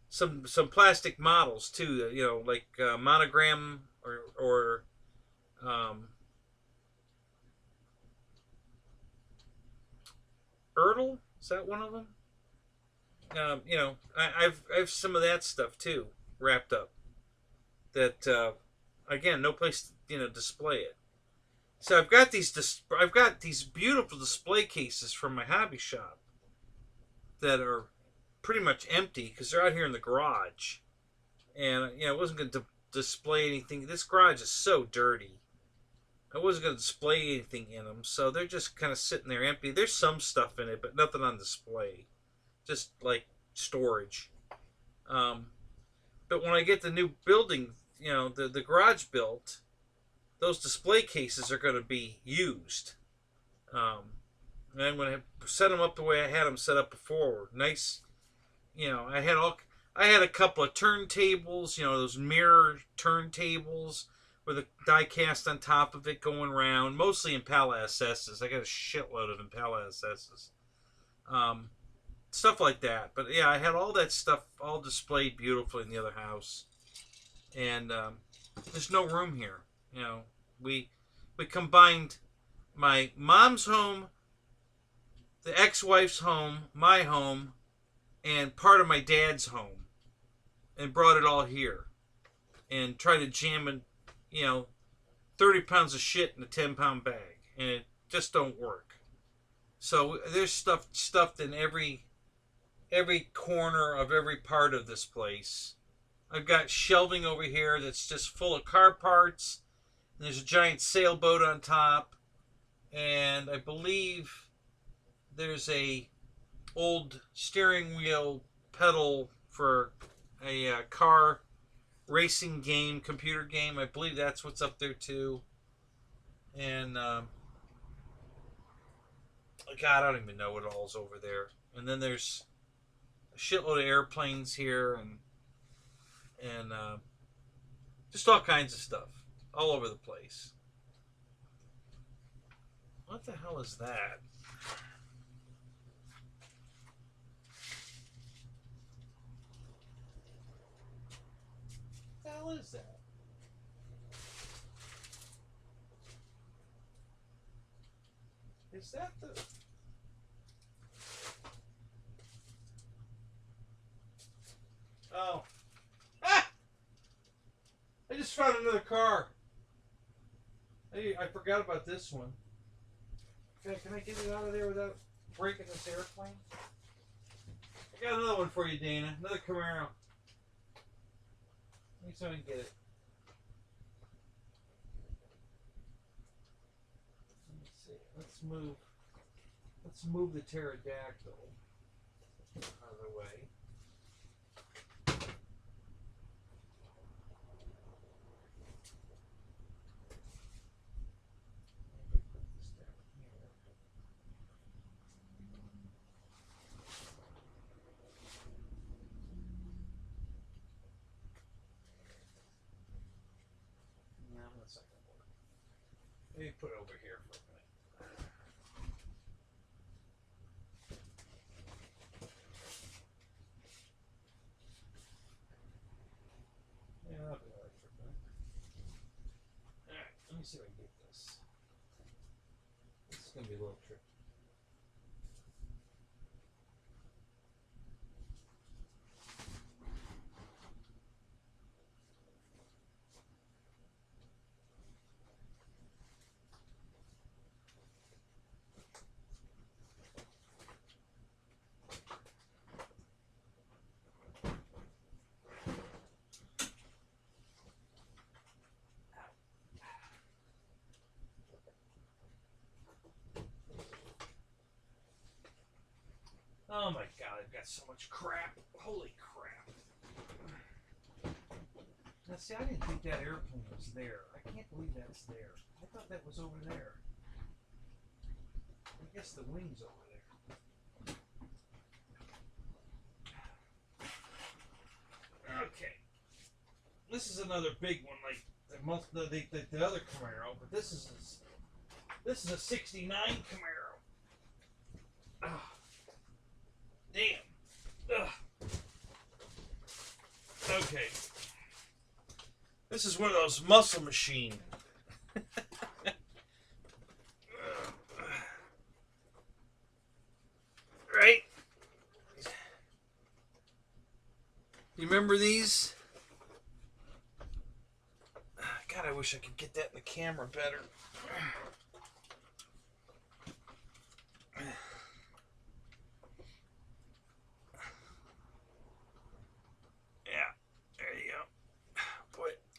Some plastic models too, like Monogram or Ertl, is that one of them? I've some of that stuff too wrapped up that again, no place to display it. So I've got these beautiful display cases from my hobby shop that are pretty much empty because they're out here in the garage, and I wasn't going to display anything. This garage is so dirty. I wasn't going to display anything in them, so they're just kind of sitting there empty. There's some stuff in it, but nothing on display, just like storage. But when I get the new building, the garage built, those display cases are going to be used. And I'm going to set them up the way I had them set up before. Nice, I had a couple of turntables, those mirror turntables with a die cast on top of it going around, mostly Impala SSs. I got a shitload of Impala SSs. Stuff like that. But yeah, I had all that stuff all displayed beautifully in the other house. And there's no room here. You know, we combined my mom's home, the ex-wife's home, my home, and part of my dad's home, and brought it all here, and tried to jam in, 30 pounds of shit in a 10-pound bag, and it just don't work. So there's stuff stuffed in every corner of every part of this place. I've got shelving over here that's just full of car parts, and there's a giant sailboat on top, and I believe there's a old steering wheel pedal for a car racing game, computer game. I believe that's what's up there too. And God, I don't even know what all's over there. And then there's a shitload of airplanes here, and just all kinds of stuff all over the place. What the hell is that? What the hell is that? Is that the... Oh. Ah! I just found another car. Hey, I forgot about this one. Okay, can I get it out of there without breaking this airplane? I got another one for you, Dana. Another Camaro. Let me see if I can get it. Let's see. Let's move the pterodactyl out of the way. Let me put it over here for a minute. Yeah, that'll be alright for a minute. Alright, let me see if I can get this. This is going to be a little tricky. Oh my god, I've got so much crap. Holy crap. Now see, I didn't think that airplane was there. I can't believe that's there. I thought that was over there. I guess the wing's over there. Okay. This is another big one, like the other Camaro, but this is a 69 Camaro. Oh. Damn. Ugh. Okay. This is one of those muscle machine. Right? You remember these? God, I wish I could get that in the camera better.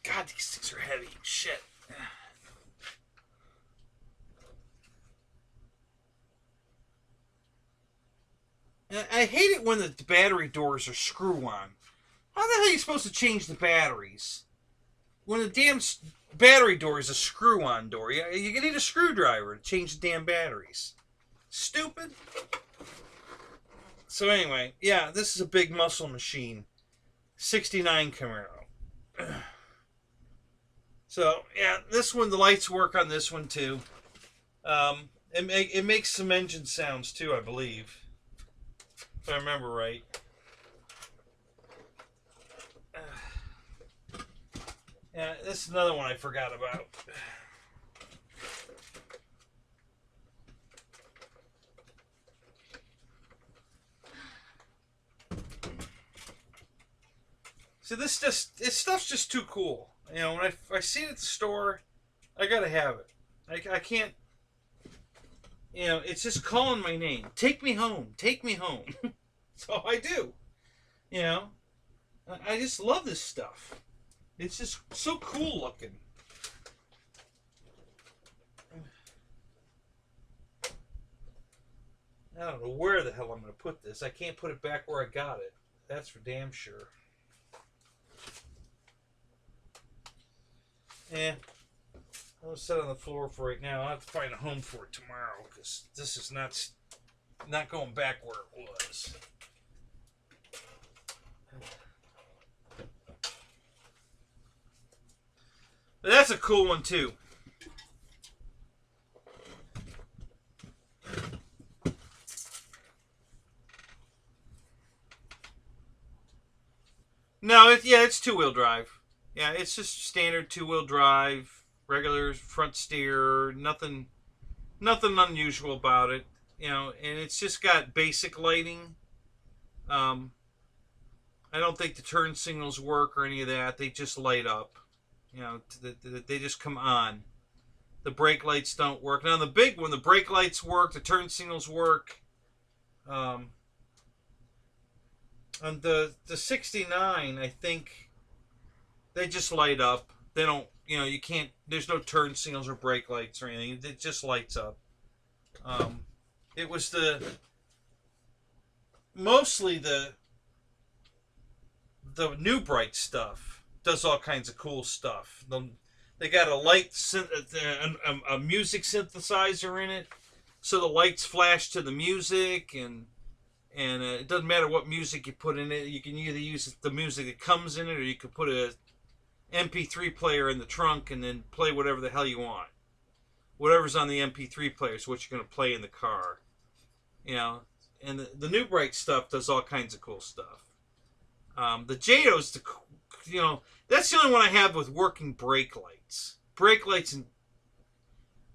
God, these things are heavy. Shit. I hate it when the battery doors are screw-on. How the hell are you supposed to change the batteries? When the damn battery door is a screw-on door, you need a screwdriver to change the damn batteries. Stupid. So anyway, yeah, this is a big muscle machine. 69 Camaro. So yeah, this one, the lights work on this one too. It makes some engine sounds too, I believe, if I remember right. Yeah, this is another one I forgot about. So this stuff's just too cool. You know, when I see it at the store, I gotta have it. I can't. You know, it's just calling my name. Take me home. Take me home. So I do. You know, I just love this stuff. It's just so cool looking. I don't know where the hell I'm going to put this. I can't put it back where I got it. That's for damn sure. Yeah. I'll set it on the floor for right now. I'll have to find a home for it tomorrow because this is not going back where it was. But that's a cool one too. No, it's two-wheel drive. Yeah, it's just standard two-wheel drive, regular front steer, nothing unusual about it. You know, and it's just got basic lighting. I don't think the turn signals work or any of that. They just light up. You know, they just come on. The brake lights don't work. Now the big one, the brake lights work, the turn signals work. On the 69, I think they just light up. They don't, you know, you can't, there's no turn signals or brake lights or anything. It just lights up. It was mostly the new bright stuff does all kinds of cool stuff. They got a music synthesizer in it, so the lights flash to the music, and it doesn't matter what music you put in it. You can either use the music that comes in it, or you can put a MP3 player in the trunk and then play whatever the hell you want. Whatever's on the MP3 player is what you're going to play in the car. You know, and the new bright stuff does all kinds of cool stuff. The JATO's, you know, that's the only one I have with working brake lights. Brake lights and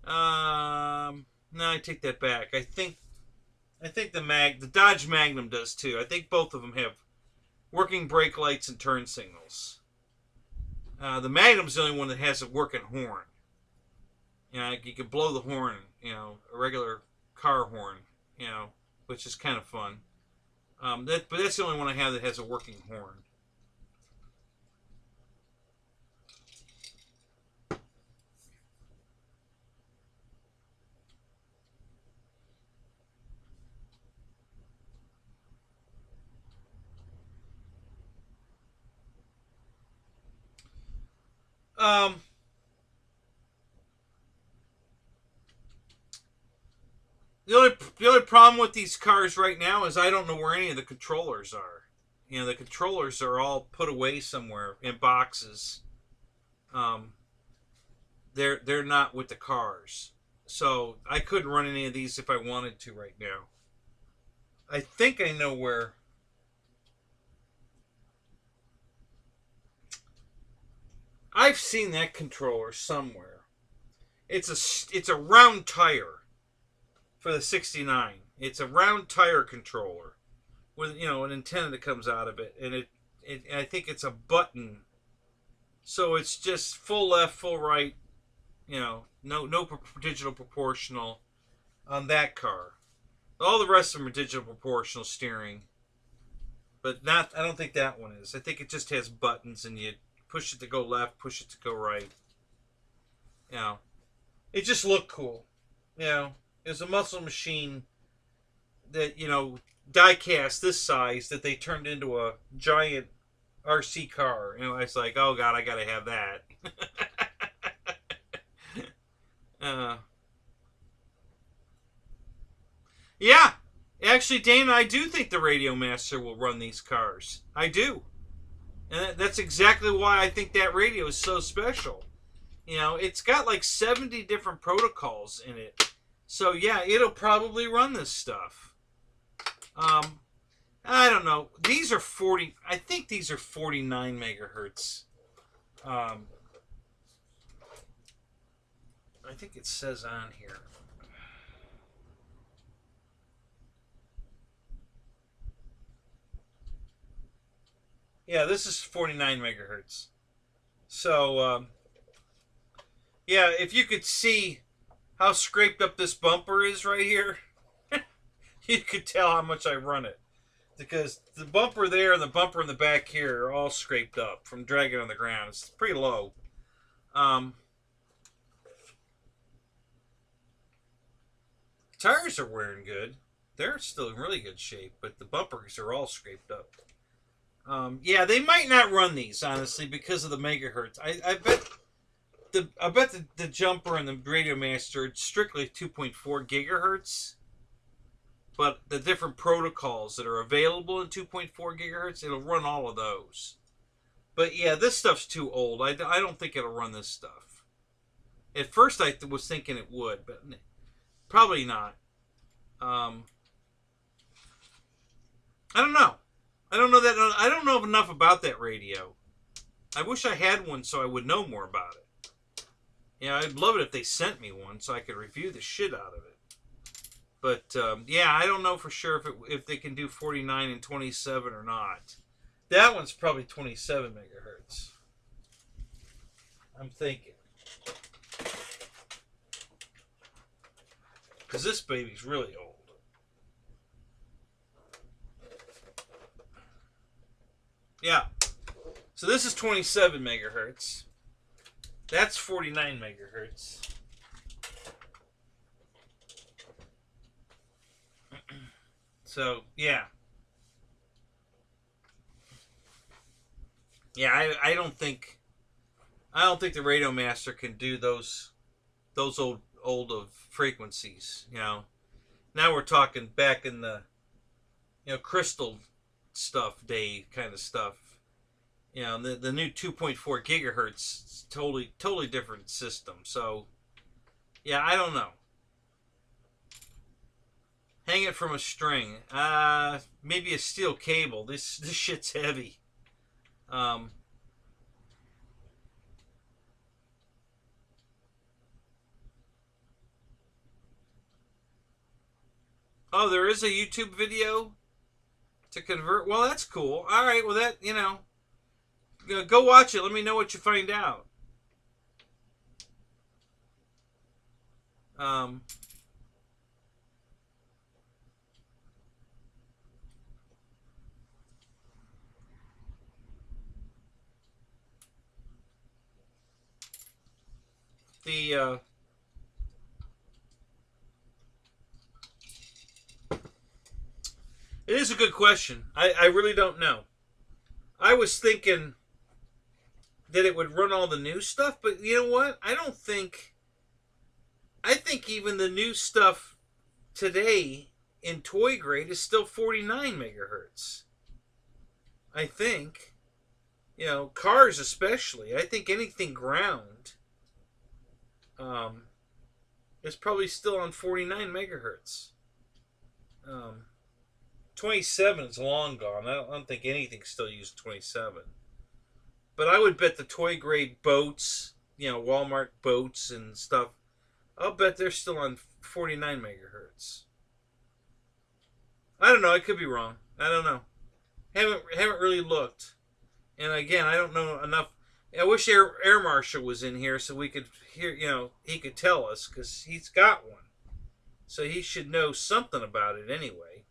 no, I take that back. I think the Dodge Magnum does too. I think both of them have working brake lights and turn signals. The Magnum's the only one that has a working horn. You know, you can blow the horn, you know, a regular car horn, you know, which is kind of fun. But that's the only one I have that has a working horn. The only problem with these cars right now is I don't know where any of the controllers are. You know, the controllers are all put away somewhere in boxes. They're not with the cars, so I couldn't run any of these if I wanted to right now. I think I know where. I've seen that controller somewhere. It's a round tire for the 69. It's a round tire controller with, you know, an antenna that comes out of it, and I think it's a button. So it's just full left, full right, you know, no digital proportional on that car. All the rest of them are digital proportional steering, but not. I don't think that one is. I think it just has buttons, and you push it to go left, push it to go right. You know, it just looked cool. You know, it was a muscle machine that, you know, die cast this size that they turned into a giant RC car. You know, I was like, oh god, I gotta have that. Yeah, actually, Dana, I do think the Radio Master will run these cars. I do. And that's exactly why I think that radio is so special. You know, it's got like 70 different protocols in it. So yeah, it'll probably run this stuff. I don't know. These are 40. I think these are 49 megahertz. I think it says on here. Yeah, this is 49 megahertz. So, yeah, if you could see how scraped up this bumper is right here, you could tell how much I run it. Because the bumper there and the bumper in the back here are all scraped up from dragging on the ground. It's pretty low. Tires are wearing good. They're still in really good shape, but the bumpers are all scraped up. Yeah, they might not run these, honestly, because of the megahertz. I bet the jumper and the Radio Master are strictly 2.4 gigahertz. But the different protocols that are available in 2.4 gigahertz, it'll run all of those. But yeah, this stuff's too old. I don't think it'll run this stuff. At first I was thinking it would, but probably not. I don't know. I don't know enough about that radio. I wish I had one so I would know more about it. Yeah, I'd love it if they sent me one so I could review the shit out of it. But yeah, I don't know for sure if they can do 49 and 27 or not. That one's probably 27 megahertz. I'm thinking. Because this baby's really old. Yeah. So this is 27 megahertz. That's 49 megahertz. So, yeah. Yeah, I don't think the Radio Master can do those old of frequencies, you know. Now we're talking back in the, you know, crystal stuff day kind of stuff. You know, the new 2.4 gigahertz, totally different system. So, yeah, I don't know. Hang it from a string. Maybe a steel cable. This shit's heavy. Oh, there is a YouTube video to convert. Well, that's cool. All right. Well, that, you know, go watch it. Let me know what you find out. It is a good question. I really don't know. I was thinking that it would run all the new stuff, but you know what? I think even the new stuff today in toy grade is still 49 megahertz. I think. You know, cars especially. I think anything ground is probably still on 49 megahertz. 27 is long gone. I don't think anything's still used 27. But I would bet the toy grade boats, you know, Walmart boats and stuff, I'll bet they're still on 49 megahertz. I don't know. I could be wrong. I don't know. Haven't really looked. And again, I don't know enough. I wish Air Marshal was in here so we could hear, you know, he could tell us, because he's got one. So he should know something about it anyway.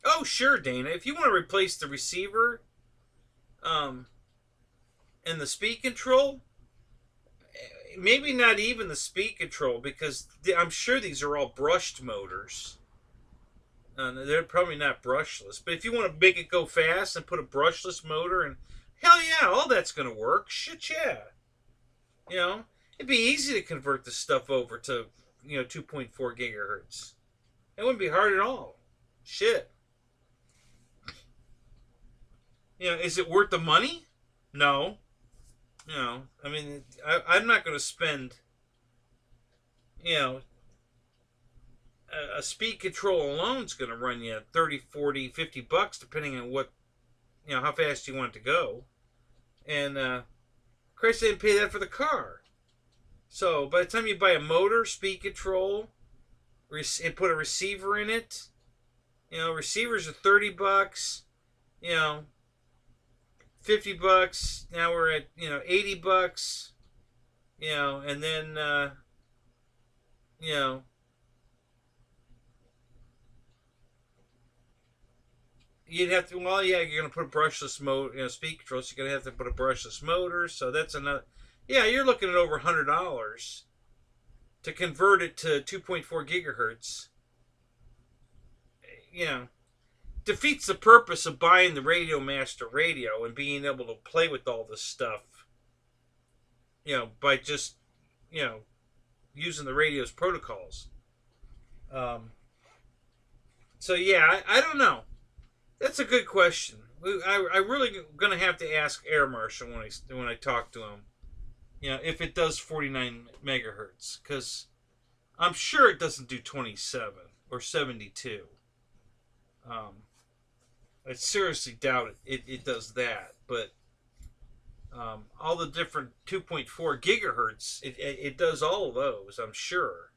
Oh, sure, Dana. If you want to replace the receiver and the speed control, maybe not even the speed control, because I'm sure these are all brushed motors. They're probably not brushless. But if you want to make it go fast and put a brushless motor, and hell yeah, all that's going to work. Shit, yeah. You know, it'd be easy to convert this stuff over to 2.4 gigahertz. It wouldn't be hard at all. Shit. Is it worth the money? No. I mean, I'm not going to spend, a speed control alone is going to run you 30, 40, 50 bucks, depending on what, how fast you want it to go. And, Christ, they didn't pay that for the car. So, by the time you buy a motor, speed control, and put a receiver in it, receivers are 30 bucks, 50 bucks. Now we're at, 80 bucks, and then, you'd have to, well, yeah, you're going to put a brushless motor, speed control, so you're going to have to put a brushless motor, so that's another, yeah, you're looking at over $100 to convert it to 2.4 gigahertz. Defeats the purpose of buying the Radio Master radio and being able to play with all this stuff, by just, using the radio's protocols. So, yeah, I don't know. That's a good question. I really going to have to ask Air Marshal when I talk to him, if it does 49 megahertz, because I'm sure it doesn't do 27 or 72. I seriously doubt it does that, but all the different 2.4 gigahertz, it does all of those, I'm sure.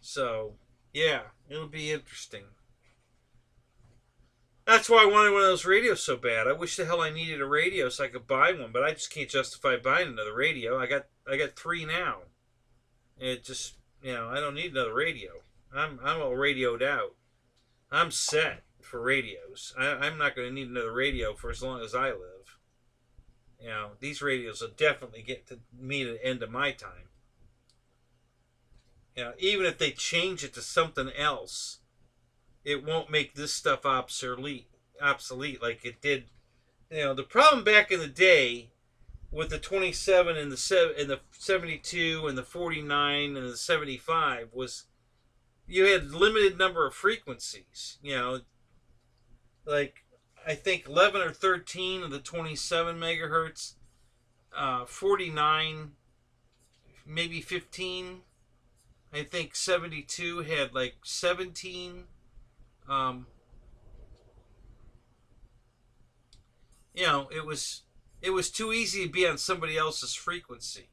So, yeah, it'll be interesting. That's why I wanted one of those radios so bad. I wish the hell I needed a radio so I could buy one, but I just can't justify buying another radio. I got 3 now. It just, I don't need another radio. I'm all radioed out. I'm set for radios. I'm not going to need another radio for as long as I live. These radios will definitely get to me at the end of my time. Even if they change it to something else, it won't make this stuff obsolete like it did. The problem back in the day with the 27 and the 72 and the 49 and the 75 was you had limited number of frequencies. Like I think 11 or 13 of the 27 megahertz, 49, maybe 15. I think 72 had like 17. It was too easy to be on somebody else's frequency,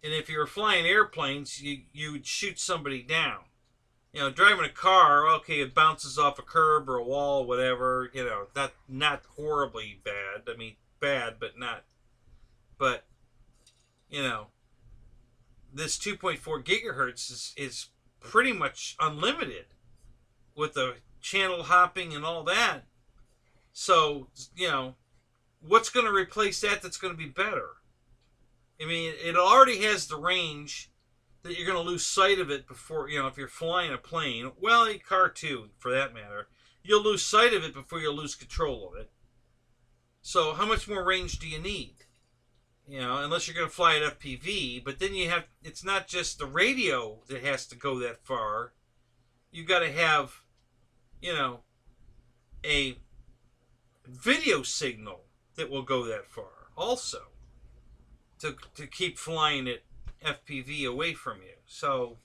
and if you were flying airplanes, you would shoot somebody down. Driving a car, okay, it bounces off a curb or a wall, whatever. Not horribly bad. I mean, bad, but not. But this 2.4 gigahertz is pretty much unlimited with the channel hopping and all that. So, what's going to replace that that's going to be better? I mean, it already has the range that you're going to lose sight of it before, if you're flying a plane. Well, a car too, for that matter. You'll lose sight of it before you'll lose control of it. So, how much more range do you need? Unless you're going to fly at FPV. But then it's not just the radio that has to go that far. You've got to have a video signal that will go that far also to keep flying it FPV away from you. So,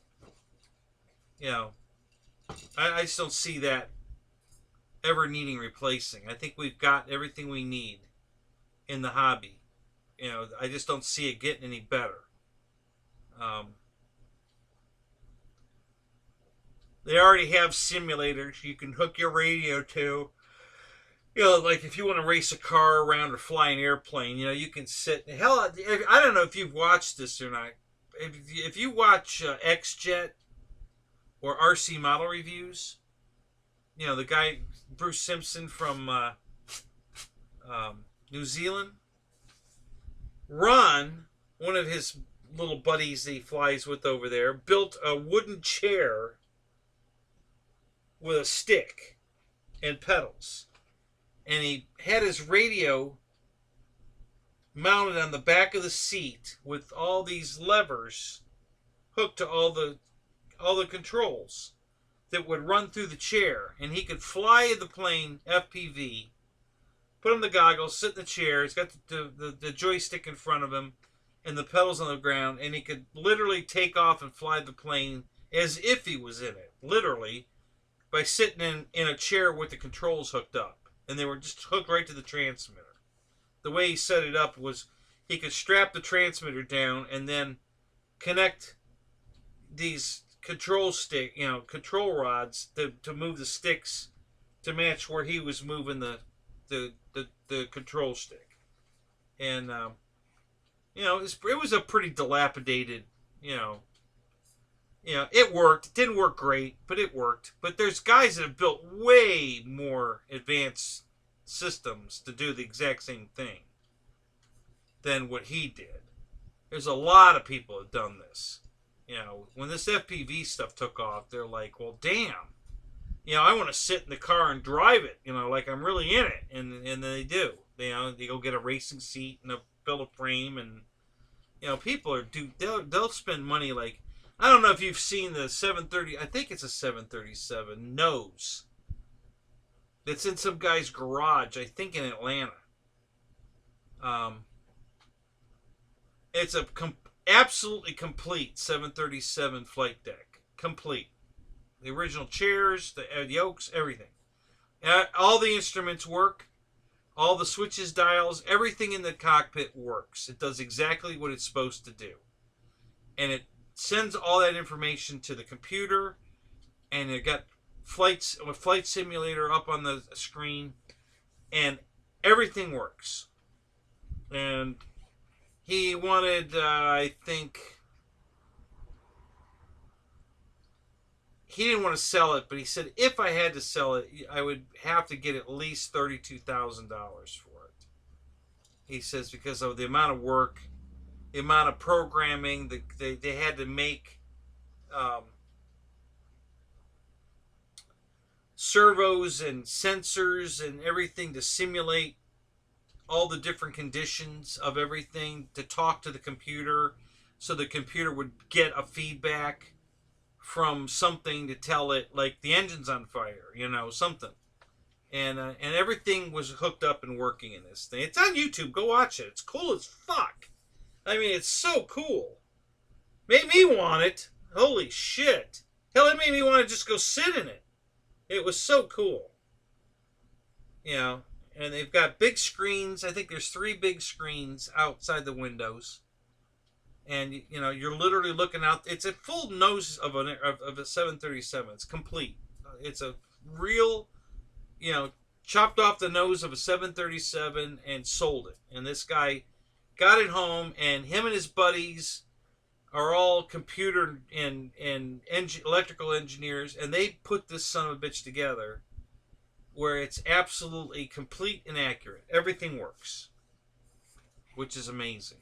I just don't see that ever needing replacing. I think we've got everything we need in the hobby. I just don't see it getting any better. They already have simulators you can hook your radio to. Like if you want to race a car around or fly an airplane, you can sit. Hell, I don't know if you've watched this or not. If you watch X-Jet or RC model reviews, the guy, Bruce Simpson from New Zealand, Ron, one of his little buddies that he flies with over there, built a wooden chair with a stick and pedals. And he had his radio mounted on the back of the seat with all these levers hooked to all the controls that would run through the chair, and he could fly the plane FPV, put on the goggles, sit in the chair. He's got the joystick in front of him and the pedals on the ground, and he could literally take off and fly the plane as if he was in it, literally, by sitting in a chair with the controls hooked up. And they were just hooked right to the transmitter. The way he set it up was he could strap the transmitter down and then connect these control rods to move the sticks to match where he was moving the control stick. And it was a pretty dilapidated, it worked. It didn't work great, but it worked. But there's guys that have built way more advanced systems to do the exact same thing than what he did. There's a lot of people that have done this. When this FPV stuff took off, they're like, well, damn. I want to sit in the car and drive it, like I'm really in it. And then they do. They go get a racing seat and build a frame. And, people they'll spend money like, I don't know if you've seen the 730, I think it's a 737 nose. It's in some guy's garage, I think in Atlanta. It's a absolutely complete 737 flight deck. Complete. The original chairs, the yokes, everything. All the instruments work. All the switches, dials, everything in the cockpit works. It does exactly what it's supposed to do. And it sends all that information to the computer. And it got a flight simulator up on the screen. And everything works. And he wanted, I think, he didn't want to sell it, but he said if I had to sell it, I would have to get at least $32,000 for it. He says because of the amount of work, the amount of programming, they had to make servos and sensors and everything to simulate all the different conditions of everything, to talk to the computer so the computer would get a feedback from something to tell it, like the engine's on fire, something. And everything was hooked up and working in this thing. It's on YouTube. Go watch it. It's cool as fuck. I mean, it's so cool. Made me want it. Holy shit. Hell, it made me want to just go sit in it. It was so cool. And they've got big screens. I think there's 3 big screens outside the windows. And, you're literally looking out. It's a full nose of a 737. It's complete. It's a real, chopped off the nose of a 737 and sold it. And this guy got it home, and him and his buddies are all computer and electrical engineers, and they put this son of a bitch together where it's absolutely complete and accurate. Everything works, which is amazing.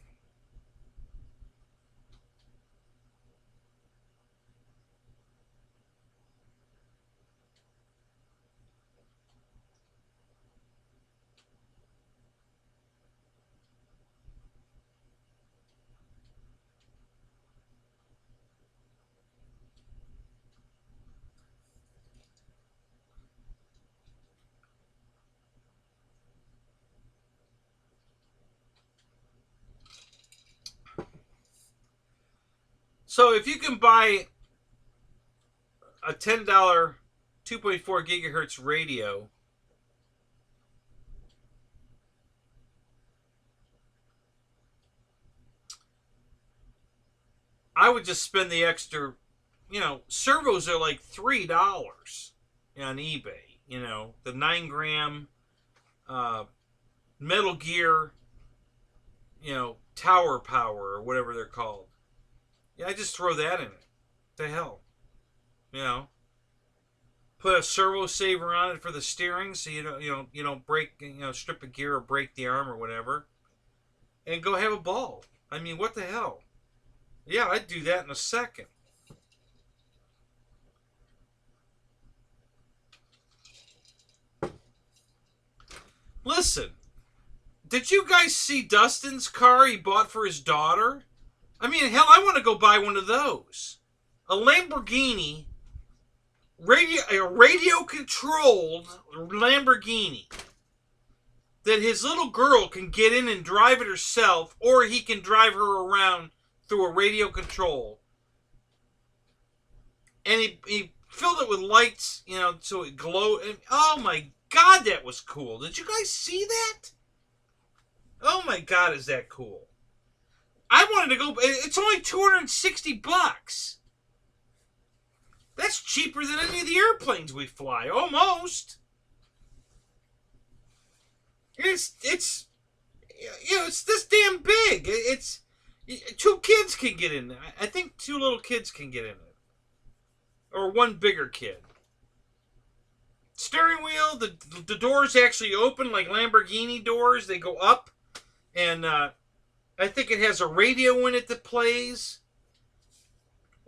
So if you can buy a $10 2.4 gigahertz radio, I would just spend the extra, servos are like $3 on eBay, the 9-gram Metal Gear, Tower Power or whatever they're called. Yeah, I just throw that in it. What the hell? Put a servo saver on it for the steering so you don't break, strip a gear or break the arm or whatever. And go have a ball. I mean, what the hell? Yeah, I'd do that in a second. Listen, did you guys see Dustin's car he bought for his daughter? I mean, hell, I want to go buy one of those. a Lamborghini, a radio-controlled Lamborghini, that his little girl can get in and drive it herself, or he can drive her around through a radio control. And he filled it with lights, you know, so it glowed. And, oh my God, that was cool. Did you guys see that? Oh my God, is that cool? I wanted to go. It's only $260. That's cheaper than any of the airplanes we fly, almost. It's you know, it's this damn big. It's 2 kids can get in there. I think 2 little kids can get in it, or 1 bigger kid. Steering wheel, the doors actually open like Lamborghini doors. They go up, and I think it has a radio in it that plays.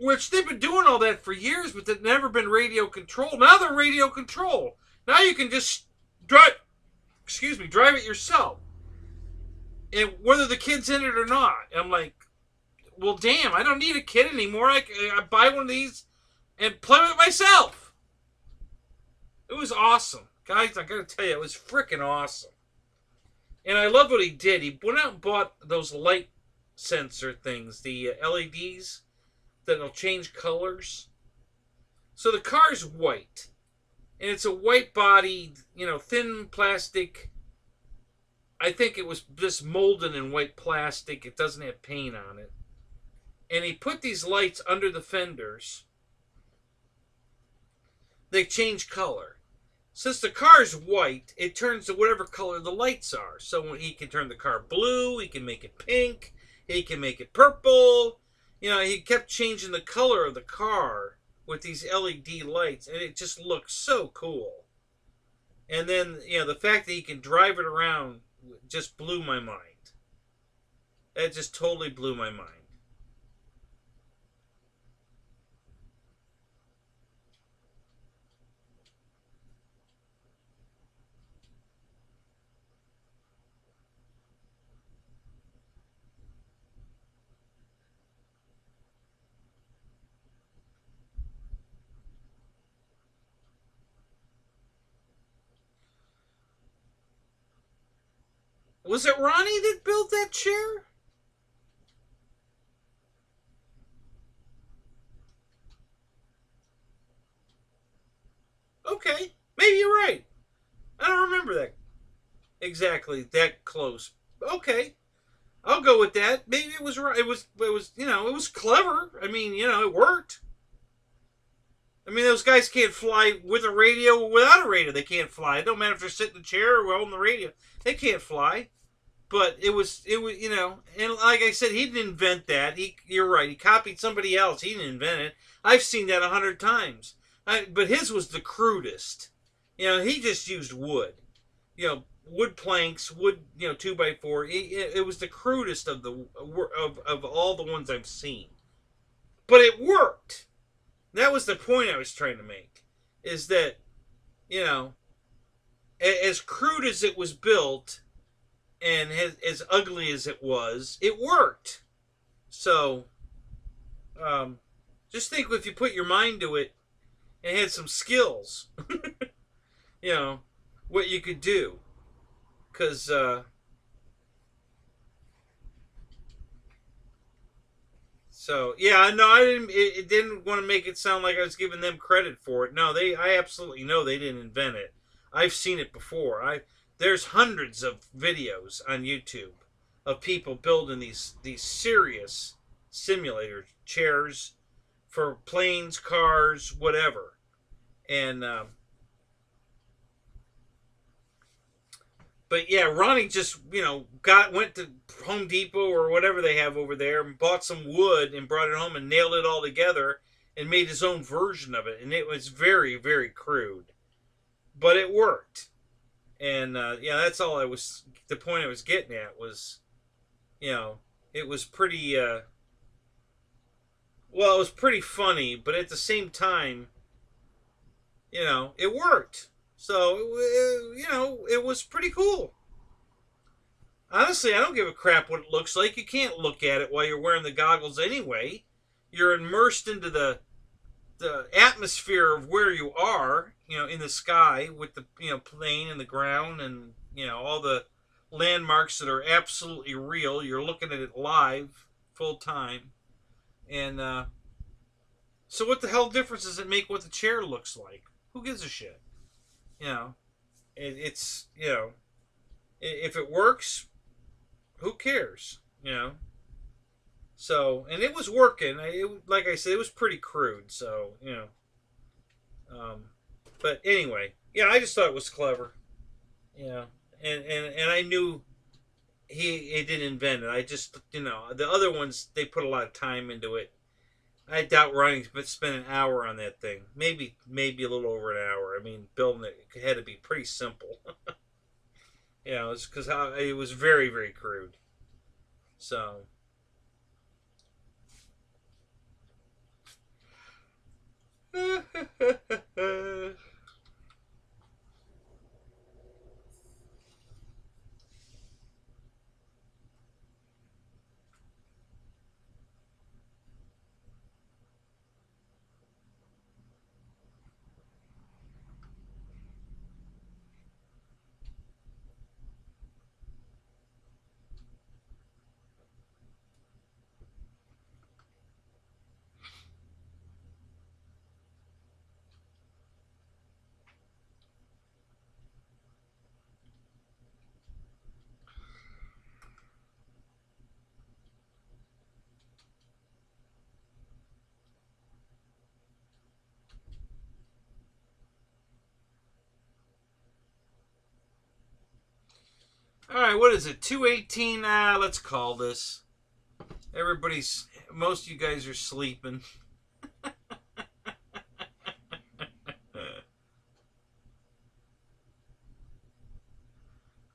Which they've been doing all that for years, but they've never been radio controlled. Now they're radio controlled. Now you can just drive it yourself. And whether the kid's in it or not. I'm like, well, damn, I don't need a kid anymore. I buy one of these and play with it myself. It was awesome. Guys, I gotta tell you, it was freaking awesome. And I love what he did. He went out and bought those light sensor things, the LEDs that'll change colors. So the car's white. And it's a white bodied, you know, thin plastic. I think it was just molded in white plastic. It doesn't have paint on it. And he put these lights under the fenders. They change color. Since the car's white, it turns to whatever color the lights are. So he can turn the car blue, he can make it pink, he can make it purple. You know, he kept changing the color of the car with these LED lights, and it just looked so cool. And then, you know, the fact that he can drive it around just blew my mind. It just totally blew my mind. Was it Ronnie that built that chair? Okay, maybe you're right. I don't remember that exactly that close. Okay, I'll go with that. Maybe it was right. It was. You know, it was clever. I mean, you know, it worked. I mean, those guys can't fly with a radio or without a radio. They can't fly. It don't matter if they're sitting in the chair or holding the radio. They can't fly. But it was, you know, and like I said, he didn't invent that. You're right. He copied somebody else. He didn't invent it. I've seen that 100 times. But his was the crudest. You know, he just used wood. You know, wood planks, wood, you know, 2x4. It was the crudest of all the ones I've seen. But it worked. That was the point I was trying to make. Is that, you know, as crude as it was built, and as ugly as it was, it worked. So, just think if you put your mind to it and had some skills, you know, what you could do. Because, so, yeah, no, I didn't, it didn't want to make it sound like I was giving them credit for it. No, I absolutely know they didn't invent it. I've seen it before. There's hundreds of videos on YouTube of people building these serious simulator chairs for planes, cars, whatever. And but yeah, Ronnie just, you know, went to Home Depot or whatever they have over there and bought some wood and brought it home and nailed it all together and made his own version of it. And it was very, very crude, but it worked. And, yeah, that's all the point I was getting at was, you know, it was pretty, well, it was pretty funny, but at the same time, you know, it worked. So, you know, it was pretty cool. Honestly, I don't give a crap what it looks like. You can't look at it while you're wearing the goggles anyway. You're immersed into the the atmosphere of where you are, in the sky with the plane and the ground and all the landmarks that are absolutely real. You're looking at it live, full time, and so what the hell difference does it make what the chair looks like? Who gives a shit? It's if it works, who cares? So, and it was working. Like I said, it was pretty crude. So, but anyway, yeah, I just thought it was clever. And I knew he didn't invent it. I just, the other ones, they put a lot of time into it. I doubt Ryan spent an hour on that thing. Maybe a little over an hour. I mean, building it had to be pretty simple. It's because it was very, very crude. So. Alright, what is it? 2:18? Let's call this. Most of you guys are sleeping.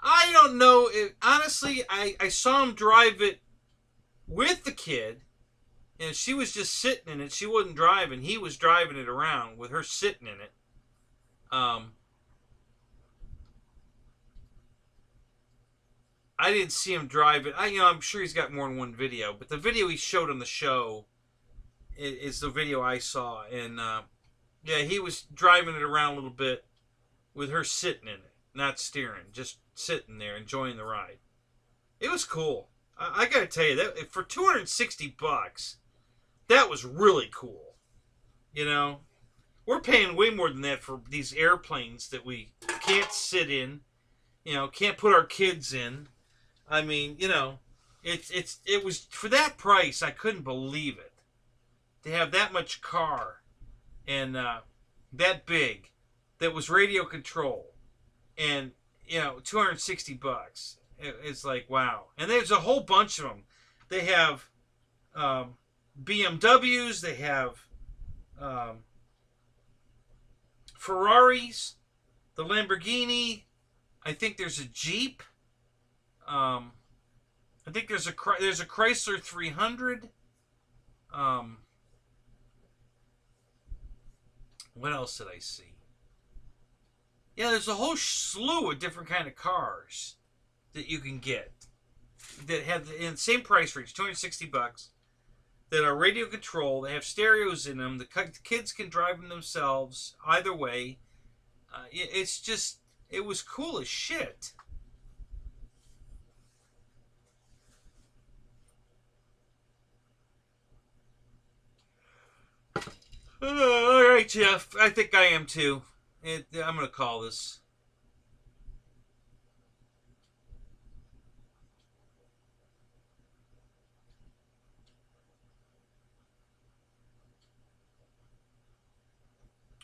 I don't know. Honestly, I saw him drive it with the kid, and she was just sitting in it. She wasn't driving. He was driving it around with her sitting in it. I didn't see him drive it. I'm sure he's got more than one video, but the video he showed on the show is the video I saw, and yeah, he was driving it around a little bit with her sitting in it, not steering, just sitting there enjoying the ride. It was cool. I gotta tell you that for $260, that was really cool. We're paying way more than that for these airplanes that we can't sit in, can't put our kids in. I mean, it was for that price. I couldn't believe it. To have that much car and that big, that was radio control, and $260. It's like, wow. And there's a whole bunch of them. They have BMWs. They have Ferraris, the Lamborghini. I think there's a Jeep. I think there's a Chrysler 300. What else did I see? Yeah, there's a whole slew of different kind of cars that you can get that have in the same price range, $260, that are radio controlled. They have stereos in them. The kids can drive them themselves. Either way, it was cool as shit. All right, Jeff. I think I am too. I'm going to call this.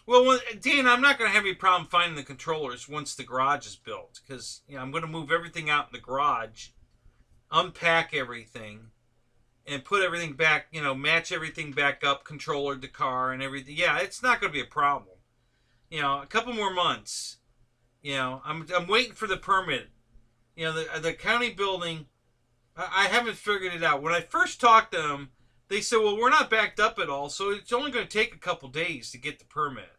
Well, Dan, I'm not going to have any problem finding the controllers once the garage is built, because I'm going to move everything out in the garage, unpack everything, and put everything back, match everything back up, controller to car and everything. Yeah, it's not going to be a problem. A couple more months. I'm waiting for the permit. The county building, I haven't figured it out. When I first talked to them, they said, well, we're not backed up at all, so it's only going to take a couple days to get the permit.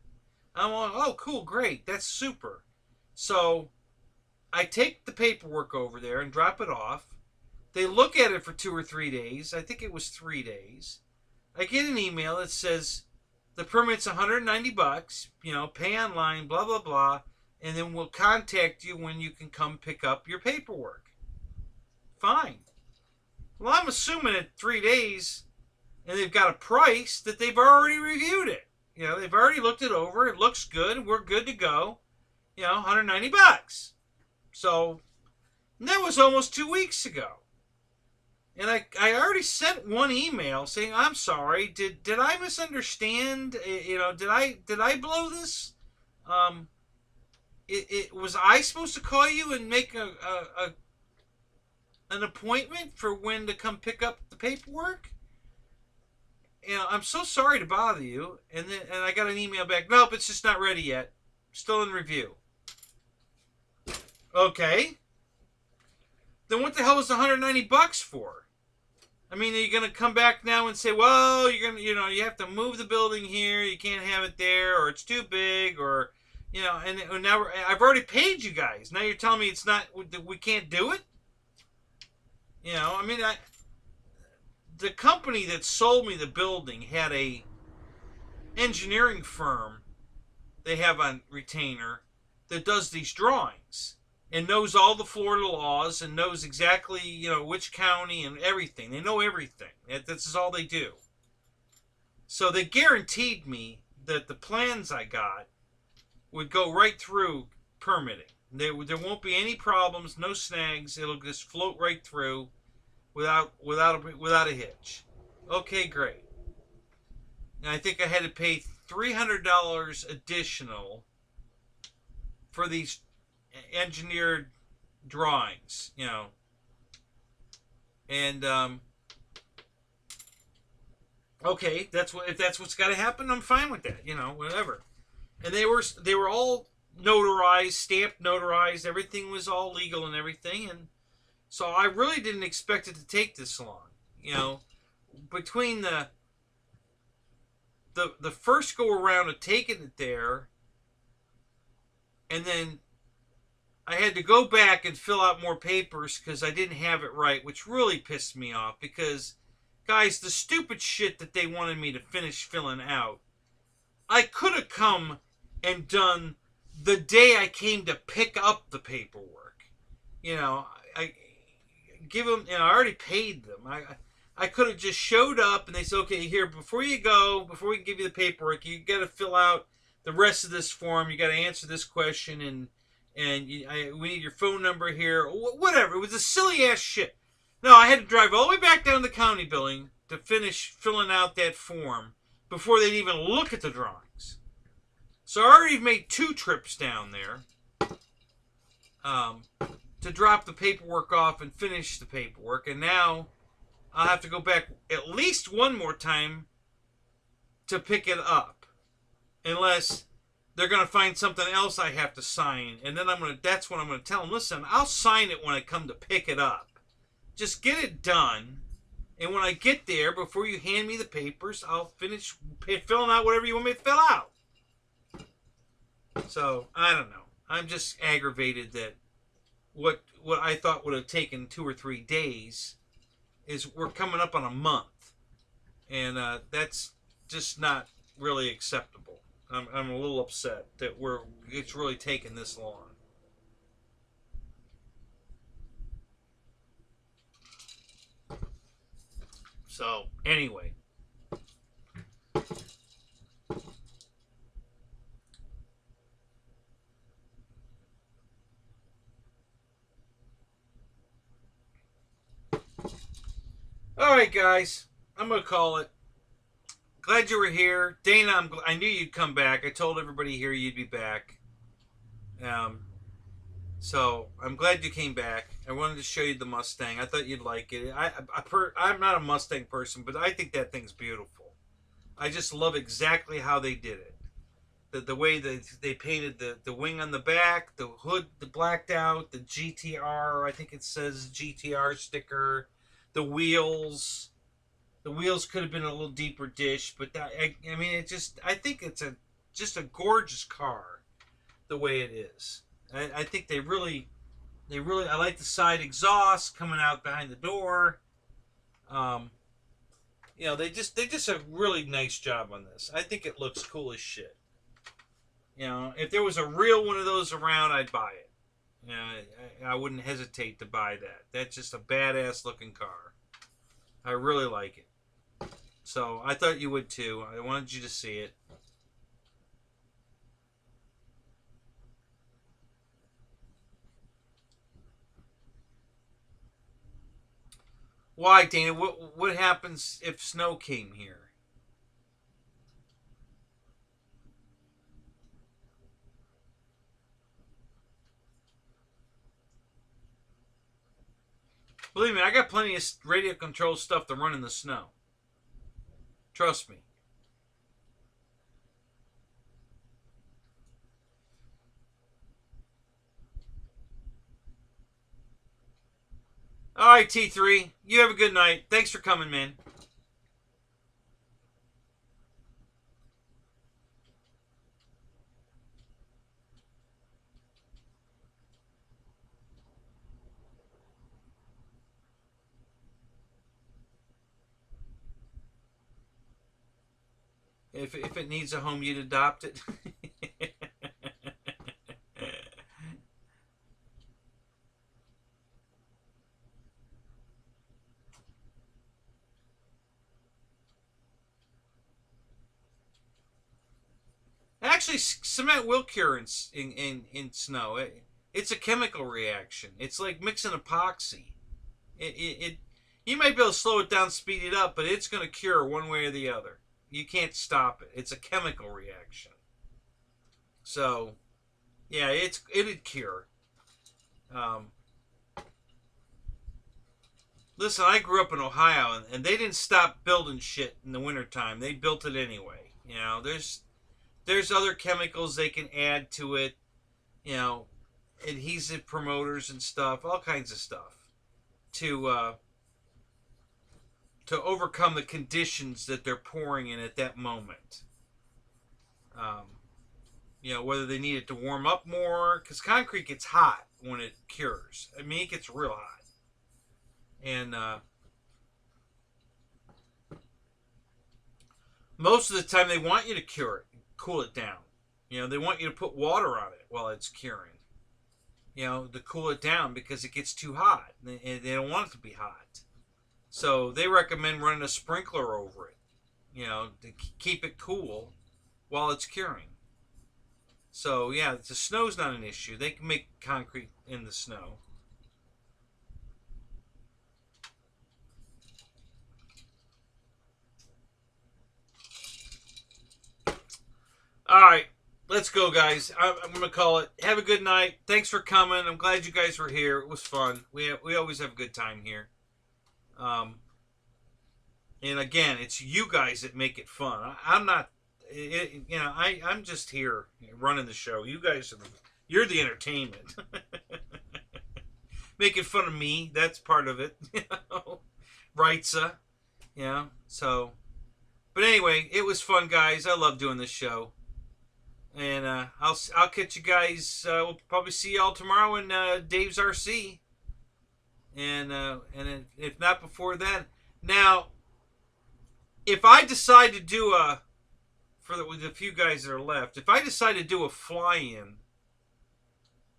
I'm like, oh, cool, great, that's super. So I take the paperwork over there and drop it off. They look at it for 2 or 3 days. I think it was 3 days. I get an email that says, The permit's $190, you know, pay online, blah, blah, blah, and then we'll contact you when you can come pick up your paperwork. Fine. Well, I'm assuming at 3 days, and they've got a price, that they've already reviewed it. You know, they've already looked it over. It looks good. We're good to go. You know, $190. So, and that was almost 2 weeks ago. And I already sent one email saying, I'm sorry, did I misunderstand? You know, did I blow this? Was I supposed to call you and make an appointment for when to come pick up the paperwork? You know, I'm so sorry to bother you. And I got an email back, nope, it's just not ready yet. Still in review. Okay. Then what the hell was the $190 for? I mean, are you going to come back now and say, well, you're going to, you know, you have to move the building here, you can't have it there, or it's too big, or, you know, and now I've already paid you guys. Now you're telling me it's not, we can't do it? You know, I mean, the company that sold me the building had a engineering firm they have on retainer that does these drawings and knows all the Florida laws and knows exactly, you know, which county and everything. They know everything. This is all they do. So they guaranteed me that the plans I got would go right through permitting. There won't be any problems, no snags. It'll just float right through without a hitch. Okay, great. And I think I had to pay $300 additional for these engineered drawings, you know. And okay, if that's what's got to happen, I'm fine with that, you know, whatever. And they were all notarized, stamped, notarized. Everything was all legal and everything, and so I really didn't expect it to take this long, you know. Between the first go around of taking it there, and then I had to go back and fill out more papers because I didn't have it right, which really pissed me off because, guys, the stupid shit that they wanted me to finish filling out, I could have come and done the day I came to pick up the paperwork. You know, I give them, you know, I already paid them. I could have just showed up and they said, okay, here, before you go, before we give you the paperwork, you got to fill out the rest of this form. You got to answer this question, and we need your phone number here. Whatever. It was a silly ass shit. No, I had to drive all the way back down to the county building to finish filling out that form before they'd even look at the drawings. So I already made 2 trips down there to drop the paperwork off and finish the paperwork, and now I'll have to go back at least one more time to pick it up, unless they're going to find something else I have to sign, and then that's when I'm going to tell them, listen, I'll sign it when I come to pick it up. Just get it done, and when I get there, before you hand me the papers, I'll finish filling out whatever you want me to fill out. So, I don't know. I'm just aggravated that what I thought would have taken 2 or 3 days is we're coming up on a month, and that's just not really acceptable. I'm a little upset that it's really taken this long. So, anyway. Alright, guys. I'm going to call it. Glad you were here. Dana, I knew you'd come back. I told everybody here you'd be back. So, I'm glad you came back. I wanted to show you the Mustang. I thought you'd like it. I'm not a Mustang person, but I think that thing's beautiful. I just love exactly how they did it. The way that they painted the wing on the back, the hood, the blacked out, the GTR, I think it says GTR sticker, the wheels. The wheels could have been a little deeper dish, but I mean, I think it's just a gorgeous car, the way it is. I think they really, I like the side exhaust coming out behind the door. You know, they just a really nice job on this. I think it looks cool as shit. You know, if there was a real one of those around, I'd buy it. You know, I wouldn't hesitate to buy that. That's just a badass looking car. I really like it. So I thought you would too. I wanted you to see it. Why, Dana? What happens if snow came here? Believe me, I got plenty of radio control stuff to run in the snow. Trust me. All right, T3. You have a good night. Thanks for coming, man. If it needs a home, you'd adopt it. Actually, cement will cure in snow. It's a chemical reaction. It's like mixing epoxy. It you might be able to slow it down, speed it up, but it's going to cure one way or the other. You can't stop it. It's a chemical reaction. So, yeah, it'd cure. Listen, I grew up in Ohio, and they didn't stop building shit in the wintertime. They built it anyway. You know, there's other chemicals they can add to it. You know, adhesive promoters and stuff, all kinds of stuff to overcome the conditions that they're pouring in at that moment. You know, whether they need it to warm up more, because concrete gets hot when it cures. I mean, it gets real hot. And most of the time they want you to cure it, cool it down. You know, they want you to put water on it while it's curing. You know, to cool it down because it gets too hot. And they don't want it to be hot. So they recommend running a sprinkler over it, you know, to keep it cool while it's curing. So, yeah, the snow's not an issue. They can make concrete in the snow. All right, let's go, guys. I'm going to call it. Have a good night. Thanks for coming. I'm glad you guys were here. It was fun. We always have a good time here. And again, it's you guys that make it fun. I'm not, you know, I'm just here running the show. You guys you're the entertainment. Making fun of me, that's part of it. You know, rightsa. You know, so. But anyway, it was fun, guys. I love doing this show. And I'll catch you guys. We'll probably see y'all tomorrow in Dave's RC. And if not before then. Now, if I decide to do with the few guys that are left, if I decide to do a fly-in,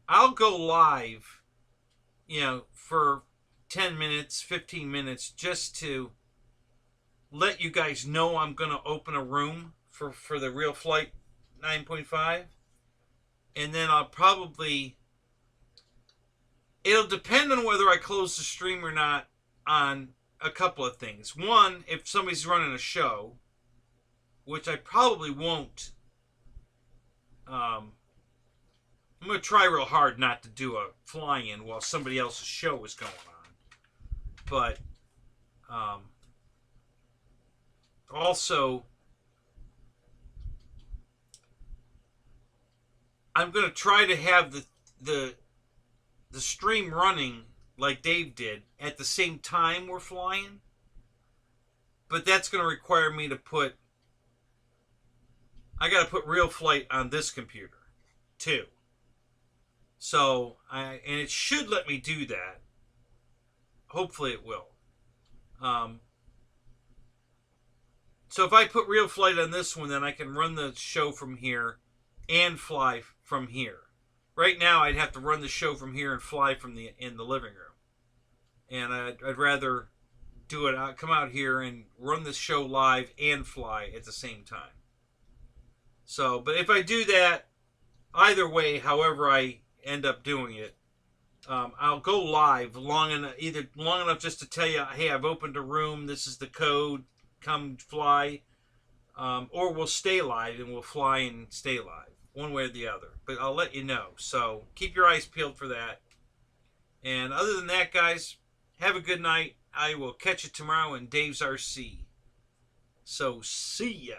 I'll go live, you know, for 10 minutes, 15 minutes, just to let you guys know I'm going to open a room for the real Flght 9.5. And then I'll probably, it'll depend on whether I close the stream or not on a couple of things. One, if somebody's running a show, which I probably won't. I'm going to try real hard not to do a fly-in while somebody else's show is going on. But also, I'm going to try to have the stream running like Dave did at the same time we're flying. But that's going to require me to I got to put real Flite on this computer too. So, and it should let me do that. Hopefully it will. So if I put real flight on this one, then I can run the show from here and fly from here. Right now, I'd have to run the show from here and fly from in the living room. And I'd rather do it. Come out here and run the show live and fly at the same time. So, but if I do that, either way, however I end up doing it, I'll go live long enough just to tell you, hey, I've opened a room. This is the code. Come fly, or we'll stay live and we'll fly and stay live, one way or the other. But I'll let you know. So keep your eyes peeled for that. And other than that, guys, have a good night. I will catch you tomorrow in Dave's RC. So see ya.